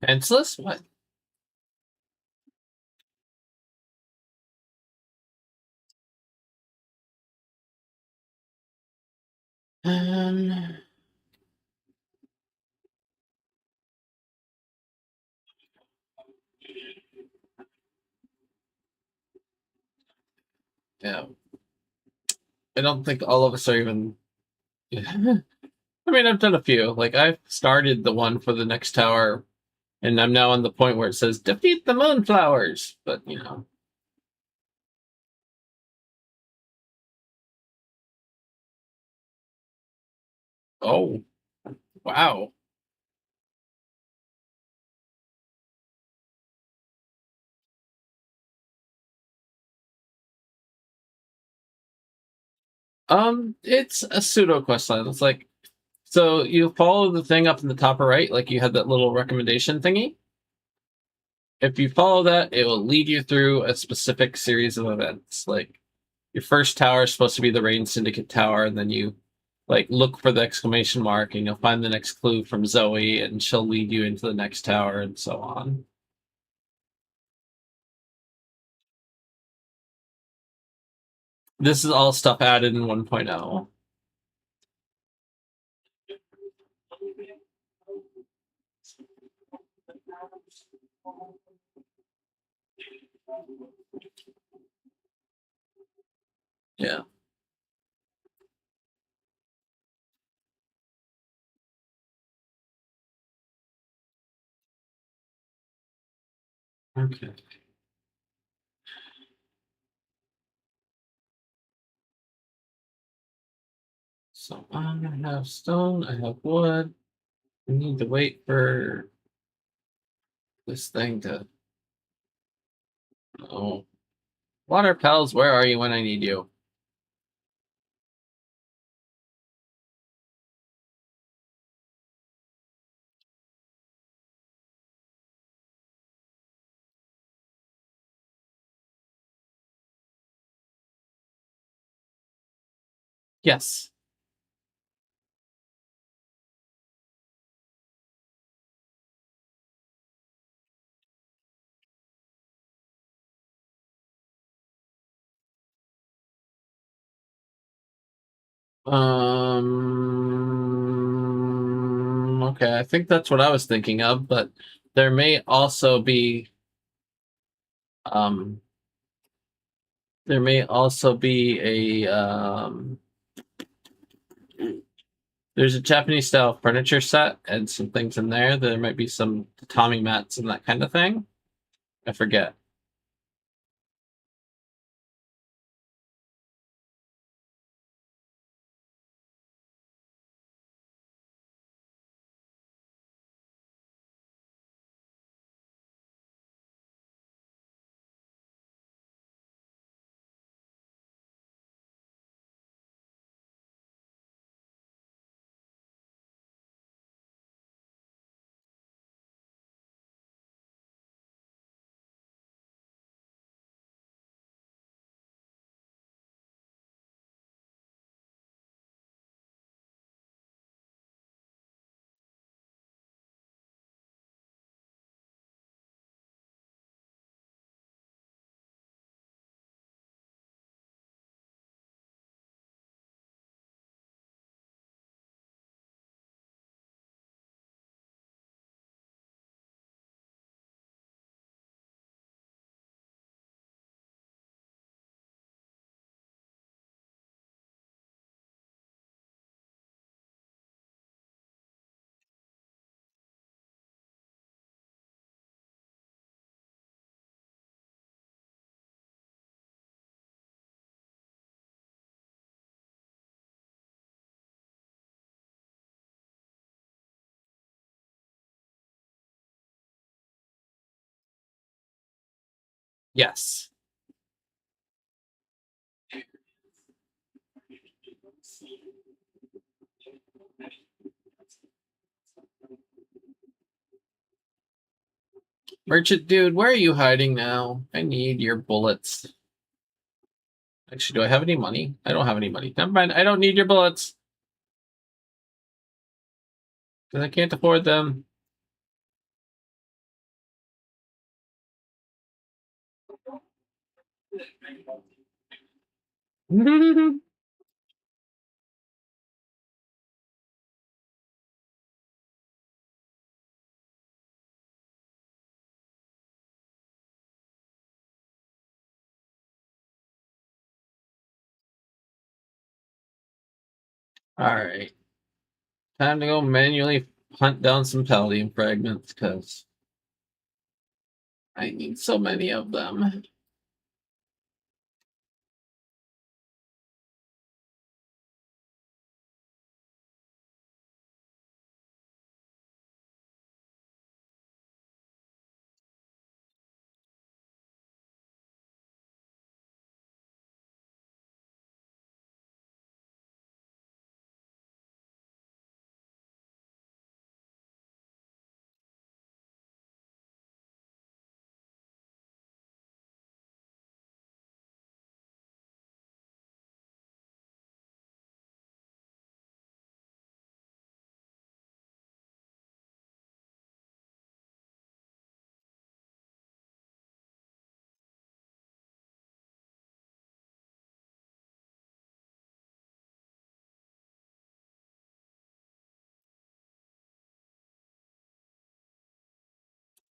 Pencilless? What? Um, yeah. I don't think all of us are even. I mean, I've done a few. Like, I've started the one for the next tower, and I'm now on the point where it says defeat the moonflowers. But, oh, wow. It's a pseudo quest line. It's like, so you follow the thing up in the top right, like you had that little recommendation thingy. If you follow that, it will lead you through a specific series of events. Like your first tower is supposed to be the Rain Syndicate Tower, and then you like look for the exclamation mark, and you'll find the next clue from Zoe, and she'll lead you into the next tower, and so on. This is all stuff added in 1.0. Yeah. Okay. So I have stone, I have wood. I need to wait for this thing to. Oh, water pals, where are you when I need you? Yes. Okay, I think that's what I was thinking of, but there may also be um there may also be there's a Japanese style furniture set and some things in there. There might be some tatami mats and that kind of thing. I forget. Yes. Merchant dude, where are you hiding now? I need your bullets. Actually, do I have any money? I don't have any money. Never mind. I don't need your bullets. Because I can't afford them. Alright. Time to go manually hunt down some palladium fragments, because I need so many of them.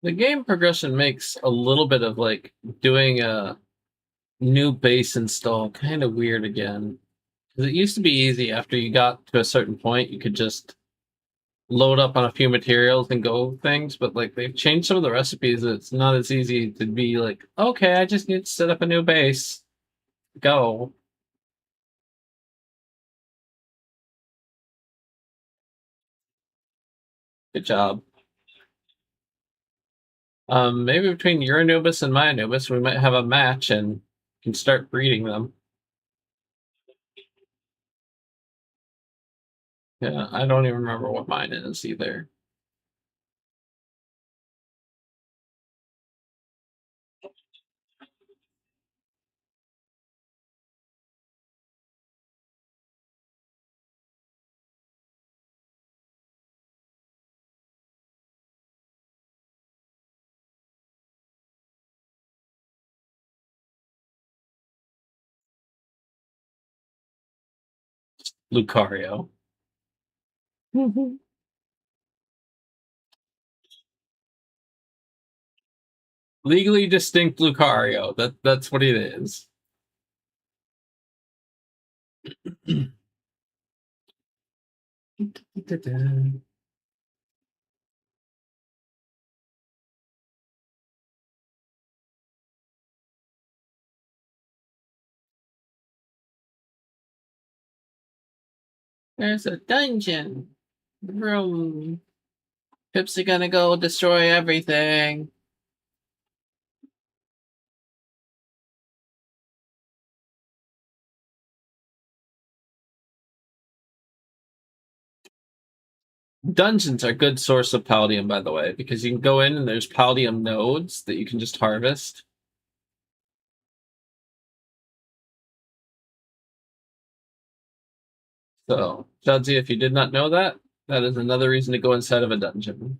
The game progression makes a little bit of like doing a new base install kind of weird again. Because it used to be easy after you got to a certain point, you could just load up on a few materials and go things, but like they've changed some of the recipes. It's not as easy to be like, okay, I just need to set up a new base. Go. Good job. Maybe between your Anubis and my Anubis, we might have a match and can start breeding them. Yeah, I don't even remember what mine is either. Lucario. Legally distinct Lucario. That's what it is. There's a dungeon. Room. Pipsie gonna go destroy everything. Dungeons are a good source of palladium, by the way, because you can go in and there's palladium nodes that you can just harvest. So, Jadzia, if you did not know that, that is another reason to go inside of a dungeon.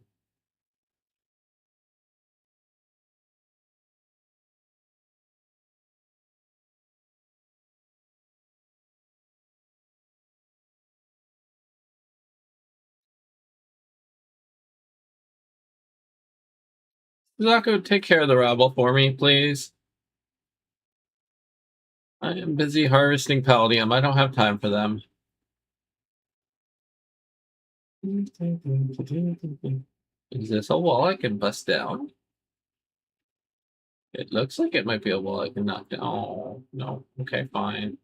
Zako, take care of the rabble for me, please. I am busy harvesting palladium. I don't have time for them. Is this a wall I can bust down? It looks like it might be a wall I can knock down. Oh, no. Okay, fine.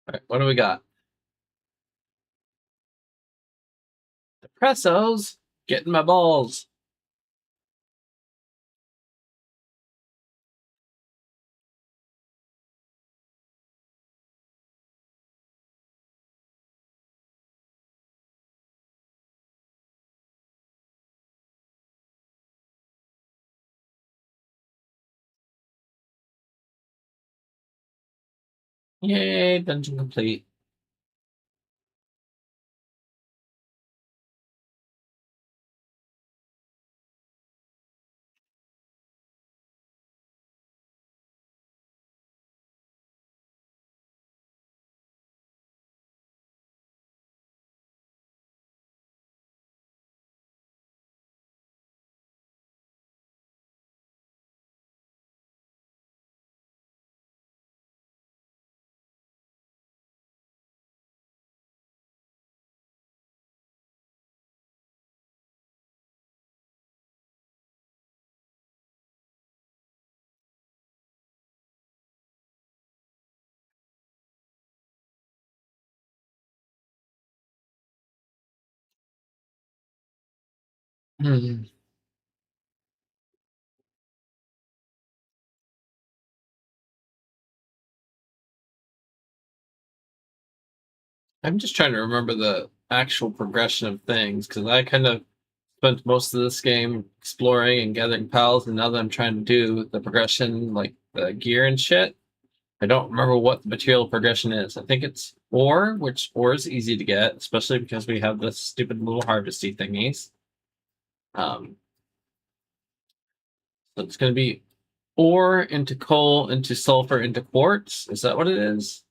All right, what do we got? Depressos, getting my balls. Yay, dungeon complete. Hmm. I'm just trying to remember the actual progression of things because I kind of spent most of this game exploring and gathering pals, and now that I'm trying to do the progression, like the gear and shit, I don't remember what the material progression is. I think it's ore, which ore is easy to get, especially because we have the stupid little harvesty thingies. Um, so it's going to be ore into coal into sulfur into quartz. Is that what it is?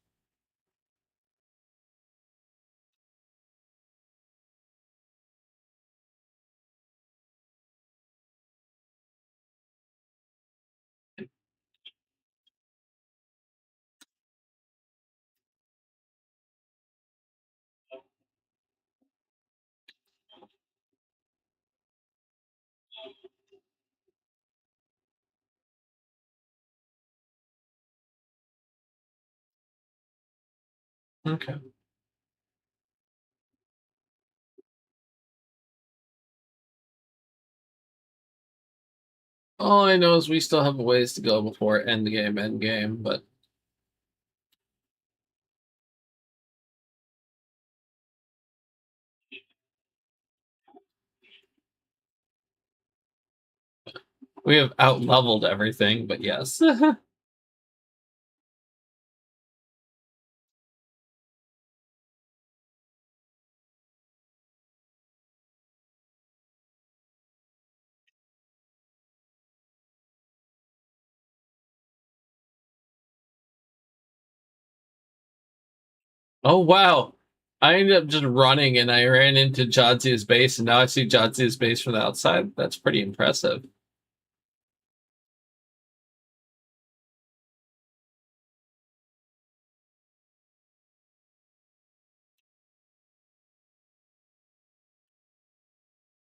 Okay. All I know is we still have a ways to go before end game, but we have out leveled everything, but yes. Oh wow. I ended up just running and I ran into Jadzia's base and now I see Jadzia's base from the outside. That's pretty impressive.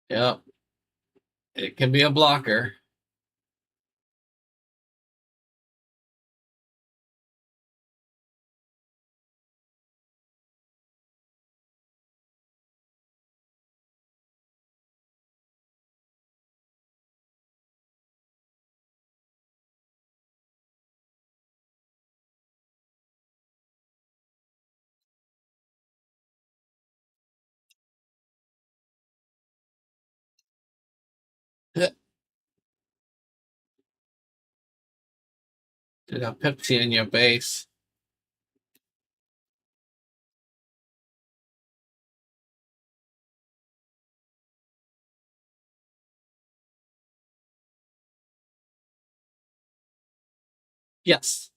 Yeah, it can be a blocker. Did a Pipsie in your base. Yes.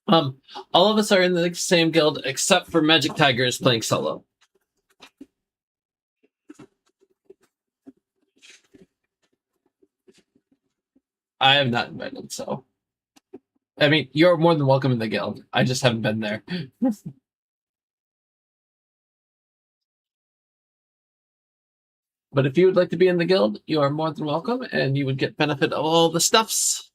Um, all of us are in the same guild except for Magic Tiger is playing solo. I have not invited, so I mean you're more than welcome in the guild. I just haven't been there. But if you would like to be in the guild, you are more than welcome, and you would get benefit of all the stuffs.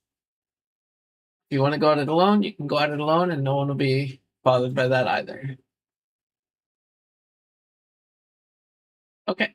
you want to go at it alone, you can go at it alone, and no one will be bothered by that either. Okay.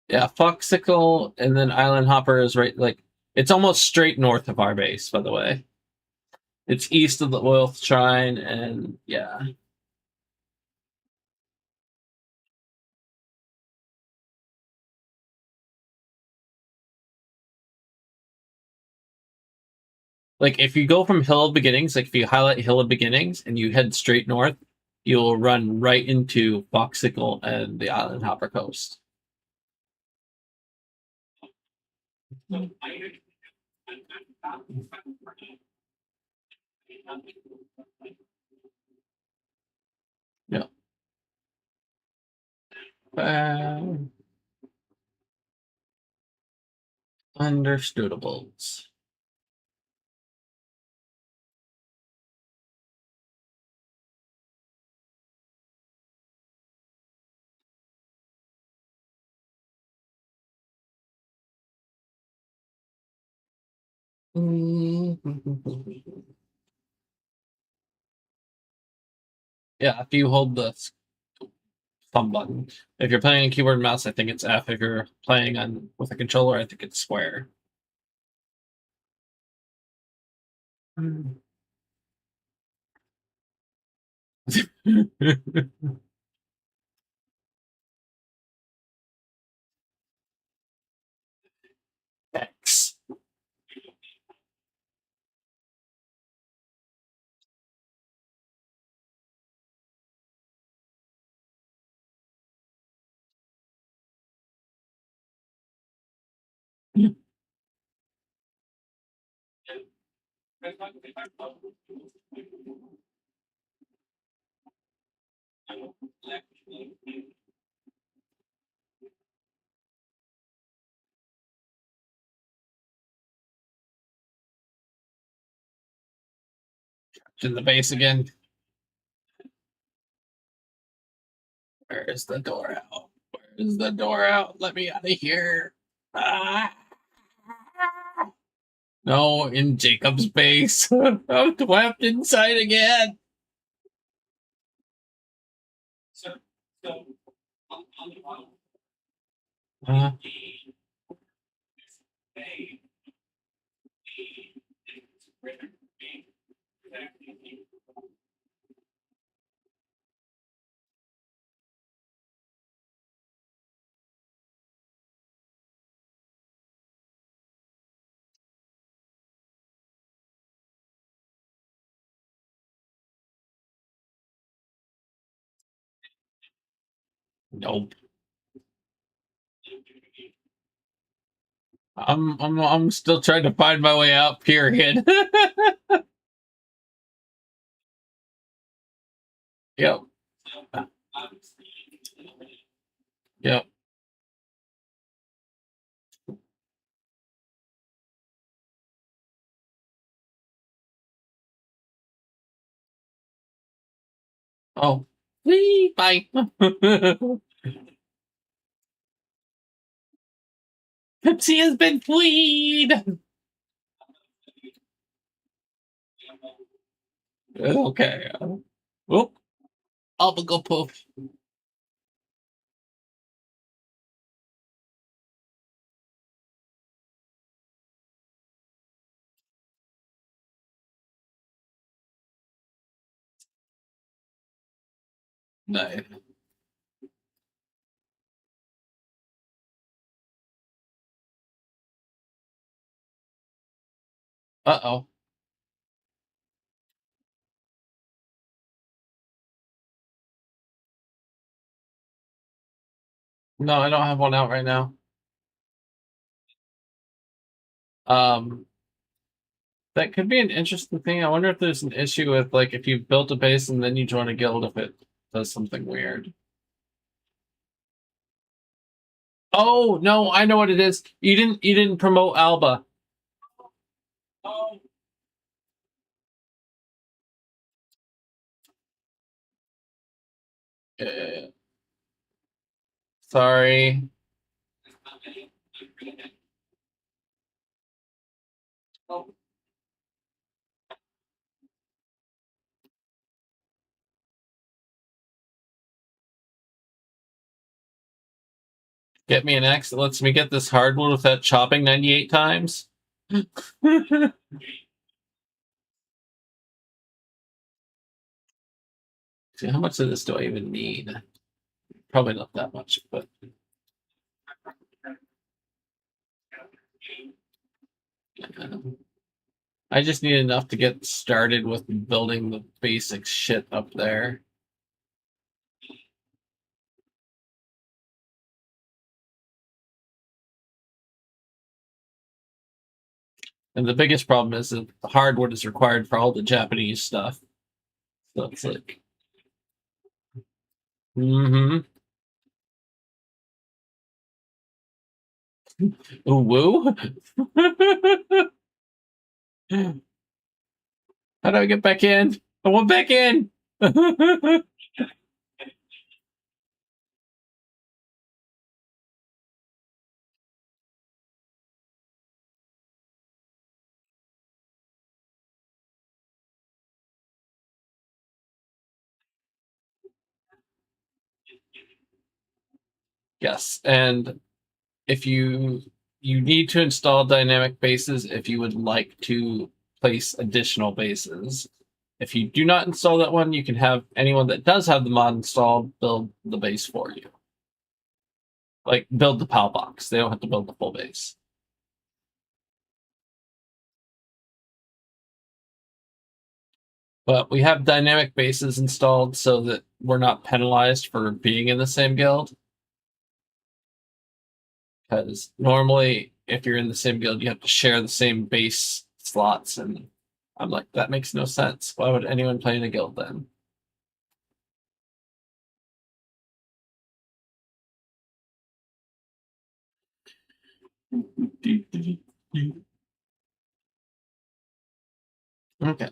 Yeah, Foxicle and then Island Hopper is right, like, it's almost straight north of our base, by the way. It's east of the oil shrine, and yeah. Like, if you go from Hill of Beginnings, like, if you highlight Hill of Beginnings and you head straight north, you'll run right into Foxicle and the Island Hopper Coast. Yeah. Understoodables. Yeah, if you hold the thumb button. If you're playing on keyboard and mouse, I think it's F. If you're playing on with a controller, I think it's square. X. In the base again. Where's the door out? Where's the door out? Let me out of here. Ah. No, in Jacob's base. I'm trapped inside again. Uh, nope. I'm still trying to find my way out, period. Yep. Yep. Oh. Whee, bye. Pipsie has been fleed. Okay. Whoop. I'll go poof. Nice. Uh-oh. No, I don't have one out right now. Um, that could be an interesting thing. I wonder if there's an issue with like if you've built a base and then you join a guild if it does something weird. Oh no, I know what it is. You didn't promote Alba. Oh. Sorry. Get me an X that lets me get this hardwood without chopping 98 times. See, how much of this do I even need? Probably not that much, but I just need enough to get started with building the basic shit up there. And the biggest problem is that the hardwood is required for all the Japanese stuff. So it's like, mm-hmm. Ooh, woo? How do I get back in? I want back in! Yes, and if you need to install dynamic bases if you would like to place additional bases. If you do not install that one, you can have anyone that does have the mod installed build the base for you. Like build the PAL box. They don't have to build the full base. But we have dynamic bases installed so that we're not penalized for being in the same guild. Because normally, if you're in the same guild, you have to share the same base slots. And I'm like, that makes no sense. Why would anyone play in a guild then? Okay.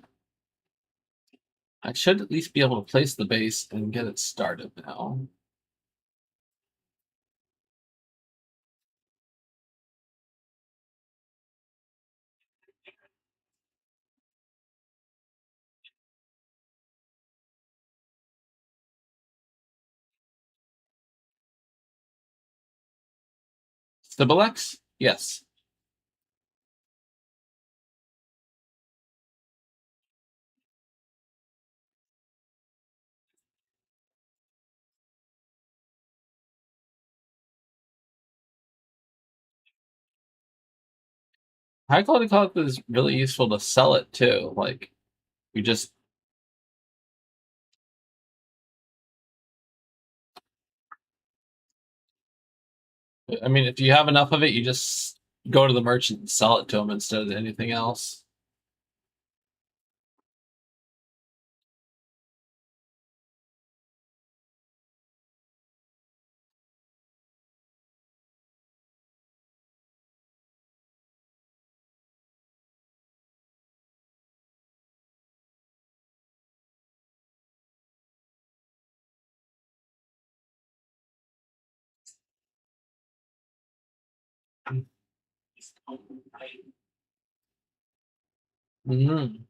I should at least be able to place the base and get it started now. Stibilex? Yes. High quality cloth is really useful to sell it too. Like, you just, I mean, if you have enough of it, you just go to the merchant and sell it to them instead of anything else. Mm-hmm.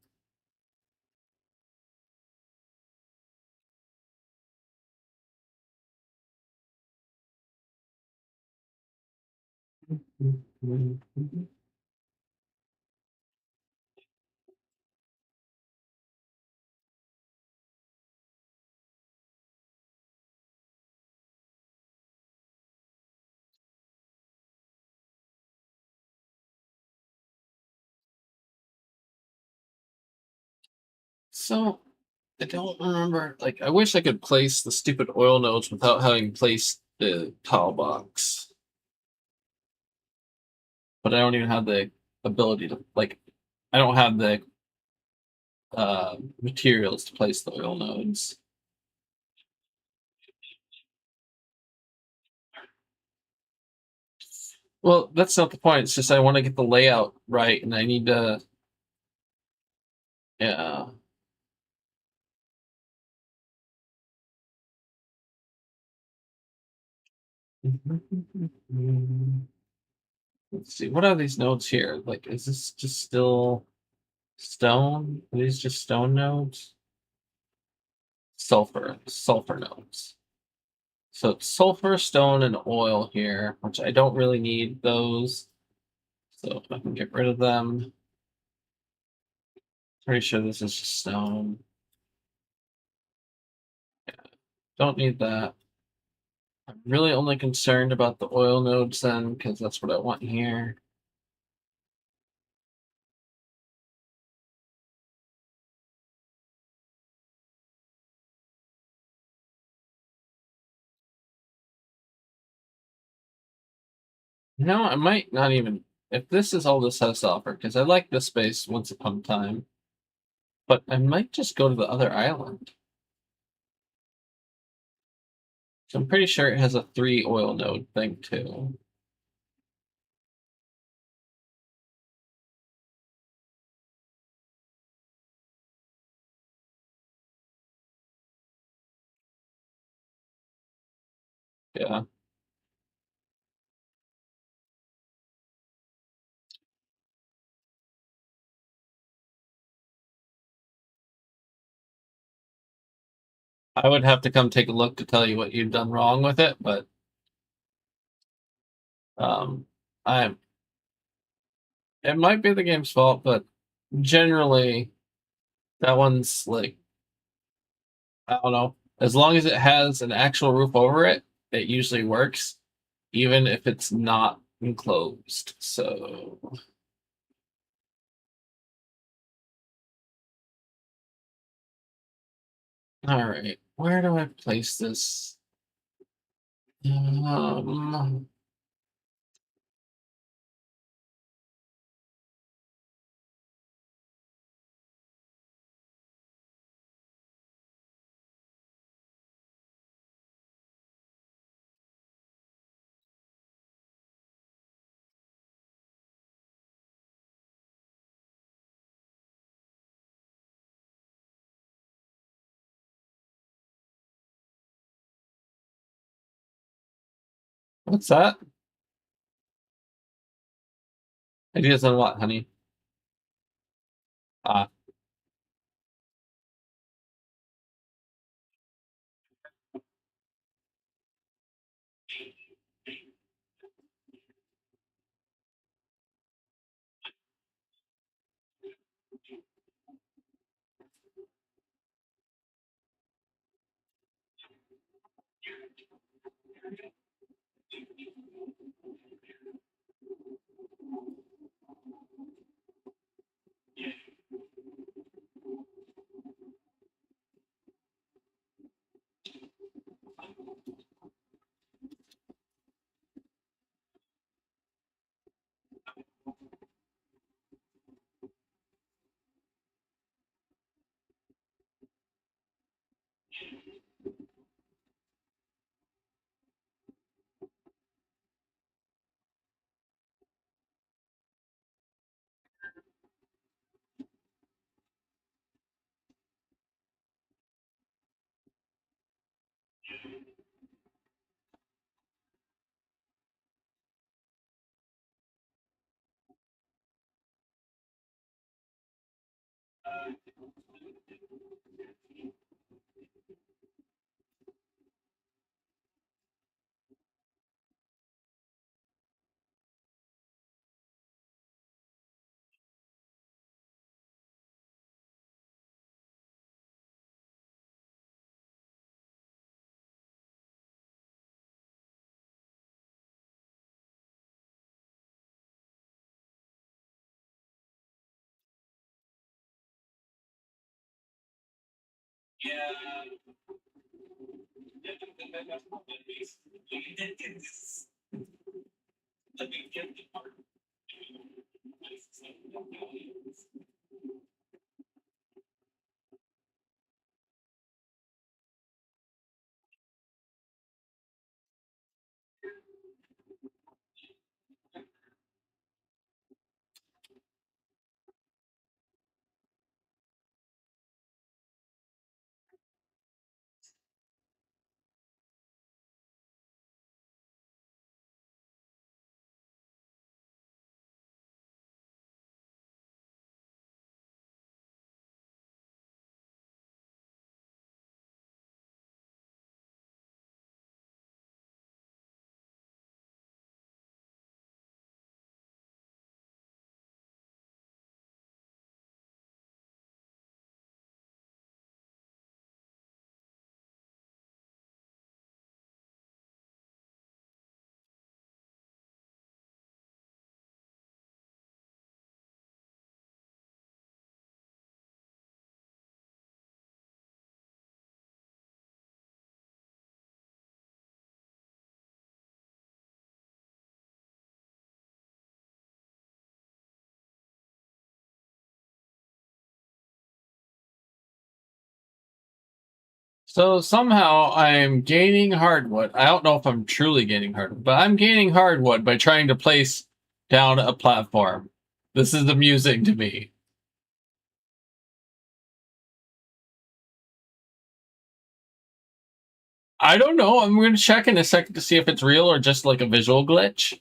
So, I don't remember. Like, I wish I could place the stupid oil nodes without having placed the tile box. But I don't even have the ability to, like, I don't have the materials to place the oil nodes. Well, that's not the point. It's just I want to get the layout right, and I need to, yeah. Let's see. What are these nodes here? Like, is this just still stone? Are these just stone nodes? Sulfur nodes. So it's sulfur, stone, and oil here, which I don't really need those. So if I can get rid of them. Pretty sure this is just stone. Yeah, don't need that. I'm really only concerned about the oil nodes then, because that's what I want here. No, I might not even, if this is all this has to offer, because I like this space once upon a time, but I might just go to the other island. So I'm pretty sure it has a 3 oil node thing too. Yeah. I would have to come take a look to tell you what you've done wrong with it, but um I'm it might be the game's fault, but generally that one's like, I don't know. As long as it has an actual roof over it, it usually works, even if it's not enclosed. So, all right, where do I place this? Um, what's that? Ideas on what, honey? Ah, So somehow I'm gaining hardwood. I don't know if I'm truly gaining hardwood, but I'm gaining hardwood by trying to place down a platform. This is amusing to me. I don't know. I'm going to check in a second to see if it's real or just like a visual glitch.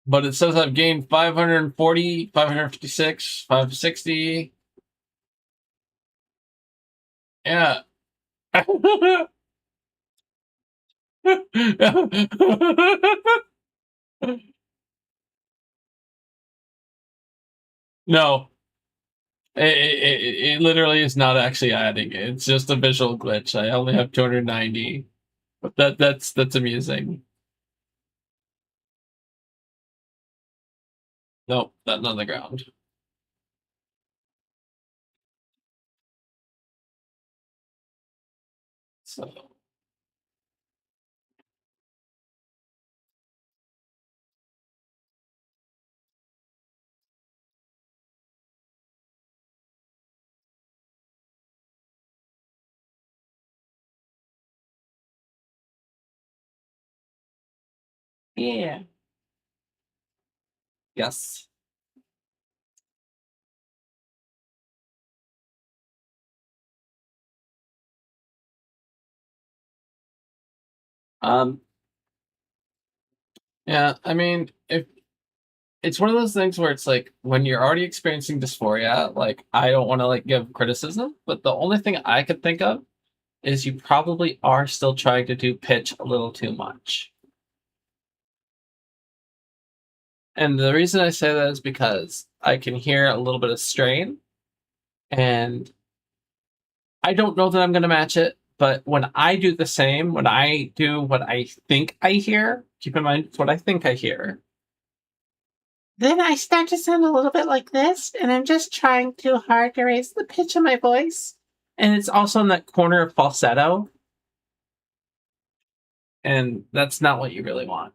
But it says I've gained 540, 556, 560. Yeah. No, it literally is not actually adding. It's just a visual glitch. I only have 290, but that's amusing. Nope, that's on the ground. So yeah, yes. Um, yeah. I mean, if it's one of those things where it's like when you're already experiencing dysphoria, like I don't want to like give criticism, but the only thing I could think of is you probably are still trying to do pitch a little too much. And the reason I say that is because I can hear a little bit of strain, and I don't know that I'm going to match it. But when I do the same, when I do what I think I hear, keep in mind it's what I think I hear. Then I start to sound a little bit like this, and I'm just trying too hard to raise the pitch of my voice. And it's also in that corner of falsetto, and that's not what you really want.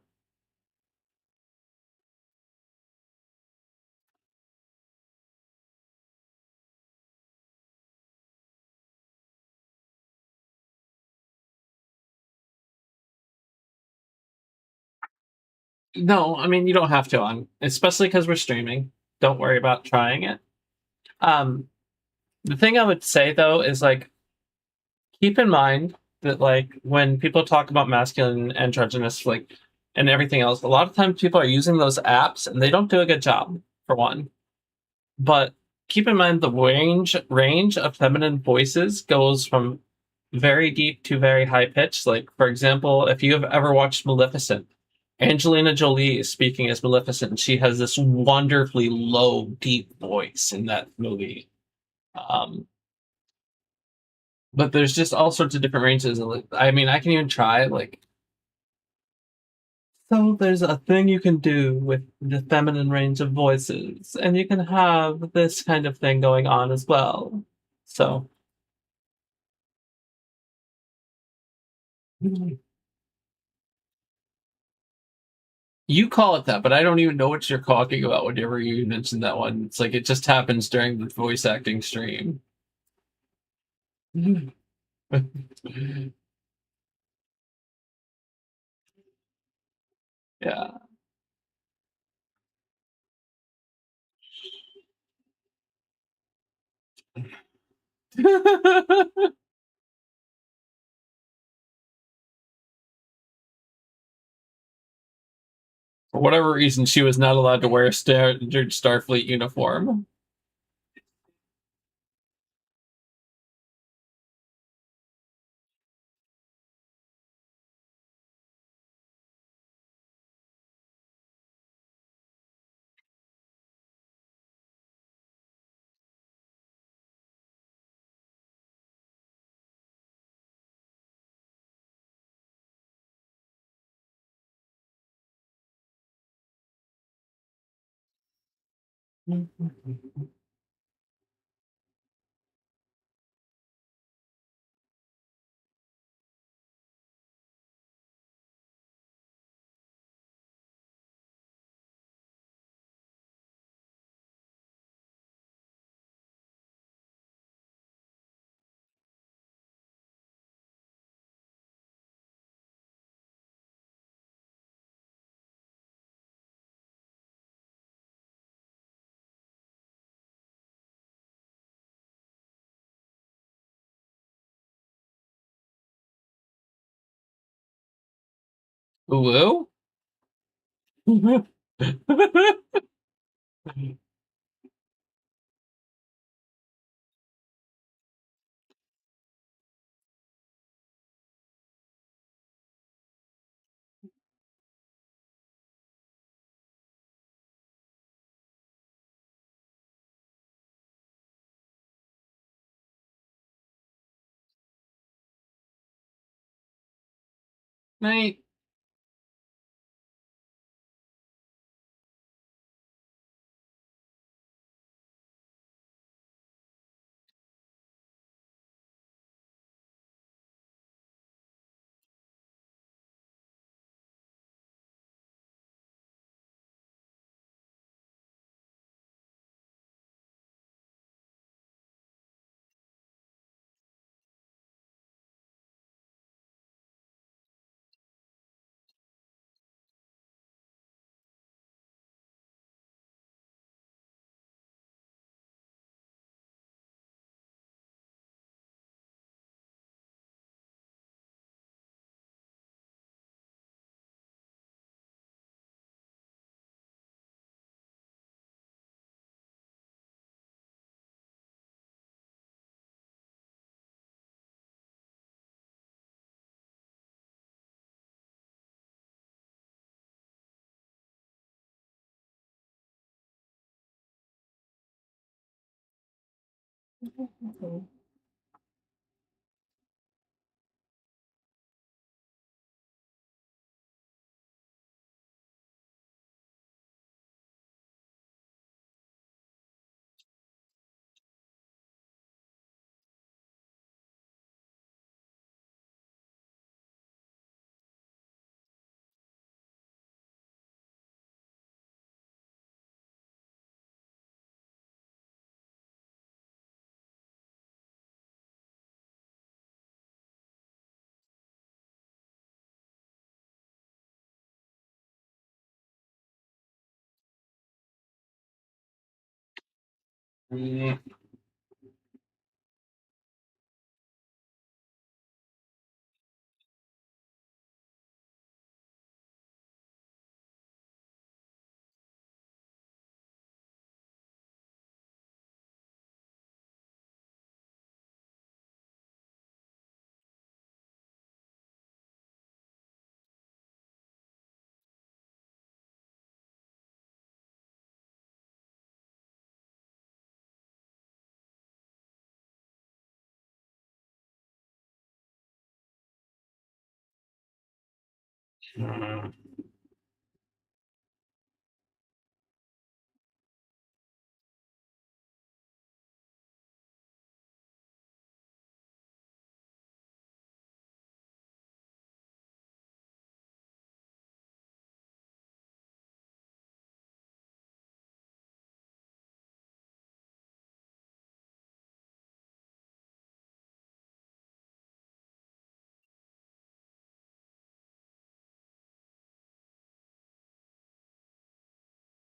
No, I mean you don't have to on, especially because we're streaming. Don't worry about trying it. Um, the thing I would say though is like keep in mind that like when people talk about masculine androgynous like and everything else, a lot of times people are using those apps and they don't do a good job for one. But keep in mind the range of feminine voices goes from very deep to very high pitched. Like for example, if you have ever watched Maleficent, Angelina Jolie is speaking as Maleficent. She has this wonderfully low, deep voice in that movie. Um, but there's just all sorts of different ranges. Like, I mean, I can even try like. So there's a thing you can do with the feminine range of voices, and you can have this kind of thing going on as well. So You call it that, but I don't even know what you're talking about whenever you mention that one. It's like it just happens during the voice acting stream. Yeah. For whatever reason, she was not allowed to wear a standard Starfleet uniform. Ulu? Mate.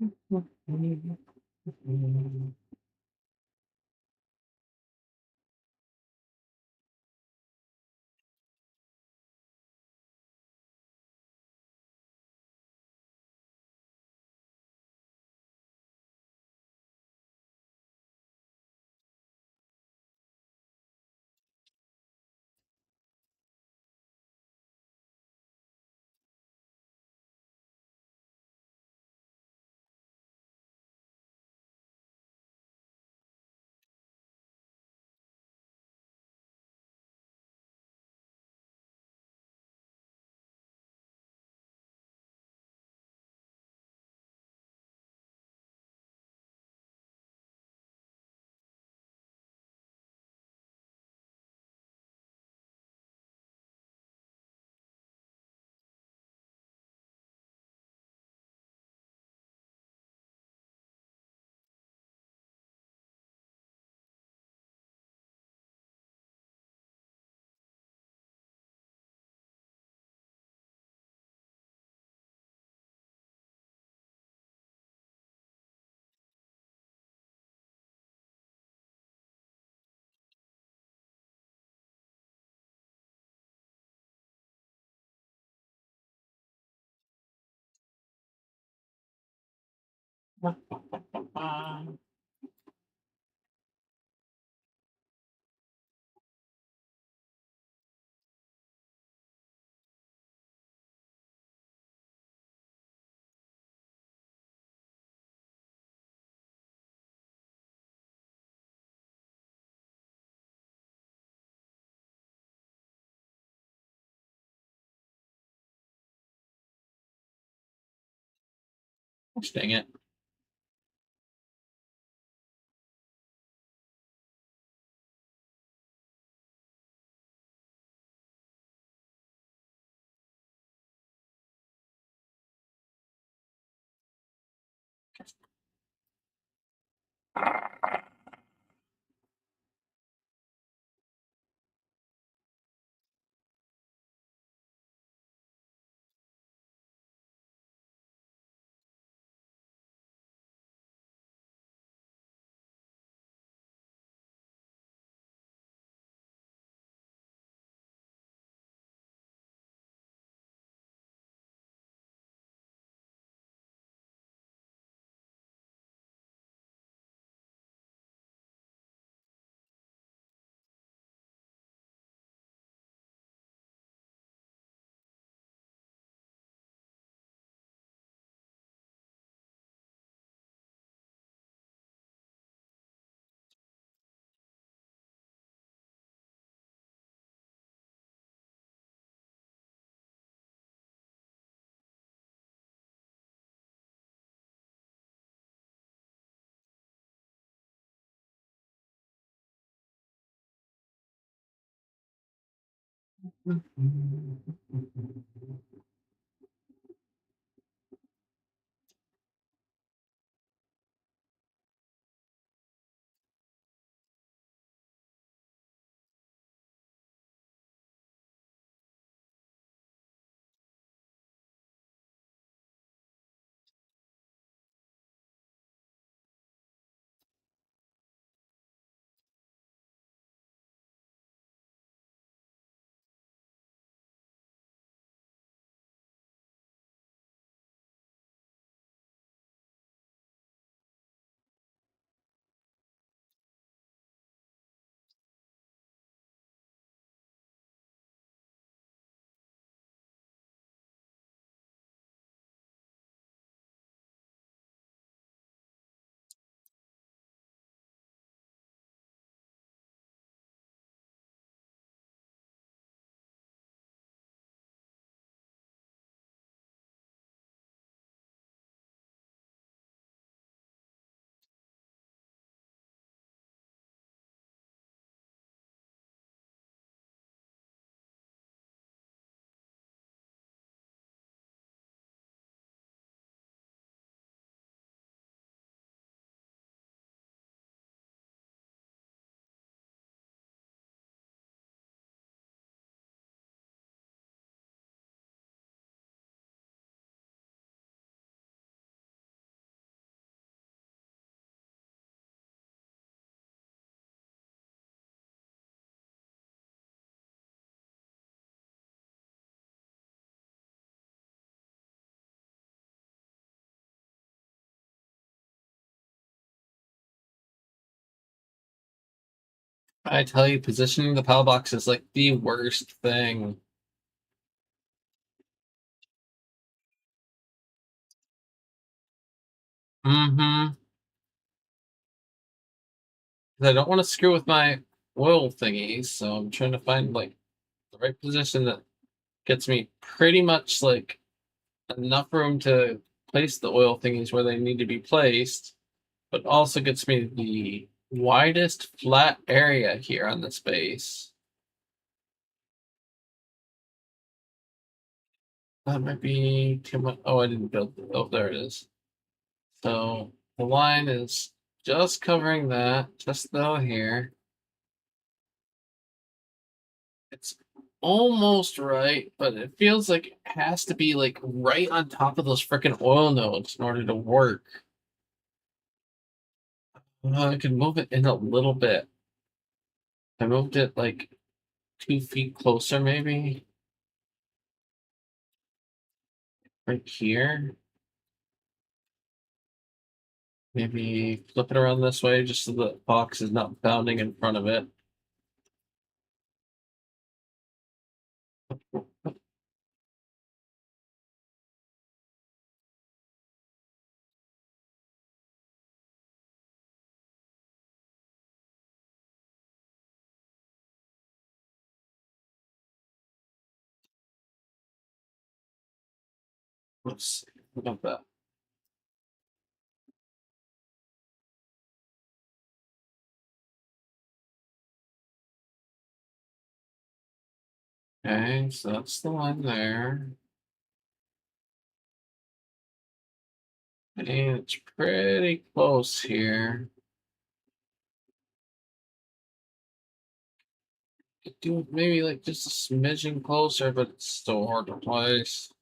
Dang it. I tell you, positioning the PAL box is like the worst thing. Mm-hmm. I don't want to screw with my oil thingies, so I'm trying to find like the right position that gets me pretty much like enough room to place the oil thingies where they need to be placed, but also gets me the widest flat area here on this base. That might be too much. Oh, I didn't build. Oh, there it is. So the line is just covering that, just though here. It's almost right, but it feels like it has to be like right on top of those freaking oil nodes in order to work. I could move it in a little bit. I moved it like 2 feet closer, maybe right here. Maybe flip it around this way just so the box is not bounding in front of it. Let's see. What about that? Okay, so that's the line there. And it's pretty close here. Could do maybe like just a smidgen closer, but it's still hard to place.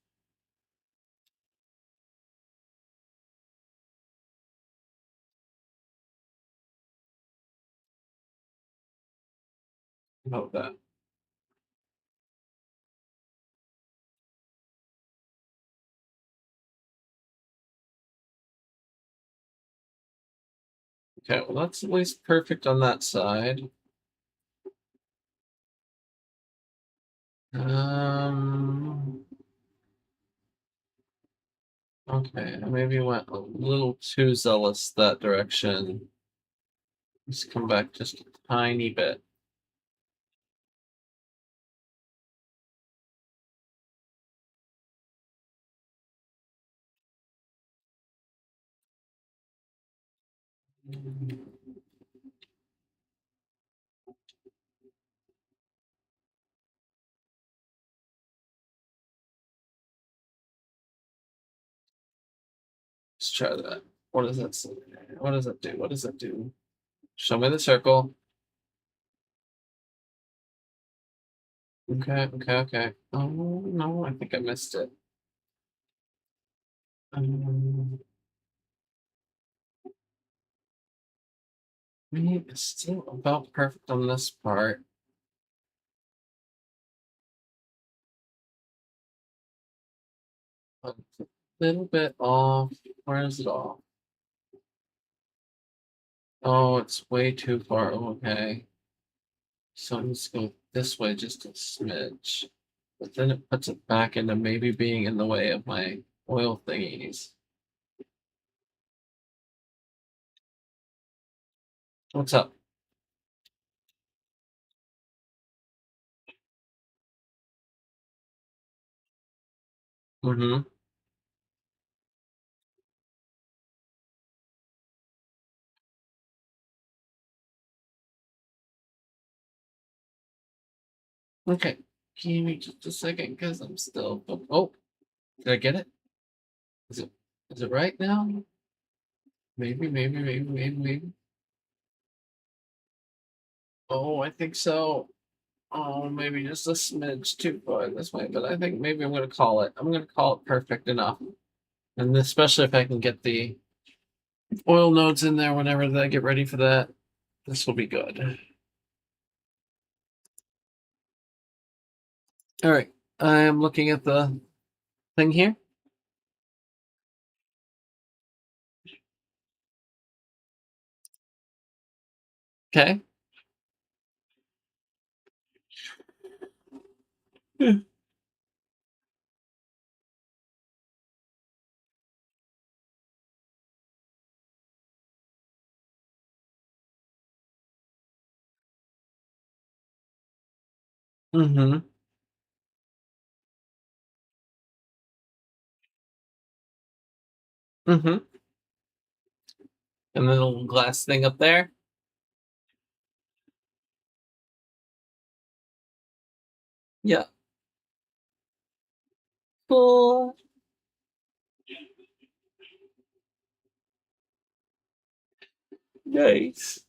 About that. Okay, well that's at least perfect on that side. Um, okay, I maybe went a little too zealous that direction. Let's come back just a tiny bit. Let's try that. What does that say? What does that do? What does that do? Show me the circle. Okay, okay, okay. Oh no, I think I missed it. Um, it's still about perfect on this part. But a little bit off. Where is it off? Oh, it's way too far. Okay. So I'm just go this way just a smidge. But then it puts it back into maybe being in the way of my oil thingies. What's up? Mm-hmm. Okay. Give me just a second because I'm still. Oh, did I get it? Is it is it right now? Maybe, maybe, maybe, maybe, maybe. Oh, I think so. Oh, maybe just a smidge too far this way, but I think maybe I'm gonna call it. I'm gonna call it perfect enough. And especially if I can get the oil nodes in there whenever I get ready for that, this will be good. All right, I'm looking at the thing here. Okay, Mm-hmm. Mm-hmm. And the little glass thing up there. Yeah. Cool. Nice.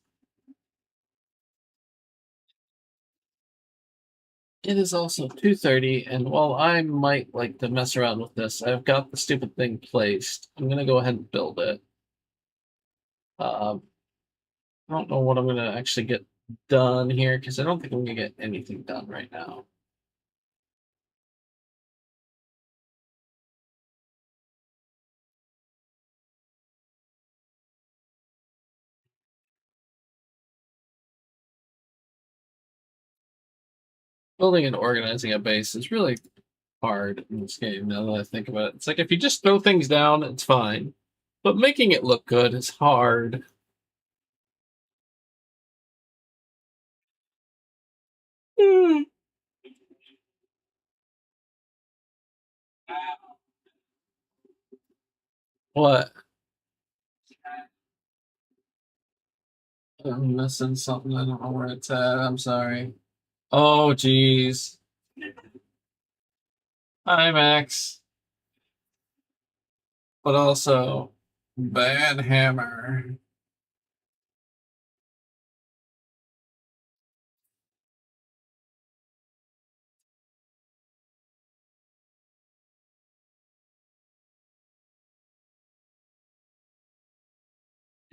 It is also 2:30, and while I might like to mess around with this, I've got the stupid thing placed. I'm gonna go ahead and build it. I don't know what I'm gonna actually get done here because I don't think I'm gonna get anything done right now. Building and organizing a base is really hard in this game. Now that I think about it, it's like if you just throw things down, it's fine, but making it look good is hard. Hmm. What? I'm missing something. I don't know where it's at. I'm sorry. Oh, geez. Hi, Max. But also, bad hammer.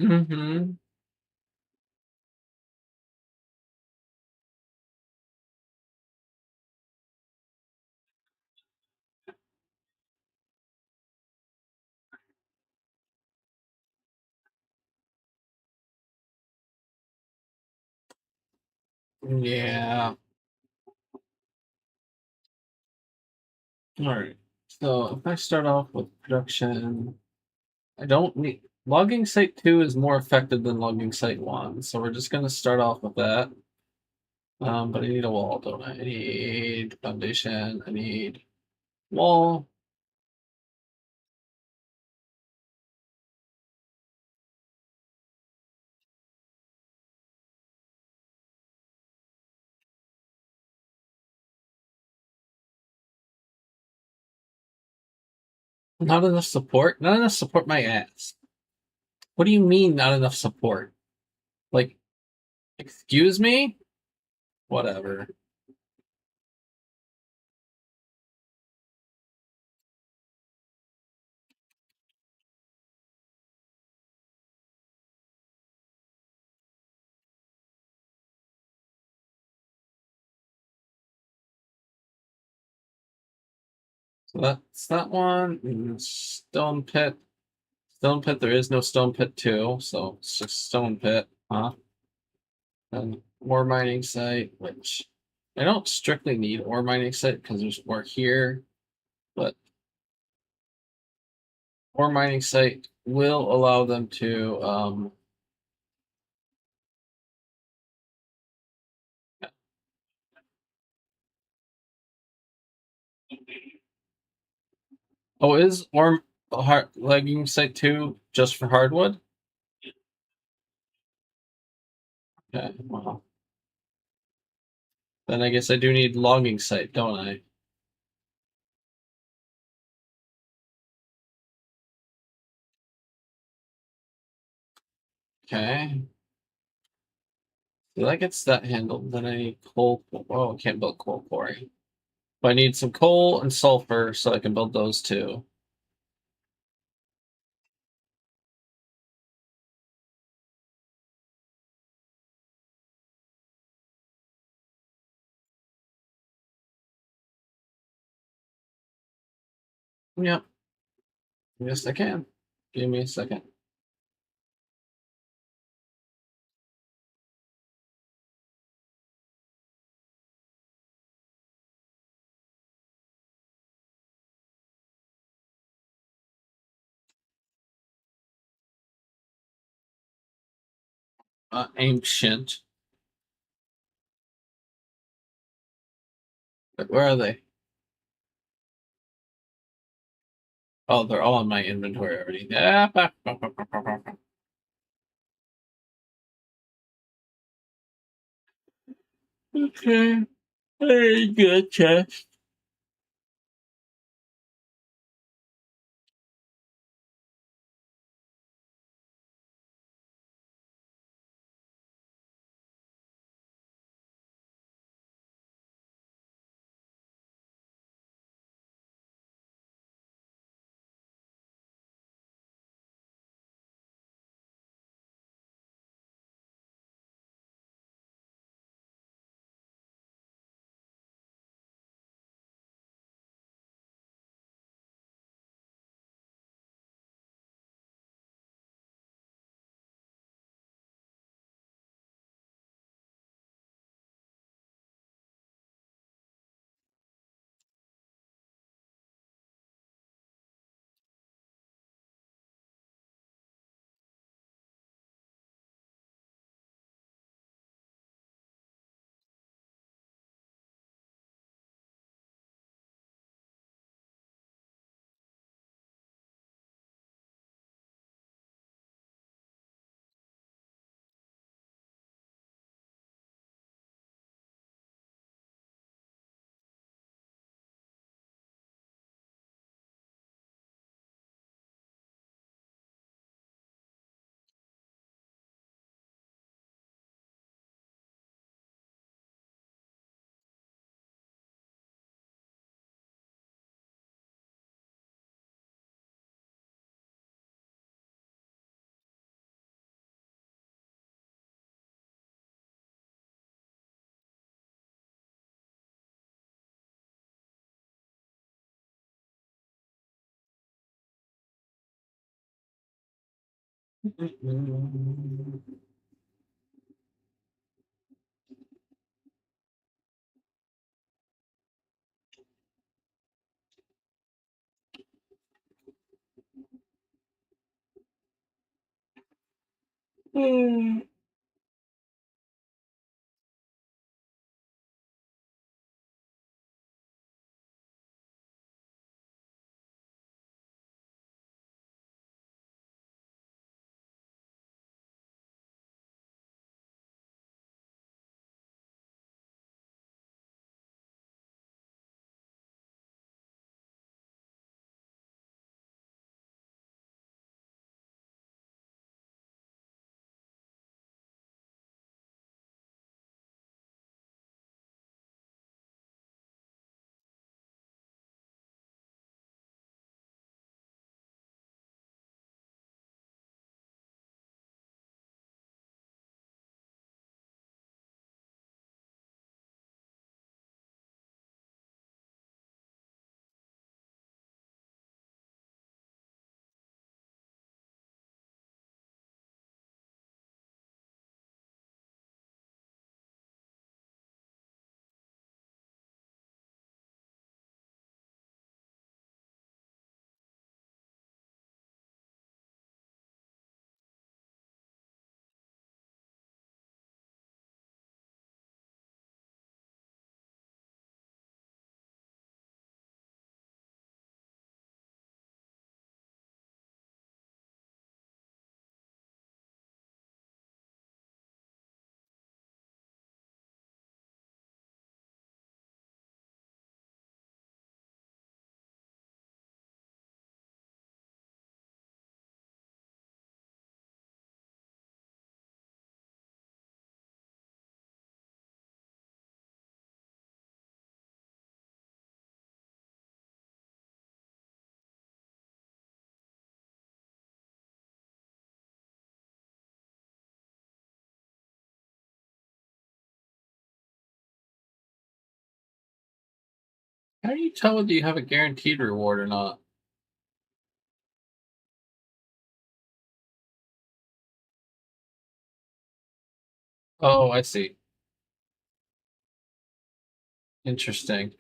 Mm-hmm. Yeah. All right. So if I start off with production, I don't need logging site 2 is more effective than logging site 1, so we're just gonna start off with that. But I need a wall, don't I? I need foundation, I need wall. Not enough support? Not enough support my ass. What do you mean not enough support? Like, excuse me? Whatever. So that's that one. Stone pit. Stone pit, there is no stone pit 2, so it's just stone pit, huh? And ore mining site, which I don't strictly need ore mining site because there's ore here, but ore mining site will allow them to oh, is ore hard legging site 2 just for hardwood? Okay, well, then I guess I do need logging site, don't I? Okay. So that gets that handled. Then I need coal. Oh, I can't build coal quarry. But I need some coal and sulfur so I can build those too. Yep. Yes, I can. Give me a second. ancient. But where are they? Oh, they're all in my inventory already. Okay. Very good chest. How do you tell whether you have a guaranteed reward or not? Oh, I see. Interesting.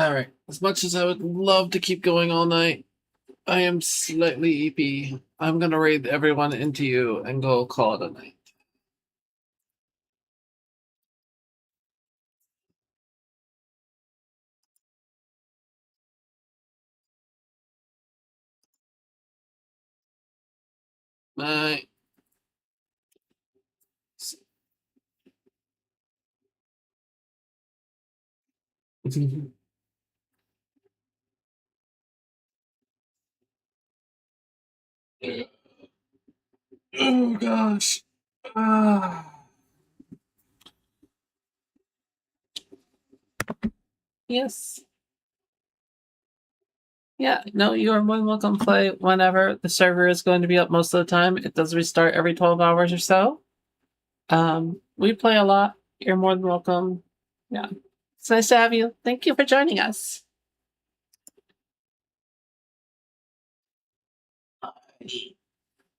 Alright, as much as I would love to keep going all night, I am slightly EP. I'm gonna raid everyone into you and go call it a night. Night. Oh gosh. Ah. Yes. Yeah, no, you are more than welcome to play whenever. The server is going to be up most of the time. It does restart every 12 hours or so. We play a lot. You're more than welcome. Yeah. It's nice to have you. Thank you for joining us. Alrighty.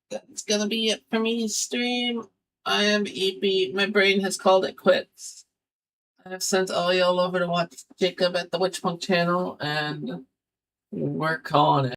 That's gonna be it for me, stream. I am EP. My brain has called it quits. I have sent all y'all over to watch Jacob at the Witchpunk channel, and we're calling it.